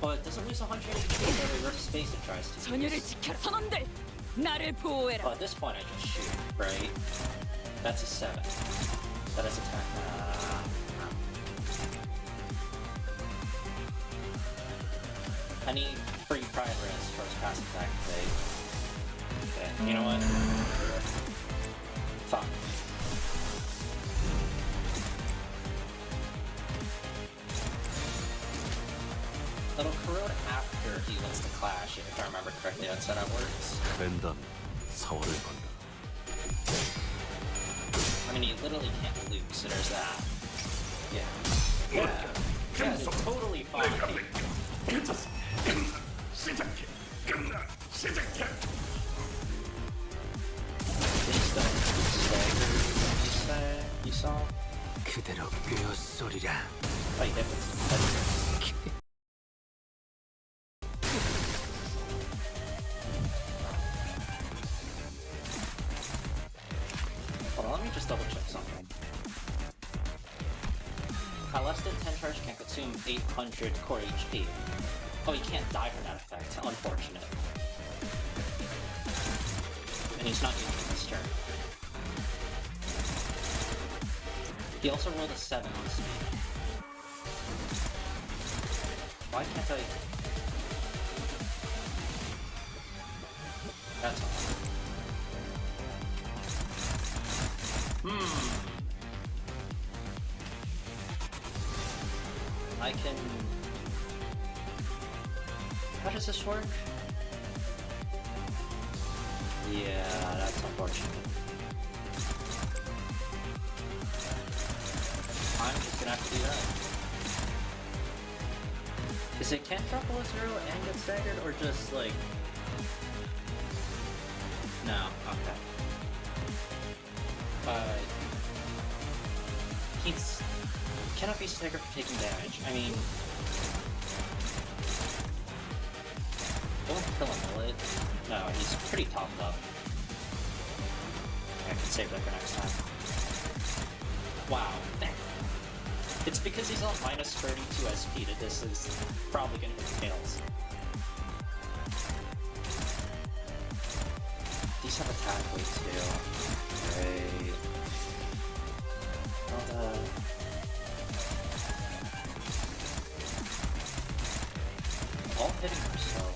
But it doesn't lose 100 HP if every rip space it tries to 전열을 use. 지켜 선원들 나를 보호해라. Well, at this point I just shoot, right? That's a 7. That is attack. I need free progress first pass attack phase. Okay, you know what? Fuck. It'll corrode after he wins the clash, if I remember correctly. That's how that works. 랜덤이 사월을 건다. I mean, he literally can't lose, so there's that. Yeah. Yeah. Yeah, it's totally fine. Please don't stagger, you saw? 그대로 꿰어쏘리라. Oh, you did. Hold on, let me just double check something. Less than 10 charge can consume 800 core HP. Oh, he can't die from that effect. Unfortunate. And he's not using this turn. He also rolled a 7 on speed. Why can't I... That's all. I can... How does this work? Yeah, that's unfortunate. I'm just gonna have to do that. Is it can't drop below 0 and get staggered, or just like... No, okay. He's... cannot be staggered for taking damage. I mean... Don't kill him, will it? No, he's pretty topped up. I can save that for next time. Wow. It's because he's on minus 32 SP that this is probably gonna hit tails. Decent attack weight too. Great. Well done. All hitting are slow.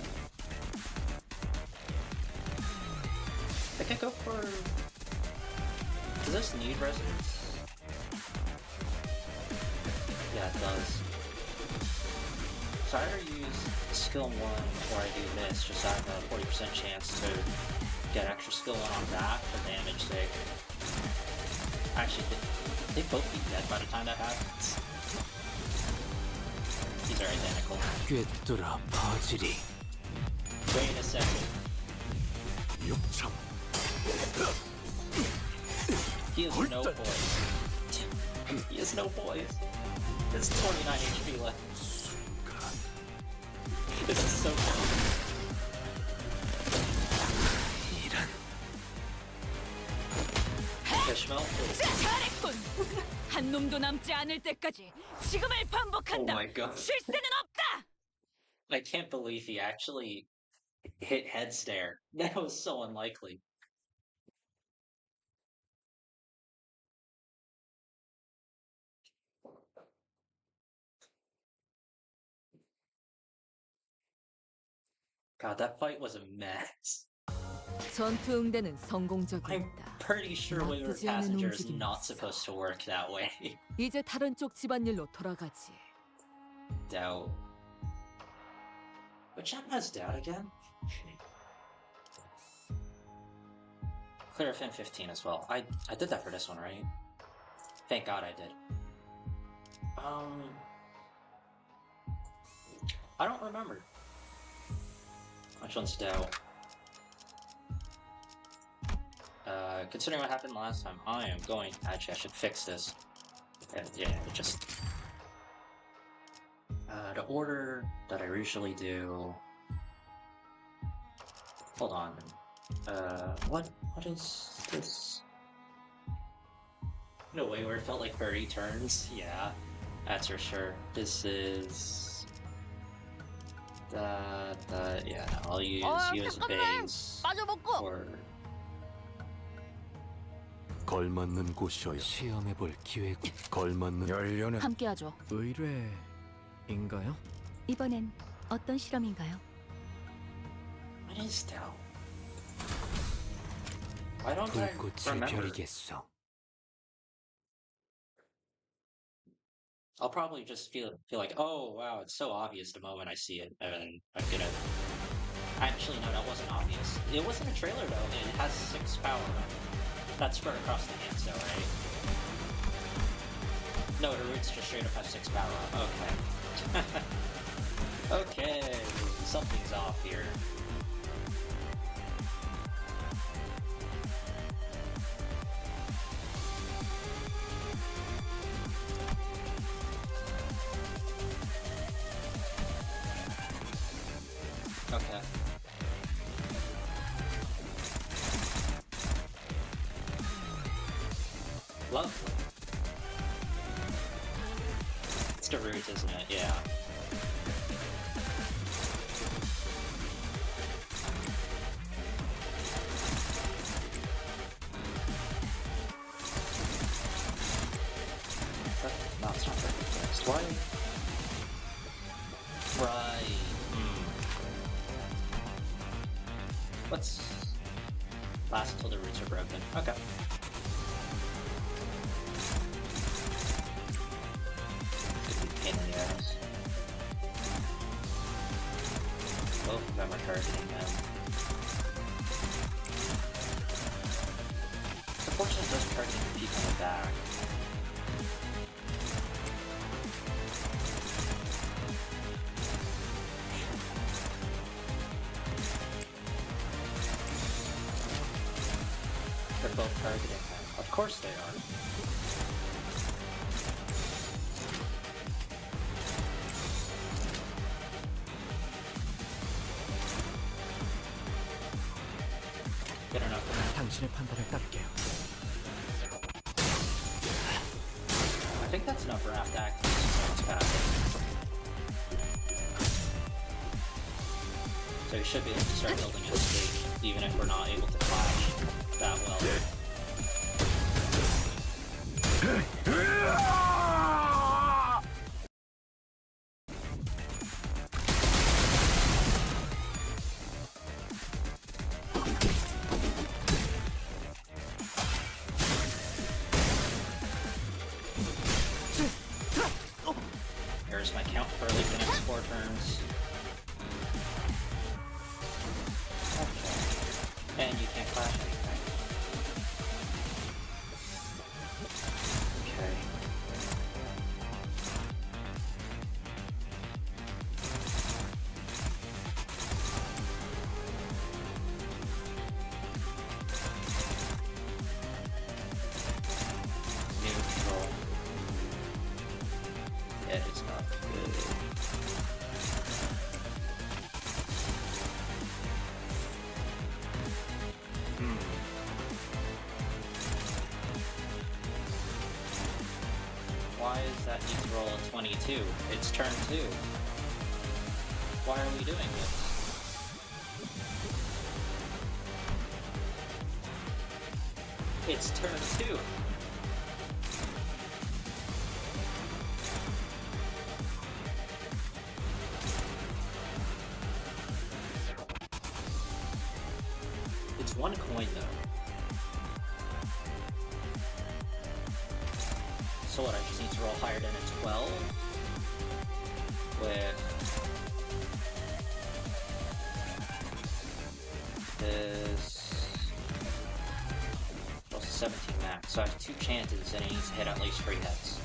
I could go for... Does this need resonance? Yeah, it does. So I either use skill 1 or I do this, just so I have a 40% chance to get extra skill 1 on that for damage sake. Actually, they both be dead by the time that happens. These are identical. 꿰뚫어 퍼지리. Wait a second. He has no poise. He has no poise. There's 29 HP left. This is so funny. Ishmael, please. 잘했군. 한 놈도 남지 않을 때까지 지금을 반복한다. Oh my God. 쉴 새는 없다. I can't believe he actually hit head stare. That was so unlikely. God, that fight was a mess. 전투 응대는 I'm 성공적이었다. pretty sure Wayward 나쁘지 않은 Passenger is 움직임이었어. not supposed to work that way. 이제 다른 쪽 집안일로 돌아가지. Doubt. Which app has doubt again? Clear Fin 15 as well. I did that for this one, right? Thank God I did. I don't remember. Which one's doubt? Considering what happened last time, I am going. Actually, I should fix this. Yeah, just the order that I usually do. Hold on. What is this? No way, where it felt like 30 turns. Yeah, that's for sure. This is yeah. No, I'll use base or. 걸맞는 곳이어야 시험해볼 기회고 걸맞는 연료는 함께하죠. 의뢰인가요? 이번엔 어떤 실험인가요? What is doubt? Why don't I 불꽃의 remember? 별이겠어. I'll probably just feel like, oh wow, it's so obvious the moment I see it, and I'm gonna. Actually, no, that wasn't obvious. It wasn't a trailer though. And it has 6 power. That's for across the hands though, right? No, the roots just straight up have 6 power up. Okay. Okay, something's off here. Okay. Lovely. It's the root, isn't it? Yeah. No, it's not perfect fixed. Why? Right. Let's last until the roots are broken. Okay. Pain in the ass. Both of them are targeting them. Unfortunately, it does target the people in the back. They're both targeting him. Of course they are. Good enough. 당신의 판단을 따를게요. I think that's enough for Raft to activate someone's passive. So we should be able to start building a stage, even if we're not able to clash that well. There's my count for like the next 4 turns. Okay. And you can't clash anything. Okay. Neutral. It is not good. Why is that need to roll a 22? It's turn 2. Why are we doing this? It's turn 2. It's one coin though. So what, I just need to roll higher than a 12 with this plus 17 max. So I have 2 chances and it needs to hit at least 3 hits.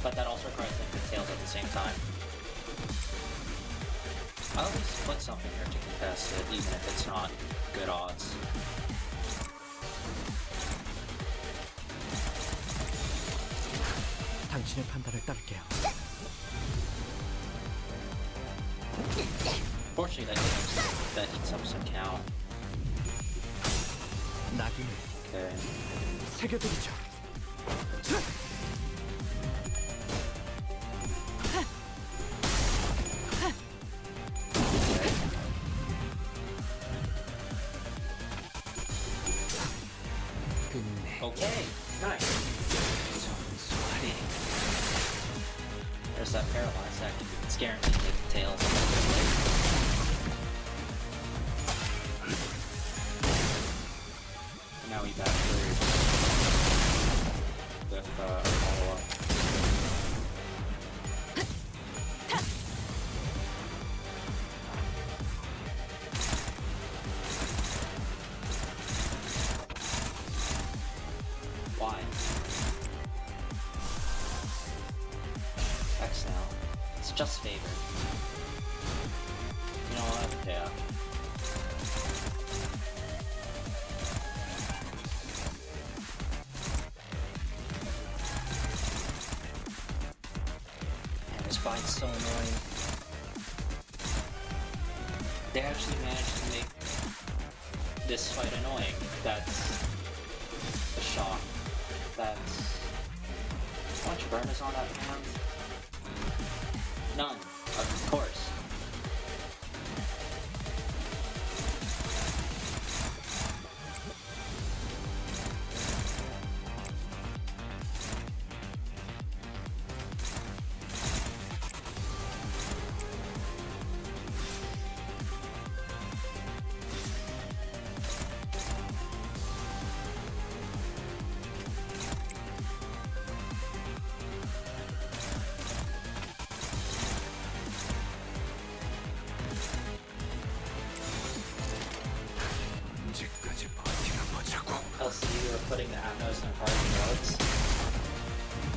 But that also requires them to tails at the same time. I'll at least put something here to contest it, even if it's not good odds. 당신의 판단을 따를게요. Fortunately, that eats up some count. 낙인을 Okay. 새겨드리죠. Okay, nice. There's that paralyze that it's guaranteed to hit the tails. Now we back through with follow-up. Why? X now. It's just favored. You know what? Yeah. Man, this fight's so annoying. They actually managed to make this fight annoying. That's a shock. That's... How much burn is on that hand? None, of course. LC, you were putting the Atmos in hard drugs.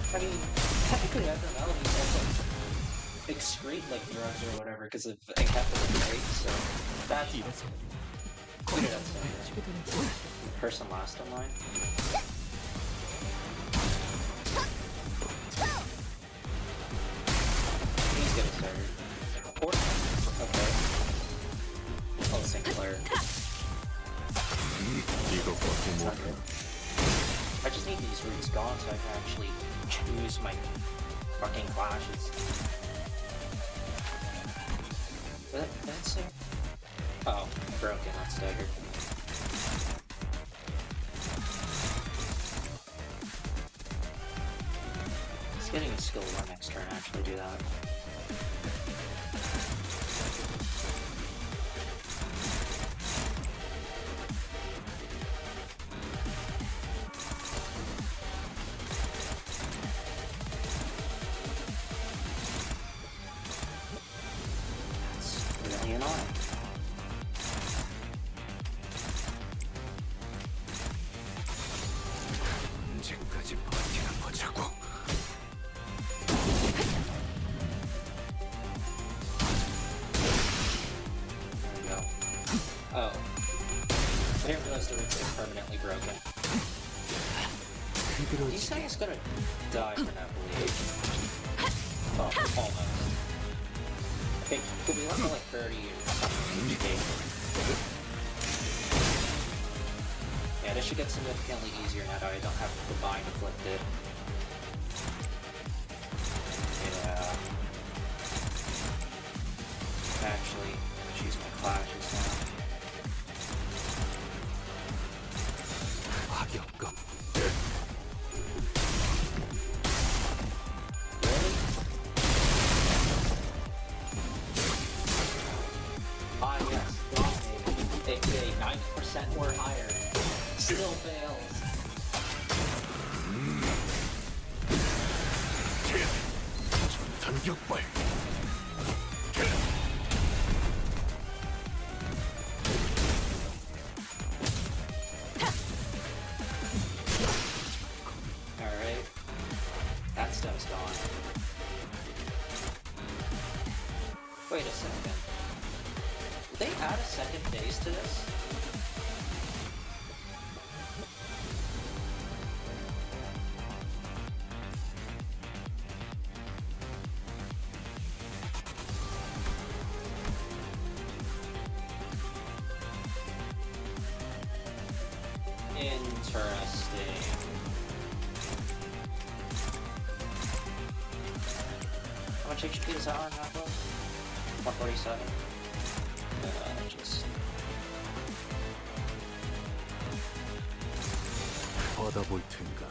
I mean, technically, I don't know. He's also excrete like drugs or whatever because of encapsulated rate, so that's clear that person last in line. He's gonna start. Or, okay. Oh, Sinclair. I just need these roots gone so I can actually choose my fucking clashes. That's it. Oh, broken, not staggered. It's getting a skill 1 next turn actually do that. Really annoying. 언제까지 버티나 보자고. There we go. Oh. I didn't realize the roots are permanently broken. These guys gonna die for that bleed. Oh, almost. I think, could we let them like 30 or something each game? Yeah, this should get significantly easier now that I don't have the bind afflicted. Yeah. Actually, choose my clashes now. 파격감. Really? or higher. Still fails. 전격발. Alright. That stuff's gone. Wait a second. Did they add a second phase to this? Interesting. How much HP does that arm have left? 147. Just 받아볼 텐가.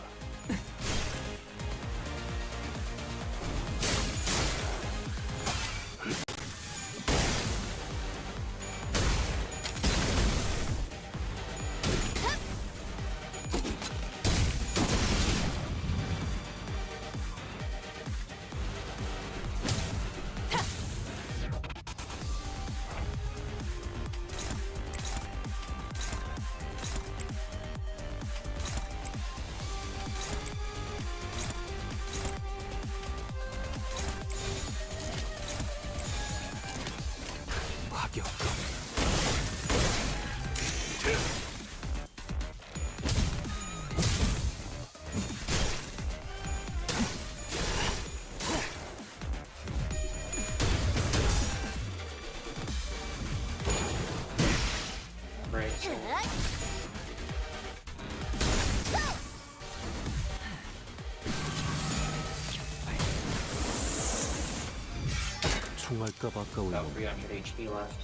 총알값 아까울 about 놈. 300 HP left.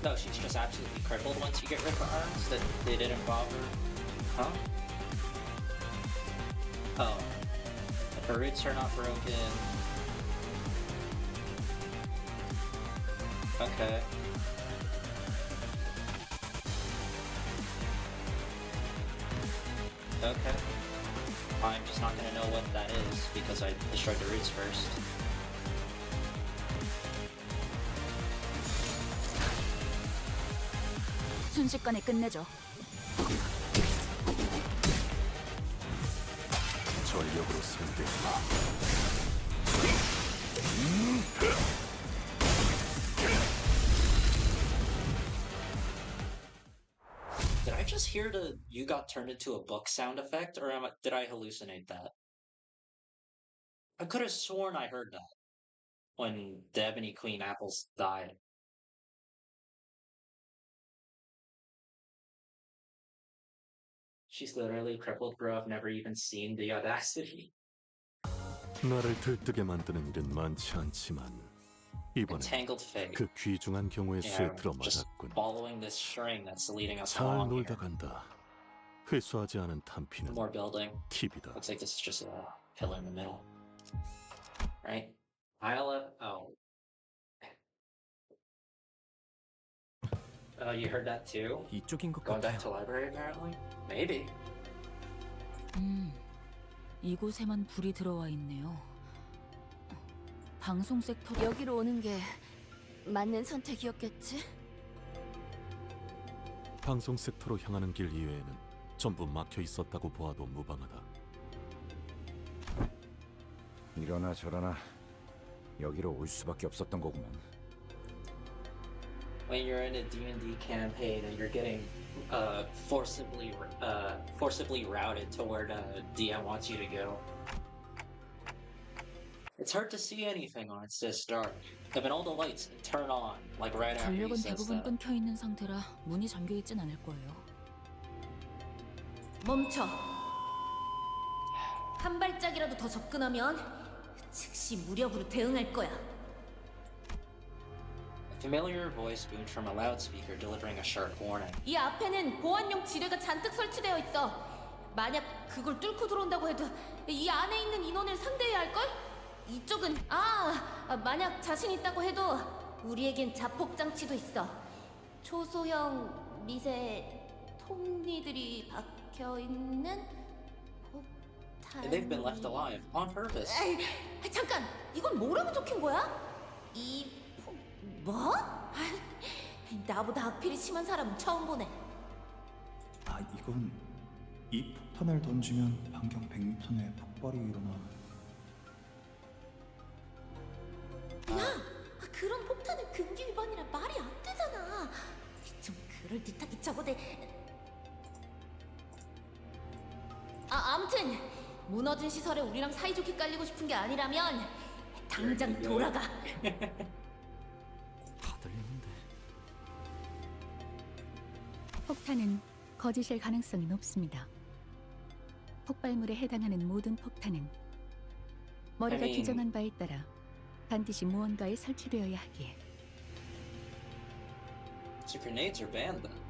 No, she's just absolutely crippled once you get rid of her arms. That they didn't bother. Huh? Oh. If her roots are not broken. Okay. Okay. I'm just not gonna know what that is because I destroyed the roots first. 순식간에 끝내죠. 전력으로 상대해봐. Did I just hear the "you got turned into a book" sound effect, or did I hallucinate that? I could have sworn I heard that when the Ebony Queen apples died. She's literally crippled, bro. I've never even seen the audacity. 나를 들뜨게 만드는 일은 많지 않지만 이번엔 Entangled fate. 그 귀중한 경우의 수에 Yeah, just 들어맞았군. following this string that's leading us 잘 along 놀다 here. 간다. 회수하지 않은 탄피는 More building. 팁이다. Looks like this is just a pillar in the middle. Right? Oh. You heard that too? 이쪽인 것 Going back to 같아요. library apparently? Maybe. 이곳에만 불이 들어와 있네요. 방송 섹터 여기로 오는 게 맞는 선택이었겠지? 방송 섹터로 향하는 길 이외에는 전부 막혀 있었다고 보아도 무방하다. 이러나 저러나 여기로 올 수밖에 없었던 거구만. When you're in a D&D campaign and you're getting forcibly routed to where the DM wants you to go. It's hard to see anything when it's this dark. Even all the lights turn on like right after he 전력은 says 대부분 that. 끊겨 있는 상태라 문이 잠겨 있진 않을 거예요. 멈춰. 한 발짝이라도 더 접근하면 즉시 무력으로 대응할 거야. A familiar voice boomed from a loudspeaker, delivering a sharp warning. 이 앞에는 보안용 지뢰가 잔뜩 설치되어 있어. 만약 그걸 뚫고 들어온다고 해도 이 안에 있는 인원을 상대해야 할걸? 이쪽은 만약 자신 있다고 해도 우리에겐 자폭 장치도 있어. 초소형 미세 톱니들이 박혀 있는 폭탄. They've been left alive on purpose. 에이, 잠깐, 이건 뭐라고 적힌 거야? 뭐? 나보다 악필이 심한 사람은 처음 보네. 아, 이건 이 폭탄을 던지면 반경 100m 내 폭발이 일어나. 야, 그런 폭탄은 금기 위반이라 말이 안 되잖아. 좀 그럴듯하게 적어대. 아무튼 무너진 시설에 우리랑 사이좋게 깔리고 싶은 게 아니라면 당장 돌아가. 다 들리는데. 폭탄은 거짓일 가능성이 높습니다. 폭발물에 해당하는 모든 폭탄은 머리가 규정한 바에 따라 반드시 무언가에 설치되어야 하기에. So grenades are banned then.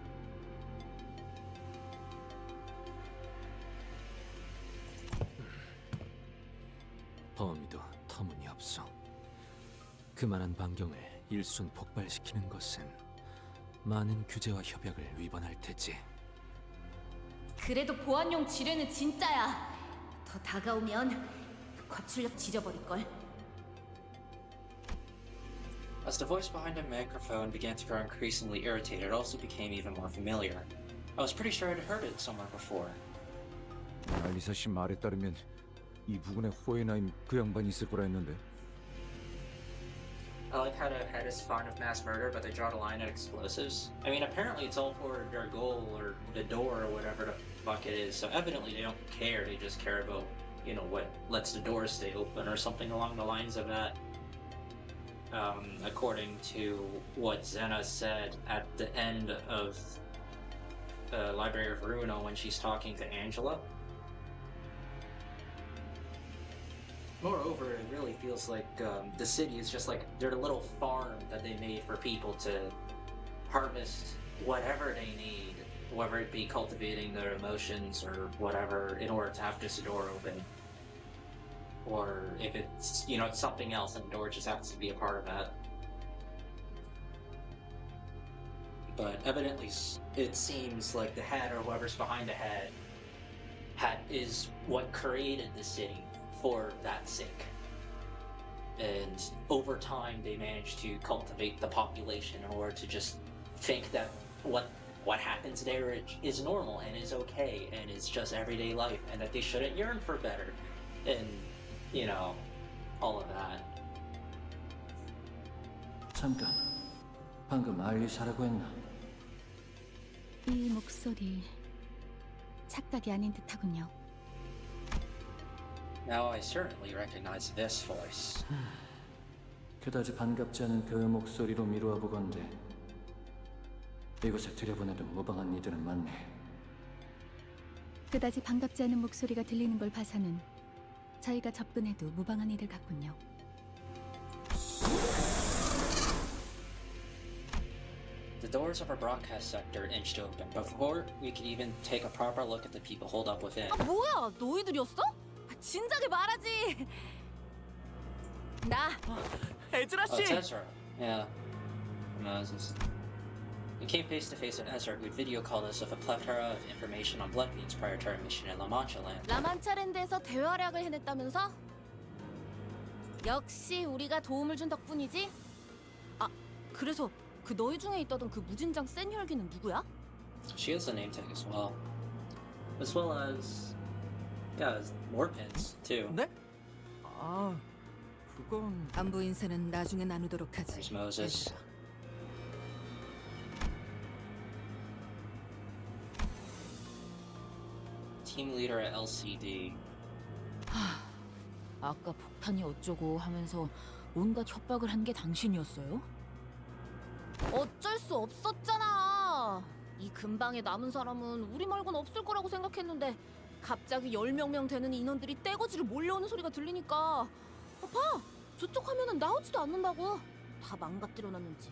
범위도 터무니없어. 그만한 반경을 일순 폭발시키는 것은 많은 규제와 협약을 위반할 테지. 그래도 보안용 지뢰는 진짜야. 더 다가오면 과출력 지져버릴걸. As the voice behind the microphone began to grow increasingly irritated, it also became even more familiar. I was pretty sure I'd heard it somewhere before. 알리사 씨 말에 따르면 이 부근에 호에나임 그 양반이 있을 거라 했는데. I like how the head is fond of mass murder, but they draw the line at explosives. I mean, apparently it's all for their goal or the door or whatever the fuck it is. So evidently they don't care. They just care about, you know, what lets the door stay open or something along the lines of that. According to what Zena said at the end of Library of Ruino when she's talking to Angela. Moreover, it really feels like the city is just like their little farm that they made for people to harvest whatever they need, whether it be cultivating their emotions or whatever, in order to have this door open. Or if it's, you know, it's something else, and the door just happens to be a part of that. But evidently, it seems like the head, or whoever's behind the head, is what created the city for that sake. And over time, they managed to cultivate the population in order to just think that what happens there is normal and is okay and is just everyday life, and that they shouldn't yearn for better, and you know, all of that. 잠깐, 방금 알리사라고 했나? 이 목소리 착각이 아닌 듯하군요. Now I certainly recognize this voice. 그다지 반갑지 않은 그 목소리로 미루어 보건대 이곳에 들여보내도 무방한 이들은 많네. 그다지 반갑지 않은 목소리가 들리는 걸 봐서는 저희가 접근해도 무방한 이들 같군요. The doors of our broadcast sector inched open, but before we could even take a proper look at the people holed up within. 뭐야, 너희들이었어? 진작에 말하지. 나. 에즈라 Oh, it's Ezra. Yeah. We came face to face with Ezra, who'd video called us with a plethora of information on blood beads prior to our mission in La Mancha land. 라만차랜드에서 대활약을 해냈다면서? 역시 우리가 도움을 준 덕분이지? 아, 그래서 그 너희 중에 있다던 그 무진장 센 혈기는 누구야? She has a name tag as well. As well as... yeah, more pins, too. 네? 아, 그건... 안부 인사는 나중에 나누도록 하지. There's Moses. Team leader at LCD. 아까 폭탄이 어쩌고 하면서 온갖 협박을 한 게 당신이었어요? 어쩔 수 없었잖아. 이 근방에 남은 사람은 우리 말고는 없을 거라고 생각했는데 갑자기 10명 되는 인원들이 떼거지로 몰려오는 소리가 들리니까 봐! 저쪽 화면은 나오지도 않는다고. 다 망가뜨려놨는지.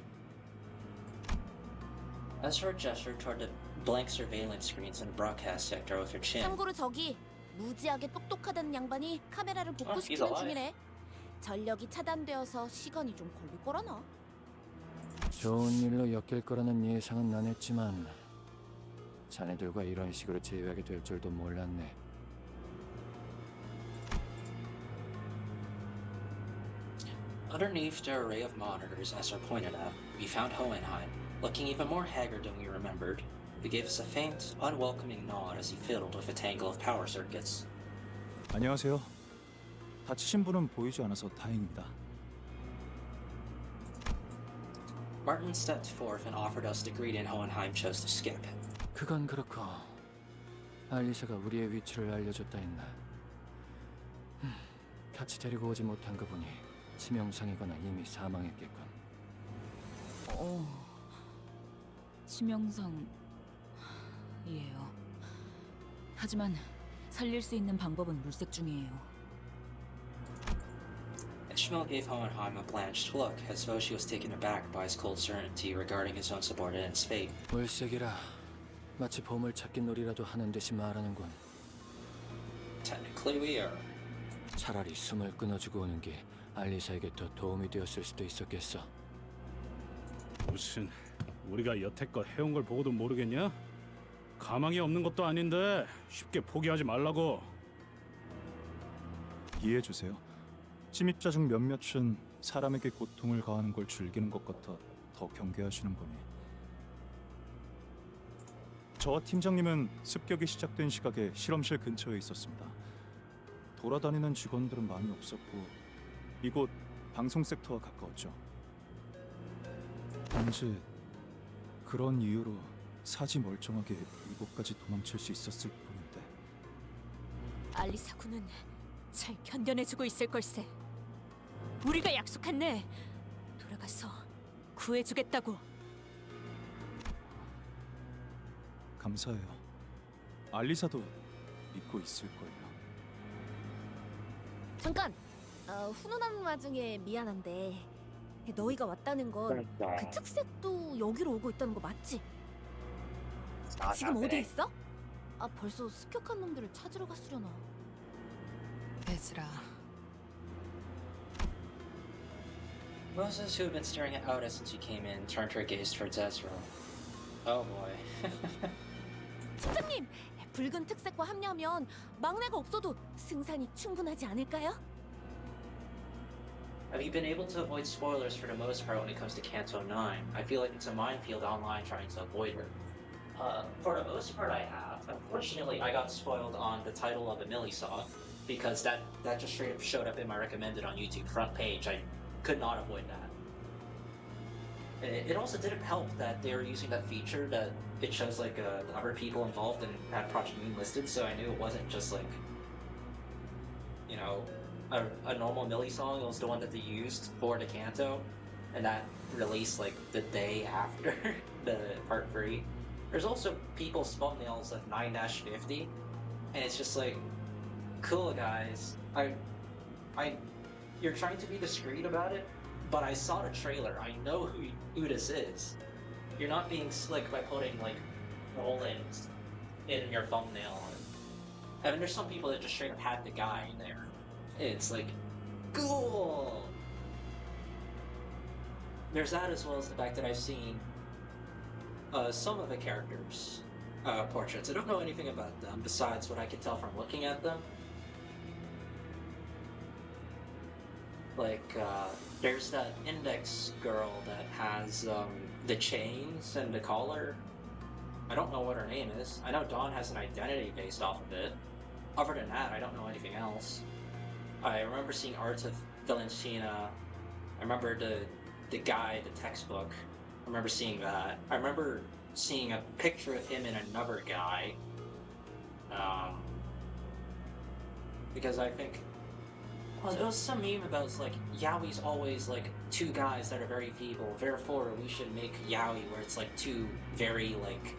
Ezra gestured toward the blank surveillance screens in the broadcast sector with her chin. 참고로 저기 무지하게 똑똑하다는 양반이 카메라를 복구시키는 alive. 중이래. 전력이 차단되어서 시간이 좀 걸릴 거라나. 좋은 일로 엮일 거라는 예상은 안 했지만 자네들과 이런 식으로 제외하게 될 줄도 몰랐네. Underneath the array of monitors Esser pointed at, we found Hohenheim, looking even more haggard than we remembered. He gave us a faint, unwelcoming nod as he fiddled with a tangle of power circuits. 안녕하세요. 다치신 분은 보이지 않아서 다행입니다. Martin stepped forth and offered us the greeting Hohenheim chose to skip. 그건 그렇고 알리사가 우리의 위치를 알려줬다 했나. 같이 데리고 오지 못한 거 보니 치명상이거나 이미 사망했겠군. 치명상이에요. 하지만 살릴 수 있는 방법은 물색 중이에요. Ishmael gave Hohenheim a blanched look, as though she was taken aback by his cold certainty regarding his own subordinate's fate. 물색이라 마치 보물찾기 놀이라도 하는 듯이 말하는군. Technically we are. 차라리 숨을 끊어주고 오는 게 알리사에게 더 도움이 되었을 수도 있었겠어. 무슨 우리가 여태껏 해온 걸 보고도 모르겠냐? 가망이 없는 것도 아닌데 쉽게 포기하지 말라고. 이해해 주세요. 침입자 중 몇몇은 사람에게 고통을 가하는 걸 즐기는 것 같아 더 경계하시는 거니. 저와 팀장님은 습격이 시작된 시각에 실험실 근처에 있었습니다. 돌아다니는 직원들은 많이 없었고 이곳 방송 섹터와 가까웠죠. 단지 그런 이유로 사지 멀쩡하게 이곳까지 도망칠 수 있었을 뿐인데. 알리사 군은 잘 견뎌내주고 있을 걸세. 우리가 약속했네. 돌아가서 구해주겠다고. 감사해요. 알리사도 믿고 있을 거예요. 잠깐! 훈훈한 와중에 미안한데 너희가 왔다는 건 그 특색도 여기로 오고 있다는 거 맞지? 지금 어디 있어? 벌써 습격한 놈들을 찾으러 갔으려나. 에즈라, Moses, who had been staring out as since he came in, turned her gaze towards Ezra. Oh boy. 팀장님! 붉은 특색과 합류하면 막내가 없어도 승산이 충분하지 않을까요? Have you been able to avoid spoilers for the most part when it comes to Canto 9? I feel like it's a minefield online trying to avoid it. For the most part I have. Unfortunately, I got spoiled on the title of a Millie song, because that just straight up showed up in my recommended on YouTube front page. I could not avoid that. It also didn't help that they were using that feature that it shows like the other people involved and had Project Moon listed, so I knew it wasn't just like, you know, a normal Millie song. It was the one that they used for the Canto, and that released like the day after the part 3. There's also people's thumbnails of 9-50, and it's just like, cool guys, you're trying to be discreet about it, but I saw the trailer. I know who this is. You're not being slick by putting like Roland in your thumbnail. I mean, there's some people that just straight up had the guy in there. It's like, cool. There's that, as well as the fact that I've seen some of the characters' portraits. I don't know anything about them besides what I can tell from looking at them. Like, there's that index girl that has the chains and the collar. I don't know what her name is. I know Dawn has an identity based off of it. Other than that, I don't know anything else. I remember seeing Art of Valentina. I remember the guy, the textbook. I remember seeing that. I remember seeing a picture of him and another guy. Because I think, well, there was some meme about it's like Yowie's always like two guys that are very feeble. Therefore, we should make Yowie where it's like two very like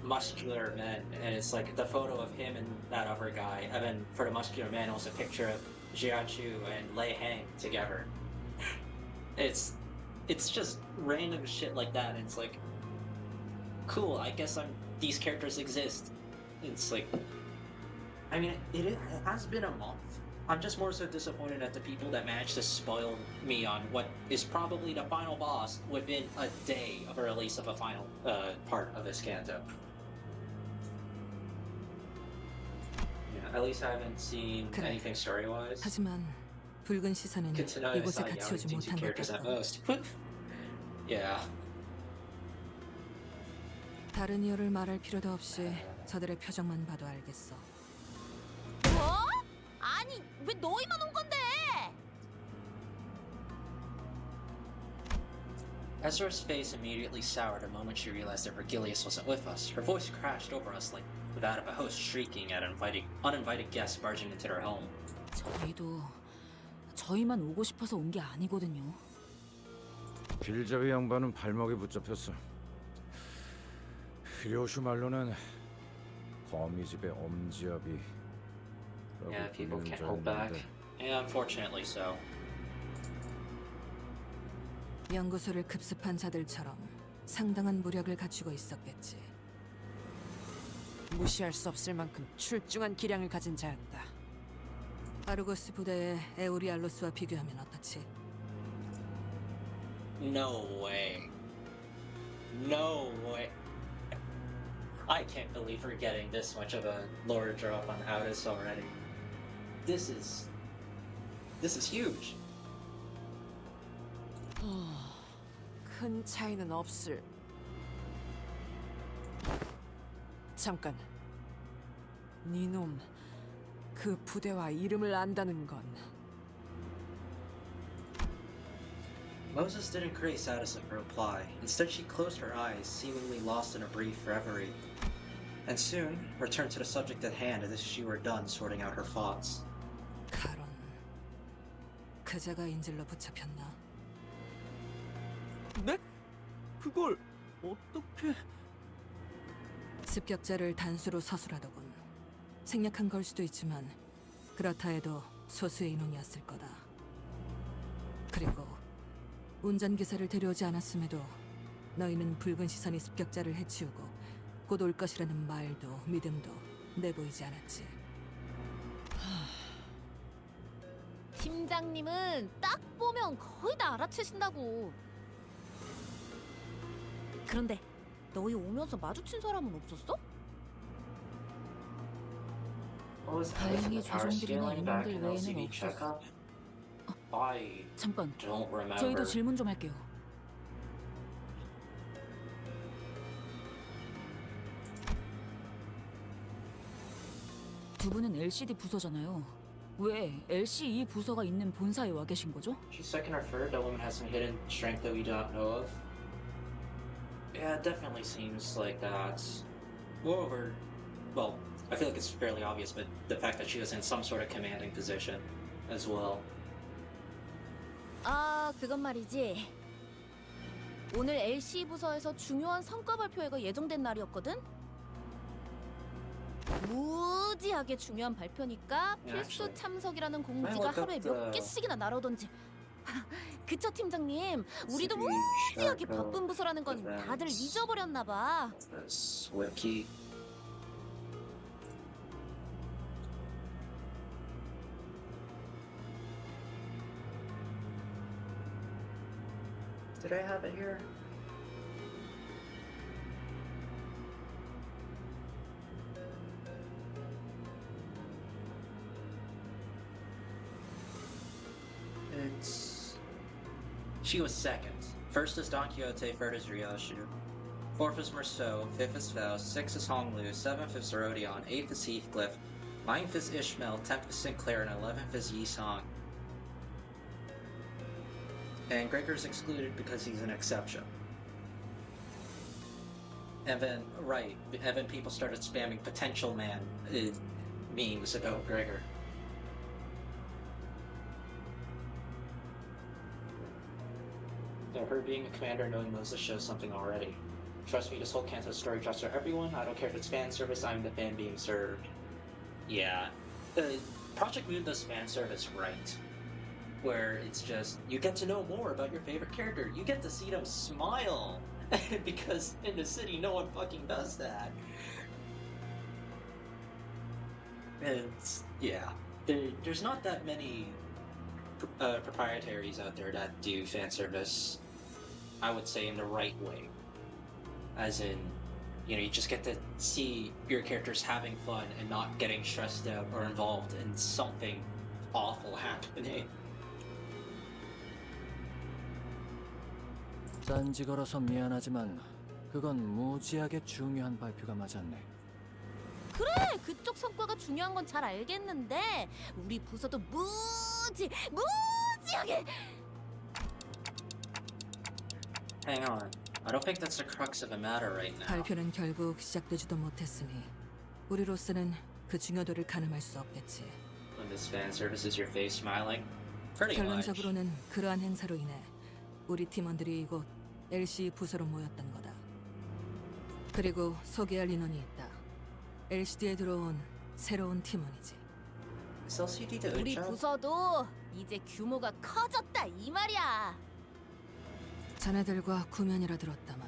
muscular men, and it's like the photo of him and that other guy, and then for the muscular man, it was a picture of Jiachu and Lei Hang together. It's just random shit like that, and it's like, cool. I guess these characters exist. It's like, I mean, it has been a month I'm just more so disappointed at the people that managed to spoil me on what is probably the final boss within a day of a release of a final part of this Canto. Yeah, at least I haven't seen 그래. anything story-wise. 하지만 붉은 시선은 Get to know 이곳에 Isai 같이 Young 오지 thinks 못한 것 characters at 같다. most. Yeah. 다른 이유를 말할 필요도 없이 저들의 표정만 봐도 알겠어. 뭐? 아니 왜 너희만 온 건데? Ezra's face immediately soured the moment she realized that Vergilius wasn't with us. Her voice crashed over us like that of a host shrieking at uninvited guests barging into their home. 저희만 오고 싶어서 온 게 아니거든요. 빌자위 양반은 발목에 붙잡혔어. 히로슈 말로는 거미집의 엄지압이 Yeah, people can't hold back. Yeah, unfortunately so. 연구소를 급습한 자들처럼 상당한 무력을 갖추고 있었겠지. 무시할 수 없을 만큼 출중한 기량을 가진 자였다. 아르고스 부대의 에우리알로스와 비교하면 어떻지? No way. No way. I can't believe we're getting this much of a lore drop on Audis already. This is huge. 큰 차이는 없을. 잠깐. 니놈, 그 부대와 이름을 안다는 건. Moses didn't grace Addison for reply. Instead, she closed her eyes, seemingly lost in a brief reverie, and soon returned to the subject at hand as if she were done sorting out her thoughts. 카론, 그자가 인질로 붙잡혔나? 네? 그걸 어떻게... 습격자를 단수로 서술하더군. 생략한 걸 수도 있지만 그렇다 해도 소수의 인원이었을 거다. 그리고 운전기사를 데려오지 않았음에도 너희는 붉은 시선이 습격자를 해치우고 곧 올 것이라는 말도 믿음도 내보이지 않았지. 팀장님은 딱 보면 거의 다 알아채신다고. 그런데 너희 오면서 마주친 사람은 없었어? 다행히 조종들이나 인원들 외에는 없었어. 잠깐, 저희도 질문 좀 할게요. 두 분은 LCD 부서잖아요. 왜 LCE 부서가 있는 본사에 와 계신 거죠? She's second or third. The woman has some hidden strength that we don't know of. Yeah, it definitely seems like that. Moreover, well, I feel like it's fairly obvious, but the fact that she was in some sort of commanding position as well. 아, 그건 말이지. 오늘 LC 부서에서 중요한 성과 발표회가 예정된 날이었거든? 무지하게 중요한 발표니까 필수 참석이라는 공지가 하루에 몇 개씩이나 날아오던지. 그쵸, 팀장님? 우리도 무지하게 바쁜 부서라는 건 다들 잊어버렸나 봐. Wiki. Did I have it here? She was second. First is Don Quixote, third is Ryoshu. Fourth is Merceau, fifth is Faust, sixth is Honglu, seventh is Rodion, eighth is Heathcliff, ninth is Ishmael, 10th is Sinclair, and 11th is Yisong. And Gregor's excluded because he's an exception. And then, right, and then people started spamming potential man memes about Gregor. Her being a commander knowing Moses shows something already. Trust me, this whole Canto story drops for everyone. I don't care if it's fan service, I'm the fan being served. Yeah. Project Moon does fan service right. Where it's just, you get to know more about your favorite character. You get to see them smile. Because in the city, no one fucking does that. And, yeah. there's not that many proprietaries out there that do fan service, I would say, in the right way. As in, you know, you just get to see your characters having fun and not getting stressed out or involved in something awful happening. 딴지 걸어서 미안하지만 그건 무지하게 중요한 발표가 맞았네. 그래, 그쪽 성과가 중요한 건 잘 알겠는데 우리 부서도 무지하게. Hang on. I don't think that's the crux of the matter right now. 발표는 결국 시작되지도 못했으니 우리로서는 그 중요도를 가늠할 수 없겠지. When this fan service is your face smiling? Pretty much. 결론적으로는 그러한 행사로 인해 우리 팀원들이 이곳 LC 부서로 모였던 거다. 그리고 소개할 인원이 있다. LCD에 들어온 새로운 팀원이지. 우리 부서도 이제 규모가 커졌다 이 말이야. 자네들과 구면이라 들었다만.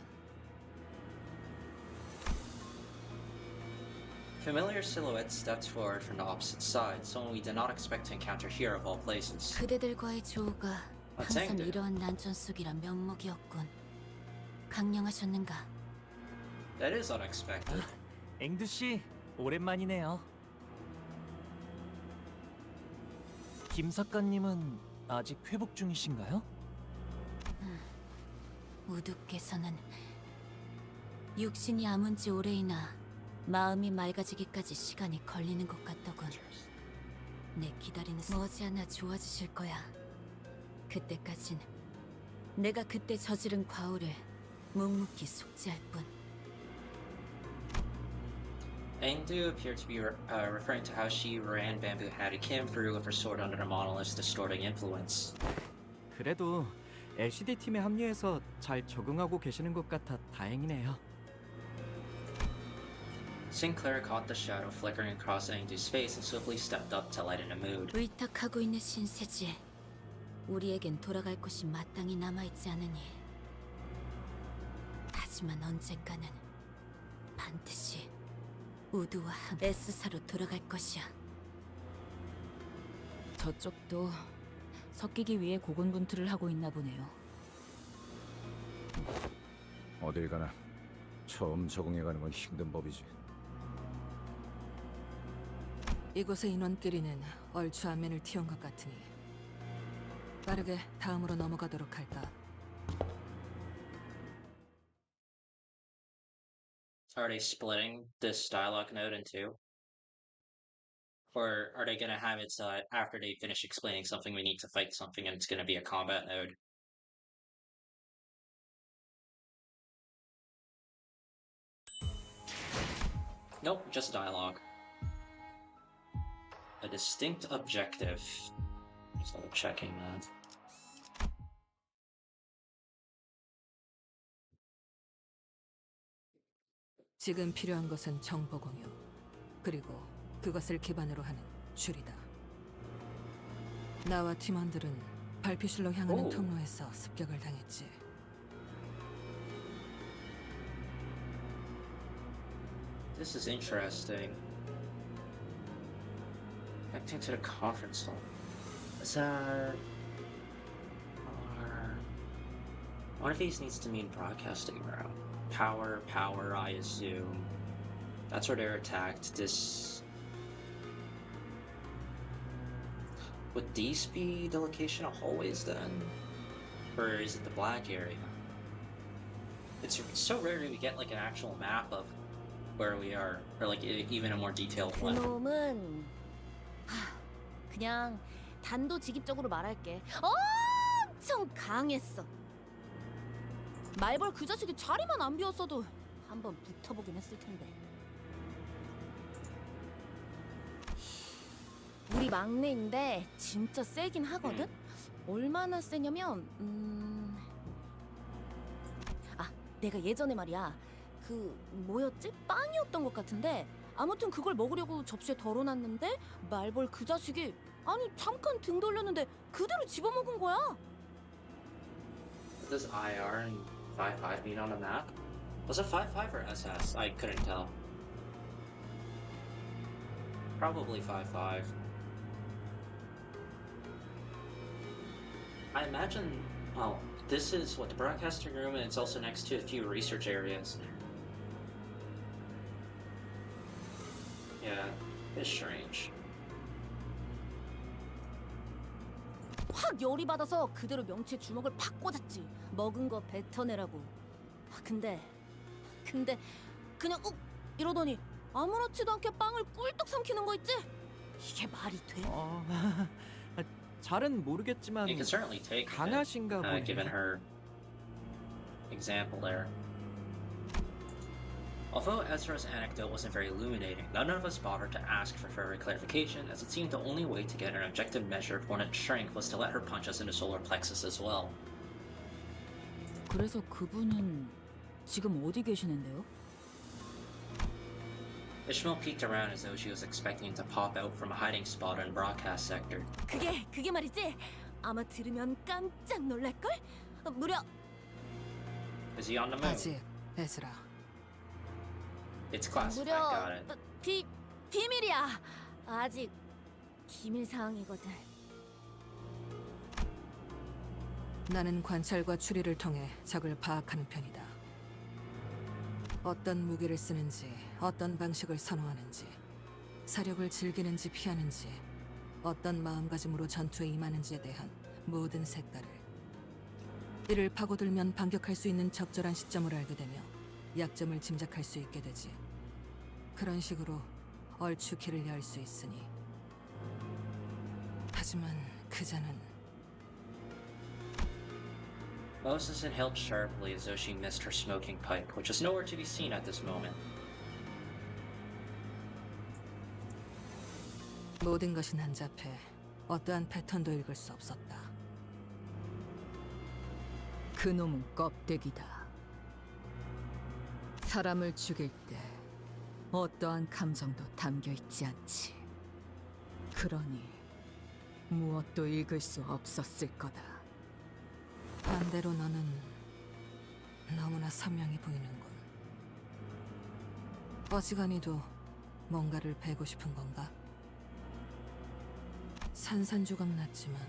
Familiar silhouette steps forward from the opposite side, someone we did not expect to encounter here of all places. 그대들과의 조우가 항상 이러한 난전 속이라 면목이었군. 강령하셨는가? That is unexpected. 앵두 씨, 오랜만이네요. 김 작가님은 아직 회복 중이신가요? 우두께서는 육신이 아문 지 오래이나 마음이 맑아지기까지 시간이 걸리는 것 같더군. 내 기다리는 머지않아 좋아지실 거야. 그때까진 내가 그때 저지른 과오를 묵묵히 속죄할 뿐. Engdu appeared to be referring to how she ran Bamboo Hattie Kim through with her sword under the monolith's distorting influence. 그래도 LCD 팀에 합류해서 잘 적응하고 계시는 것 같아 다행이네요. Sinclair caught the shadow flickering across Engdu's face and swiftly stepped up to lighten the mood. 위탁하고 있는 신세지. 우리에겐 돌아갈 곳이 마땅히 남아있지 않으니. 하지만 언젠가는 반드시 우두와 함 S사로 돌아갈 것이야. 저쪽도 섞이기 위해 고군분투를 하고 있나 보네요. 어딜 가나 처음 적응해가는 건 힘든 법이지. 이곳의 인원끼리는 얼추 안면을 틔운 것 같으니 빠르게 다음으로 넘어가도록 할까. Are they splitting this dialogue node in two? Or are they gonna have it so that after they finish explaining something, we need to fight something and it's gonna be a combat node? Nope, just dialogue. A distinct objective. Just double checking that. 지금 필요한 것은 정보 공유, 그리고 그것을 기반으로 하는 줄이다. 나와 팀원들은 발표실로 향하는 오. 통로에서 습격을 당했지. This is interesting. Connecting to the conference hall. Is that... One of these needs to mean broadcasting route. Power, I assume. That's where they're attacked. This... Would these be the location of hallways then? Or is it the black area? It's so rarely we get like an actual map of where we are, or like even a more detailed one. 그놈은 그냥 단도직입적으로 말할게. 엄청 강했어. 말벌 그 자식이 자리만 안 비웠어도 한번 붙어보긴 했을 텐데. 우리 막내인데 진짜 세긴 하거든? 얼마나 세냐면 내가 예전에 말이야 그 뭐였지? 빵이었던 것 같은데 아무튼 그걸 먹으려고 접시에 덜어놨는데 말벌 그 자식이 아니 잠깐 등 돌렸는데 그대로 집어먹은 거야. What does IR and 5-5 mean on the map? Was it 5-5 or SS? I couldn't tell. Probably 5-5. I imagine, well, this is what the broadcasting room, and it's also next to a few research areas. Yeah, it's strange. 확 열이 받아서 그대로 명치에 주먹을 팍 꽂았지. 먹은 거 뱉어내라고. 근데 그냥 욱 이러더니 아무렇지도 않게 빵을 꿀떡 삼키는 거 있지? 이게 말이 돼? 잘은 모르겠지만 You can certainly take it, 강하신가 보네. given her example there. Although Ezra's anecdote wasn't very illuminating, none of us bothered to ask for further clarification, as it seemed the only way to get an objective measure of Hornet's strength was to let her punch us in the solar plexus as well. 그래서 그분은 지금 어디 계시는데요? Ishmael peeked around as though she was expecting to pop out from a hiding spot in the broadcast sector. 그게 말이지. 아마 들으면 깜짝 놀랄걸? 무려 Is he on the move? 아직 에즈라. It's classified, got it. 무려 비밀이야. 아직 기밀 사항이거든. 나는 관찰과 추리를 통해 적을 파악하는 편이다. 어떤 무기를 쓰는지, 어떤 방식을 선호하는지, 사력을 즐기는지 피하는지, 어떤 마음가짐으로 전투에 임하는지에 대한 모든 색깔을. 이를 파고들면 반격할 수 있는 적절한 시점을 알게 되며 약점을 짐작할 수 있게 되지. 그런 식으로 얼추 길을 열 수 있으니. 하지만 그자는 Moses inhaled sharply as though she missed her smoking pipe, which was nowhere to be seen at this moment. 모든 것이 난잡해 어떠한 패턴도 읽을 수 없었다. 그놈은 껍데기다. 사람을 죽일 때 어떠한 감정도 담겨 있지 않지. 그러니 무엇도 읽을 수 없었을 거다. 반대로 너는 너무나 선명히 보이는군. 어지간히도 뭔가를 베고 싶은 건가? 산산조각 났지만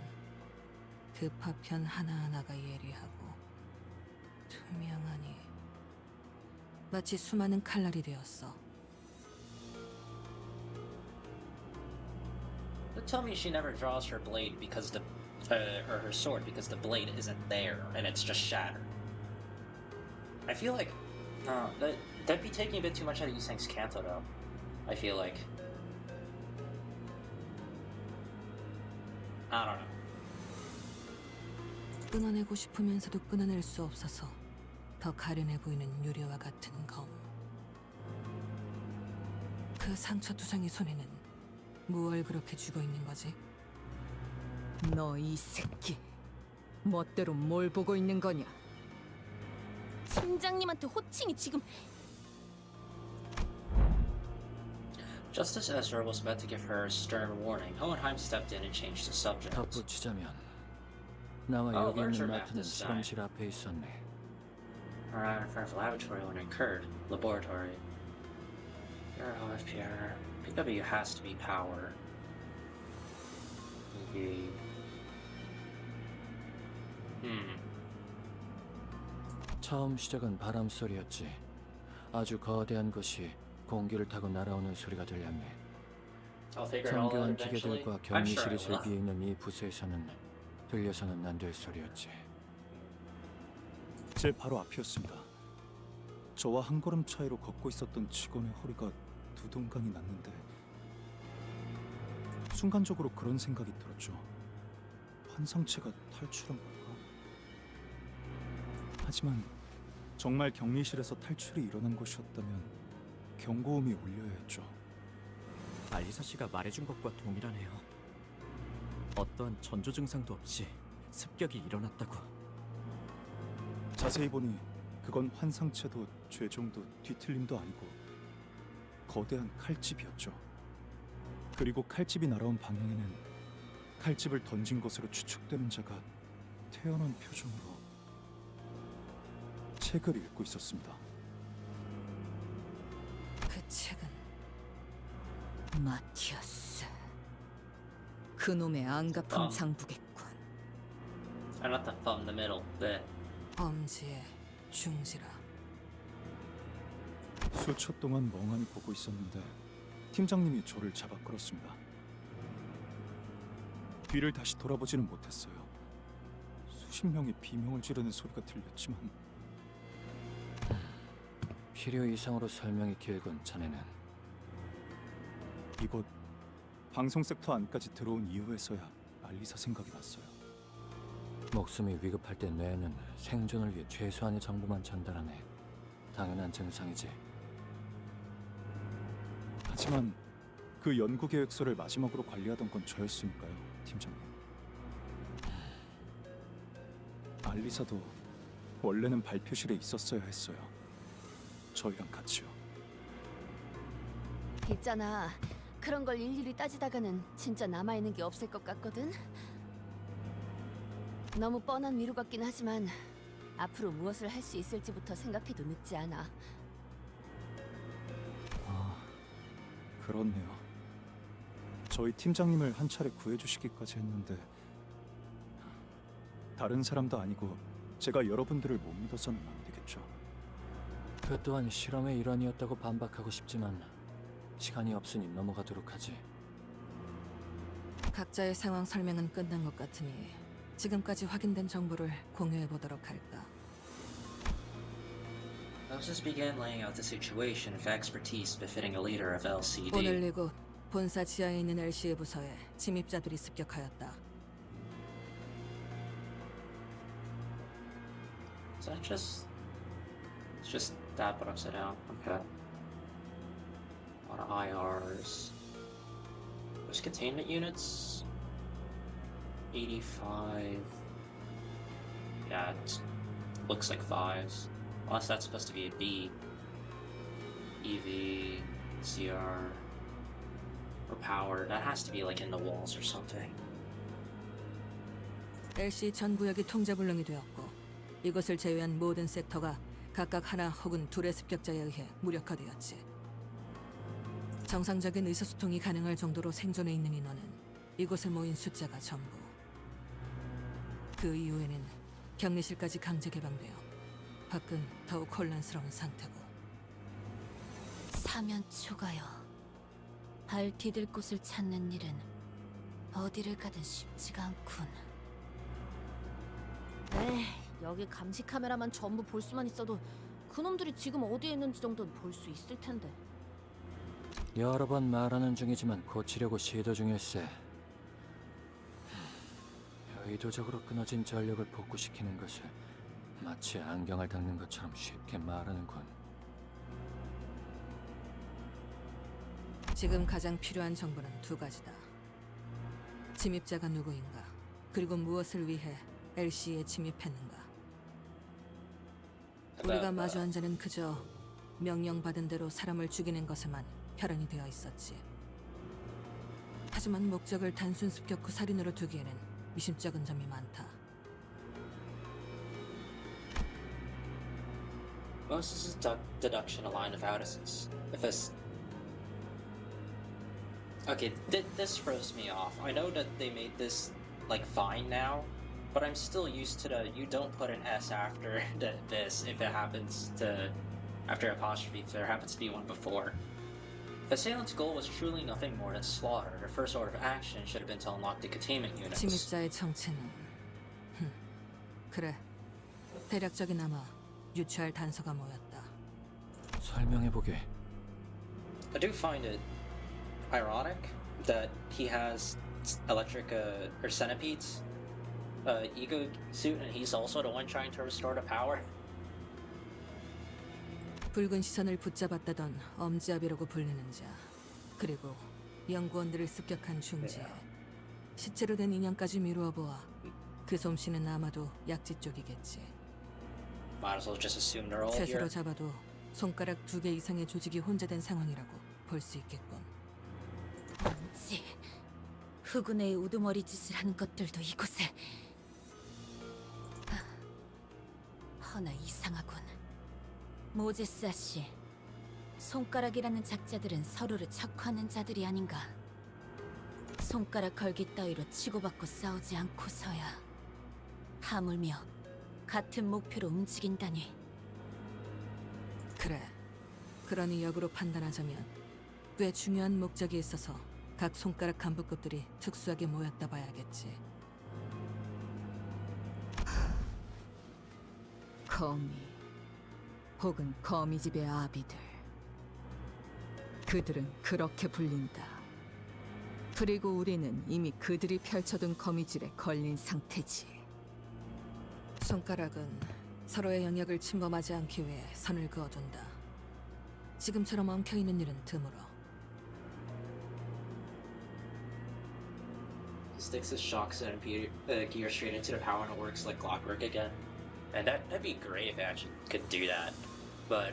그 파편 하나하나가 예리하고 투명하니 마치 수많은 칼날이 되었어. But tell me she never draws her blade because or her sword because the blade isn't there and it's just shattered. I feel like that'd be taking a bit too much out of Yuseng's Canto though. I feel like. I don't know. 끊어내고 싶으면서도 끊어낼 수 없어서 더 가련해 보이는 유리와 같은 검. 그 상처투성이 손에는 무얼 그렇게 쥐고 있는 거지? 너 이 새끼, 멋대로 뭘 보고 있는 거냐? 팀장님한테 호칭이 지금. Just as Ezra was about to give her a stern warning, Hohenheim stepped in and changed the subject. 덧붙이자면 나와 여기 있는 마트는 실험실 앞에 있었네. Around in front of the laboratory when it occurred. Laboratory. Your OFPR. PW has to be power. Maybe. 처음 시작은 바람 소리였지. 아주 거대한 것이 공기를 타고 날아오는 소리가 들렸네. 정교한 기계들과 격리실이 즐비해 있는 이 부스에서는 들려서는 안 될 소리였지. 제 바로 앞이었습니다. 저와 한 걸음 차이로 걷고 있었던 직원의 허리가 두동강이 났는데 순간적으로 그런 생각이 들었죠. 환상체가 탈출한 건가? 하지만 정말 격리실에서 탈출이 일어난 것이었다면 경고음이 울려야 했죠. 알리사 씨가 말해준 것과 동일하네요. 어떠한 전조 증상도 없이 습격이 일어났다고. 자세히 보니 그건 환상체도 죄종도 뒤틀림도 아니고 거대한 칼집이었죠. 그리고 칼집이 날아온 방향에는 칼집을 던진 것으로 추측되는 자가 태연한 표정으로 책을 읽고 있었습니다. 그 책은 마티아스. 그놈의 안가품 장부겠군. I not the thumb, the middle bit. 엄지에 중지라. 수초 동안 멍하니 보고 있었는데 팀장님이 저를 잡아 끌었습니다. 뒤를 다시 돌아보지는 못했어요. 수십 명이 비명을 지르는 소리가 들렸지만 필요 이상으로 설명이 길군 자네는. 이곳 방송 섹터 안까지 들어온 이후에서야 알리사 생각이 났어요. 목숨이 위급할 때 뇌는 생존을 위해 최소한의 정보만 전달하네. 당연한 증상이지. 하지만 그 연구 계획서를 마지막으로 관리하던 건 저였으니까요, 팀장님. 알리사도 원래는 발표실에 있었어야 했어요. 저희랑 같이요. 있잖아. 그런 걸 일일이 따지다가는 진짜 남아있는 게 없을 것 같거든? 너무 뻔한 위로 같긴 하지만 앞으로 무엇을 할 수 있을지부터 생각해도 늦지 않아. 그렇네요. 저희 팀장님을 한 차례 구해주시기까지 했는데 다른 사람도 아니고 제가 여러분들을 못 믿어서는 안 되겠죠. 그 또한 실험의 일환이었다고 반박하고 싶지만 시간이 없으니 넘어가도록 하지. 각자의 상황 설명은 끝난 것 같으니 지금까지 확인된 정보를 공유해 보도록 할까. Let's just begin laying out the situation with expertise befitting a leader of LCD. 오늘 이곳 본사 지하에 있는 LC의 부서에 침입자들이 습격하였다. Is that just... It's just that but upside down. Okay. A lot of IRs. There's containment units. 85. Yeah, it looks like 5s. Unless that's supposed to be a B. EV, CR, or power. That has to be like in the walls or something. LC 전 구역이 통제불능이 되었고 이것을 제외한 모든 섹터가 각각 하나 혹은 둘의 습격자에 의해 무력화되었지. 정상적인 의사소통이 가능할 정도로 생존해 있는 인원은 이곳에 모인 숫자가 전부. 그 이후에는 격리실까지 강제 개방되어 밖은 더욱 혼란스러운 상태고. 사면 초가요. 발 디딜 곳을 찾는 일은 어디를 가든 쉽지가 않군. 에이, 여기 감시 카메라만 전부 볼 수만 있어도 그놈들이 지금 어디에 있는지 정도는 볼 수 있을 텐데. 여러 번 말하는 중이지만 고치려고 시도 중일세. 의도적으로 끊어진 전력을 복구시키는 것을 마치 안경을 닦는 것처럼 쉽게 말하는군. 지금 가장 필요한 정보는 두 가지다. 침입자가 누구인가, 그리고 무엇을 위해 LC에 침입했는가. 우리가 마주한 자는 그저 명령받은 대로 사람을 죽이는 것에만 혈안이 되어 있었지. 하지만 목적을 단순 습격 후 살인으로 두기에는 미심쩍은 점이 많다. Most is deduction a line of outages. If this... Okay, this throws me off. I know that they made this, like, fine now, but I'm still used to the you don't put an S after this if it happens to... After apostrophe, if there happens to be one before. If assailant's goal was truly nothing more than slaughter, their first order of action should have been to unlock the containment units. 침입자의 정체는... 그래, 대략적이나마 유추할 단서가 모였다. 설명해보게. I do find it ironic that he has electric or centipedes ego suit and he's also the one trying to restore the power. 붉은 시선을 붙잡았다던 엄지아비라고 불리는 자, 그리고 연구원들을 습격한 중지에 시체로 된 인형까지 미루어 보아 그 솜씨는 아마도 약지 쪽이겠지. Might as well just assume they're all 최소로 here. 잡아도 손가락 2개 이상의 조직이 혼재된 상황이라고 볼 수 있겠군. 뭔지 흑운의 우두머리 짓을 하는 것들도 이곳에. 허나 이상하군. 모제스 아씨, 손가락이라는 작자들은 서로를 척하는 자들이 아닌가. 손가락 걸기 따위로 치고받고 싸우지 않고서야 하물며 같은 목표로 움직인다니. 그래. 그러니 역으로 판단하자면 꽤 중요한 목적이 있어서 각 손가락 간부급들이 특수하게 모였다 봐야겠지. 거미 혹은 거미집의 아비들. 그들은 그렇게 불린다. 그리고 우리는 이미 그들이 펼쳐둔 거미줄에 걸린 상태지. 손가락은 서로의 영역을 침범하지 않기 위해 선을 그어둔다. 지금처럼 엉켜있는 일은 드물어. He sticks his shocks and gear straight into the power and it works like clockwork again. And that'd be great if they actually could do that. But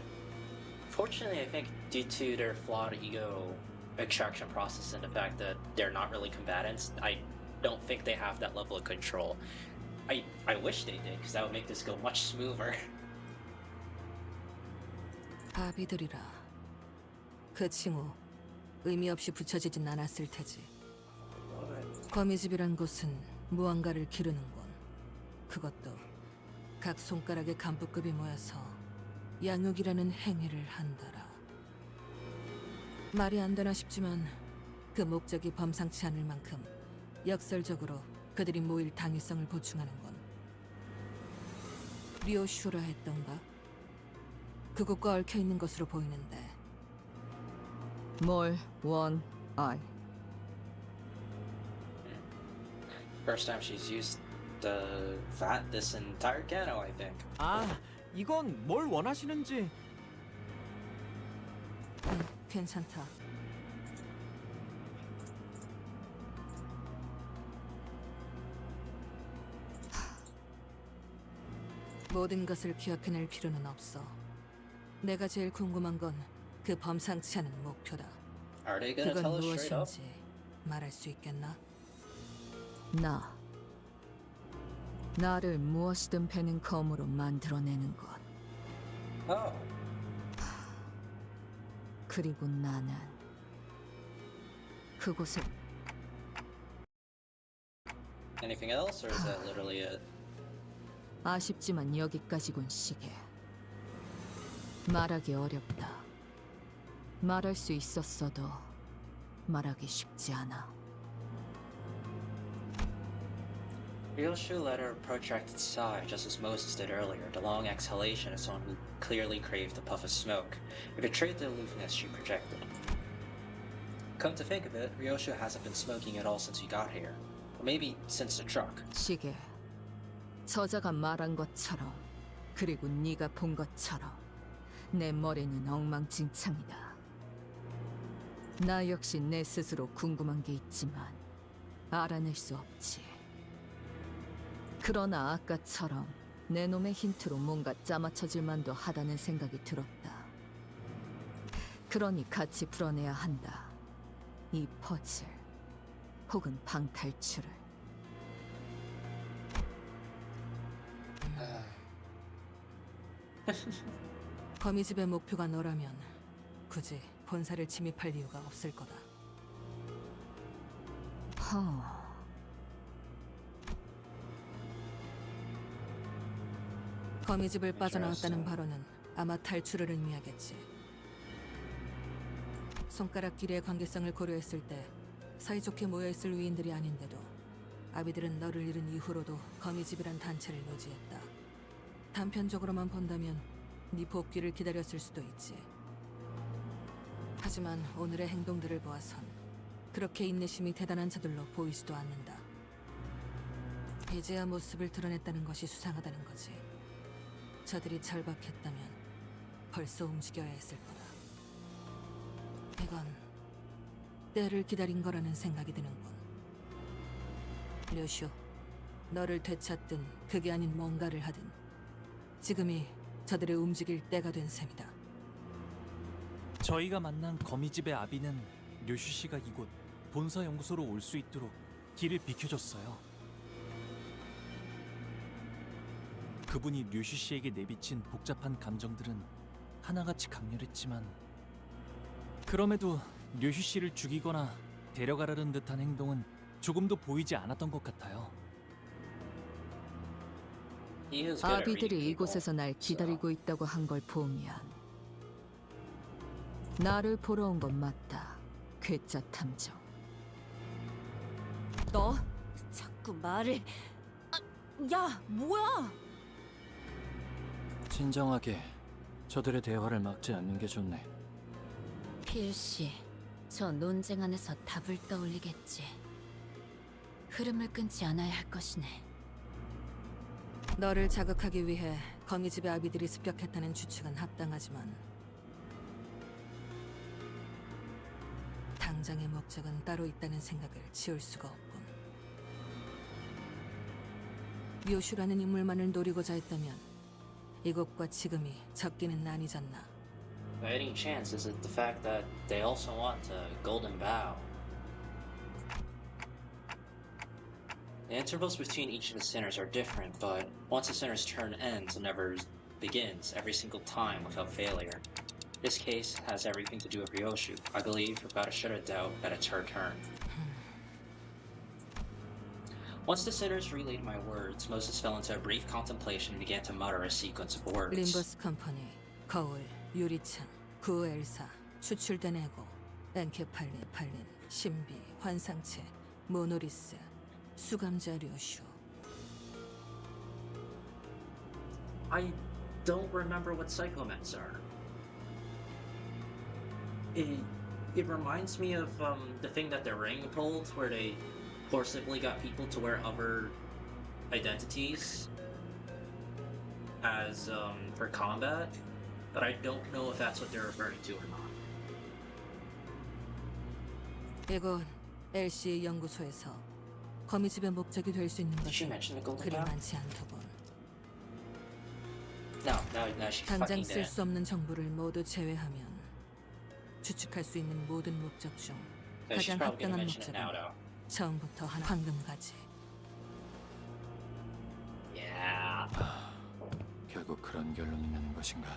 fortunately, I think due to their flawed ego extraction process and the fact that they're not really combatants, I don't think they have that level of control. I wish they did, because that would make this go much smoother. 아비들이라. 그 칭호 의미 없이 붙여지진 않았을 테지. 거미집이란 곳은 무언가를 기르는군. 그것도 각 손가락의 간부급이 모여서 양육이라는 행위를 한다라. 말이 안 되나 싶지만 그 목적이 범상치 않을 만큼 역설적으로 그들이 모일 당위성을 보충하는군. 류슈라 했던가? 그곳과 얽혀있는 것으로 보이는데. 뭘 원아이. First time she's used that this entire Canto, I think. 아, 이건 뭘 원하시는지. 괜찮다. 모든 것을 기억해낼 필요는 없어. 내가 제일 궁금한 건 그 범상치 않은 목표다. Are they gonna 그건 tell us straight up? 무엇인지 말할 수 있겠나? 나를 무엇이든 베는 검으로 만들어내는 것. Oh. 그리고 나는 그곳에 Anything else, or is that literally it? 아쉽지만 여기까지군 시계. 말하기 어렵다. 말할 수 있었어도 말하기 쉽지 않아. Ryoshu let her protracted sigh just as Moses did earlier. The long exhalation of someone who clearly craved a puff of smoke. It betrayed the aloofness she projected. Come to think of it, Ryoshu hasn't been smoking at all since we got here. Or maybe since the truck. 시계. 저자가 말한 것처럼 그리고 네가 본 것처럼 내 머리는 엉망진창이다. 나 역시 내 스스로 궁금한 게 있지만 알아낼 수 없지. 그러나 아까처럼 내 놈의 힌트로 뭔가 짜맞춰질 만도 하다는 생각이 들었다. 그러니 같이 풀어내야 한다. 이 퍼즐 혹은 방탈출을. 거미집의 목표가 너라면 굳이 본사를 침입할 이유가 없을 거다. 거미집을 빠져나왔다는 발언은 아마 탈출을 의미하겠지. 손가락 길이의 관계성을 고려했을 때 사이좋게 모여있을 위인들이 아닌데도 아비들은 너를 잃은 이후로도 거미집이란 단체를 유지했다. 단편적으로만 본다면 네 복귀를 기다렸을 수도 있지. 하지만 오늘의 행동들을 보아선 그렇게 인내심이 대단한 자들로 보이지도 않는다. 이제야 모습을 드러냈다는 것이 수상하다는 거지. 저들이 절박했다면 벌써 움직여야 했을 거다. 이건 때를 기다린 거라는 생각이 드는군. 류슈, 너를 되찾든 그게 아닌 뭔가를 하든 지금이 저들의 움직일 때가 된 셈이다. 저희가 만난 거미집의 아비는 류슈 씨가 이곳 본사 연구소로 올 수 있도록 길을 비켜줬어요. 그분이 류슈 씨에게 내비친 복잡한 감정들은 하나같이 강렬했지만 그럼에도 류슈 씨를 죽이거나 데려가려는 듯한 행동은 조금도 보이지 않았던 것 같아요. He is good at reading 아비들이 people. 이곳에서 날 기다리고 있다고 한 걸 보면 나를 보러 온 건 맞다. 괴짜 탐정. 너 자꾸 말을... 야, 뭐야? 진정하게 저들의 대화를 막지 않는 게 좋네. 필시 저 논쟁 안에서 답을 떠올리겠지. 흐름을 끊지 않아야 할 것이네. 너를 자극하기 위해 거미집의 아비들이 습격했다는 추측은 합당하지만 당장의 목적은 따로 있다는 생각을 지울 수가 없군. 묘슈라는 인물만을 노리고자 했다면 이곳과 지금이 적기는 아니잖나. By any chance, is it the fact that they also want a golden bow? The intervals between each of the sinners are different, but once a sinner's turn ends, it never begins, every single time without failure. This case has everything to do with Ryoshu. I believe, without a shadow of doubt, that it's her turn. Once the sinners relayed my words, Moses fell into a brief contemplation and began to mutter a sequence of words. 림버스 컴퍼니, 거울, 유리창, 구엘사, 추출된 에고, 엔케팔린, 신비, 환상체, 모노리스, 수감자 료슈. I don't remember what psychoments are. It reminds me of the thing that the ring pulled, where they forcibly got people to wear other identities as for combat, but I don't know if that's what they're referring to or not. 이곳 LC 연구소에서 거미집의 목적이 될 수 있는 것은 그리 많지 않더군. No, she's 당장 fucking 쓸 dead. 수 없는 정보를 모두 제외하면 추측할 수 있는 모든 목적 중 Yeah, she's 가장 probably gonna 합당한 mention it now, 목적은 though. 처음부터 한 황금가지. Yeah. 결국 그런 결론이 나는 것인가?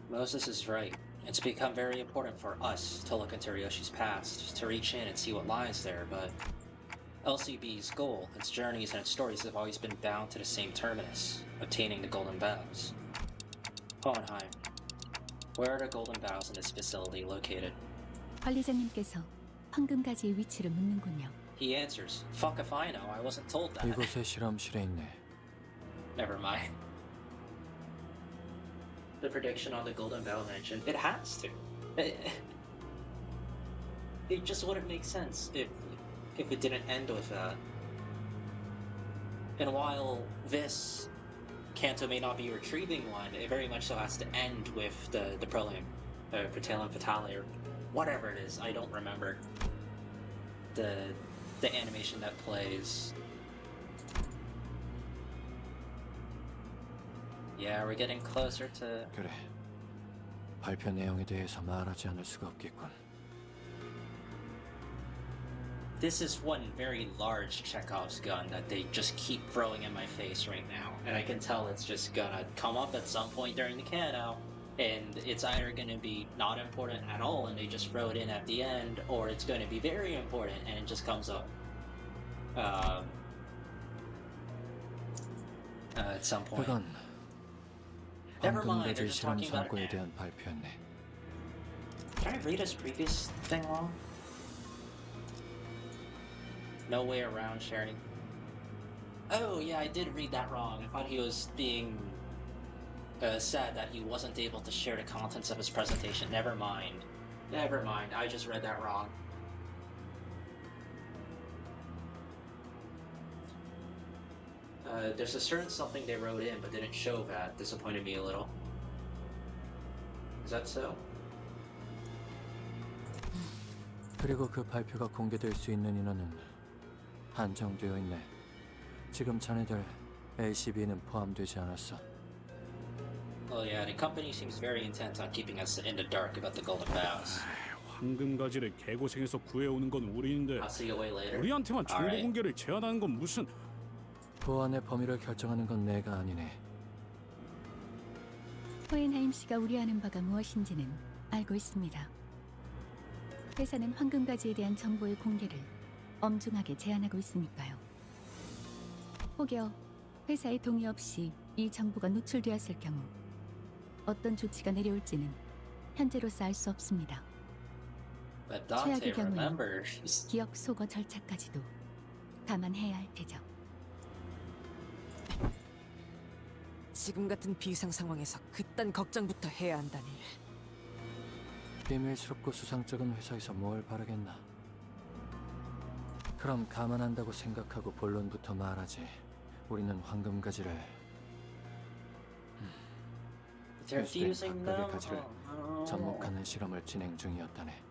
Moses is right. It's become very important for us to look into Ryoshi's past, to reach in and see what lies there, but LCB's goal, its journeys, and its stories have always been bound to the same terminus, obtaining the Golden Bows. Hohenheim, where are the Golden Bows in this facility located? 관리자님께서 황금가지의 위치를 묻는군요. He answers, fuck if I know, I wasn't told that. 이곳의 실험실에 있네. Never mind. The prediction on the Golden Bow mentioned, it has to. It just wouldn't make sense if it didn't end with that. And while this Canto may not be retrieving one, it very much so has to end with the prelim, Pretalum Fatale, or whatever it is. I don't remember the animation that plays. Yeah, we're getting closer to. 그래. 발표 내용에 대해서 말하지 않을 수가 없겠군. This is one very large Chekhov's gun that they just keep throwing in my face right now, and I can tell it's just gonna come up at some point during the Canto, and it's either gonna be not important at all and they just throw it in at the end, or it's gonna be very important and it just comes up at some point. 그건 Never mind, they're 황금가지 just 실험 talking about 성과에 it. 대한 발표였네. Did I read his previous thing wrong? No way around sharing. Oh yeah, I did read that wrong. I thought he was being sad that he wasn't able to share the contents of his presentation. Never mind. Never mind. I just read that wrong. There's a certain something they wrote in but didn't show that. Disappointed me a little. Is that so? 그리고 그 발표가 공개될 수 있는 인원은 한정되어 있네. 지금 자네들 LCB는 포함되지 않았어. Well, yeah, the company seems very intent on keeping us in the dark about the Golden Bows. 황금가지를 개고생해서 구해오는 건 우리인데 I'll see you way later. 우리한테만 정보 Alright. 공개를 제한하는 건 무슨... 보안의 범위를 결정하는 건 내가 아니네. 호헨하임 씨가 우려하는 바가 무엇인지는 알고 있습니다. 회사는 황금가지에 대한 정보의 공개를 엄중하게 제한하고 있으니까요. 혹여 회사의 동의 없이 이 정보가 노출되었을 경우 어떤 조치가 내려올지는 현재로서 알 수 없습니다. But Dante 최악의 경우엔 remembers. 기억 소거 절차까지도 감안해야 할 테죠. 지금 같은 비상 상황에서 그딴 걱정부터 해야 한다니. 비밀스럽고 수상쩍은 회사에서 뭘 바라겠나. 그럼 감안한다고 생각하고 본론부터 말하지. 우리는 황금가지를 They're 유수된 fusing 각각의 them. 가지를 접목하는 실험을 진행 중이었다네.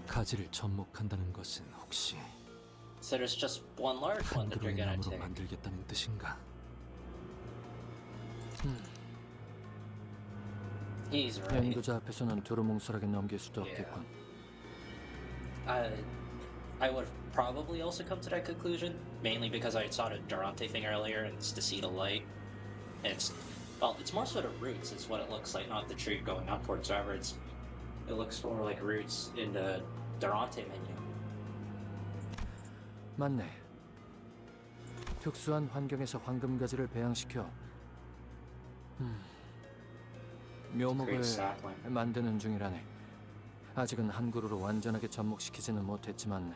가지를 접목한다는 것은 혹시 So there's just one large one that they're 한그루의 gonna 나무로 take. 만들겠다는 뜻인가? He's right. 연구자 앞에서는 두루뭉술하게 넘길 수도 없겠군. I would probably also come to that conclusion, mainly because I saw the Durante thing earlier, and it's to see the light. And it's more so the roots is what it looks like, not the tree going upwards. However, it looks more like roots in the Durante menu. 맞네. 특수한 환경에서 황금가지를 배양시켜 묘목을 만드는 중이라네. 아직은 한 그루로 완전하게 접목시키지는 못했지만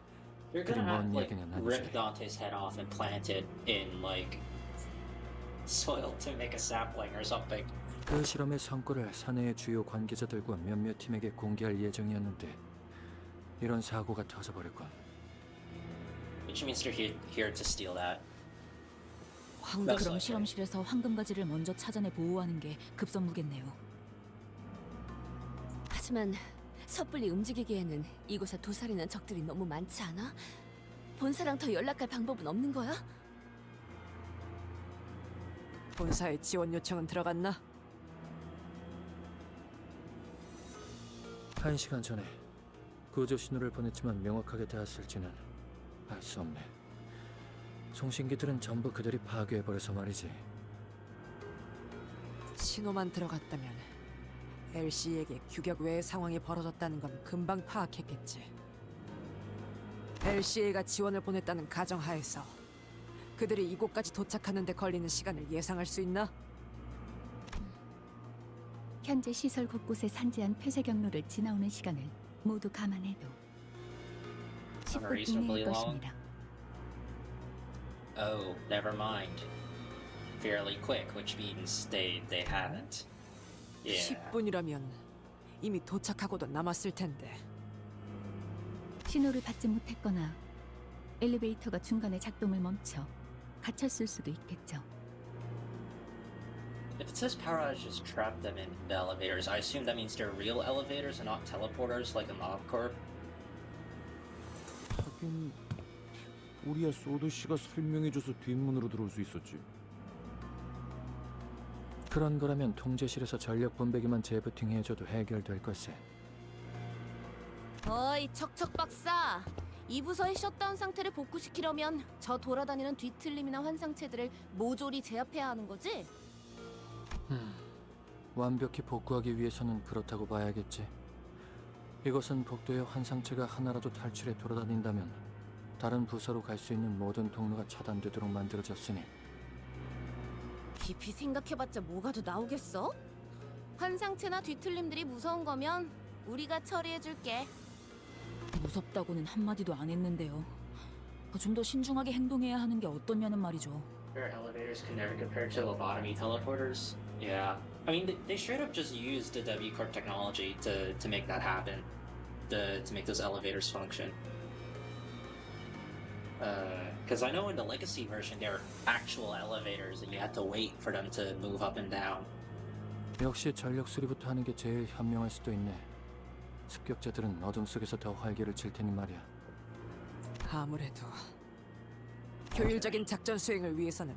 You're 그리 gonna have 먼 like 얘기는 rip 아니지. Dante's head off and plant it in like soil to make a sapling or something. 그 실험의 성과를 사내의 주요 관계자들과 몇몇 팀에게 공개할 예정이었는데 이런 사고가 터져버렸군. Which means they're here to steal that. 그럼 실험실에서 황금가지를 먼저 찾아내 보호하는 게 급선무겠네요. 하지만 섣불리 움직이기에는 이곳에 도살이는 적들이 너무 많지 않아? 본사랑 더 연락할 방법은 없는 거야? 본사에 지원 요청은 들어갔나? 1시간 전에 구조 신호를 보냈지만 명확하게 닿았을지는 알 수 없네. 송신기들은 전부 그들이 파괴해버려서 말이지. 신호만 들어갔다면 LC에게 규격 외의 상황이 벌어졌다는 건 금방 파악했겠지. LCA가 지원을 보냈다는 가정하에서 그들이 이곳까지 도착하는 데 걸리는 시간을 예상할 수 있나? 현재 시설 곳곳에 산재한 폐쇄 경로를 지나오는 시간을 모두 감안해도 10분 Unreasonably 이내일 long. 것입니다. Oh, never mind. Fairly quick, which means they haven't. Yeah. 10분이라면 이미 도착하고도 남았을 텐데. 신호를 받지 못했거나 엘리베이터가 중간에 작동을 멈춰 갇혔을 수도 있겠죠. If it says Parage just trapped them in the elevators, I assume that means they're real elevators and not teleporters like in LobCorp. 하긴 우리야 소드 씨가 설명해줘서 뒷문으로 들어올 수 있었지. 그런 거라면 통제실에서 전력 분배기만 재부팅해줘도 해결될 걸세. 어이 척척 박사, 이 부서의 셧다운 상태를 복구시키려면 저 돌아다니는 뒤틀림이나 환상체들을 모조리 제압해야 하는 거지? 완벽히 복구하기 위해서는 그렇다고 봐야겠지. 이것은 복도의 환상체가 하나라도 탈출해 돌아다닌다면 다른 부서로 갈 수 있는 모든 통로가 차단되도록 만들어졌으니. 깊이 생각해봤자 뭐가 더 나오겠어? 환상체나 뒤틀림들이 무서운 거면 우리가 처리해줄게. 무섭다고는 한마디도 안 했는데요. 좀 더 신중하게 행동해야 하는 게 어떠냐는 말이죠. Their elevators can never compare to lobotomy teleporters. Yeah. I mean, they straight up just used the W Corp technology to make that happen. To make those elevators function. Because I know in the Legacy version, there are actual elevators and you had to wait for them to move up and down. 역시 전력 수리부터 하는 게 제일 현명할 수도 있네. 습격자들은 어둠 속에서 더 활기를 칠 테니 말이야. 아무래도 효율적인 작전 수행을 위해서는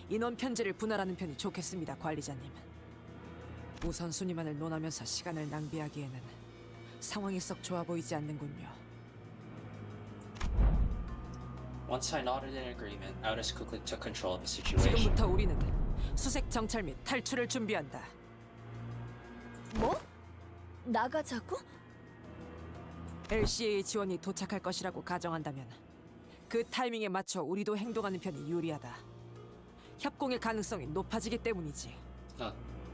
인원 편제를 분할하는 편이 좋겠습니다, 관리자님. 우선순위만을 논하면서 시간을 낭비하기에는 상황이 썩 좋아 보이지 않는군요. Once I nodded in agreement, Aldous quickly took control of the situation. 지금부터 우리는 수색 정찰 및 탈출을 준비한다. 뭐? 나가자고? LCA 지원이 도착할 것이라고 가정한다면 그 타이밍에 맞춰 우리도 행동하는 편이 유리하다. 협공의 가능성이 높아지기 때문이지.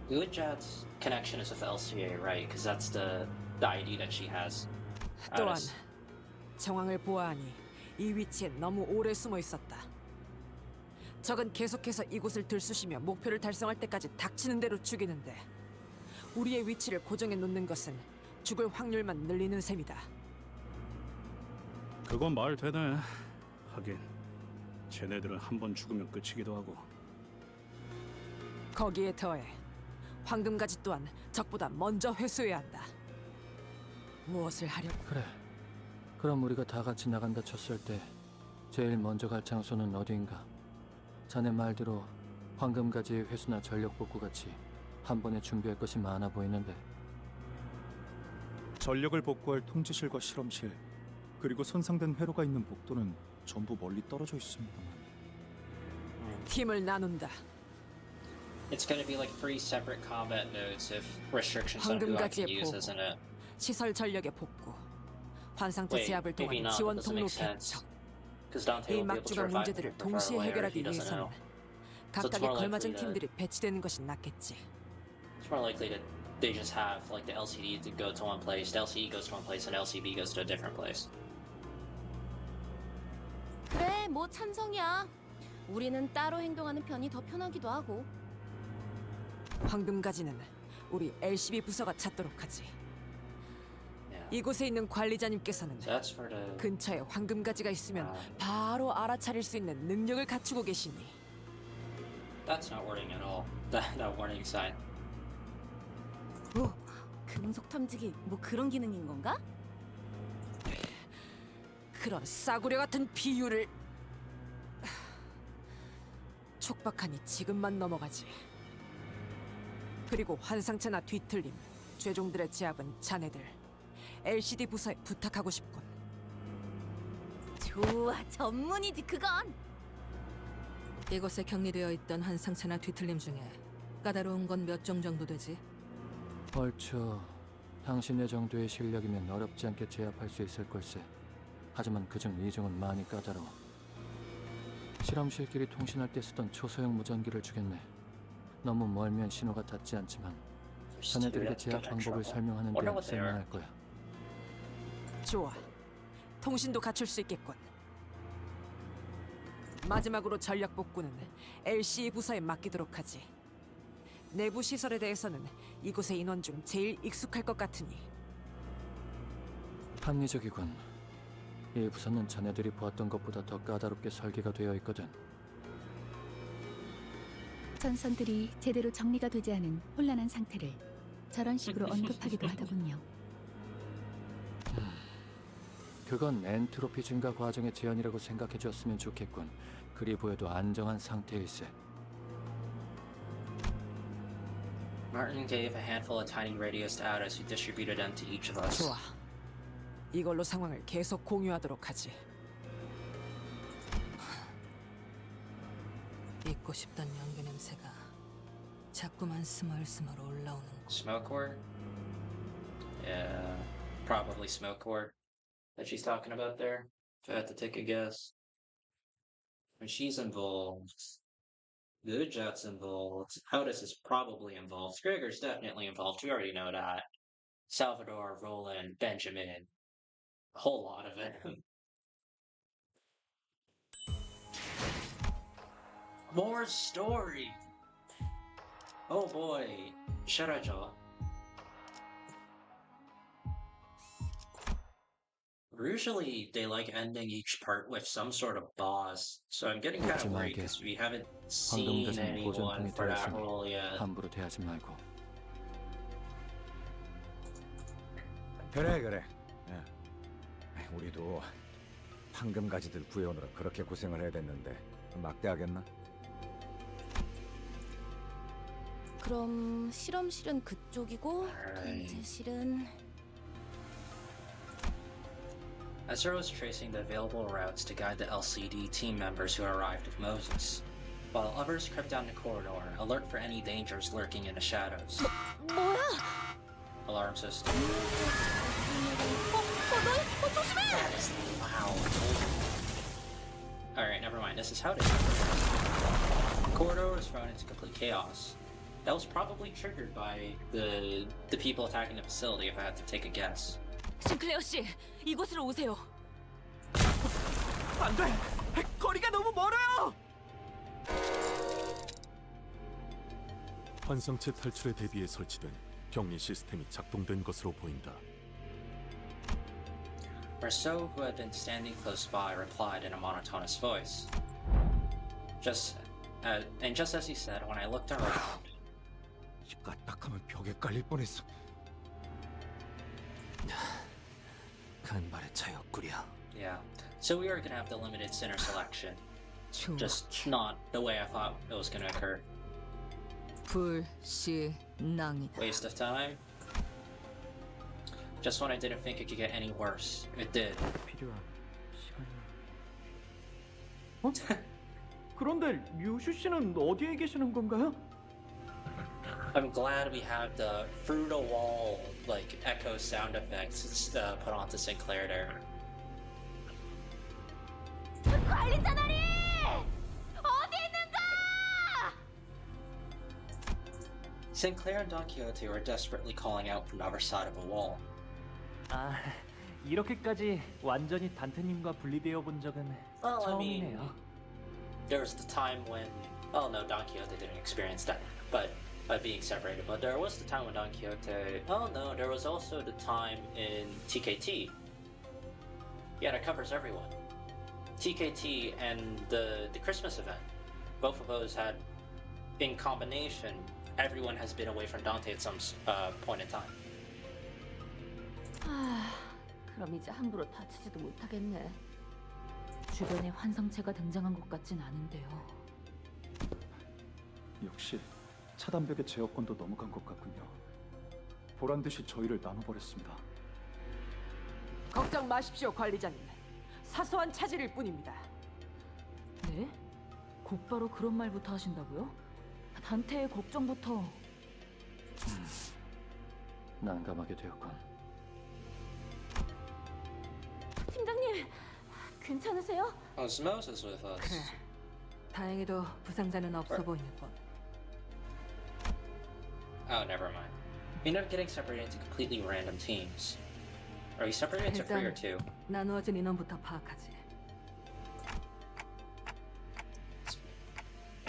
Gujat's connection is with LCA, right? Because that's the ID that she has. 또한 정황을 보아하니 이 위치에 너무 오래 숨어 있었다. 적은 계속해서 이곳을 들쑤시며 목표를 달성할 때까지 닥치는 대로 죽이는데 우리의 위치를 고정해 놓는 것은 죽을 확률만 늘리는 셈이다. 그건 말 되네. 하긴 쟤네들은 한 번 죽으면 끝이기도 하고. 거기에 더해 황금가지 또한 적보다 먼저 회수해야 한다. 무엇을 하려고? 그래. 그럼 우리가 다 같이 나간다 쳤을 때 제일 먼저 갈 장소는 어디인가? 자네 말대로 황금가지의 회수나 전력 복구 같이 한 번에 준비할 것이 많아 보이는데. 전력을 복구할 통지실과 실험실, 그리고 손상된 회로가 있는 복도는 전부 멀리 떨어져 있습니다만. 팀을 나눈다. It's going to be like 3 separate combat nodes if restrictions on who I can 황금가지의 use, 보호, isn't it? 시설 전력의 복구, 환상체 Wait, 제압을 maybe 통한 not. 지원 That doesn't 통로 make sense. 개척. Because Dante 이 will be able to 막중한 revive 문제들을 him from far 동시에 away, or if 해결하기 he doesn't 위해서는 know. 각각에 more 걸맞은 likely 팀들이 배치되는 것이 낫겠지. It's more likely that they just have like the LCD to go to one place, the LCE goes to one place, and LCB goes to a different place. 그래, 뭐 찬성이야. 우리는 따로 행동하는 편이 더 편하기도 하고. 황금가지는 우리 LCB 부서가 찾도록 하지. 이곳에 있는 관리자님께서는 That's for the 근처에 황금가지가 있으면 바로 알아차릴 수 있는 능력을 갖추고 계시니. That's not warning at all. That warning sign. 오, 금속 탐지기 뭐 그런 기능인 건가? 그런 싸구려 같은 비유를. 촉박하니 지금만 넘어가지. 그리고 환상체나 뒤틀림, 죄종들의 제압은 자네들 LCD 부서에 부탁하고 싶군. 좋아, 전문이지 그건. 이곳에 격리되어 있던 환상체나 뒤틀림 중에 까다로운 건 몇 종 정도 되지? 얼추 당신의 정도의 실력이면 어렵지 않게 제압할 수 있을 걸세. 하지만 그중 2종은 많이 까다로워. 실험실끼리 통신할 때 쓰던 초소형 무전기를 주겠네. 너무 멀면 신호가 닿지 않지만 자네들에게 제압 방법을 설명하는 데 쓸만할 거야. 좋아, 통신도 갖출 수 있겠군. 마지막으로 전력 복구는 LCE 부서에 맡기도록 하지. 내부 시설에 대해서는 이곳의 인원 중 제일 익숙할 것 같으니. 합리적이군. 이 부서는 자네들이 보았던 것보다 더 까다롭게 설계가 되어 있거든. 전선들이 제대로 정리가 되지 않은 혼란한 상태를 저런 식으로 언급하기도 하더군요. 그건 엔트로피 증가 과정의 제한이라고 생각해 줬으면 좋겠군. 그리 보여도 안정한 상태일세. Martin gave a handful of tiny radios to Addis, who distributed them to each of us. 좋아, 이걸로 상황을 계속 공유하도록 하지. 잊고 싶던 연기 냄새가 자꾸만 스멀스멀 올라오는 곳. Smoke cord? Yeah, probably smoke cord that she's talking about there. If I had to take a guess. When she's involved, Gujat's involved, Otis is probably involved, Gregor's definitely involved, we already know that. Salvador, Roland, Benjamin, a whole lot of it. More story! Oh boy, Sharaja. Usually they like ending each part with some sort of boss, so I'm getting kind of worried because we haven't seen anyone for that role yet. 함부로 대하지 말고. 그래. 우리도 황금가지들 구해오느라 그렇게 고생을 해야 됐는데 막대하겠나? 그럼 실험실은 그쪽이고 통제실은... Ezra was tracing the available routes to guide the LCD team members who arrived with Moses, while others crept down the corridor, alert for any dangers lurking in the shadows. 뭐야? Alarm system. 조심해! That is loud. Alright, never mind. This is how it is. The corridor was thrown into complete chaos. That was probably triggered by the people attacking the facility, if I had to take a guess. 싱클레어 씨, 이곳으로 오세요. 안 돼! 거리가 너무 멀어요! 환상체 탈출에 대비해 설치된 격리 시스템이 작동된 것으로 보인다. Marceau, who had been standing close by, replied in a monotonous voice. Just as he said, when I looked around, 까딱하면 벽에 깔릴 뻔했어. 간발의 차였구려. yeah. So we were gonna have the limited center selection. Just not the way I thought it was gonna occur. 불신앙이다. Waste of time. Just when I didn't think it could get any worse, it did. 필요한 시간이. 그런데 류슈 씨는 어디에 계시는 건가요? I'm glad we have the through-the-wall like echo sound effects put onto Sinclair there. 관리자 나리! 어디 있는가? Sinclair and Don Quixote were desperately calling out from the other side of the wall. 아, 이렇게까지 완전히 단테님과 분리되어 본 적은 Well, I mean, 처음이네요. there was the time when, oh no, Don Quixote didn't experience that, but by being separated. But there was the time when Don Quixote, oh no, there was also the time in TKT. Yeah, that covers everyone. TKT and the Christmas event, both of those had, in combination, everyone has been away from Dante at some point in time. 그럼 이제 함부로 다치지도 못하겠네. 주변에 환상체가 등장한 것 같진 않은데요. 역시 차단벽의 제어권도 넘어간 것 같군요. 보란 듯이 저희를 나눠버렸습니다. 걱정 마십시오, 관리자님. 사소한 차질일 뿐입니다. 네? 곧바로 그런 말부터 하신다고요? 단테의 걱정부터. 난감하게 되었군. 팀장님, 괜찮으세요? Osmosis with us. 그래. 다행히도 부상자는 없어 보이는 것. Oh, never mind. We ended up getting separated into completely random teams. Are we separated into 3 or 2? 나누어진 인원부터 파악하지.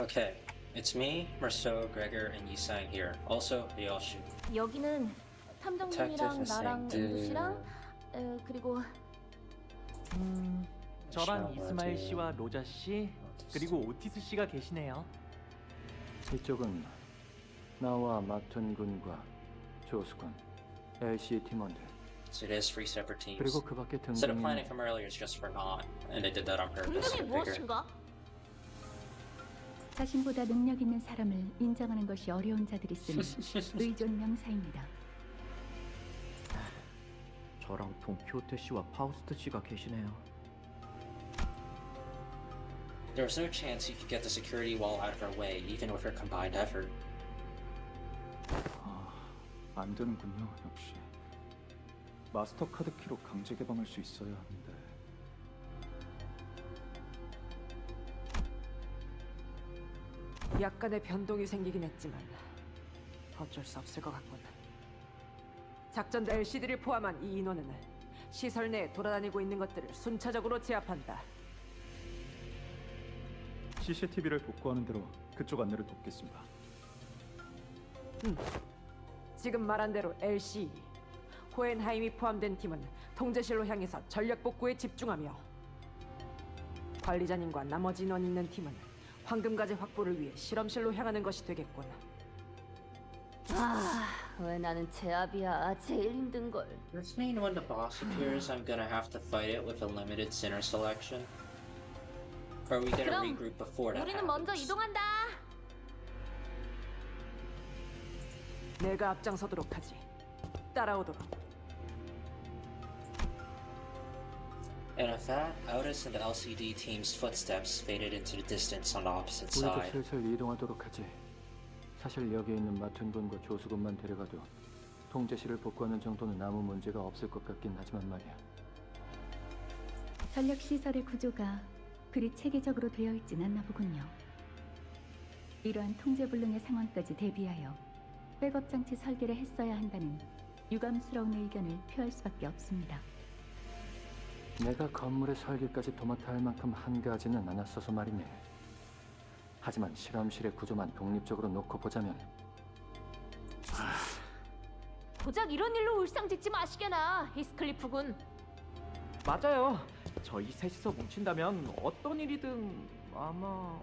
Okay, it's me, Marceau, Gregor, and Yisang here. Also, Ryoshi. 여기는 탐정님이랑 Detective 나랑 Saint 앵두 씨랑 그리고 저랑 이스마일 씨와 로자 씨 그리고 오티스 씨가 계시네요. 이쪽은 나와 마툰 군과 조수 군, LC 팀원들. So it is 3 separate teams. 그리고 그 밖에 Instead of 등장인 planning from earlier, it's just for not, and they did that on purpose. 등등이 무엇인가? 자신보다 능력 있는 사람을 인정하는 것이 어려운 자들이 쓰는 의존 명사입니다. 저랑 동키호테 씨와 파우스트 씨가 계시네요. There was no chance you could get the security wall out of our way, even with our combined effort. 안 되는군요, 역시. 마스터 카드 키로 강제 개방할 수 있어야 하는데. 약간의 변동이 생기긴 했지만 어쩔 수 없을 것 같군. 작전 LCD를 포함한 이 인원은 시설 내에 돌아다니고 있는 것들을 순차적으로 제압한다. CCTV를 복구하는 대로 그쪽 안내를 돕겠습니다. 지금 말한 대로 LC, 호헨하임이 포함된 팀은 통제실로 향해서 전력 복구에 집중하며 관리자님과 나머지 인원 있는 팀은 황금가재 확보를 위해 실험실로 향하는 것이 되겠군. 왜 나는 제압이야? 제일 힘든 걸. Does this mean when the boss appears, I'm gonna have to fight it with a limited center selection? Or are we gonna 그럼 regroup before that 우리는 먼저 happens? 이동한다. 내가 앞장서도록 하지. 따라오도록. And with that, Otis and the LCD team's footsteps faded into the distance on the opposite 우리도 side. 슬슬 이동하도록 하지. 사실 여기 있는 마툰 군과 조수 군만 데려가도 통제실을 복구하는 정도는 아무 문제가 없을 것 같긴 하지만 말이야. 전력 시설의 구조가 그리 체계적으로 되어 있진 않나 보군요. 이러한 통제불능의 상황까지 대비하여 백업 장치 설계를 했어야 한다는 유감스러운 의견을 표할 수밖에 없습니다. 내가 건물의 설계까지 도맡아 할 만큼 한가하지는 않았어서 말이네. 하지만 실험실의 구조만 독립적으로 놓고 보자면 고작 이런 일로 울상짓지 마시게나, 히스클리프 군. 맞아요. 저희 셋이서 뭉친다면 어떤 일이든 아마...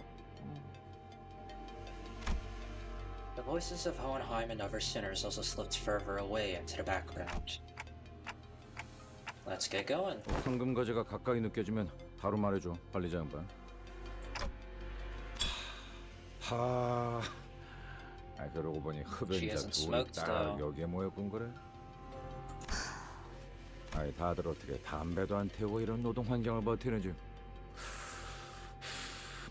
The voices of Hohenheim and other sinners also slipped further away into the background. Let's get going. 황금 거제가 가까이 느껴지면 바로 말해줘. 관리자 양반. 하... 그러고 보니 흡연자 둘이 딱 여기에 모였군 그래? 다들 어떻게 담배도 안 태우고 이런 노동 환경을 버티는지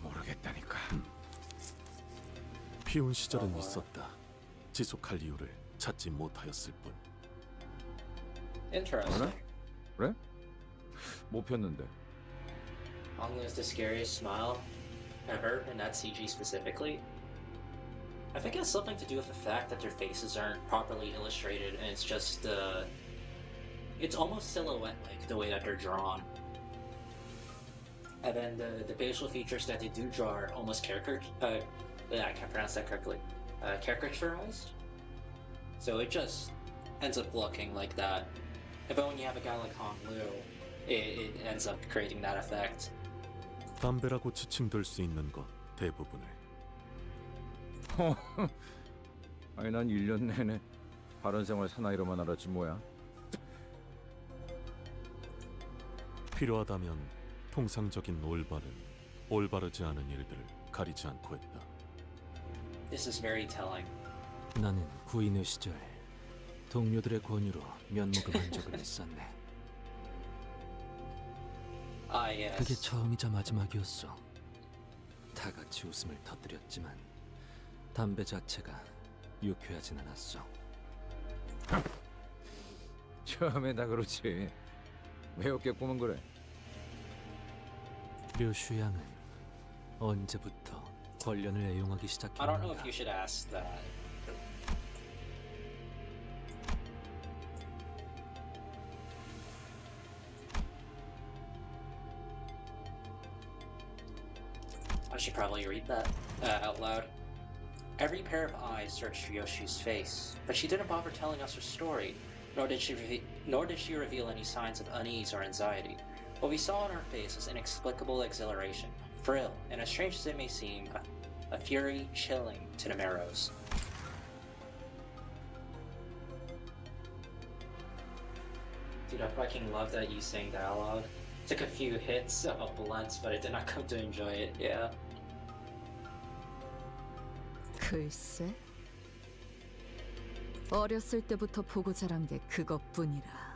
모르겠다니까. 피운 시절은 있었다. 지속할 이유를 찾지 못하였을 뿐. Interesting. 그래? 못 폈는데. Hong is the scariest smile ever in that CG specifically. I think it has something to do with the fact that their faces aren't properly illustrated, and it's just it's almost silhouette-like the way that they're drawn. And then the facial features that they do draw are almost I can't pronounce that correctly. Caricaturized. So it just ends up looking like that. But when you have a guy like Hong Liu, it ends up creating that effect. 담배라고 지칭될 수 있는 것 대부분을. 난 1년 내내 바른 생활 사나이로만 알았지 뭐야. 필요하다면 통상적인 올바르지 않은 일들을 가리지 않고 했다. This is very telling. 나는 구인의 시절 동료들의 권유로 면목을 한 적을 있었네. Yes. 그게 처음이자 마지막이었어. 다 같이 웃음을 터뜨렸지만 담배 자체가 유쾌하진 않았어. 처음에 다 그렇지. 왜 없겠구먼 그래. 류슈양은 언제부터 권련을 애용하기 I don't know if 시작했는가? you should ask that. I should probably read that out loud. Every pair of eyes searched Ryoshi's face, but she didn't bother telling us her story, nor did she reveal any signs of unease or anxiety. What we saw on her face was inexplicable exhilaration, thrill, and as strange as it may seem, a fury chilling to the marrows. Dude, I fucking love that you sang dialogue. Took a few hits of blunts, but I did not come to enjoy it, yeah. 글쎄, 어렸을 때부터 보고 자란 게 그것뿐이라.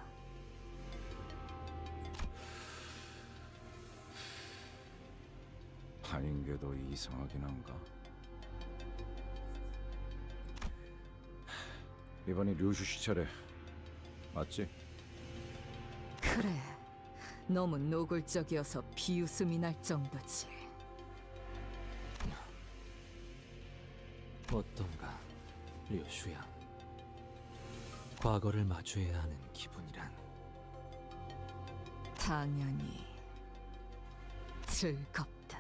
아닌 게 더 이상하긴 한가. 이번이 류슈 씨 차례 맞지? 그래, 너무 노골적이어서 비웃음이 날 정도지. 어떤가, 류슈양. 과거를 마주해야 하는 기분이란. 당연히 즐겁다.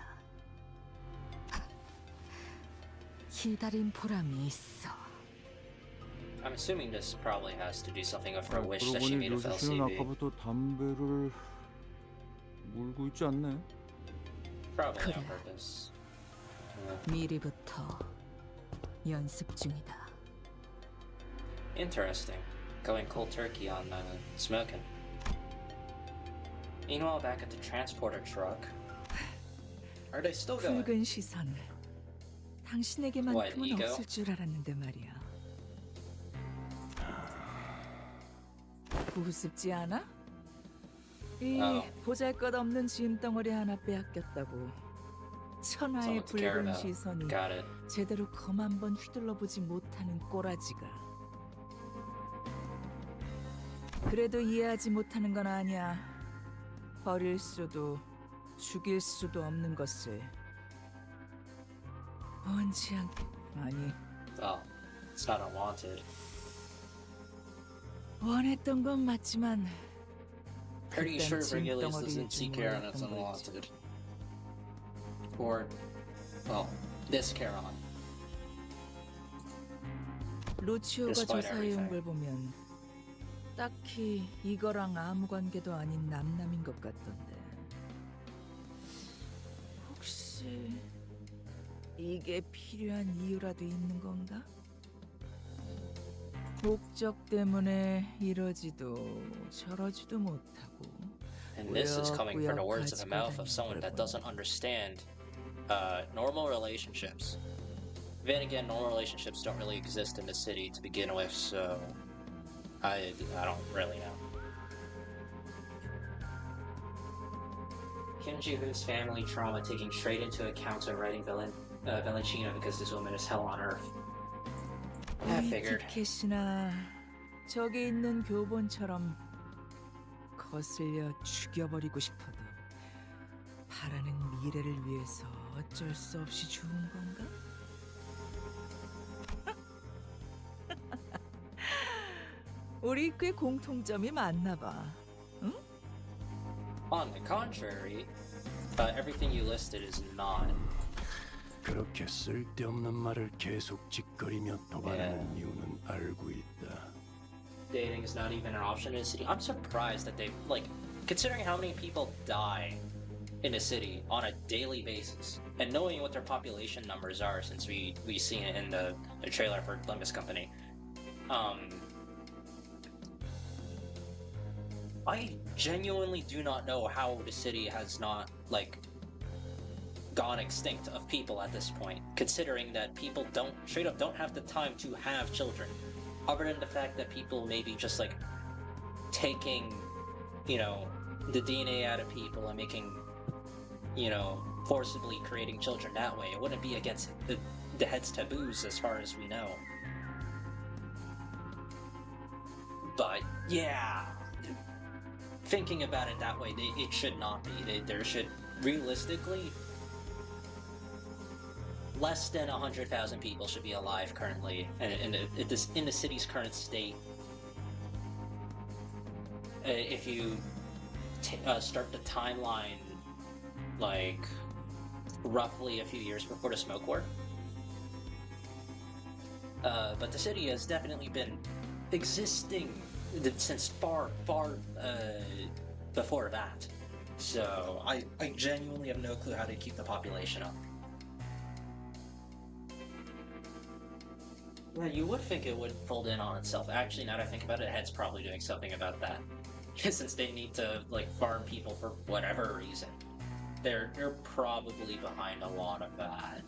기다린 보람이 있어. I'm assuming this probably has to do something with her wish 그러고 that she 보니 made of 류슈 씨는 LCD. 아까부터 담배를 물고 있지 않네. Probably on 그래. purpose. 미리부터 연습 중이다. Interesting. Going cold turkey on smoking. Meanwhile, back at the transporter truck, are they still going? 붉은 시선. What, 당신에게만큼은 ego? 없을 줄 알았는데 말이야. 우습지 않아? 이 보잘것없는 짐덩어리 하나 빼앗겼다고 천하의 Someone to care 붉은 about. 시선이 Got it. 제대로 검 한 번 휘둘러보지 못하는 꼬라지가. 그래도 이해하지 못하는 건 아니야. 버릴 수도 죽일 수도 없는 것을 원치 않... 아니, Oh, it's not unwanted. 원했던 건 맞지만 Pretty 그땐 sure 짐 Regulus 덩어리일 doesn't 줄 see Charon as 몰랐던 거지. unwanted. Or, well, this Charon. 루치오가 Despite 조사해온 everything. 걸 보면 딱히 이거랑 아무 관계도 아닌 남남인 것 같던데. 혹시 이게 필요한 이유라도 있는 건가? 목적 때문에 이러지도 저러지도 못하고 And this is coming from the words of the 꾸역꾸역 mouth 가지고 of someone that 다니는 doesn't understand normal relationships. Then again, normal relationships don't really exist in the city to begin with, so I don't really know. Kim Ji-hoon's family trauma taking straight into account when writing Valentina because this woman is hell on earth. I 우리 figured. 티켓이나 저기 있는 교본처럼 거슬려 죽여버리고 싶어도 바라는 미래를 위해서 어쩔 수 없이 죽은 건가? 우리 꽤 공통점이 많나 봐. 응? On the contrary, everything you listed is not. 그렇게 쓸데없는 말을 계속 짓거리며 도발하는 이유는 알고 있다. Dating is not even an option in the city. I'm surprised that they've, like, considering how many people die in the city on a daily basis, and knowing what their population numbers are since we seen it in the trailer for Limbus Company. I genuinely do not know how the city has not, like, gone extinct of people at this point, considering that people straight up don't have the time to have children, other than the fact that people maybe just, like, taking, you know, the DNA out of people and making, you know, forcibly creating children that way. It wouldn't be against the head's taboos as far as we know. But yeah, thinking about it that way, it should not be. There should, realistically, less than 100,000 people should be alive currently in the city's current state. If you start the timeline, like, roughly a few years before the smoke war. But the city has definitely been existing since far before that. So I genuinely have no clue how to keep the population up. Yeah, you would think it would fold in on itself. Actually, now that I think about it, Head's probably doing something about that. Since they need to, like, farm people for whatever reason. They're probably behind a lot of that.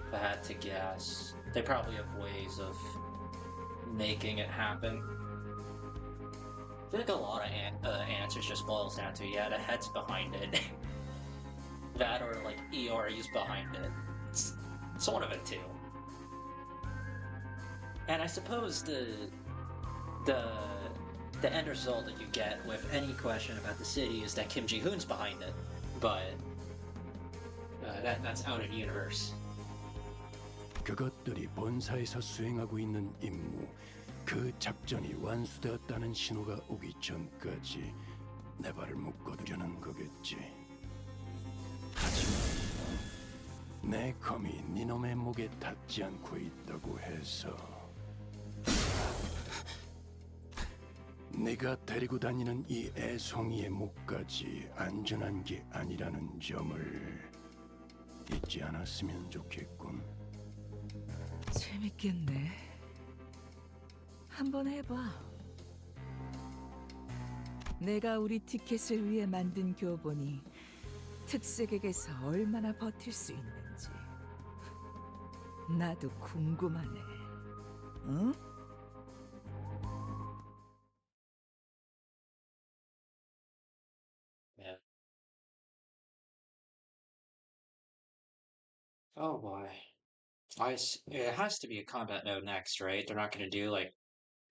If I had to guess. They probably have ways of making it happen. I feel like a lot of answers just boils down to, yeah, the Head's behind it. That or, like, Eori's behind it. It's one of it, too. And I suppose the end result that you get with any question about the city is that Kim Ji-hoon's behind it, but that's out of universe. 그것들이 본사에서 수행하고 있는 임무, 그 작전이 완수되었다는 신호가 오기 전까지 내 발을 묶어두려는 거겠지. 하지만 내 검이 니놈의 목에 닿지 않고 있다고 해서 네가 데리고 다니는 이 애송이의 목까지 안전한 게 아니라는 점을 잊지 않았으면 좋겠군. 재밌겠네. 한번 해봐. 내가 우리 티켓을 위해 만든 교본이 특색에게서 얼마나 버틸 수 있는지 나도 궁금하네. 응? Yeah. Oh boy. It has to be a combat mode next, right? They're not going to do, like,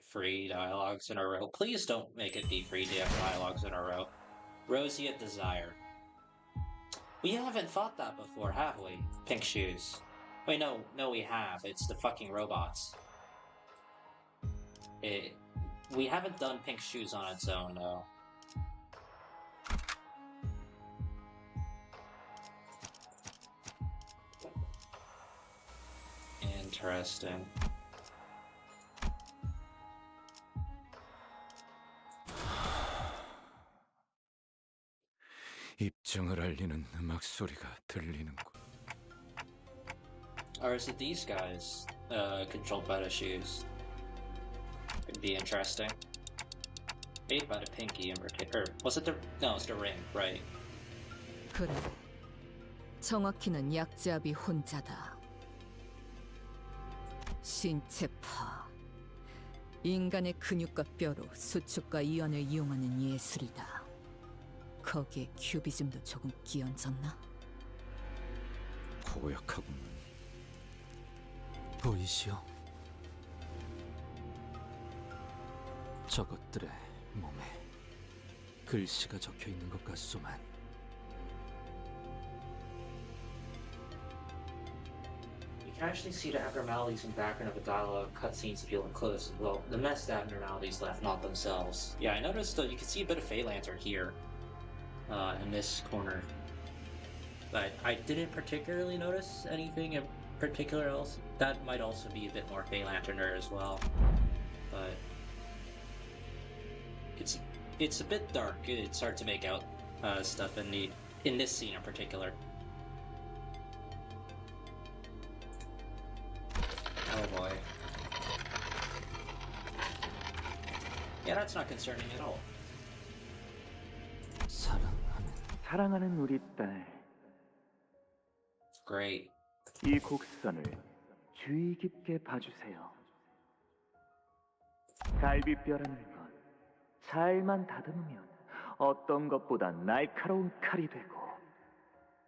free dialogues in a row. Please don't make it be free dialogues in a row. Rosie at Desire. We haven't fought that before, have we? Pink shoes. Wait, no, we have. It's the fucking robots. We haven't done pink shoes on its own, though. Interesting. 입장을 알리는 음악 소리가 들리는군. Or is it these guys, controlled by the shoes? Could be interesting. Made by the pinky in particular. Was it the... No, it's the ring, right. 그래. 정확히는 약자비 혼자다. 신체파. 인간의 근육과 뼈로 수축과 이완을 이용하는 예술이다. 거기에 큐비즘도 조금 끼얹었나? 고약하군. 보이시오? 저것들의 몸에 글씨가 적혀 있는 것 같소만. You can actually see the abnormalities in the background of a dialogue cutscenes if you look close. Well, the messed abnormalities left, not themselves. Yeah, I noticed you can see a bit of Fey Lantern here, in this corner. But I didn't particularly notice anything in particular else. That might also be a bit more Fey Lanterner as well. But it's a bit dark. It's hard to make out stuff in this scene in particular. Oh boy. Yeah, that's not concerning at all. 사랑하는 우리 딸. Great. 이 곡선을 주의 깊게 봐주세요. 갈비뼈라는 것 잘만 다듬으면 어떤 것보다 날카로운 칼이 되고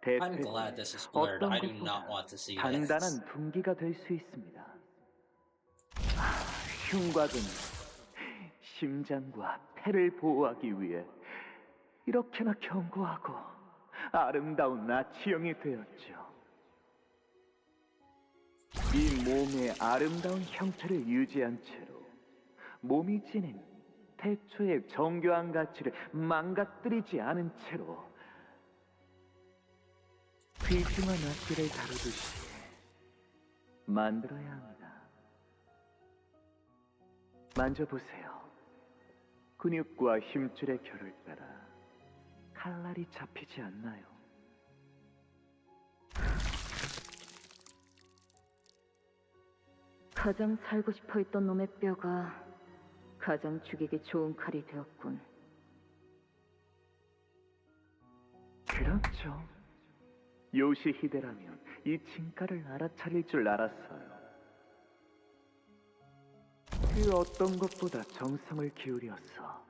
I'm glad this is blurred. I do not want to see this. 단단한 둔기가 될 수 있습니다. 흉곽은 심장과 폐를 보호하기 위해 이렇게나 견고하고 아름다운 나치형이 되었죠. 이 몸의 아름다운 형태를 유지한 채로 몸이 지닌 태초의 정교한 가치를 망가뜨리지 않은 채로 귀중한 악기를 다루듯이 만들어야 합니다. 만져보세요. 근육과 힘줄의 결을 따라 칼날이 잡히지 않나요? 가장 살고 싶어 했던 놈의 뼈가 가장 죽이기 좋은 칼이 되었군. 그렇죠. 요시히데라면 이 진가를 알아차릴 줄 알았어요. 그 어떤 것보다 정성을 기울여서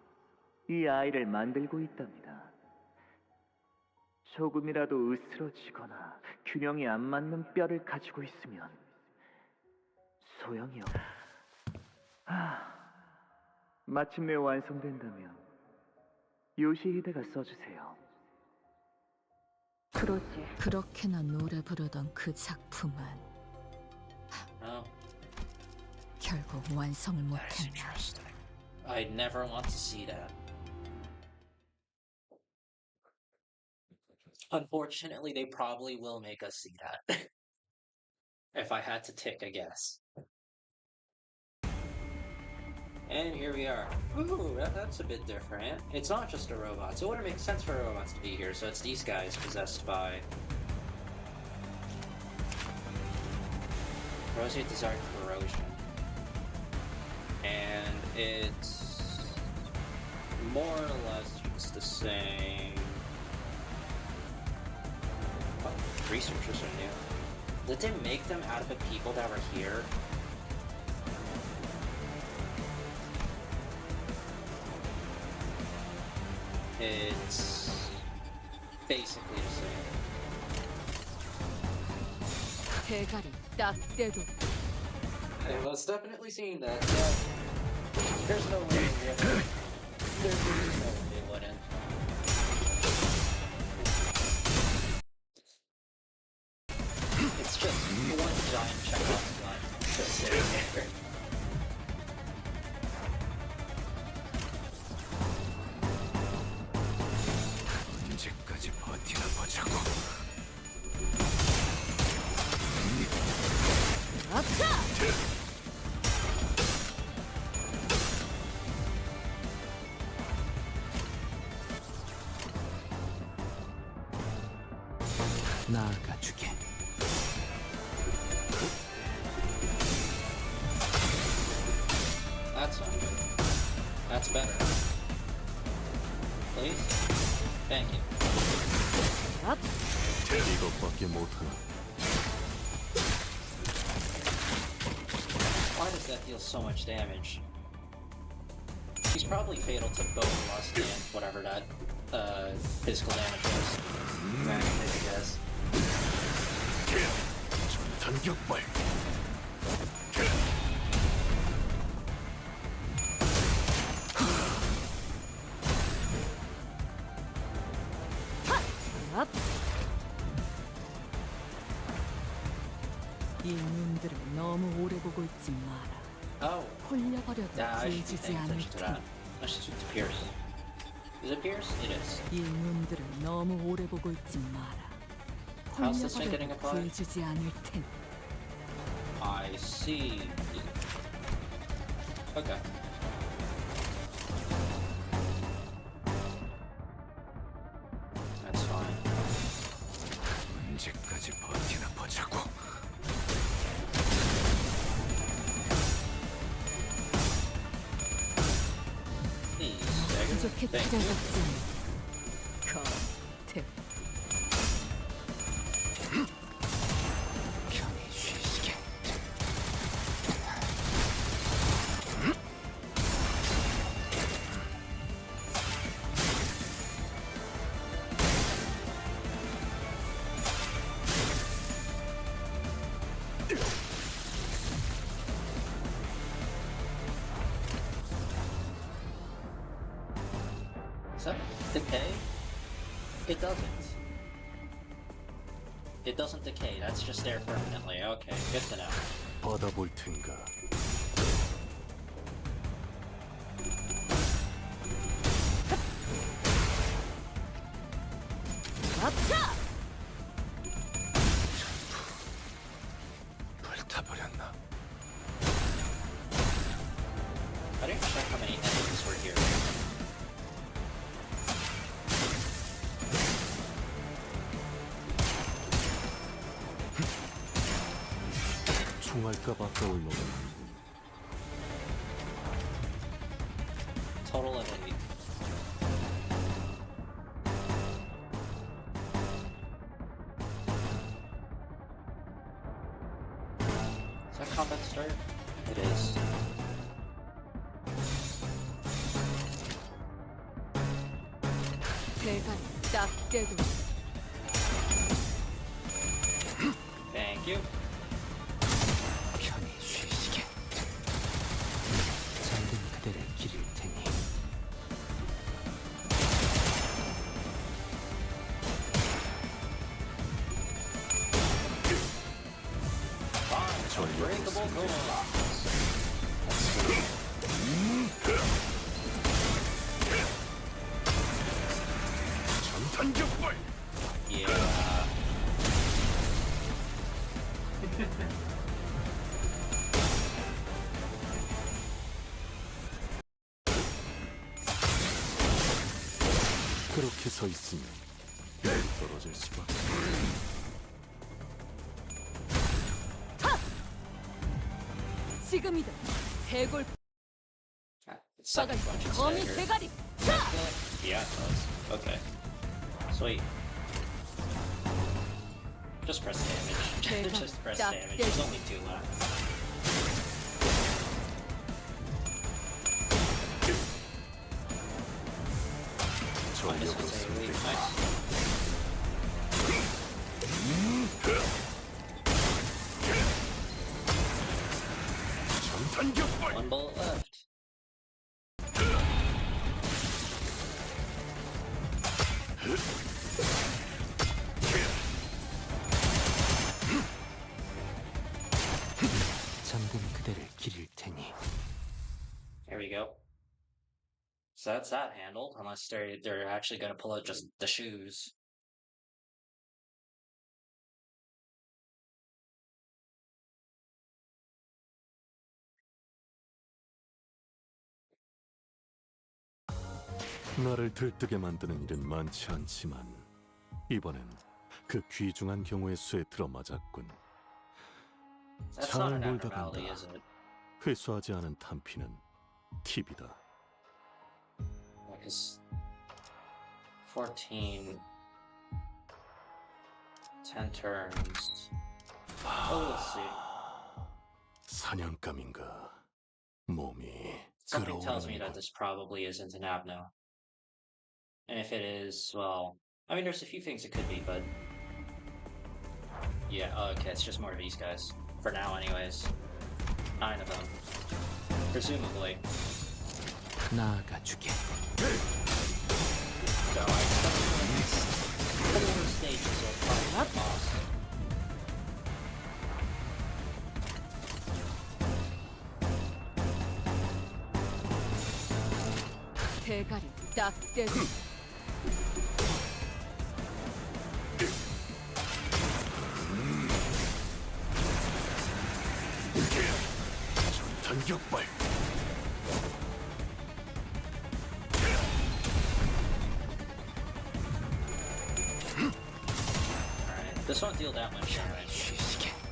이 아이를 만들고 있답니다. 조금이라도 으스러지거나 균형이 안 맞는 뼈를 가지고 있으면 소용이 없. 마침내 완성된다면 요시히데가 써주세요. 그러지. 그렇게나 노래 부르던 그 작품은 결국 완성을 못했네. I never want to see that. Unfortunately, they probably will make us see that. If I had to take a guess. And here we are. Ooh, that's a bit different. It's not just a robot, so it wouldn't make sense for robots to be here, so it's these guys possessed by Roseate Desired Corrosion. And it's more or less just the same. Oh, researchers are new. Did they make them out of the people that were here? It's basically the same. 대가리 딱 떼도. I was definitely seeing that. Yeah. There's no way they wouldn't. There's no way they wouldn't. 언제까지 버티나 보자고. 나아가주게. That's not good. That's better. Please? Thank you. 이것밖에 못하나. Why does that deal so much damage? He's probably fatal to both Lust and whatever that physical damage was. I guess. 전격발. 이 눈들을 너무 오래 보고 있지 마라. Oh. 홀려버려도 Yeah, I should be 구해지지 paying 않을 attention to 테니. that. I should switch to Pierce. Is it Pierce? It is. 이 눈들을 너무 오래 보고 있지 마라. How's this thing getting 홀려버려도 applied? 구해지지 않을 테니. I see. Okay. That's fine. 언제까지 버티나 보자고. 부족해 Thank 찾아갔지. you. 겉에 편히 쉬시게. Does that decay? It doesn't. It doesn't decay, that's just there permanently. Okay, good to know. 받아볼 텐가. 불타버렸나? I didn't check how many enemies were here. 총알값 아까울 놈은 Total of 8. Is that combat start? It is. 대가리 딱 깨도 Thank you. 편히 쉬시게. 잠든 그대를 기릴 테니. Unbreakable glass. 전탄격발. Yeah. 그렇게 서 있으면 떨어질 수밖에. 지금이다. 해골 It's second bunch of 거미 stagger. 대가리. Yeah, it does. Okay. Sweet. Just press damage. Just press damage. There's only 2 left. 전력으로 승리. 전탄격발. 1 bullet left. 잠든 go. So that's that handled, unless they're actually gonna pull out just the shoes. 나를 들뜨게 만드는 일은 많지 않지만 이번엔 그 귀중한 경우의 수에 들어맞았군. That's not 잘 an 놀다 abnormality, 간다. is it? 회수하지 않은 탄피는 팁이다. Because 14, 10 turns. Oh, let's see. 사냥감인가? 몸이 Something tells me 끓어오르는 that this probably isn't an abno. And if it is, well, I mean, there's a few things it could be, but yeah, okay, it's just more of these guys. For now, anyways. 9 of them. Presumably. 나아가주게. So I expect the next 4 stages will probably be a boss. 대가리 딱 떼고 전격발. Alright, this won't deal that much damage,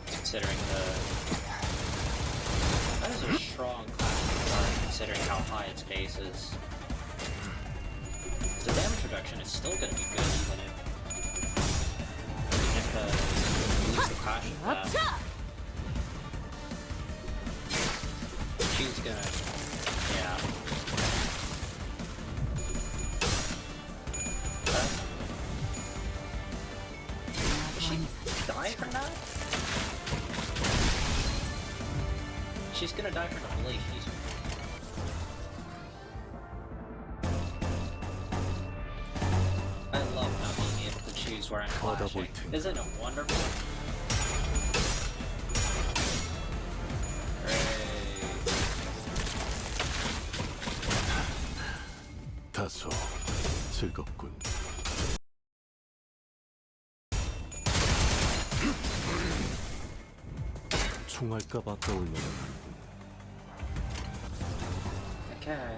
considering the... That is a strong classic card, considering how high its base is. The damage reduction is still gonna be good, even if you lose the clash of that. She's gonna... yeah. Does she die from that? She's gonna die from the blade. I love not being able to choose where I'm flashing. Isn't it wonderful? 다소 즐겁군. 총알값 아까울 놈은 Okay.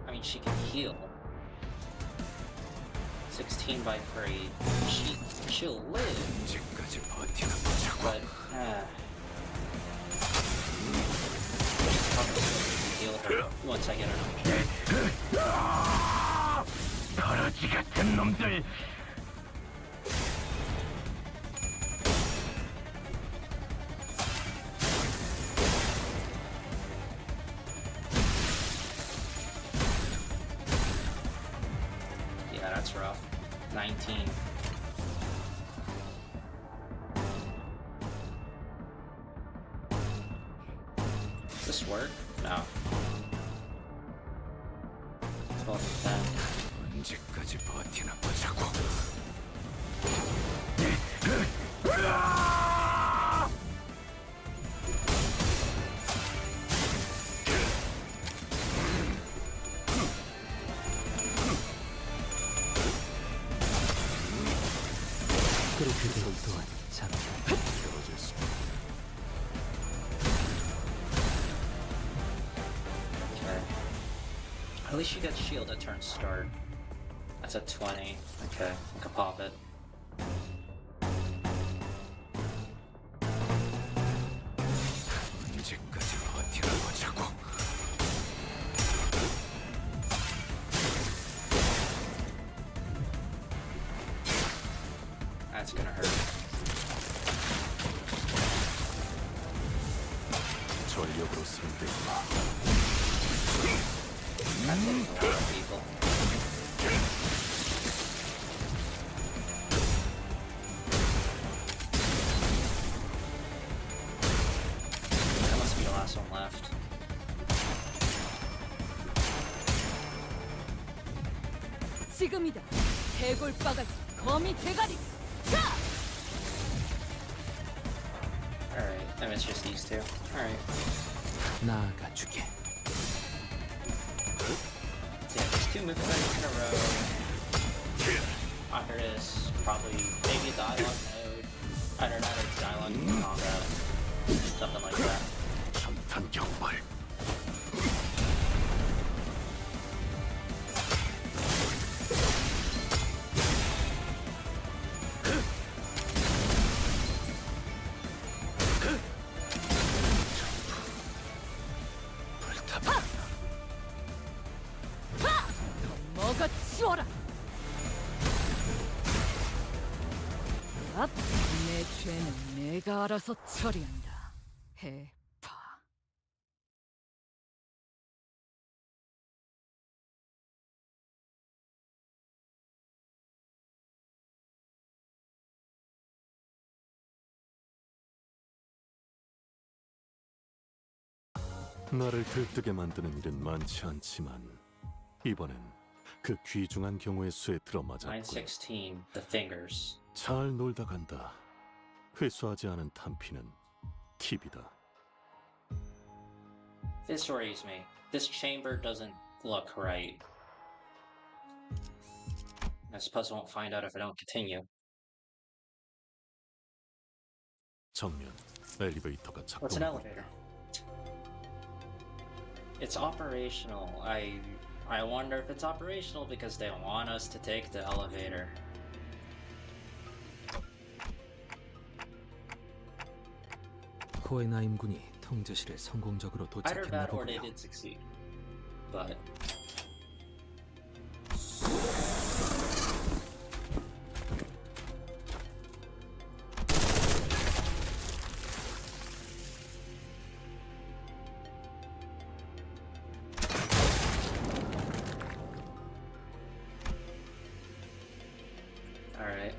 I mean, she can heal. 16 by 3. She'll live. But, heal her once I get her. 더러지 같은 놈들. Yeah, that's rough. 19. Does this work? No. 12 and 10. 언제까지 버티나 보자고. 그렇게 될 동안 잠깐 Okay. At least she gets shield at turn start. That's a 20. Okay, I can pop it. 언제까지 버티나 보자고. That's gonna hurt. 전력으로 상대해봐. That's hitting a lot of people. That must be the last one left. 지금이다. 해골바가지 거미 대가리. 자! Alright, and it's just these two. Alright. 나아가주게. So yeah, there's two movements in a row. After this, probably maybe dialogue mode. I don't know, it's dialogue in combat. Something like that. 전탄 경발. 먹어 치워라. 앞, 내 죄는 내가 알아서 처리한다. 해파. 나를 들뜨게 만드는 일은 많지 않지만 이번엔 그 귀중한 경우의 수에 들어맞았군. 916, the fingers. 잘 놀다 간다. 회수하지 않은 탄피는 팁이다. This worries me. This chamber doesn't look right. I suppose I won't find out if I don't continue. 정면 엘리베이터가 What's an 작동하고 elevator? It's operational. I wonder if it's operational because they want us to take the elevator. 호에나임 군이 통제실에 성공적으로 Either 도착했나 that or they 보군요. did succeed. But alright.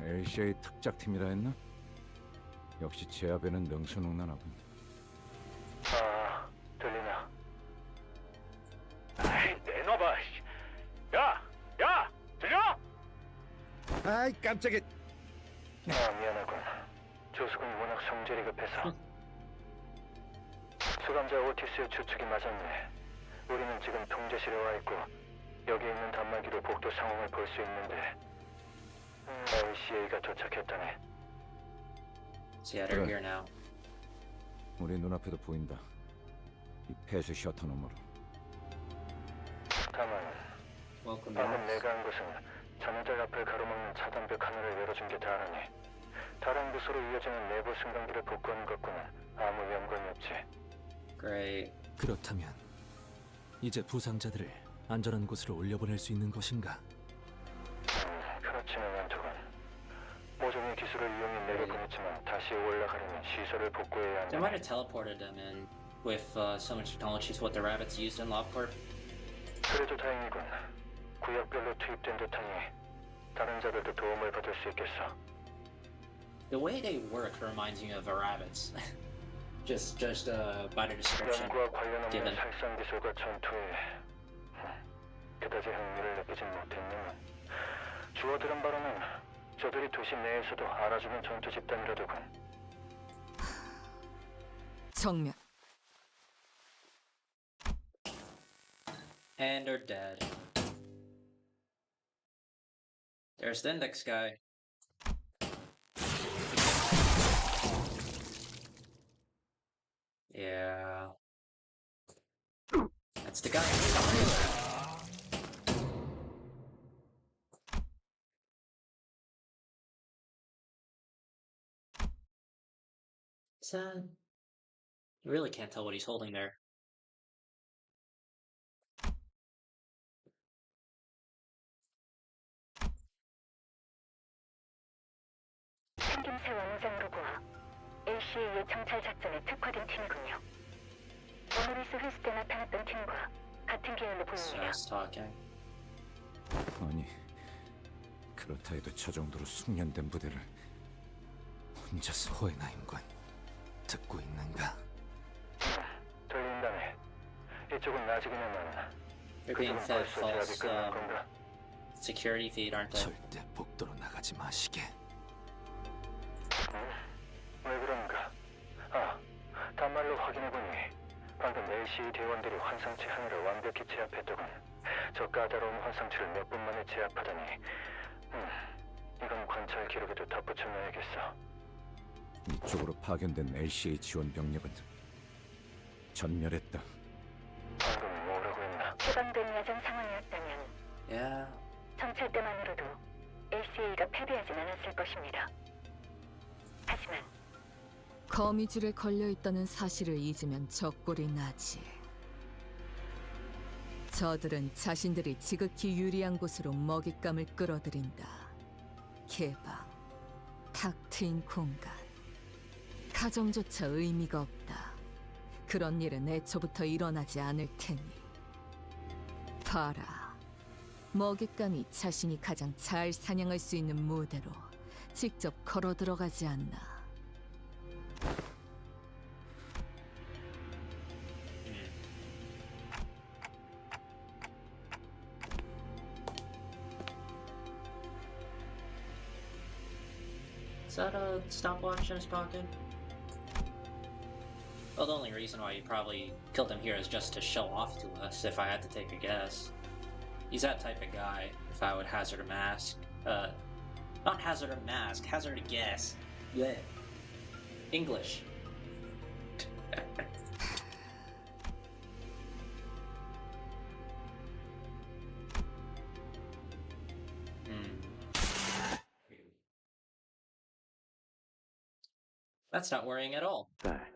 LCA 특작팀이라 했나? 역시 제압에는 능수능란하군. 아, 들리나? 아이, 내놔봐. 야, 야, 들려? 아이 깜짝이야. 아, 미안하군. 조수군이 워낙 성질이 급해서. 수감자 오티스의 추측이 맞았네. 우리는 지금 통제실에 와 있고 여기 있는 단말기로 복도 상황을 볼 수 있는데 LCA가 도착했다네. So yeah, they're here now. 우리 눈앞에도 보인다. 이 폐쇄 셔터 너머로. 다만 Welcome 방금 back. 내가 한 것은 자문자 앞을 가로막는 차단벽 하나를 열어준 게 다르니 다른 부서로 이어지는 내부 승강기를 복구하는 것과는 아무 연관이 없지. Great. 그렇다면 이제 부상자들을 안전한 곳으로 올려보낼 수 있는 것인가? 그렇지는 않더군. 모종의 기술을 이용해 내려보냈지만 다시 올라가려면 시설을 복구해야 They 한다. might have teleported them in with so much technology as what the rabbits used in LobCorp. 그래도 다행이군. 구역별로 투입된 듯하니 다른 자들도 도움을 받을 수 있겠어. The way they work reminds me of the rabbits. just by the description 연구와 관련 없는 given. 살상 기술과 전투에 그다지 흥미를 느끼진 못했지만 주워들은 바로는 저들이 도시 내에서도 알아주는 전투 집단이라더군. 정면. And they're dead. There's the index guy. Yeah. That's the guy. Sad. You really can't tell what he's holding there. 생김새 원장으로 보아 LCA의 정찰 작전에 특화된 팀이군요. 오노리스 회수 때 나타났던 팀과 같은 계열로 보입니다. Just talking. 아니 그렇다 해도 저 정도로 숙련된 부대를 혼자서 호에나임군 듣고 있는가? 들린다네. 이쪽은 아직이냐만 They're being 그쪽은 fed 벌써 제압이 false 끝난 건가? security feed, aren't they? 절대 복도로 나가지 마시게. 왜 그런가? 아, 단말로 확인해보니 방금 LCE 대원들이 환상체 하나를 완벽히 제압했더군. 저 까다로운 환상체를 몇 분 만에 제압하다니. 이건 관찰 기록에도 덧붙여놔야겠어. 이쪽으로 파견된 LCA 지원 병력은 전멸했다. 방금 뭐라고 했나? 해방된 야전 상황이었다면 Yeah. 정찰대만으로도 LCA가 패배하진 않았을 것입니다. 하지만 거미줄에 걸려 있다는 사실을 잊으면 적골이 나지. 저들은 자신들이 지극히 유리한 곳으로 먹잇감을 끌어들인다. 개방, 탁 트인 공간. 가정조차 의미가 없다. 그런 일은 애초부터 일어나지 않을 테니. 봐라. 먹잇감이 자신이 가장 잘 사냥할 수 있는 무대로 직접 걸어 들어가지 않나. Is that a stopwatch in his pocket? Well, the only reason why he probably killed him here is just to show off to us, if I had to take a guess. He's that type of guy, if I would hazard a mask. Not hazard a mask, hazard a guess. Yeah. English. That's not worrying at all. 딸,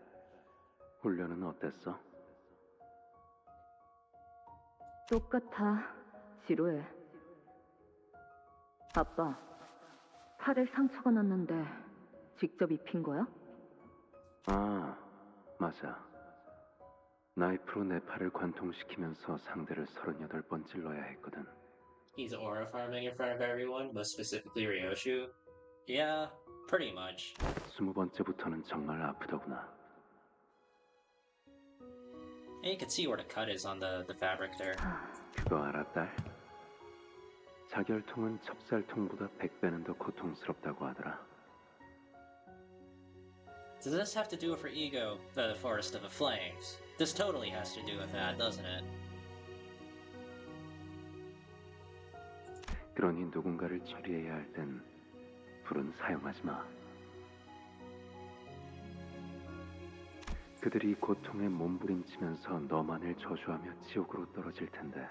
훈련은 어땠어? 똑같아. 지루해. 아빠, 팔에 상처가 났는데 직접 입힌 거야? 아, 맞아. 나이프로 내 팔을 관통시키면서 상대를 38번 찔러야 했거든. He's aura farming in front of everyone, most specifically Ryoshu. Yeah, pretty much. 20번째부터는 정말 아프더구나. And you can see where the cut is on the fabric there. 그거 알아, 딸? 자결통은 찹쌀통보다 100배는 더 고통스럽다고 하더라. Does this have to do with her ego, the Forest of the Flames? This totally has to do with that, doesn't it? 그러니 누군가를 처리해야 할 땐 불은 사용하지 마. 그들이 고통에 몸부림치면서 너만을 저주하며 지옥으로 떨어질 텐데.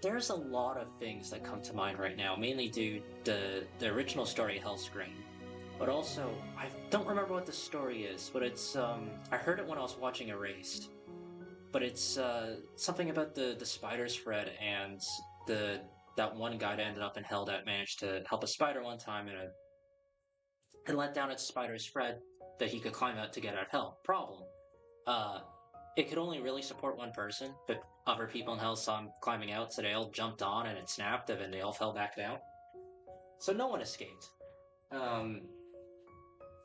There's a lot of things that come to mind right now, mainly due to the original story Hellscream. But also, I don't remember what the story is, but it's, I heard it when I was watching Erased. But it's, something about the spider's thread and that one guy that ended up in hell that managed to help a spider one time and let down its spider's thread that he could climb out to get out of hell. Problem. It could only really support one person, but other people in hell saw him climbing out, so they all jumped on and it snapped and then they all fell back down. So no one escaped.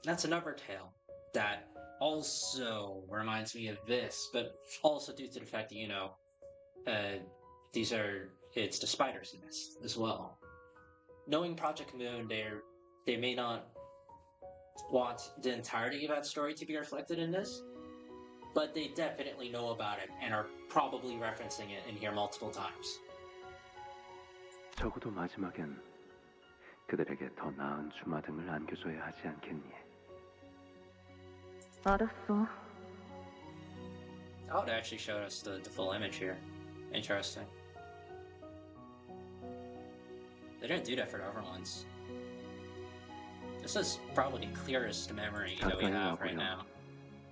That's another tale that also reminds me of this, but also due to the fact that, you know, it's the spiders in this as well. Knowing Project Moon, they may not want the entirety of that story to be reflected in this, but they definitely know about it and are probably referencing it in here multiple times. 적어도 마지막엔 그들에게 더 나은 주마등을 안겨줘야 하지 않겠니? 알았어. Oh, it actually showed us the full image here. Interesting. They didn't do that for the other ones. This is probably the clearest memory that we have right now.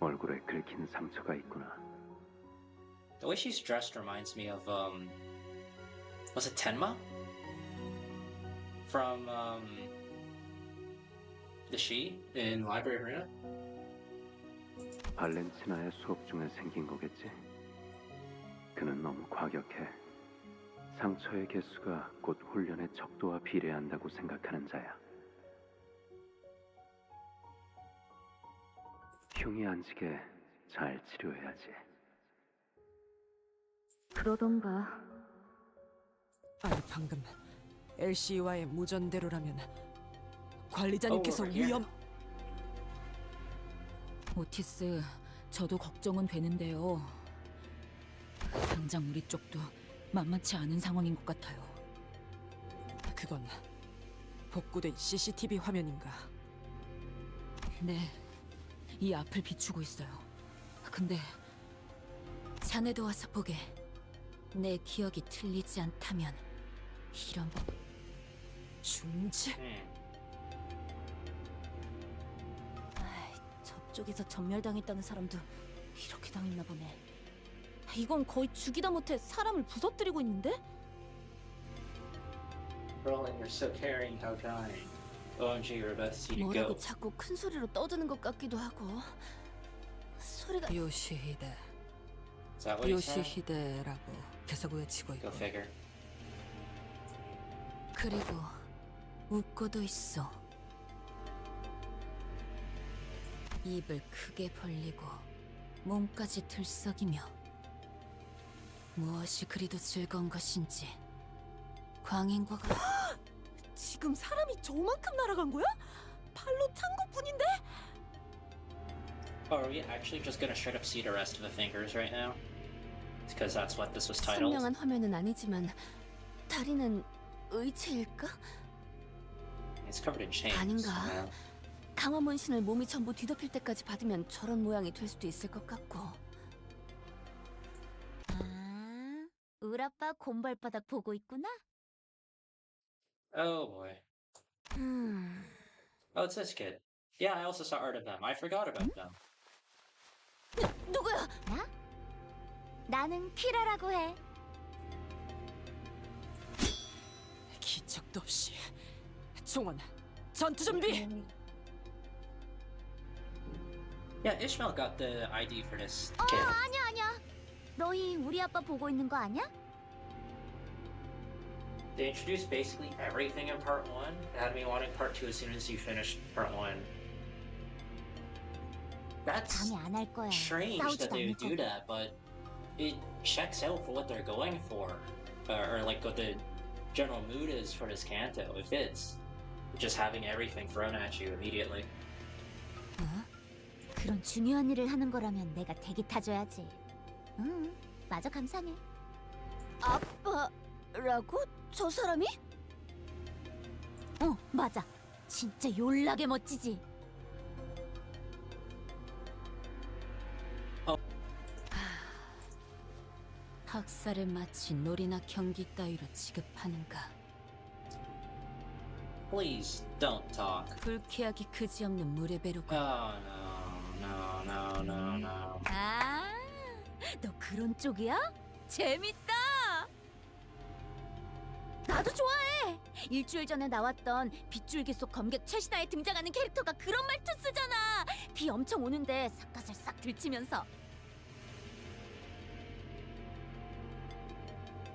얼굴에 긁힌 상처가 있구나. The way she's dressed reminds me of, was it Tenma? From, the She in Library Arena? 발렌티나의 수업 중에 생긴 거겠지? 그는 너무 과격해. 상처의 개수가 곧 훈련의 척도와 비례한다고 생각하는 자야. 흉이 안 지게 잘 치료해야지. 그러던가. 아니 방금 LC와의 무전대로라면 관리자님께서 위험... 오티스, 저도 걱정은 되는데요. 당장 우리 쪽도 만만치 않은 상황인 것 같아요. 그건 복구된 CCTV 화면인가? 네, 이 앞을 비추고 있어요. 근데 자네도 와서 보게. 내 기억이 틀리지 않다면 이런 법... 중지? 저쪽에서 전멸당했다는 사람도 이렇게 당했나 보네. 이건 거의 죽이다 못해 사람을 부서뜨리고 있는데? Rolling, you're so caring, how kind. OMG, you're about to see to 뭐라고 go. 자꾸 큰 소리로 떠드는 것 같기도 하고. 소리가... 요시히데. Is that what he said? 요시히데라고 계속 외치고 Go 있고. figure. 그리고 웃고도 있어. 입을 크게 벌리고 몸까지 들썩이며 무엇이 그리도 즐거운 것인지 광인과가 지금 사람이 저만큼 날아간 거야? 발로 찬 것뿐인데? Oh, are we actually just gonna straight up see the rest of the fingers right now? Because that's what this was titled. 선명한 화면은 아니지만 다리는 의체일까? It's covered in chains. 아닌가? Yeah. 강화 문신을 몸이 전부 뒤덮일 때까지 받으면 저런 모양이 될 수도 있을 것 같고. 아, 울 아빠 곰발바닥 보고 있구나. Oh boy. Oh, it's this kid. Yeah, I also saw art of them. I forgot about them. 누구야? 나? 나는 키라라고 해. 기척도 없이. 종원, 전투 준비! Yeah, Ishmael got the ID for this 어, kid. 아니야. 너희 우리 아빠 보고 있는 거 아니야? They introduced basically everything in part 1. It had me wanting part 2 as soon as you finished part 1. That's 방해 안 할 거야. strange that 싸우지도 they 않을 would do 거고. that, but it checks out for what they're going for. Or like what the general mood is for this Canto. It fits. Just having everything thrown at you immediately. 그런 중요한 일을 하는 거라면 내가 대기 타줘야지. 응, 마저 감상해. 아빠라고? 저 사람이? 맞아. 진짜 졸라게 멋지지. 학살을 마치 놀이나 경기 따위로 취급하는가. Please don't talk. 불쾌하기 그지없는 물의 배로가. No. 아, 너 그런 쪽이야? 재밌다. 나도 좋아해. 일주일 전에 나왔던 빗줄기 속 검객 최신하에 등장하는 캐릭터가 그런 말투 쓰잖아. 비 엄청 오는데 삿갓을 싹 들치면서.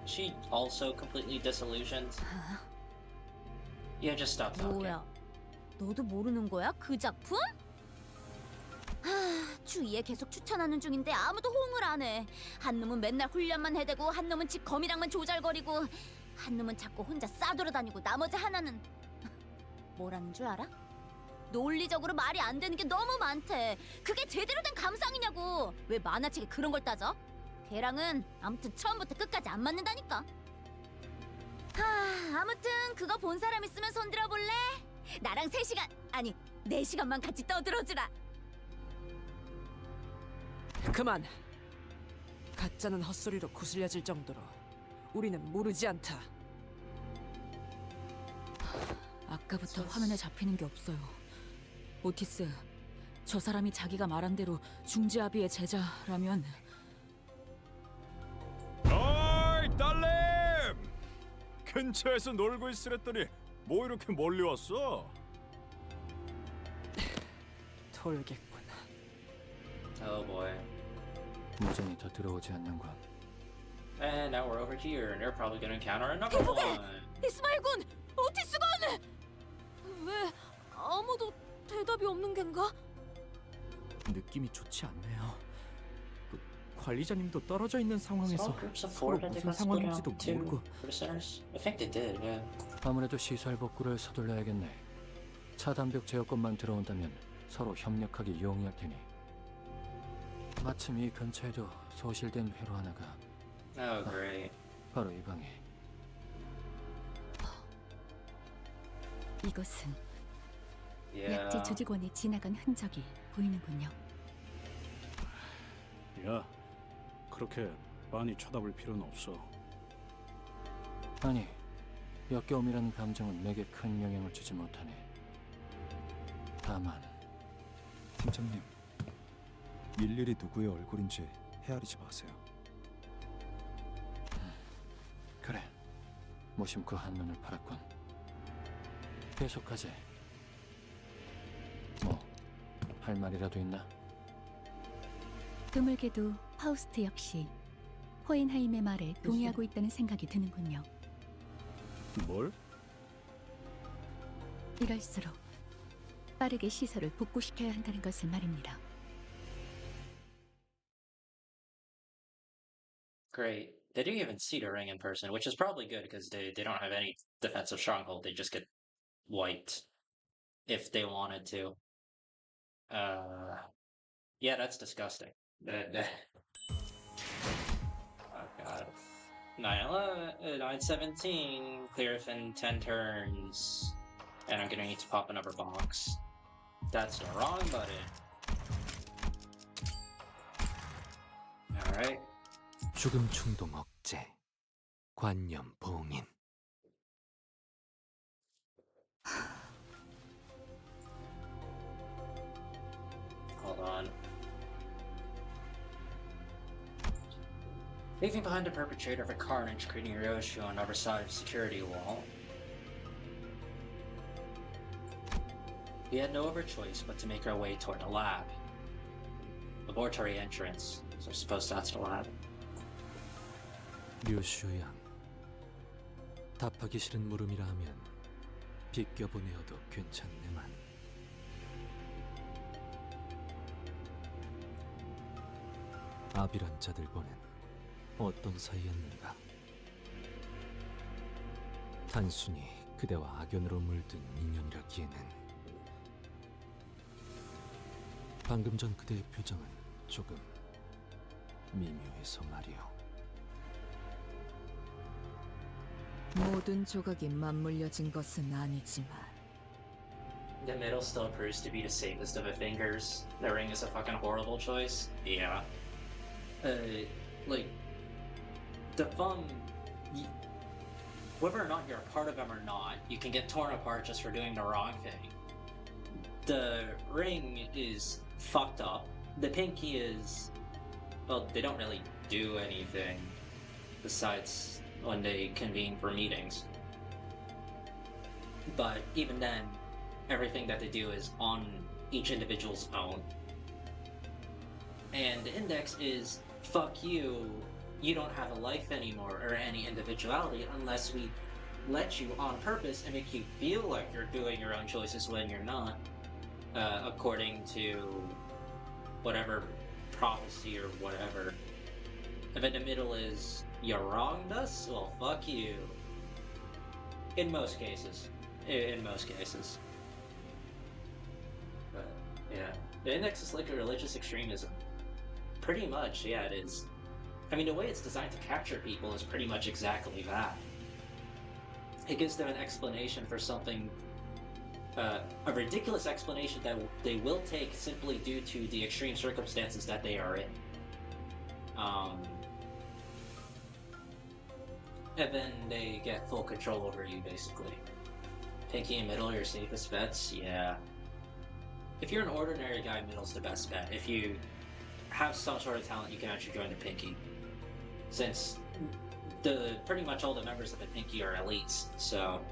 She also completely disillusioned. Yeah, just stop talking. 뭐야? 너도 모르는 거야? 그 작품? 주위에 계속 추천하는 중인데 아무도 호응을 안 해. 한 놈은 맨날 훈련만 해대고, 한 놈은 지 검이랑만 조잘거리고, 한 놈은 자꾸 혼자 싸돌아다니고, 나머지 하나는 뭐라는 줄 알아? 논리적으로 말이 안 되는 게 너무 많대. 그게 제대로 된 감상이냐고. 왜 만화책에 그런 걸 따져? 걔랑은 아무튼 처음부터 끝까지 안 맞는다니까. 아무튼 그거 본 사람 있으면 손들어 볼래? 나랑 3시간, 아니 4시간만 같이 떠들어주라. 그만! 가짜는 헛소리로 구슬려질 정도로 우리는 모르지 않다. 아까부터 화면에 잡히는 게 없어요. 오티스, 저 사람이 자기가 말한 대로 중지아비의 제자라면... 어이, 딸님! 근처에서 놀고 있으랬더니 뭐 이렇게 멀리 왔어? 돌겠군. Oh boy. 무전이 더 들어오지 않는군. And now we're over here, and they're probably gonna encounter another 대국에! one. 이스마일군! 오티스군! 왜 아무도 대답이 없는 겐가? 느낌이 좋지 않네요. 관리자님도 떨어져 있는 상황에서 Small groups of 서로 four had they 무슨 got split out 상황인지도 too 모르고 for the centers? I think they did, yeah. 아무래도 시설 복구를 서둘러야겠네. 차단벽 제어권만 들어온다면 서로 협력하기 용이할 테니. 마침 이 근처에도 소실된 회로 하나가. Oh, great. 바로 이 방에. 이곳은 Yeah. 약지 조직원이 지나간 흔적이 보이는군요. 야, 그렇게 빤히 쳐다볼 필요는 없어. 아니, 역겨움이라는 감정은 내게 큰 영향을 주지 못하네. 다만 팀장님, 일일이 누구의 얼굴인지 헤아리지 마세요. 그래, 무심코 한눈을 팔았군. 계속하지. 뭐, 할 말이라도 있나? 드물게도 파우스트 역시 호엔하임의 말에 동의하고 있다는 생각이 드는군요. 뭘? 이럴수록 빠르게 시설을 복구시켜야 한다는 것을 말입니다. Great. They didn't even see the ring in person, which is probably good because they don't have any defensive stronghold. They just get wiped if they wanted to. Yeah, that's disgusting. Oh god. 9/11, 9/17, clear within 10 turns. And I'm gonna need to pop another box. That's the wrong button. Alright. 죽음 충동 억제, 관념 봉인. Hold on. Leaving behind the perpetrator of a carnage, creating a Roshu on the other side of the security wall. We had no other choice but to make our way toward the lab. Laboratory entrance. So I suppose that's the lab. 류슈양. 답하기 싫은 물음이라 하면 비껴보내어도 괜찮네만. 아비란 자들과는 어떤 사이였는가? 단순히 그대와 악연으로 물든 인연이라기에는. 방금 전 그대의 표정은 조금 미묘해서 말이오. 모든 조각이 맞물려진 것은 아니지만 The middle still proves to be the safest of the fingers. The ring is a fucking horrible choice. Yeah. Like, the thumb, whether or not you're a part of them or not, you can get torn apart just for doing the wrong thing. The ring is fucked up. The pinky is, well, they don't really do anything besides when they convene for meetings. But even then, everything that they do is on each individual's own. And the index is, fuck you, you don't have a life anymore or any individuality unless we let you on purpose and make you feel like you're doing your own choices when you're not, according to whatever prophecy or whatever. And then the middle is, you wronged us? Well, fuck you. In most cases. In most cases. But, yeah. The index is like a religious extremism. Pretty much, yeah, it is. I mean, the way it's designed to capture people is pretty much exactly that. It gives them an explanation for something, a ridiculous explanation that they will take simply due to the extreme circumstances that they are in. And then they get full control over you, basically. Pinky and middle are your safest bets? Yeah. If you're an ordinary guy, middle's the best bet. If you have some sort of talent, you can actually join the Pinky. Since pretty much all the members of the Pinky are elites, so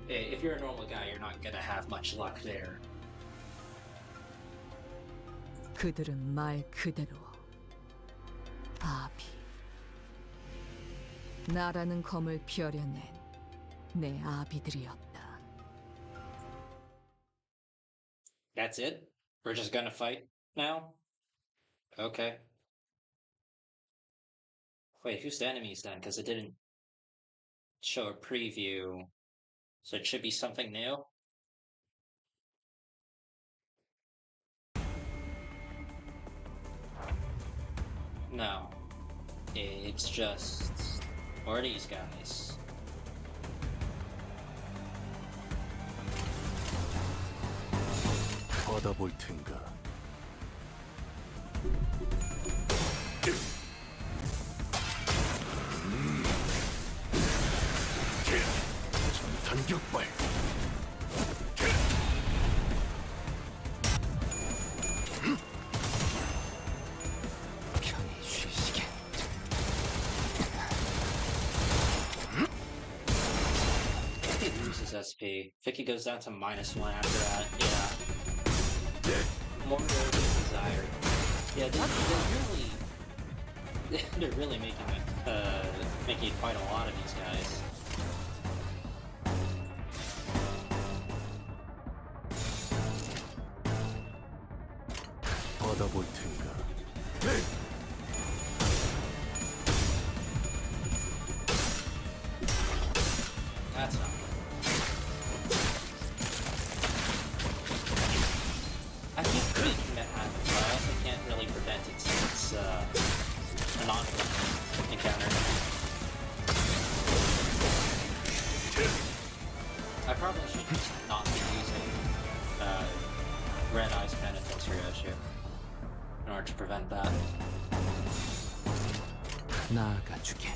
if you're a normal guy, you're not gonna have much luck there. 그들은 말 그대로 아비. 나라는 검을 펴려낸 내 아비들이었다. That's it? We're just gonna fight now? Okay. Wait, who's the enemies then? Because it didn't show a preview. So it should be something new? No. It's just... Who are these guys? 받아볼 텐가. 전탄격발. 편히 쉬시게. He loses SP. Vicky goes down to -1 after that. Yeah. More than desired. Yeah, they're really making quite a lot of these guys. 받아볼 텐가. That's not good. I think we can happen, but I also can't really prevent it since it's an ongoing encounter. I probably should just not be using Red Eyes Penitence Ryoshu in order to prevent that. 나아가주게.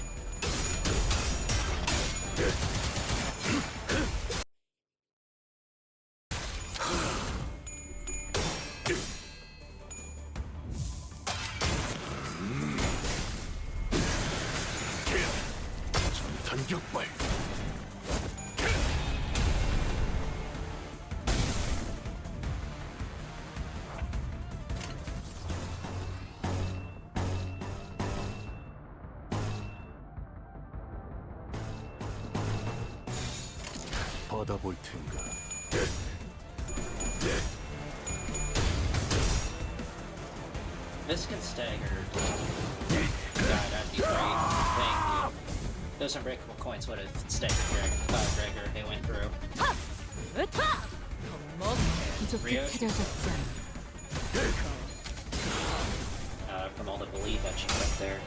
전탄격발. 받아볼 텐가. This can stagger. God, that'd be great. Thank you. Those unbreakable coins would have staggered Gregor if they went through. 부족해 차려졌지 않아. From all the belief that she put there.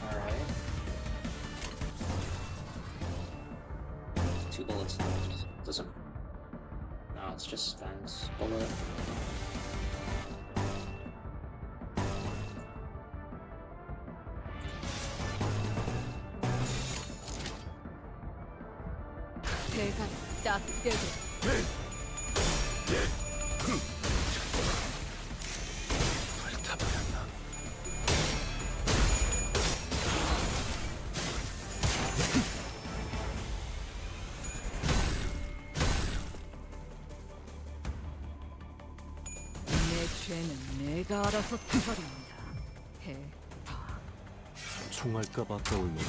Alright. 2 bullets left. Doesn't... No, it's just Sven's bullet. 배가 딱 되고 불타버렸나. 내 죄는 내가 알아서 처리한다. 해봐. 총알값 아까울 노래.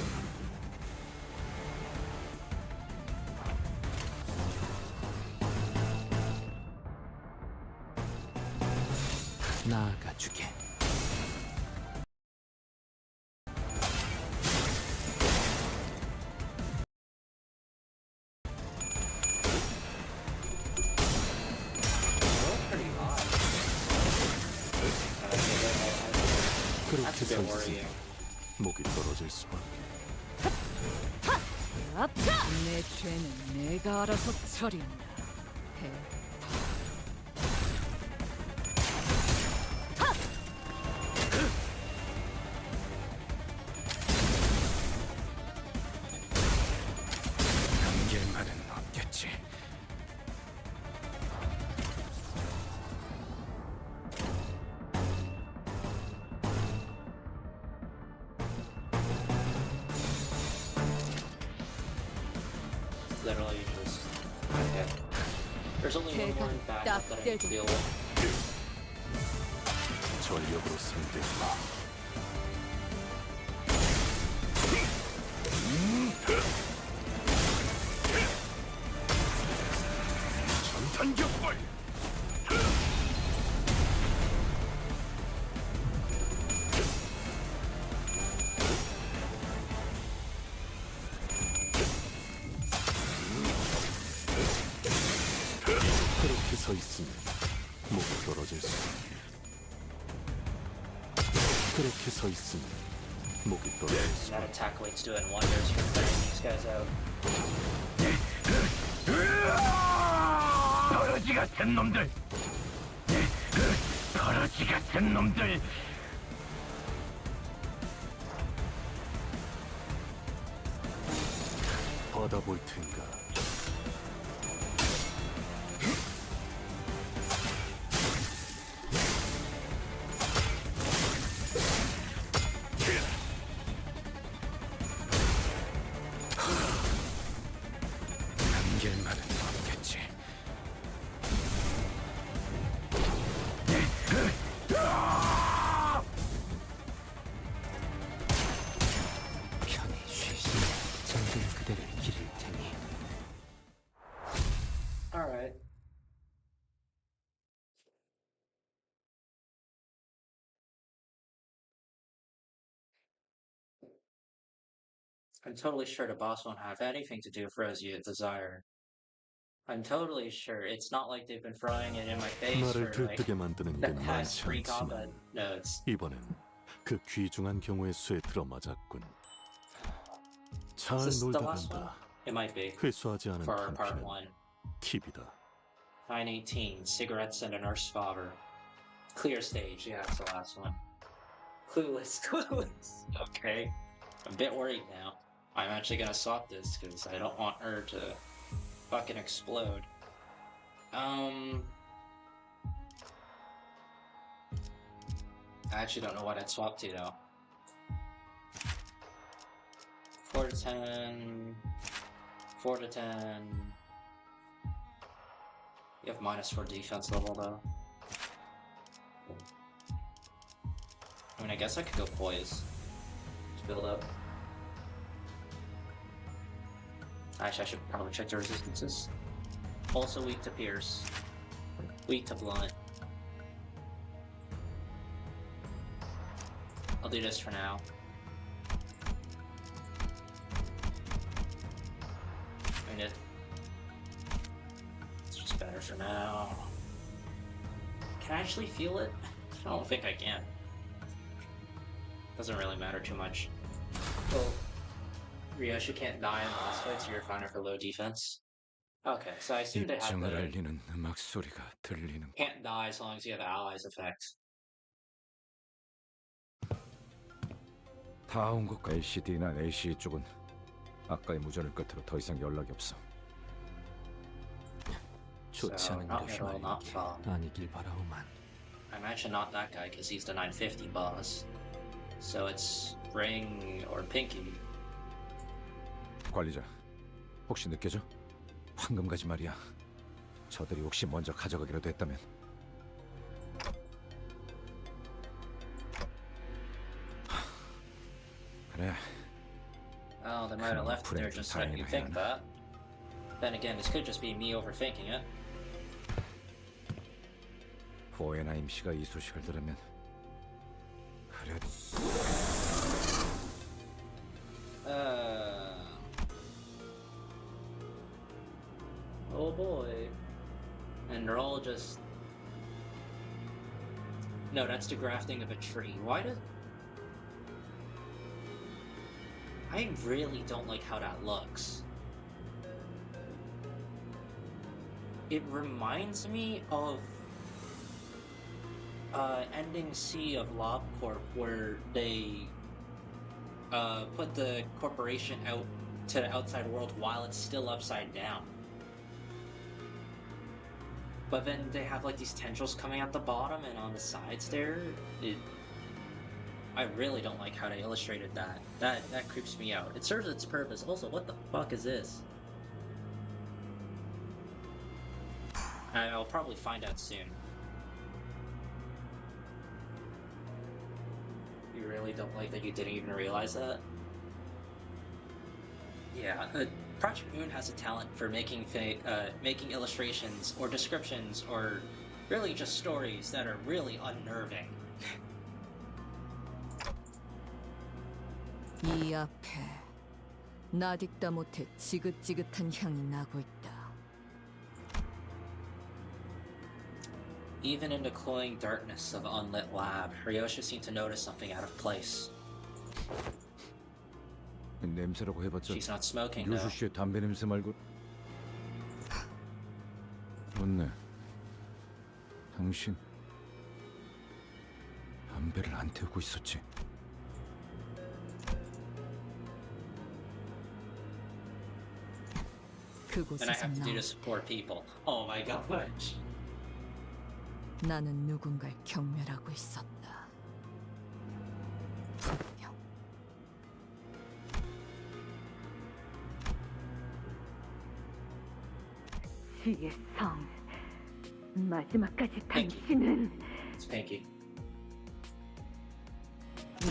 나아가주게. 그렇게 서 있으니 목이 떨어질 수밖에. 내 죄는 내가 알아서 처리한다. 해봐. 감길만은 없겠지. Literally just... Okay. There's only one more backup that I can deal with. 전력으로 상대해봐. 전탄격발! 그렇게 서 있으면 목이 떨어질 수. 그렇게 서 있으면 목이 떨어질 수. That attack wait's doing wonders for clearing these guys out. 버러지 같은 놈들! 버러지 같은 놈들! 받아볼 텐가. 남길만은 없겠지. 편히 쉬시면 정든 그대를 기를 테니. Alright. I'm totally sure the boss won't have anything to do with Rosie Desire. I'm totally sure it's not like they've been throwing it in my face 나를 for like 들뜨게 만드는 the 게 past 많지 3 combat 않지만 nodes. 이번엔 그 귀중한 경우의 수에 들어맞았군. 잘 Is this the 놀다 last one? 간다. It might be. 회수하지 않은 For part 탐피는 1. 팁이다. 918, cigarettes and a nurse father. Clear stage, yeah, it's the last one. Clueless, clueless. Okay. I'm a bit worried now. I'm actually gonna swap this because I don't want her to fucking explode. I actually don't know what I'd swap to though. 4 to 10. 4 to 10. You have -4 defense level though. I mean, I guess I could go poise to build up. Actually, I should probably check the resistances. Also weak to pierce. Weak to blunt. I'll do this for now. I mean, it's just better for now. Can I actually feel it? I don't think I can. Doesn't really matter too much. Well, Ryoshi can't die in boss fights, so you're fine for low defense. Okay, so I assume they have 입장을 the 알리는 음악 소리가 들리는. can't die as long as you have the allies effect. 다 온 것과 LCD나 LCE 쪽은 아까의 무전을 끝으로 더 이상 연락이 없어. 좋지 않은 not 일이 at all, not 휘말린 게 fun. 아니길 바라오만. I'm actually not that guy because he's the 950 boss. So it's Ring or Pinky. 관리자, 혹시 느껴져? 황금가지 말이야. 저들이 혹시 먼저 가져가기라도 했다면. 그래. Oh, they might have left it there just letting you think that. Then again, this could just be me overthinking it. 호에나 임씨가 이 소식을 들으면 그래도 Oh boy. And they're all just... No, that's the grafting of a tree. Why does... I really don't like how that looks. It reminds me of Ending C of LobCorp, where they put the corporation out to the outside world while it's still upside down. But then they have like these tendrils coming out the bottom and on the sides there. I really don't like how they illustrated that. That creeps me out. It serves its purpose. Also, what the fuck is this? I'll probably find out soon. really don't like that you didn't even realize that. Yeah, Project Moon has a talent for making making illustrations or descriptions or really just stories that are really unnerving. 이 앞에 나딕다 못해 지긋지긋한 향이 나고 있다. Even in the cloying darkness of unlit lab, Ryosha seemed to notice something out of place. 냄새라고 해봤자 She's not smoking, though. 요수 씨의 담배 냄새 말고. 그렇네. 당신 담배를 안 태우고 있었지. And I 그곳에서 have to do 나올 this for people. Oh my gosh. 나는 누군가를 경멸하고 있었다. 분명. 지의 성, 마지막까지 당신은 Spanky.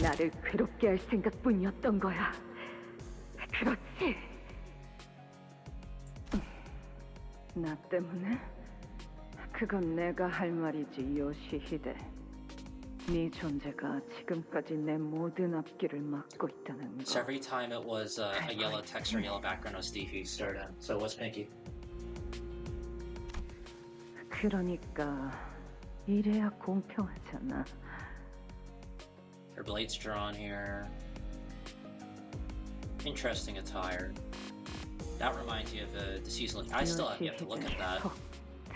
나를 괴롭게 할 생각뿐이었던 거야. 그렇지? 나 때문에? 그건 내가 할 말이지, 요시히데. 네 존재가 지금까지 내 모든 앞길을 막고 있다는 거. So every time it was a yellow text or yellow background, it was Steve who started in. So it was Spanky. 그러니까 이래야 공평하잖아. Her blades drawn here. Interesting attire. That reminds me of the seasonal. I still have yet to look at that.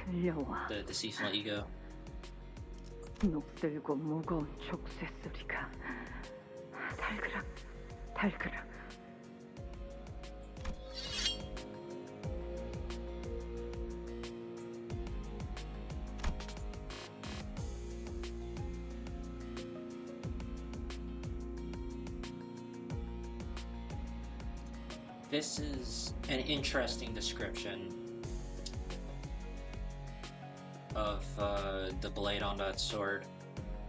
들려와. The seasonal ego. 녹들고 무거운 족쇄 소리가 달그락 달그락. This is an interesting description of the blade on that sword,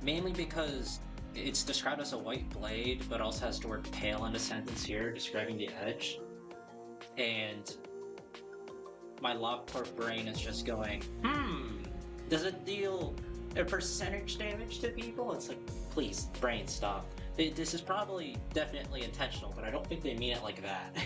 mainly because it's described as a white blade, but also has the word pale in a sentence here describing the edge. And my Lockport brain is just going, does it deal a percentage damage to people? It's like, please, brain, stop. This is probably definitely intentional, but I don't think they mean it like that.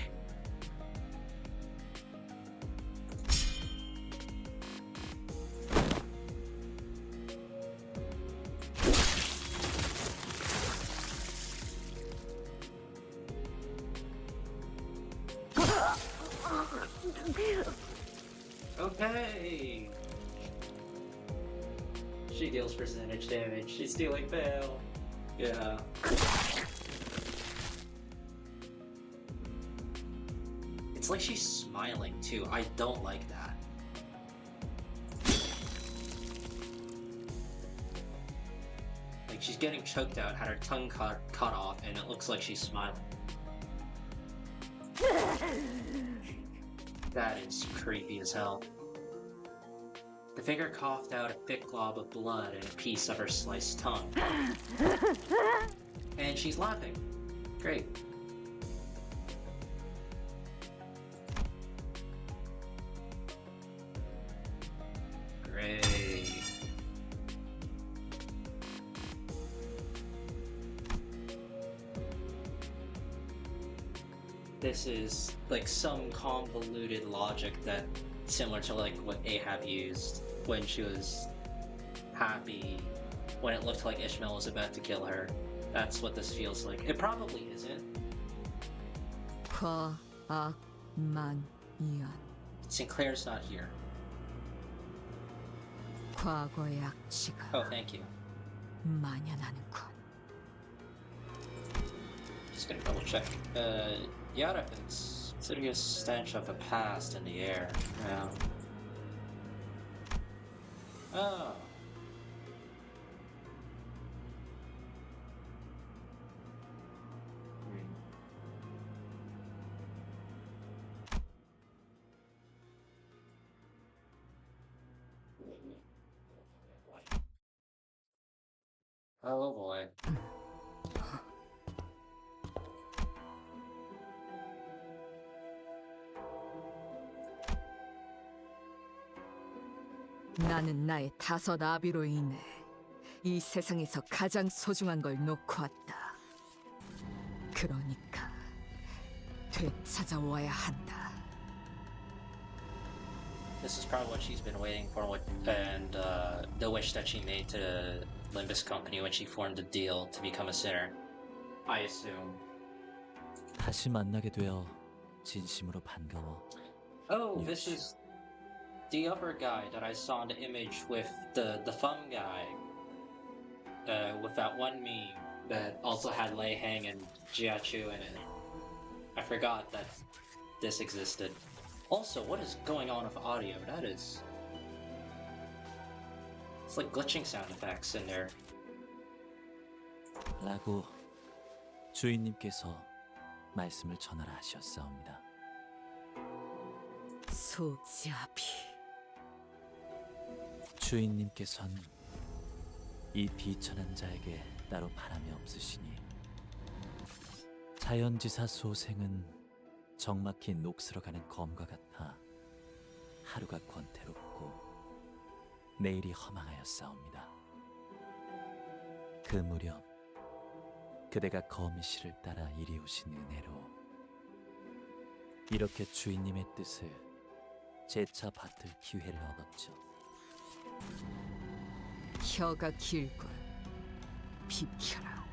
Okay. She deals percentage damage. She's dealing fail. Yeah. It's like she's smiling too. I don't like that. Like she's getting choked out, had her tongue cut off, and it looks like she's smiling. That is creepy as hell. The figure coughed out a thick glob of blood and a piece of her sliced tongue. And she's laughing. Great. Great. This is like some convoluted logic that similar to like what Ahab used when she was happy, when it looked like Ishmael was about to kill her. That's what this feels like. It probably isn't. Sinclair's not here. 과거의 악취가 Oh, thank you. 만연하는군. Just gonna double check. Yeah, it's sitting a stench of the past in the air. Yeah. Oh. Oh boy. 나는 나의 5 아비로 인해 이 세상에서 가장 소중한 걸 놓고 왔다. 그러니까 되찾아와야 한다. This is probably what she's been waiting for, and the wish that she made to Limbus Company when she formed the deal to become a sinner. I assume. 다시 만나게 되어 진심으로 반가워. Oh, this is the upper guy that I saw in the image with the thumb guy. With that one meme that also had Lei Hang and Jiachu in it. I forgot that this existed. Also, what is going on with audio? That is... It's like glitching sound effects in there. 라고 주인님께서 말씀을 전하라 하셨사옵니다. 소지아비. 주인님께선 이 비천한 자에게 따로 바람이 없으시니 자연지사 소생은 적막힌 녹슬어가는 검과 같아 하루가 권태롭고 내일이 허망하였사옵니다. 그 무렵 그대가 거미 씨를 따라 이리 오신 은혜로 이렇게 주인님의 뜻을 재차 받들 기회를 얻었죠. 혀가 길군. 비켜라.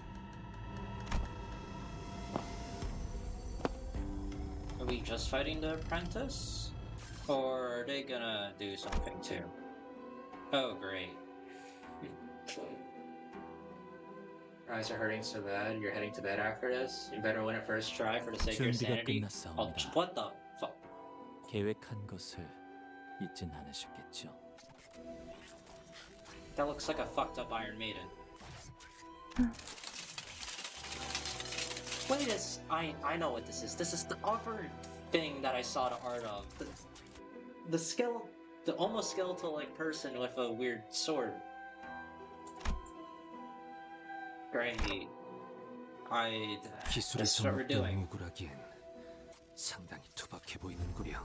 Are we just fighting the apprentice? Or are they gonna do something too? Oh, great. Your eyes are hurting so bad, you're heading to bed after this? You better win it first try for the sake of your 준비가 sanity? Oh, 끝났사옵니다. what the fuck? 계획한 것을 잊진 않으셨겠죠. That looks like a fucked up Iron Maiden. Wait, I know what this is. This is the upper thing that I saw the art of. The almost skeletal-like person with a weird sword. Great. 기술의 That's what we're 정확된 doing. 무구라기엔 상당히 투박해 보이는구려.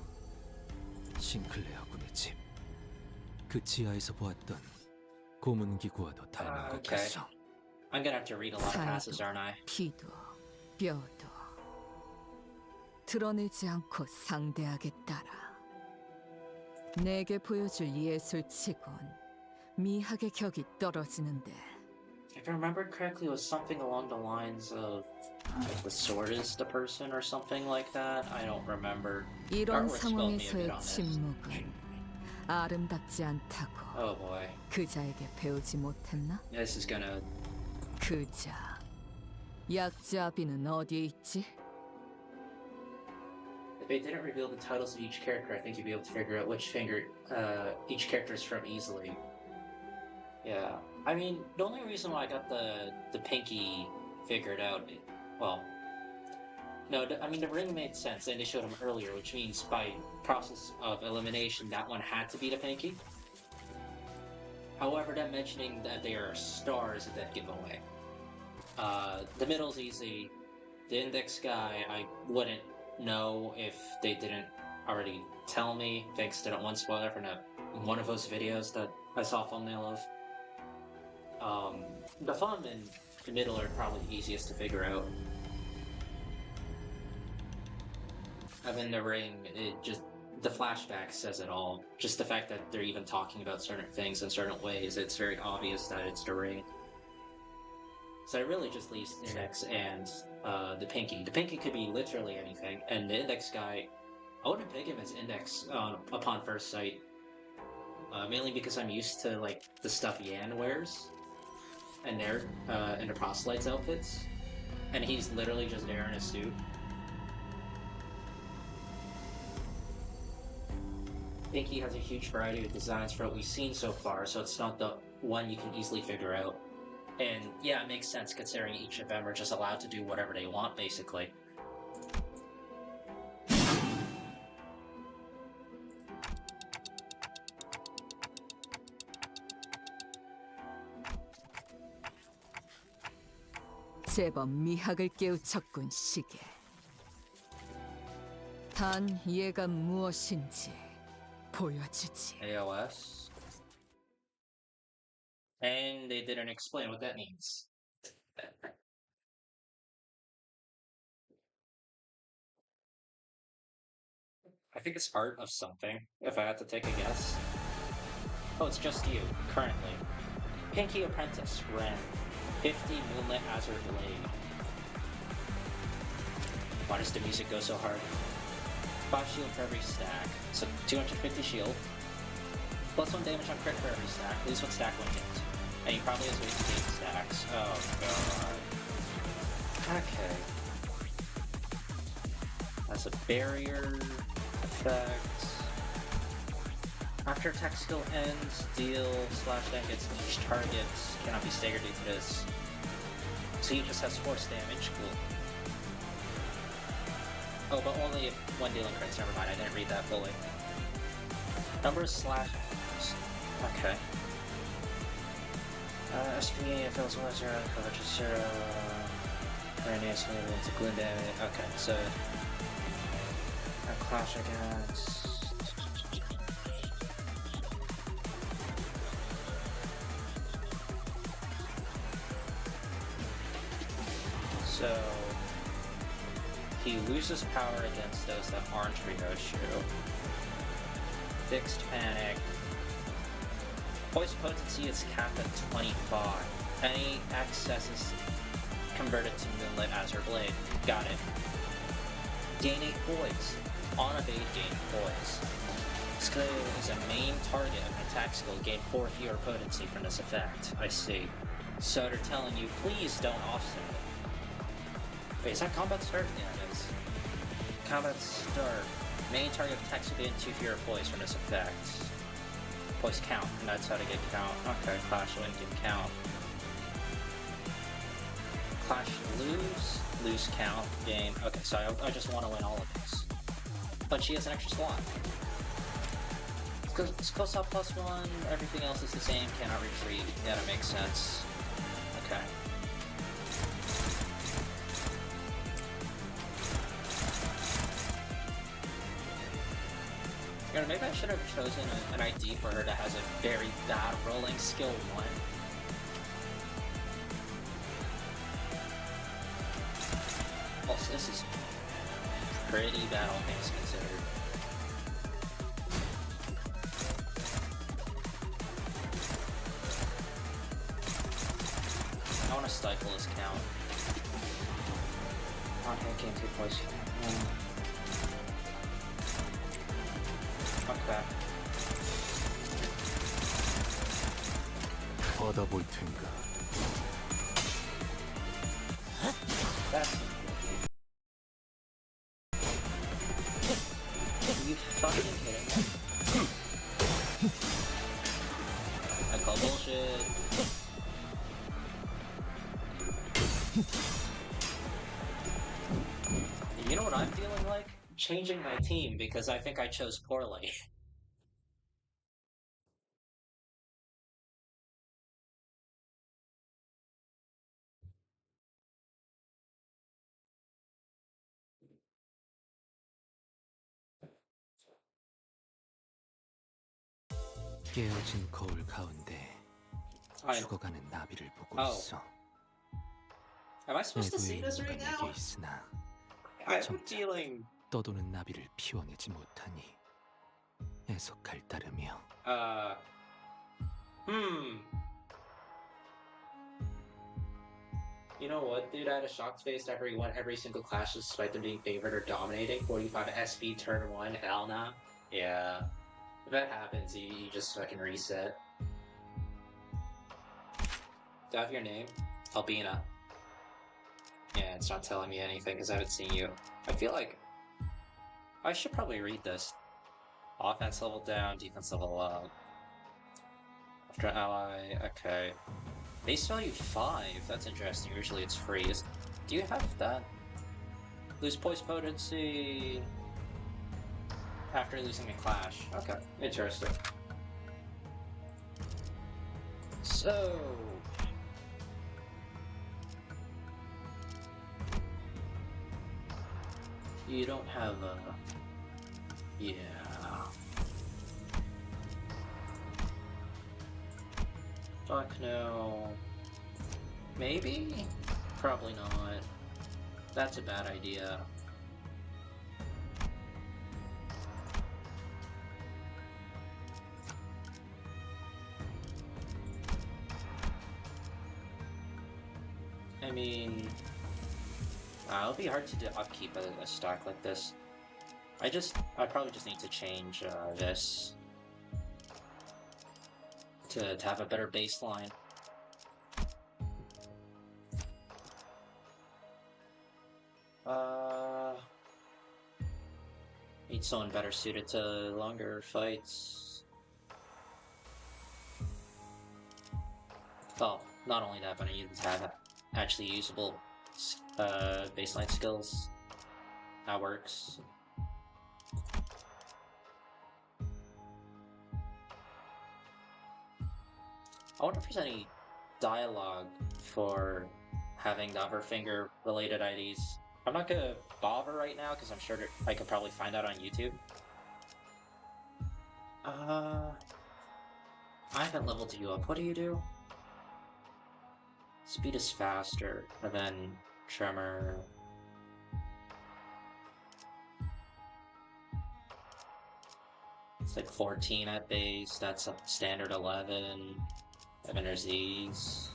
싱클레어 군의 집. 그 지하에서 보았던 고문기구와도 닮은 것 Okay. 같소. I'm gonna have to read a lot of passages, aren't I? 피도 뼈도 드러내지 않고 상대하게 따라. 내게 보여줄 예술치곤 미학의 격이 떨어지는데. If I remember correctly, it was something along the lines of like the sword is the person or something like that. I don't remember. 이런 Artwork spelled me a bit 상황에서의 on this. 침묵은 아름답지 않다고 Oh boy. 그자에게 배우지 못했나? This is gonna... 그자 약자비는 어디에 있지? If they didn't reveal the titles of each character, I think you'd be able to figure out which finger each character is from easily. Yeah. I mean, the only reason why I got the pinky figured out, well, no, I mean the ring made sense, and they showed him earlier, which means by process of elimination, that one had to be the pinky. However, them mentioning that they are stars is a dead giveaway. The middle's easy. The index guy, I wouldn't know if they didn't already tell me, thanks to that one spoiler from one of those videos that I saw a thumbnail of. The thumb and the middle are probably the easiest to figure out. And then the ring, the flashback says it all. Just the fact that they're even talking about certain things in certain ways, it's very obvious that it's the ring. So it really just leaves the index and the pinky. The pinky could be literally anything, and the index guy, I wouldn't pick him as index upon first sight. Mainly because I'm used to like the stuff Yan wears, and their in the proselytes outfits, and he's literally just there in a suit. Pinky has a huge variety of designs for what we've seen so far, so it's not the one you can easily figure out. And yeah, it makes sense considering each of them are just allowed to do whatever they want, basically. 제법 미학을 깨우쳤군, 시계. 단 얘가 무엇인지 보여주지. AOS? And they didn't explain what that means. I think it's art of something, if I had to take a guess. Oh, it's just you, currently. Pinky Apprentice, Ren. 50 Moonlit Azure Blade. Why does the music go so hard? 5 shield for every stack, so 250 shield. Plus 1 damage on crit for every stack, lose 1 stack when hit. And he probably has wasted 8 stacks. Oh god. Okay. That's a barrier effect. After attack skill ends, deal /damage against each target cannot be staggered due to this. So he just has force damage, cool. Oh, but only if when dealing crits, never mind, I didn't read that fully. Number of slash... Okay. SP if it was 1 0, coverage is 0. Grenades maybe into gloom damage. Okay, so... A clash against... So... He loses power against those that aren't Ryoshu. Fixed Panic. Voice potency is capped at 25. Any excess is converted to Moonlit Azure Blade. Got it. Gain 8 poise. On evade, gain poise. Skill is a main target of an attack skill. Gain 4 fewer potency from this effect. I see. So they're telling you, please don't offset it. Wait, is that combat start? Yeah, it is. Combat start. Main target of attack skill gain 2 fewer poise from this effect. Poise count, and that's how to get count. Okay, Clash win can count. Clash lose count, gain. Okay, so I just want to win all of these. But she has an extra slot. Skill slot +1, everything else is the same, cannot retreat. Yeah, that makes sense. Okay. You know, maybe I should have chosen an ID for her that has a very bad rolling skill 1. Also, this is pretty bad, all things considered. I want to stifle his count. On hand gain 2 points. Okay. 받아볼 텐가. That's... Are you fucking kidding me? I call bullshit. You know what I'm feeling like? Changing my team because I think I chose poorly. 깨어진 거울 가운데 죽어가는 나비를 보고 있어. Am I supposed to see this right now? 내게 있으나 I have a feeling. 떠도는 나비를 피워내지 못하니 애석할 따름이여. You know what, dude? I had a shocked face after he won every single clash despite them being favored or dominating. 45 SP turn 1, hell nah. Yeah. If that happens, you just fucking reset. Do I have your name? Albina. Yeah, it's not telling me anything because I haven't seen you. I feel like I should probably read this. Offense level down, defense level up. After ally, okay. Base value 5, that's interesting. Usually it's free. Do you have that? Lose poise potency after losing a clash. Okay, interesting. So... You don't have a... Yeah... Fuck no. Maybe? Probably not. That's a bad idea. I mean, it'll be hard to upkeep a stock like this. I probably just need to change this to have a better baseline. Need someone better suited to longer fights. Well, not only that, but I need to have actually usable baseline skills. That works. I wonder if there's any dialogue for having the Overfinger related IDs. I'm not gonna bother right now because I'm sure I could probably find out on YouTube. I haven't leveled you up. What do you do? Speed is faster, and then Tremor. It's like 14 at base, that's a standard 11. And then there's these.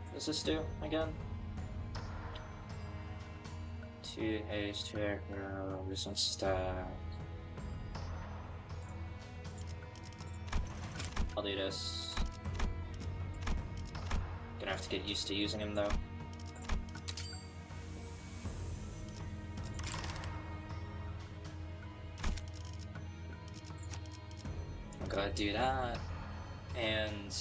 What does this do again? 2 haste, 2 aggro, this one's stack. I'll do this. Gonna have to get used to using him though. I'm gonna do that. And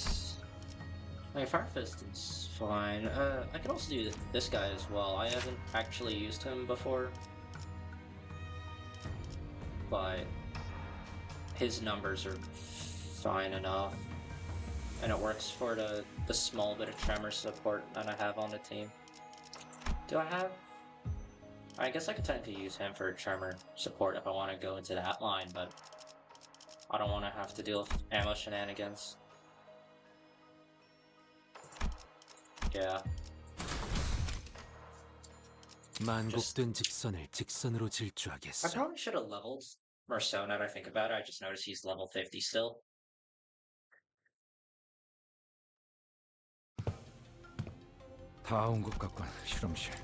my Fire Fist is fine. I can also do this guy as well. I haven't actually used him before, but his numbers are fine enough, and it works for the small bit of tremor support that I have on the team. Do I have? I guess I could technically use him for tremor support if I want to go into that line, but I don't want to have to deal with ammo shenanigans. Yeah. 만곡된 직선을 직선으로 I 질주하겠어. probably should have leveled Merceau now that I think about it. I just noticed he's level 50 still. 다 온 것 같군, 실험실.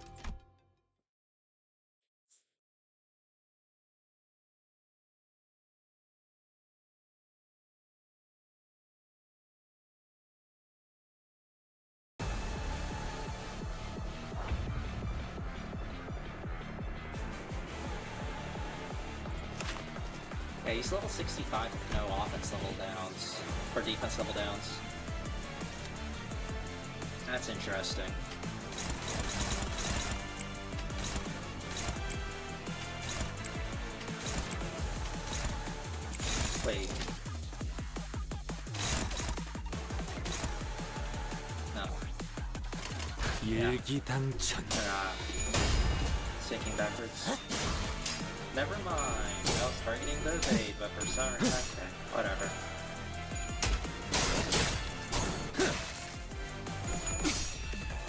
Yeah, he's level 65 with no offense level downs, or defense level downs. That's interesting. Wait. No. 일기당천. Sinking backwards. Never mind. I was targeting the evade, but for some reason, okay, whatever.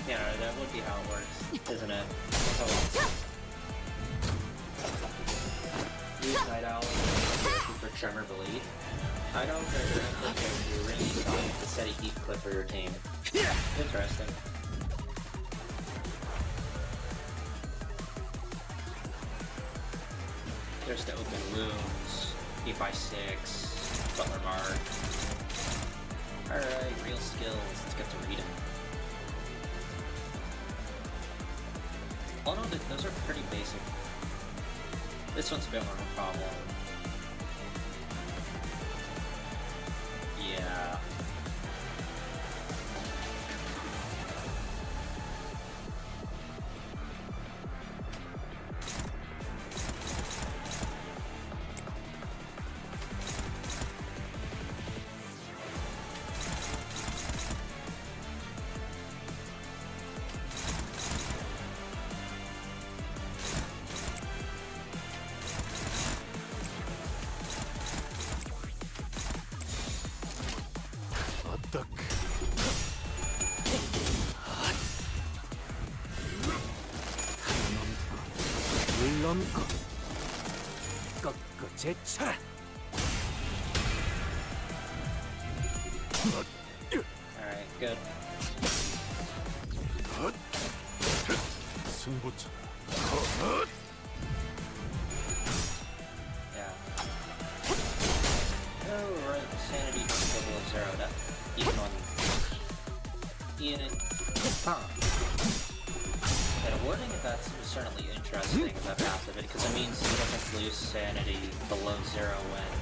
Yeah, that would be how it works, isn't it? Use Night Owl for Tremor Bleed. Night Owl character your range on to set a heat clip for your team. Interesting. There's the open wounds, 8x6, Butler Mark. Alright, real skills, let's get to read them. Oh no, those are pretty basic. This one's a bit more of a problem. Yeah. 마음껏 꺾어 제쳐라. Alright, good. 승부처. Yeah. Oh, right. Sanity doesn't go below 0. That even on Ian. Huh. Yeah, wording of that's certainly interesting in that passive because it means he doesn't lose sanity below 0 when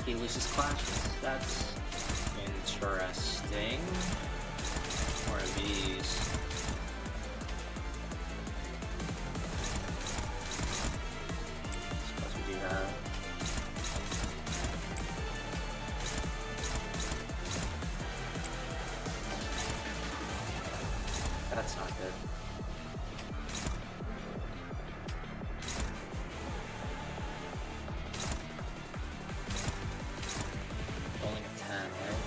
he loses clashes. That's interesting. More of these. Suppose we do that. That's not good. Rolling a 10, right?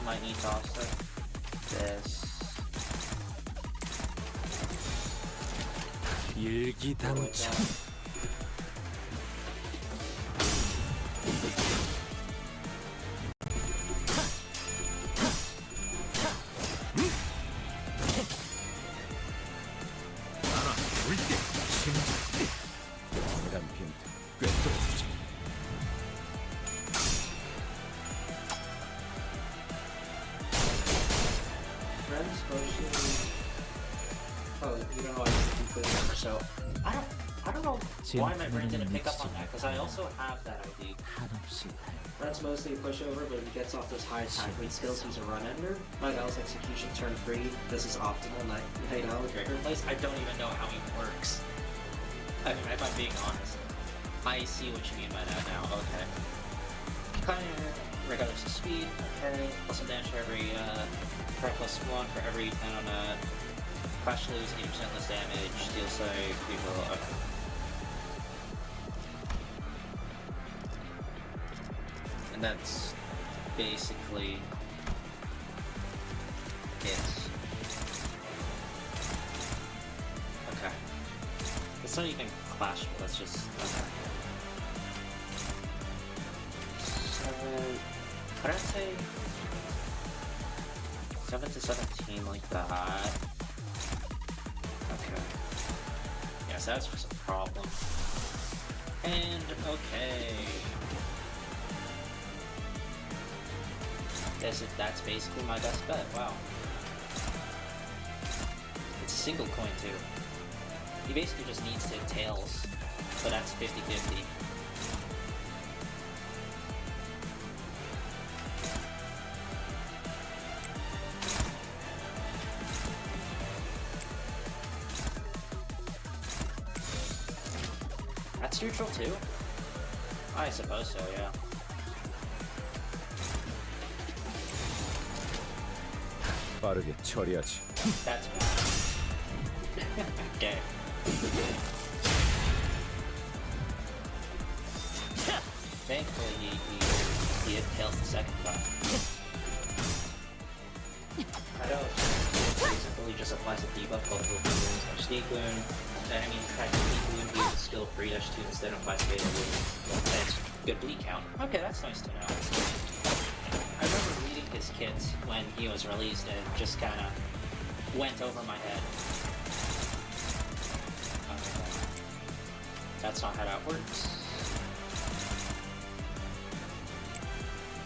Might need to offset this. 일기당장. 이란 빈틈 꿰뚫어주지. Friends potion. Oh, you don't know I can put it in, so I don't know why my brain didn't pick up on that because I also have that ID. Friends mostly a pushover, but he gets off those high attack rate skills. He's a run ender. Night Owl's execution turn 3. This is optimal. Night Owl Gregor place. I don't even know how he works. I mean, if I'm being honest, I see what you mean by that now. Okay. Kind of regardless of speed. Okay. Plus some damage for every plus 1 for every 10 on a crash lose 80% less damage. Steel save people. Okay. And that's basically it. Okay. It's not even clash, but that's just okay. 7. Karate 7 to 17 like that. Okay. Yes, that's just a problem. And okay. That's basically my best bet. Wow. It's a single coin too. He basically just needs to tails, but that's 50-50. That's neutral too? I suppose so, yeah. 빠르게 처리하지. That's okay. Thankfully, he tails the second time. I know it's basically just applies a debuff called Sneak Wound. I mean, try to Sneak Wound, use the skill 3-2 instead of applies Fatal Wound. That's good bleed count. Okay, that's nice to know. I remember reading his kit when he was released and it just kinda went over my head. That's not how that works.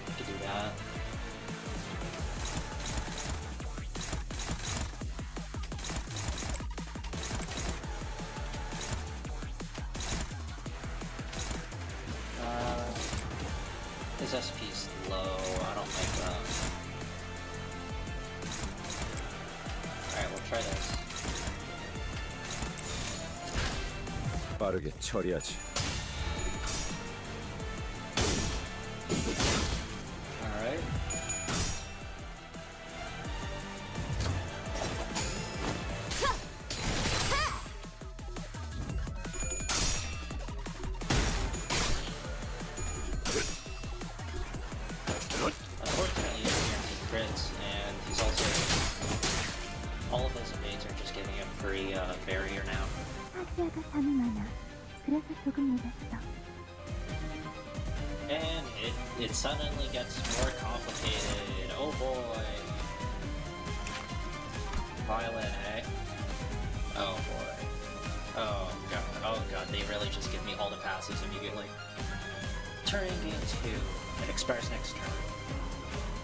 I could do that. His SP's low, I don't like that. Alright, we'll try this. 빠르게 처리하지. Alright. He's also all of those evades are just giving him free barrier now. 파티아가 잠이 많아. 그래서 조금 늦었어. And it suddenly gets more complicated. Oh boy. Violin, eh? Oh boy. Oh god. Oh god. They really just give me all the passes immediately. Turn game 2. It expires next turn.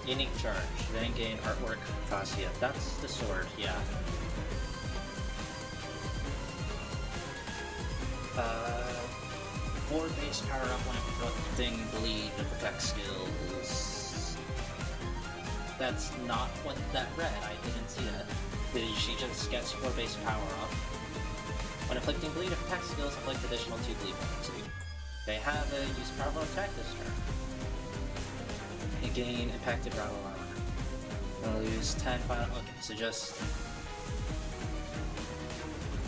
Unique charge. Then gain artwork fascia. That's the sword, yeah. 4 base power up when inflicting bleed with effect skills. That's not what that read. I didn't see that. She just gets 4 base power up. When inflicting bleed, effect skills inflict additional 2 bleed penalty. They have a use powerful attack this turn. They gain impacted rattle armor. They'll lose 10 final. Okay, so just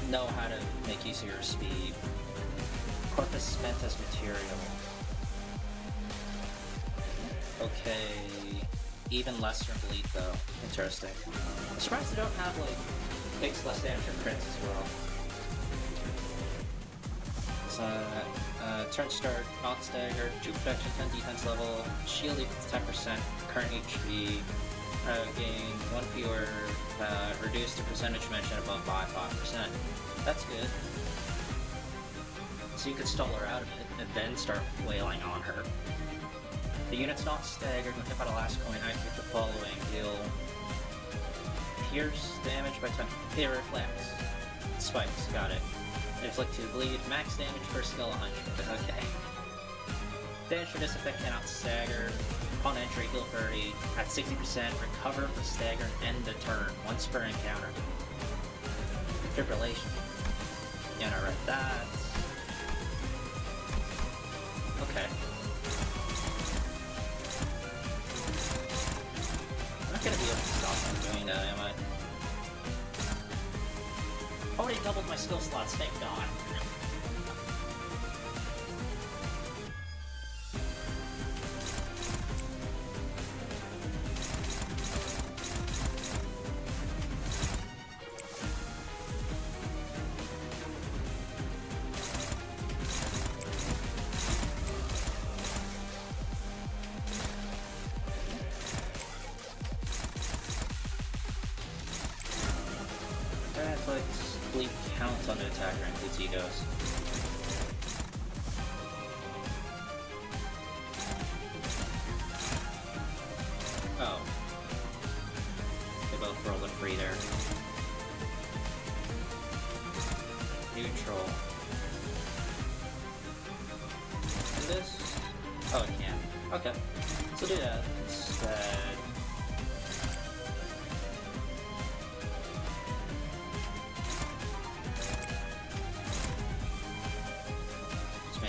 know how to make use of your speed. Corpus spent as material. Okay, even lesser bleed though. Interesting. I'm surprised they don't have like takes less damage or crits as well. So, turn start, not staggered, 2 protection, 10 defense level, shield equals 10%, current HP, gain 1 fewer, reduce the percentage mentioned above by 5%. That's good. So you could stall her out of it, and then start wailing on her. The unit's not staggered. When hit by the last coin, activate the following. Deal pierce damage by 10. It reflects. Spikes, got it. Inflict 2 bleed. Max damage per skill 100. Okay. Damage for this effect cannot stagger. On entry, heal 30. At 60%, recover for stagger and end the turn. Once per encounter. Fibrillation. Yeah, I read that. Okay. I'm not gonna be able to stop from doing that, am I? Already doubled my skill slots, thank god. Bleed counts on the attacker includes egos. Oh. They both rolled a free there. Neutral. And this? Oh, it can. Okay. So do that instead.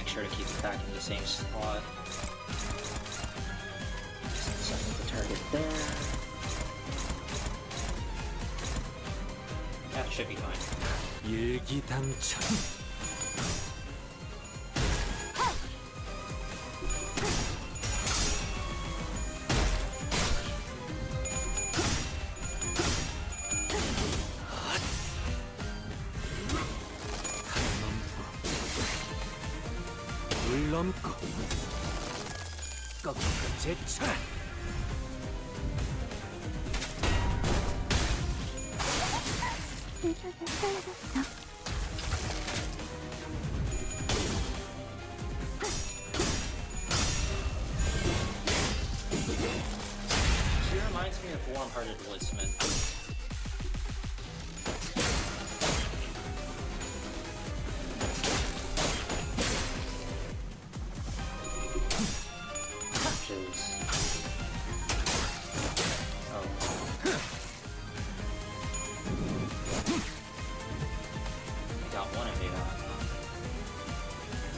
Sure to keep attacking the same spot. Setting the target there. That should be fine. 일기당천. 넘고 꺾고 제쳐라. 세상에 떨어졌어. She reminds me of Warm-Hearted Woodsman.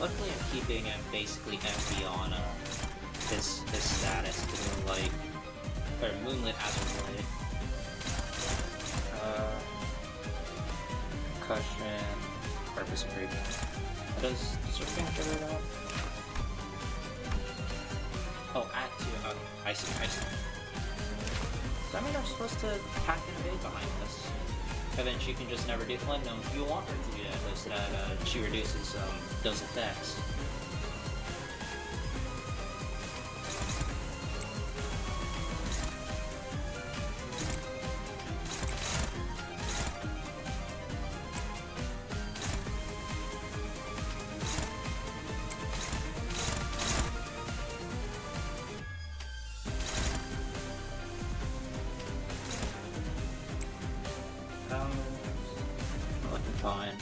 Luckily, I'm keeping him basically empty on his status to Moonlight or Moonlit as of late. Concussion, purpose improvement. Does Surfing trigger that? Oh, add to. I see. I mean, I'm supposed to hack and evade behind this. And then she can just never do. Well, no, you want her to do that, so that she reduces those effects. Fine.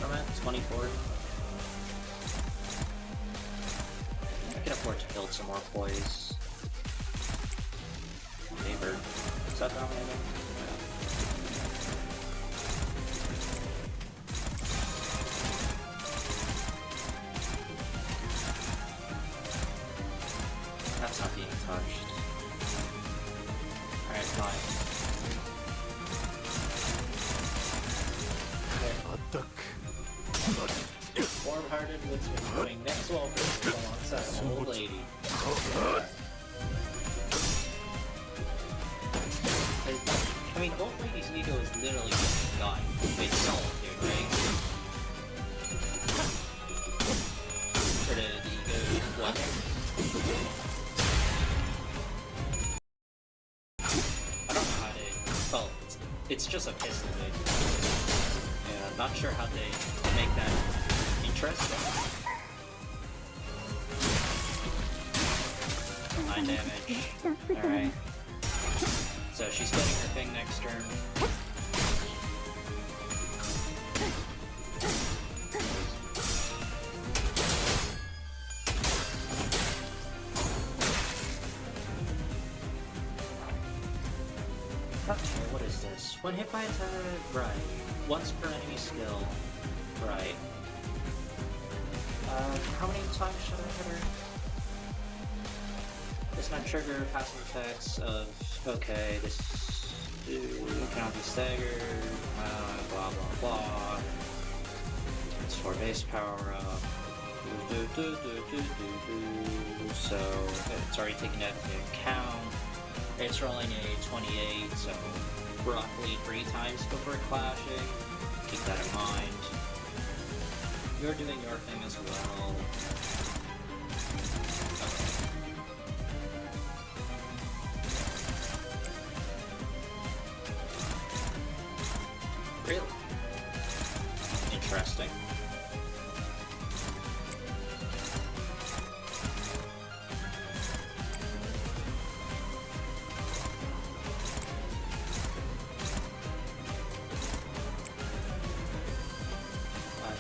I'm at 24. I can afford to build some more poise. Neighbor. Is that dominating? That's not being touched. Alright, fine. Warm-hearted woodsman doing next level alongside an old lady. I mean, old lady's ego is literally just gone. It's solitude, right? For the ego, what? Well, it's just a pistol, basically. Yeah, I'm not sure how they make that interesting. 9 damage. Alright. So she's getting her thing next turn. Okay, what is this? When hit by attack, right. Once per enemy skill, right. How many times should I hit her? Does not trigger passive effects of, okay, this cannot be staggered, blah blah blah. It's for base power up. So, it's already taken that into account. It's rolling a 28, so roughly 3 times before clashing. Keep that in mind. You're doing your thing as well. Okay. Really? Interesting.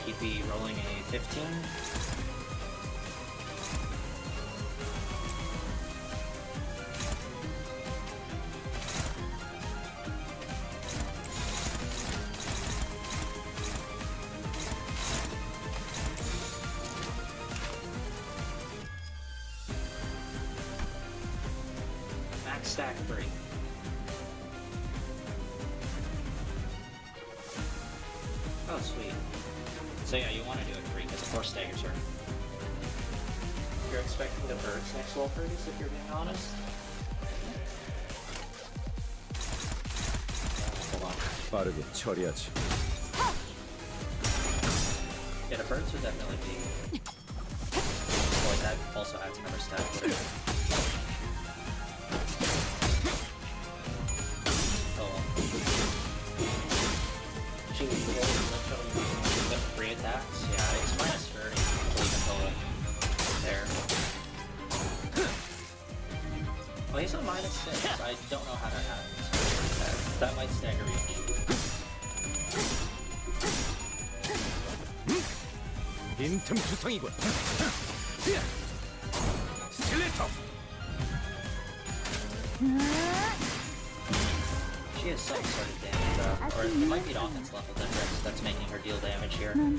He'd be rolling a 15. Max stack 3. Oh, sweet. So yeah, you want to do it 3 because of course staggers her. You're expecting the birds next roll freeze if you're being honest? Hold on. 빠르게 처리하지. Yeah, the birds would definitely be... Boy, that also adds another stat. Oh well. She was literally 3 attacks? Yeah, it's minus 30. I believe in total. There. Well, he's on minus 6. I don't know how that happens. That might stagger each. 빈틈투성이군. 스켈레토. She has some sort of damage up, or it might be an offense level difference that's making her deal damage here. Yeah.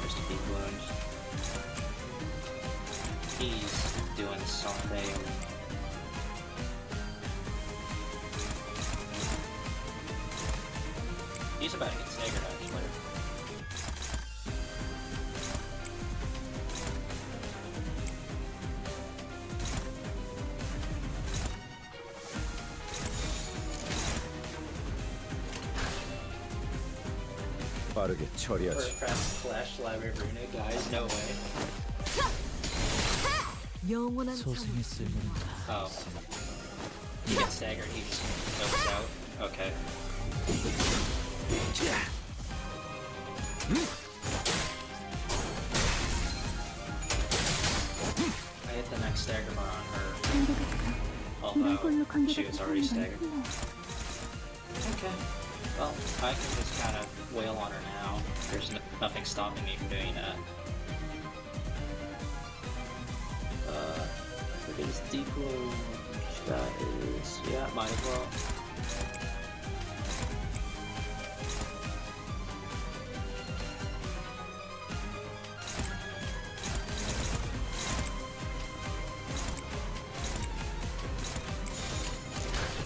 Just a deep wound. He's doing something. He's about to get staggered actually. 빠르게 처리하지. First Flash Library Runa, guys, no way. 영원한 소생의 쓸모는 다 Oh. He gets staggered, he just goes out. Okay. I hit the next stagger bar on her. Although she was already staggered. Okay. Well, I can just kind of wail on her now. There's nothing stopping me from doing that. Look at this deep wound. That is, yeah, might as well.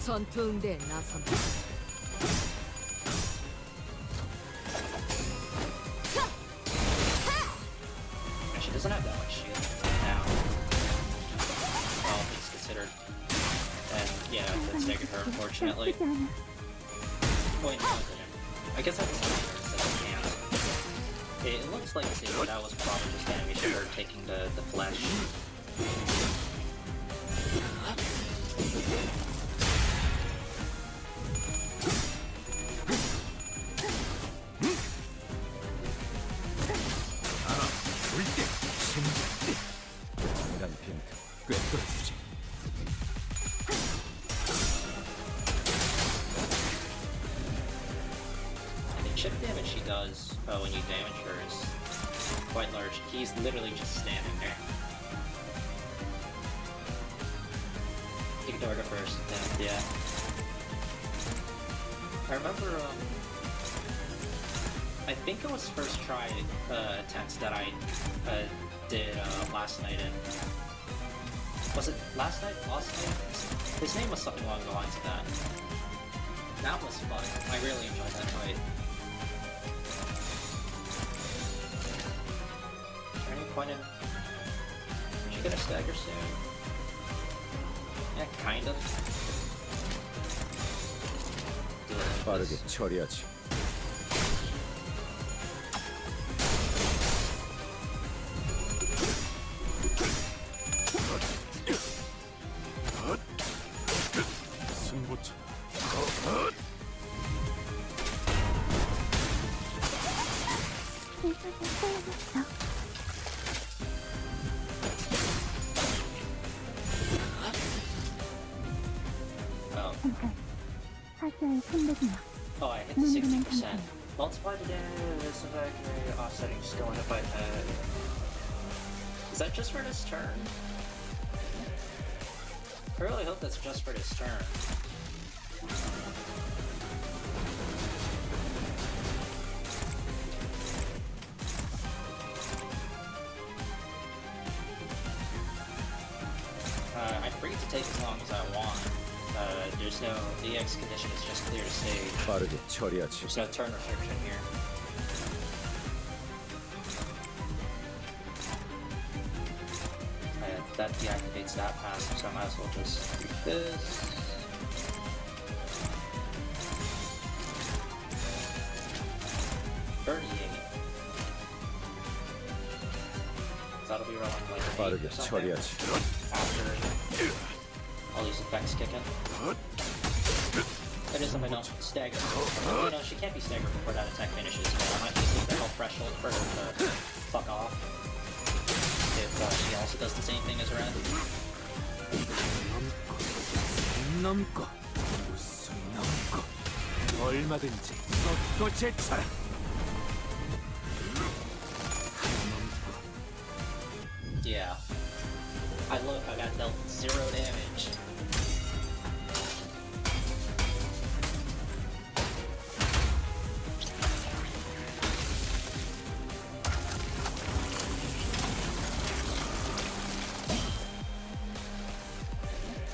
전투 응대에 나선다. And she doesn't have that much shield now. All things considered. And yeah, that staggered her, unfortunately. Wait, no, it didn't. I guess I can that I can. It looks like that was probably just animation of her taking the flesh. 이란 빈 꿰뚫어주지. The chip damage she does when you damage her is quite large. He's literally just standing there. You can target first, yeah. I remember, I think it was first try attempt that I did last night in... Was it last night? Last night? His name was something along the lines of that. That was fun. I really enjoyed that fight. Is there any point in... Did you get a stagger soon? Yeah, kind of. 빠르게 처리하지. 승부처. Oh, I hit 60%. Multiply the damage, this effect, offsetting skill and if I Is that just for this turn? I really hope that's just for this turn. I'm free to take as long as I want. There's no... The X condition is just clear to stage. 빠르게 처리하지. There's no turn restriction here. That deactivates that passive, so I might as well just do this. That'll be around like an 8 빠르게 or something 처리하지. after all these effects kick in. That is if I don't stagger. You know, she can't be staggered before that attack finishes. You know, I might just leave the health threshold for her to fuck off. If she also does the same thing as Ren. 넘고 무슨 넘고 얼마든지 쏟고 제쳐라. Yeah. I got dealt 0 damage.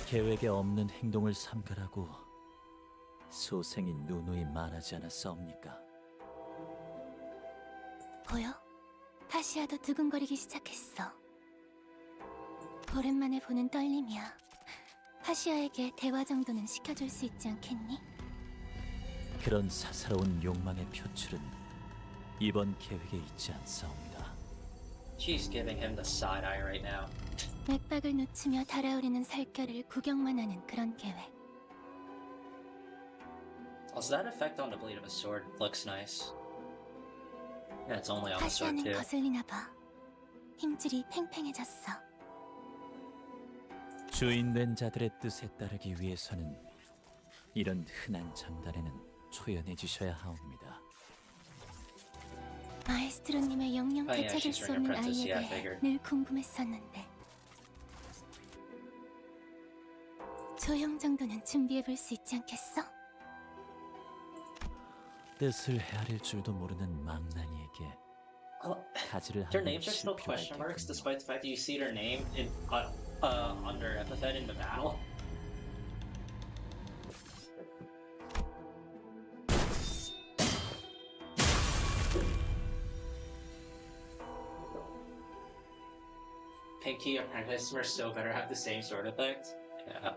계획에 없는 행동을 삼가라고 소생이 누누이 말하지 않았사옵니까? 보여? 파시아도 두근거리기 시작했어. 오랜만에 보는 떨림이야. 파시아에게 대화 정도는 시켜줄 수 있지 않겠니? 그런 사사로운 욕망의 표출은 이번 계획에 있지 않사옵니다. She's giving him the side eye right now. 맥박을 놓치며 달아오르는 살결을 구경만 하는 그런 계획. Also, that effect on the blade of a sword looks nice. Yeah, it's only on the sword 파시아는 too. 거슬리나 봐. 힘줄이 팽팽해졌어. 주인된 자들의 뜻에 따르기 위해서는 이런 흔한 장단에는 초연해지셔야 하옵니다. 마에스트로님의 영영 Oh, yeah, 되찾을 she's 수 ring 없는 apprentice. 아이에 Yeah, I 대해 figured. 늘 궁금했었는데. 조형 정도는 준비해볼 수 있지 않겠어? 뜻을 헤아릴 줄도 모르는 망나니에게 가지를 Their 한번 names are 칠 still 필요가 question marks, 있겠군요. despite the fact that you see their name in under epithet in the battle. Pinky Apprentice are so better have the same sword effect. Yeah.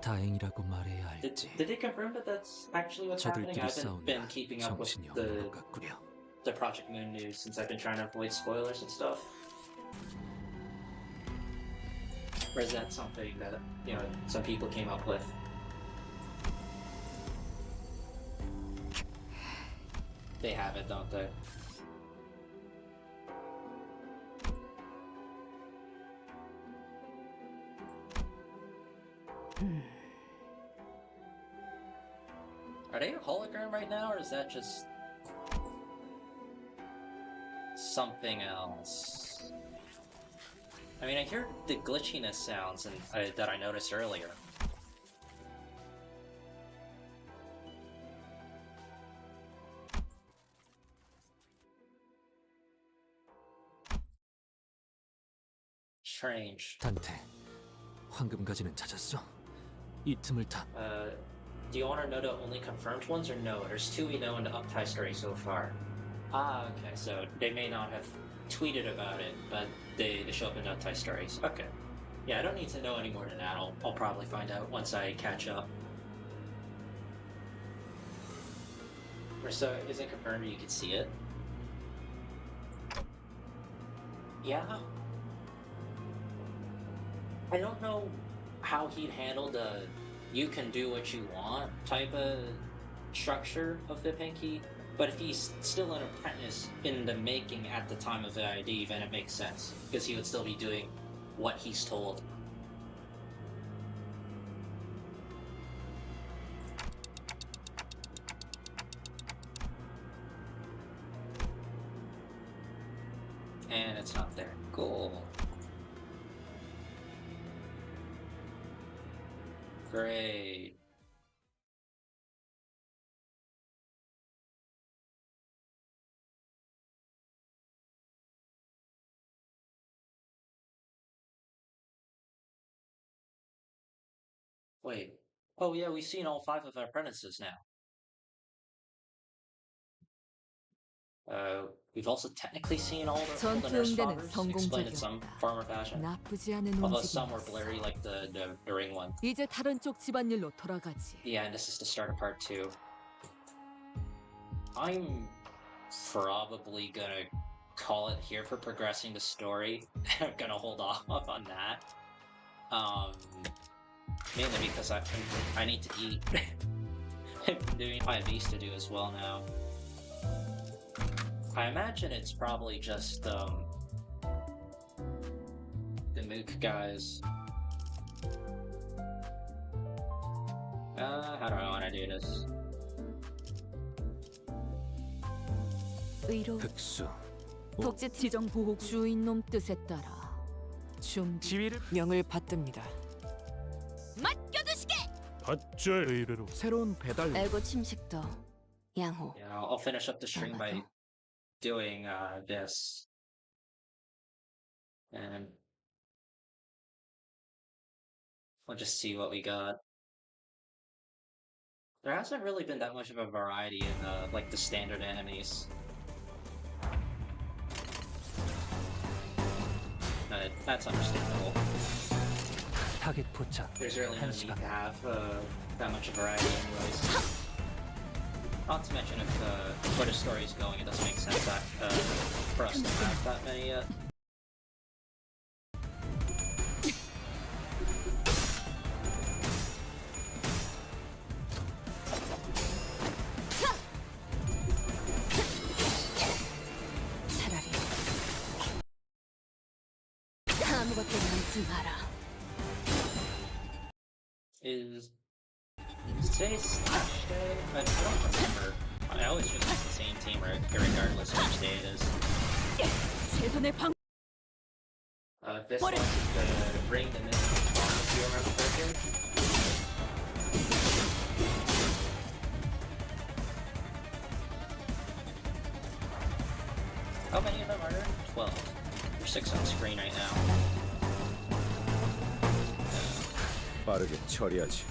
다행이라고 말해야 할지. Did they confirm that that's actually what's happening? 저들끼리 I haven't 싸우느라 been keeping up with 정신이 없는 것 같군요. the Project Moon news since I've been trying to avoid spoilers and stuff. Or is that something that, you know, some people came up with? They have it, don't they? Are they a hologram right now, or is that just something else? I mean, I hear the glitchiness sounds that I noticed earlier. Strange. 단테, 황금 가지는 찾았어? 이 틈을 타. Do you want to know the only confirmed ones or no? There's two we know in the Uptie story so far. Ah, okay, so they may not have tweeted about it, but they show up in the Uptie stories. Okay. Yeah, I don't need to know any more than that. I'll probably find out once I catch up. Or so is it confirmed you can see it? Yeah. I don't know how he'd handle the you can do what you want type of structure of the Pinky, but if he's still an apprentice in the making at the time of the ID, then it makes sense, because he would still be doing what he's told. And it's not there. Cool. Great. Wait. Oh yeah, we've seen all 5 of our apprentices now. We've also technically seen all the nurse 전투 응대는 fathers explained in some 성공적이었다. form or fashion. 나쁘지 않은 Although some were 움직임이었어. blurry, like the ring one. 이제 다른 쪽 집안일로 돌아가지. Yeah, and this is the start of part 2. I'm probably gonna call it here for progressing the story. I'm gonna hold off on that. Mainly because I need to eat. I'm doing IVs to do as well now. I imagine it's probably just the Mook guys. How do I want to do this? 의로 흑수. 독재 지정 보호 주인 놈 뜻에 따라 지휘를 명을 받듭니다. 맡겨두시게. 받죠. 의뢰로. 새로운 배달. 알고 침식도 양호. Yeah, I'll finish up the string by doing this. And we'll just see what we got. There hasn't really been that much of a variety in like the standard enemies. That's understandable. 타겟 포착. There's really no need 1시간. to have that much of variety anyways. Not to mention if where the story is going, it doesn't make sense that for us to have that many yet. 차라리 아무것도 남지 마라. Is today's Slash Day? I don't remember. I always just use the same team regardless which day it is. This one is the Ring the Myth Bomb, if you remember correctly. How many of them are there? 12. There's 6 on screen right now. 빠르게 처리하지.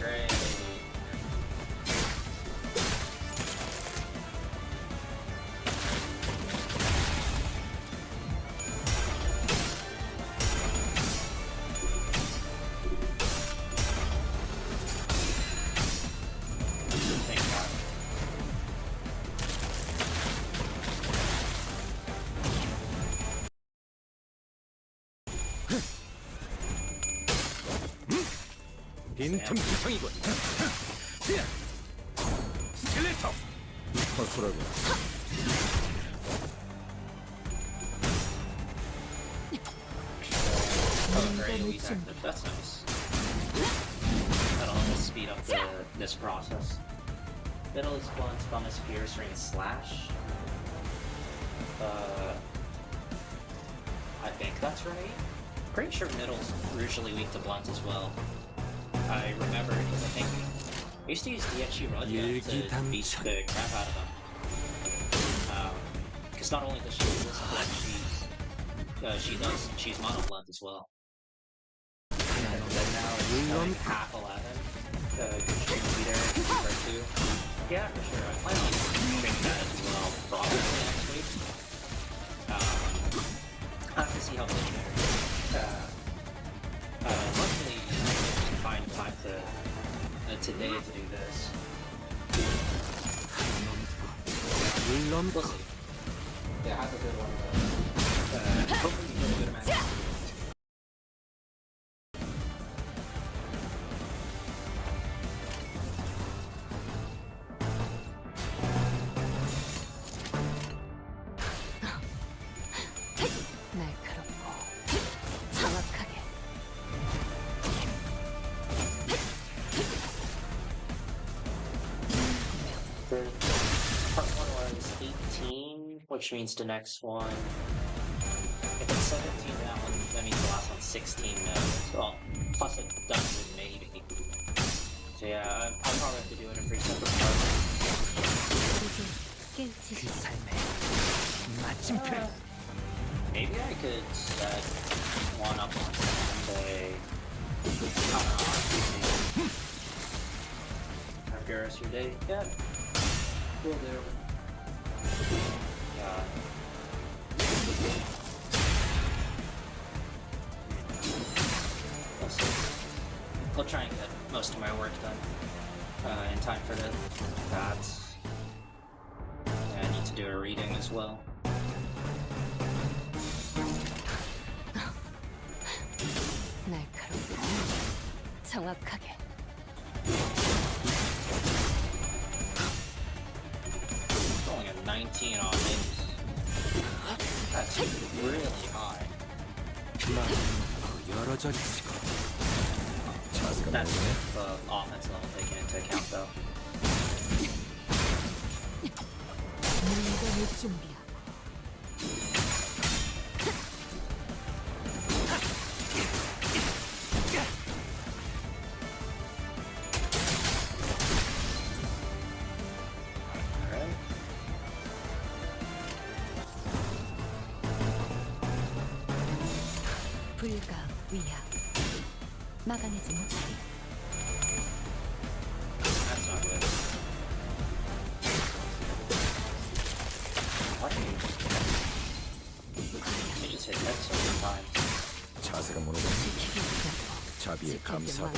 Great. Thank God. 빈틈 투성이군. 스켈레터. 허술하군. Oh, great, elite active. That's nice. That'll help speed up this process. Middle is blunt, thumb is pierce, ring is slash. I think that's right. Pretty sure middle's usually weak to blunt as well. I remember because I think I used to use DXG Roger to beat the crap out of them. Because not only does she use this blunt, she's mono blunt as well. And then now it's half 11. Stream leader compared to. Yeah, for sure. I plan on streaming that as well, probably next week. I have to see how much luckily, I find time today to do this. We'll see. Yeah, have a good one. Hopefully you get a good amount. 날카롭고 정확하게. Part 1 was 18, which means the next one. If it's 17, that means the last one's 16 nodes. Well, plus a dungeon maybe. So yeah, I'll probably have to do it in 3 separate parts. 그 삶의 마침표. Maybe I could set one up on Sunday. I don't know. Have your rest of your day? Yeah. Will do. Yeah. We'll see. I'll try and get most of my work done in time for that. Yeah, I need to do a reading as well. 날카롭고 정확하게. Only a 19 on it. That's really high. That's with offense level taken into account though. 물건을 준비하고 Alright. 불가 위야 막아내지 못하리. That's not good. What? You just hit that so many times. 자세가 무너졌네. 자비에 감사하고.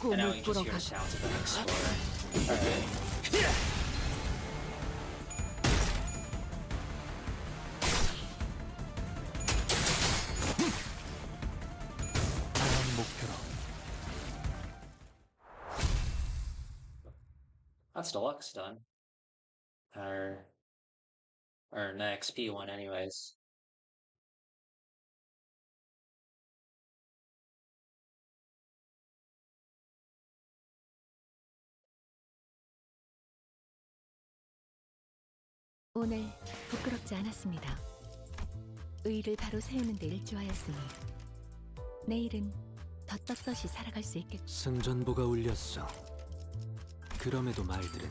And now you just hear the sounds of them exploding. Alright. 다음 목표로. That's deluxe done. Or an XP one anyways. 오늘 부끄럽지 않았습니다. 의를 바로 세우는 데 일조하였으니 내일은 더 떳떳이 살아갈 수 있겠. 승전보가 울렸어. 그럼에도 말들은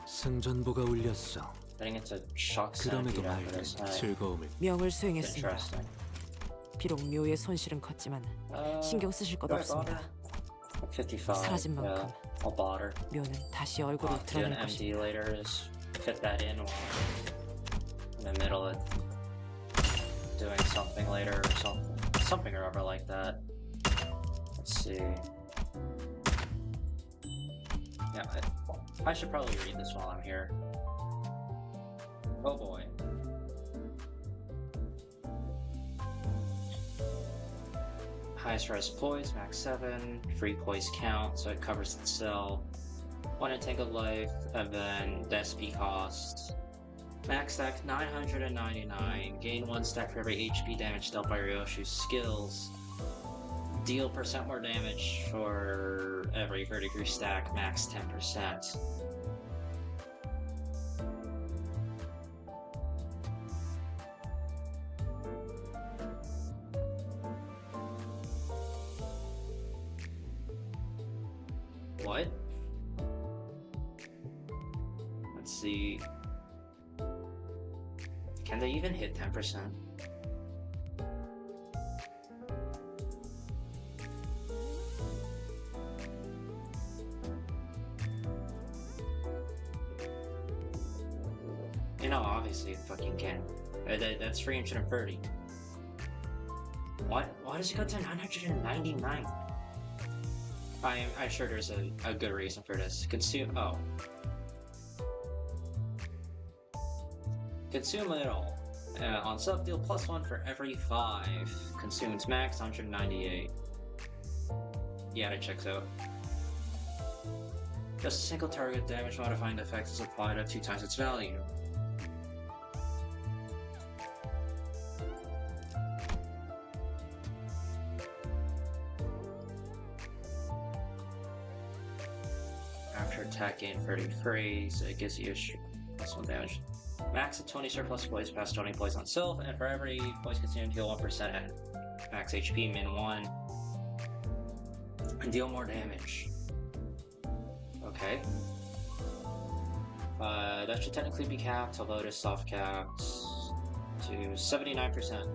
승전보가 울렸어. Getting into shock 그럼에도 stampede after 말들은 this night. 즐거움을. 명을 It's 수행했습니다. interesting. 비록 묘의 손실은 컸지만 신경 쓰실 것 do I bother? 없습니다. 55. 사라진 만큼 Yeah, I'll bother. 묘는 다시 얼굴을 Do an 드러낼 MD 것입니다. later. Just fit that in while in the middle of doing something later or something or other like that. Let's see. Yeah, I should probably read this while I'm here. Oh boy. Highest res poise, max 7, free poise count, so it covers itself. 1 entangled life, and then the SP cost. Max stack 999, gain 1 stack for every HP damage dealt by Ryoshu's skills. Deal % more damage for every verdigris stack, max 10%. What? Let's see. Can they even hit 10%? You know, obviously it fucking can. That's 330. What? Why does it go to 999? I'm sure there's a good reason for this. Consume it all. On sub deal +1 for every 5. Consumes max 198. Yeah, that checks out. Just a single target damage modifying effect is applied at 2 times its value. After attack gain 33, so it gives you +1 damage. Max at 20 surplus poise past 20 poise on self, and for every poise consumed, heal 1% at max HP, min 1. And deal more damage. Okay. That should technically be capped, although it is soft capped to 79%.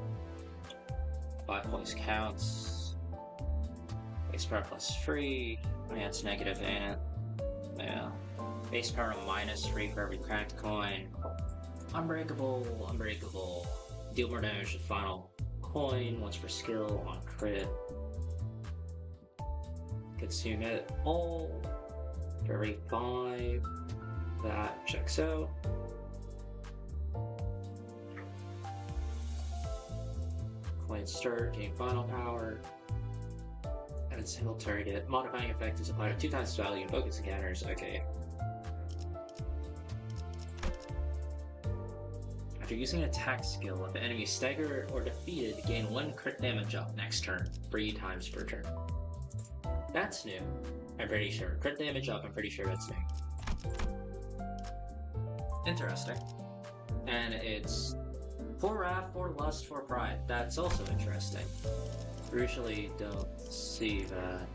5 poise counts. Base power plus free. Yeah, it's negative, ain't it? Yeah. Base power -3 for every cracked coin. Unbreakable. Deal more damage to final coin, once per skill on crit. Consume it all for every 5. That checks out. Coin start, gain final power. And single target. Modifying effect is applied at 2 times value in focus encounters. Okay. After using an attack skill, if the enemy is staggered or defeated, gain 1 crit damage up next turn, 3 times per turn. That's new. I'm pretty sure. Crit damage up, I'm pretty sure that's new. Interesting. And it's 4 wrath, 4 lust, 4 pride. That's also interesting. Usually don't see that.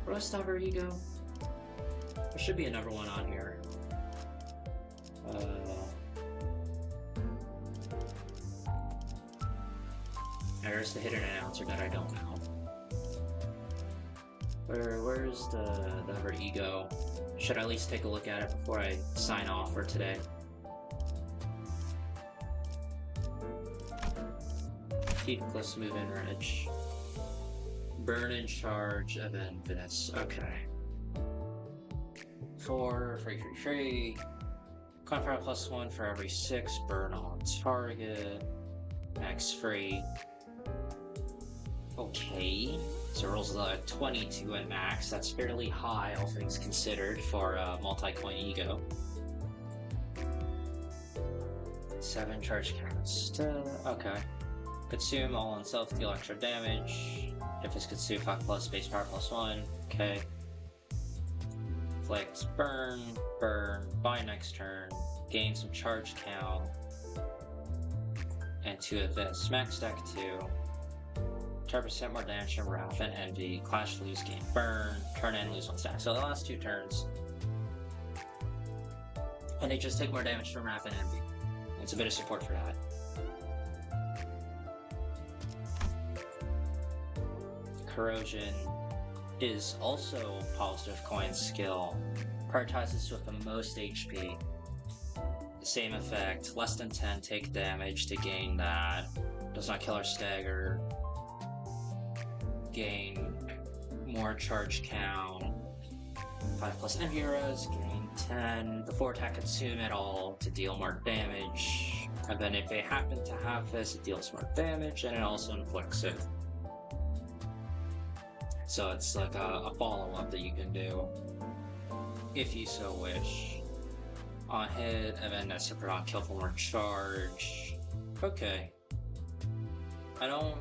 Rust over ego. There should be another one on here. There's the hidden announcer that I don't know. Where's the other ego? Should I at least take a look at it before I sign off for today? Keep close, move in, Reg. Burn in charge, event Venice. Okay. 4, free. Confire +1 for every 6. Burn on target. Max free. Okay. So rolls 22 at max. That's fairly high, all things considered, for a multi-coin ego. 7 charge cast. Okay. Consume all on self, deal extra damage. If it's consume 5+ base power +1. Okay. Flex, burn, buy next turn, gain some charge count, and 2 of this. Max stack 2. 10% more damage from Wrath and Envy. Clash, lose, gain, burn. Turn and lose 1 stack. So the last 2 turns. And they just take more damage from Wrath and Envy. It's a bit of support for that. Corrosion is also positive coin skill. Prioritizes with the most HP. Same effect, less than 10 take damage to gain that. Does not kill or stagger. Gain more charge count. 5+ envy arrows, gain 10. Before attack, consume it all to deal more damage. And then if they happen to have this, it deals more damage and it also inflicts it. So it's like a follow-up that you can do, if you so wish. On hit, and then that's separate on kill for more charge. Okay. I don't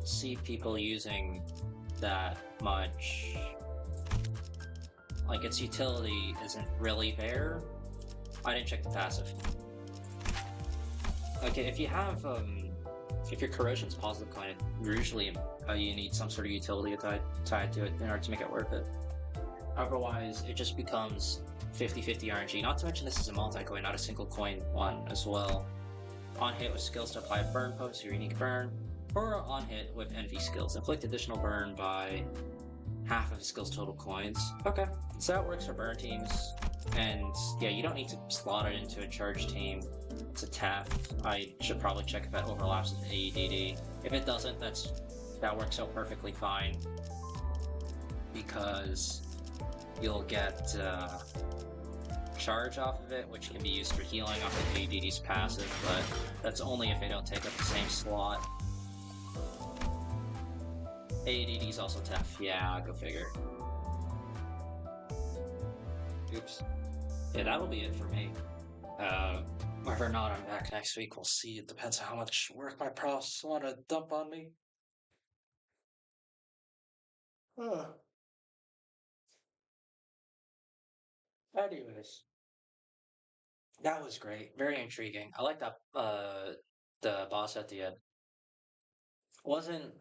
see people using that much. Like, its utility isn't really there. I didn't check the passive. Okay, if you have, if your corrosion's positive coin, usually you need some sort of utility tied to it in order to make it worth it. Otherwise, it just becomes 50-50 RNG. Not to mention this is a multi-coin, not a single coin one as well. On hit with skills to apply burn post, your unique burn, or on hit with envy skills. Inflict additional burn by half of skills total coins. Okay, so that works for burn teams. And yeah, you don't need to slot it into a charge team. It's a TAF. I should probably check if that overlaps with AEDD. If it doesn't, that works out perfectly fine. Because you'll get charge off of it, which can be used for healing off of AEDD's passive, but that's only if they don't take up the same slot. AEDD's also TAF. Yeah, go figure. Oops. Yeah, that'll be it for me. Whether or not I'm back next week, we'll see. It depends on how much work my profs want to dump on me. Anyways, that was great. Very intriguing. I like that. The boss at the end wasn't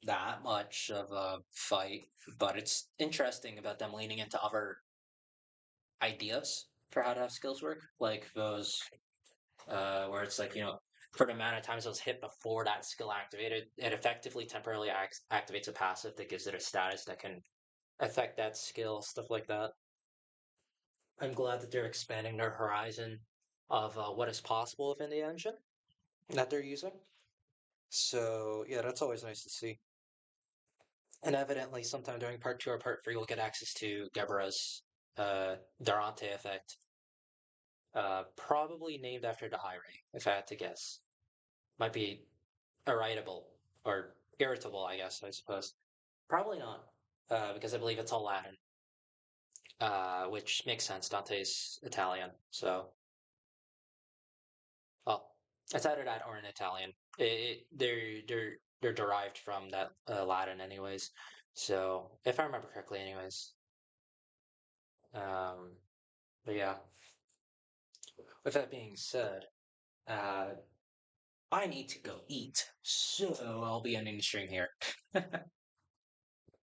that much of a fight, but it's interesting about them leaning into other ideas for how to have skills work, like those where it's like, for the amount of times it was hit before that skill activated, it effectively temporarily activates a passive that gives it a status that can affect that skill, stuff like that. I'm glad that they're expanding their horizon of what is possible within the engine that they're using. So yeah, that's always nice to see. And evidently, sometime during part 2 or part 3, we'll get access to Gebra's Durante effect. Probably named after the Ire, if I had to guess. Might be irritable, or irritable, I guess, I suppose. Probably not, because I believe it's all Latin. Which makes sense, Dante's Italian, so... Well, it's either that or an Italian. They're derived from that Latin anyways, so, if I remember correctly anyways. But yeah. With that being said, I need to go eat, so I'll be ending the stream here.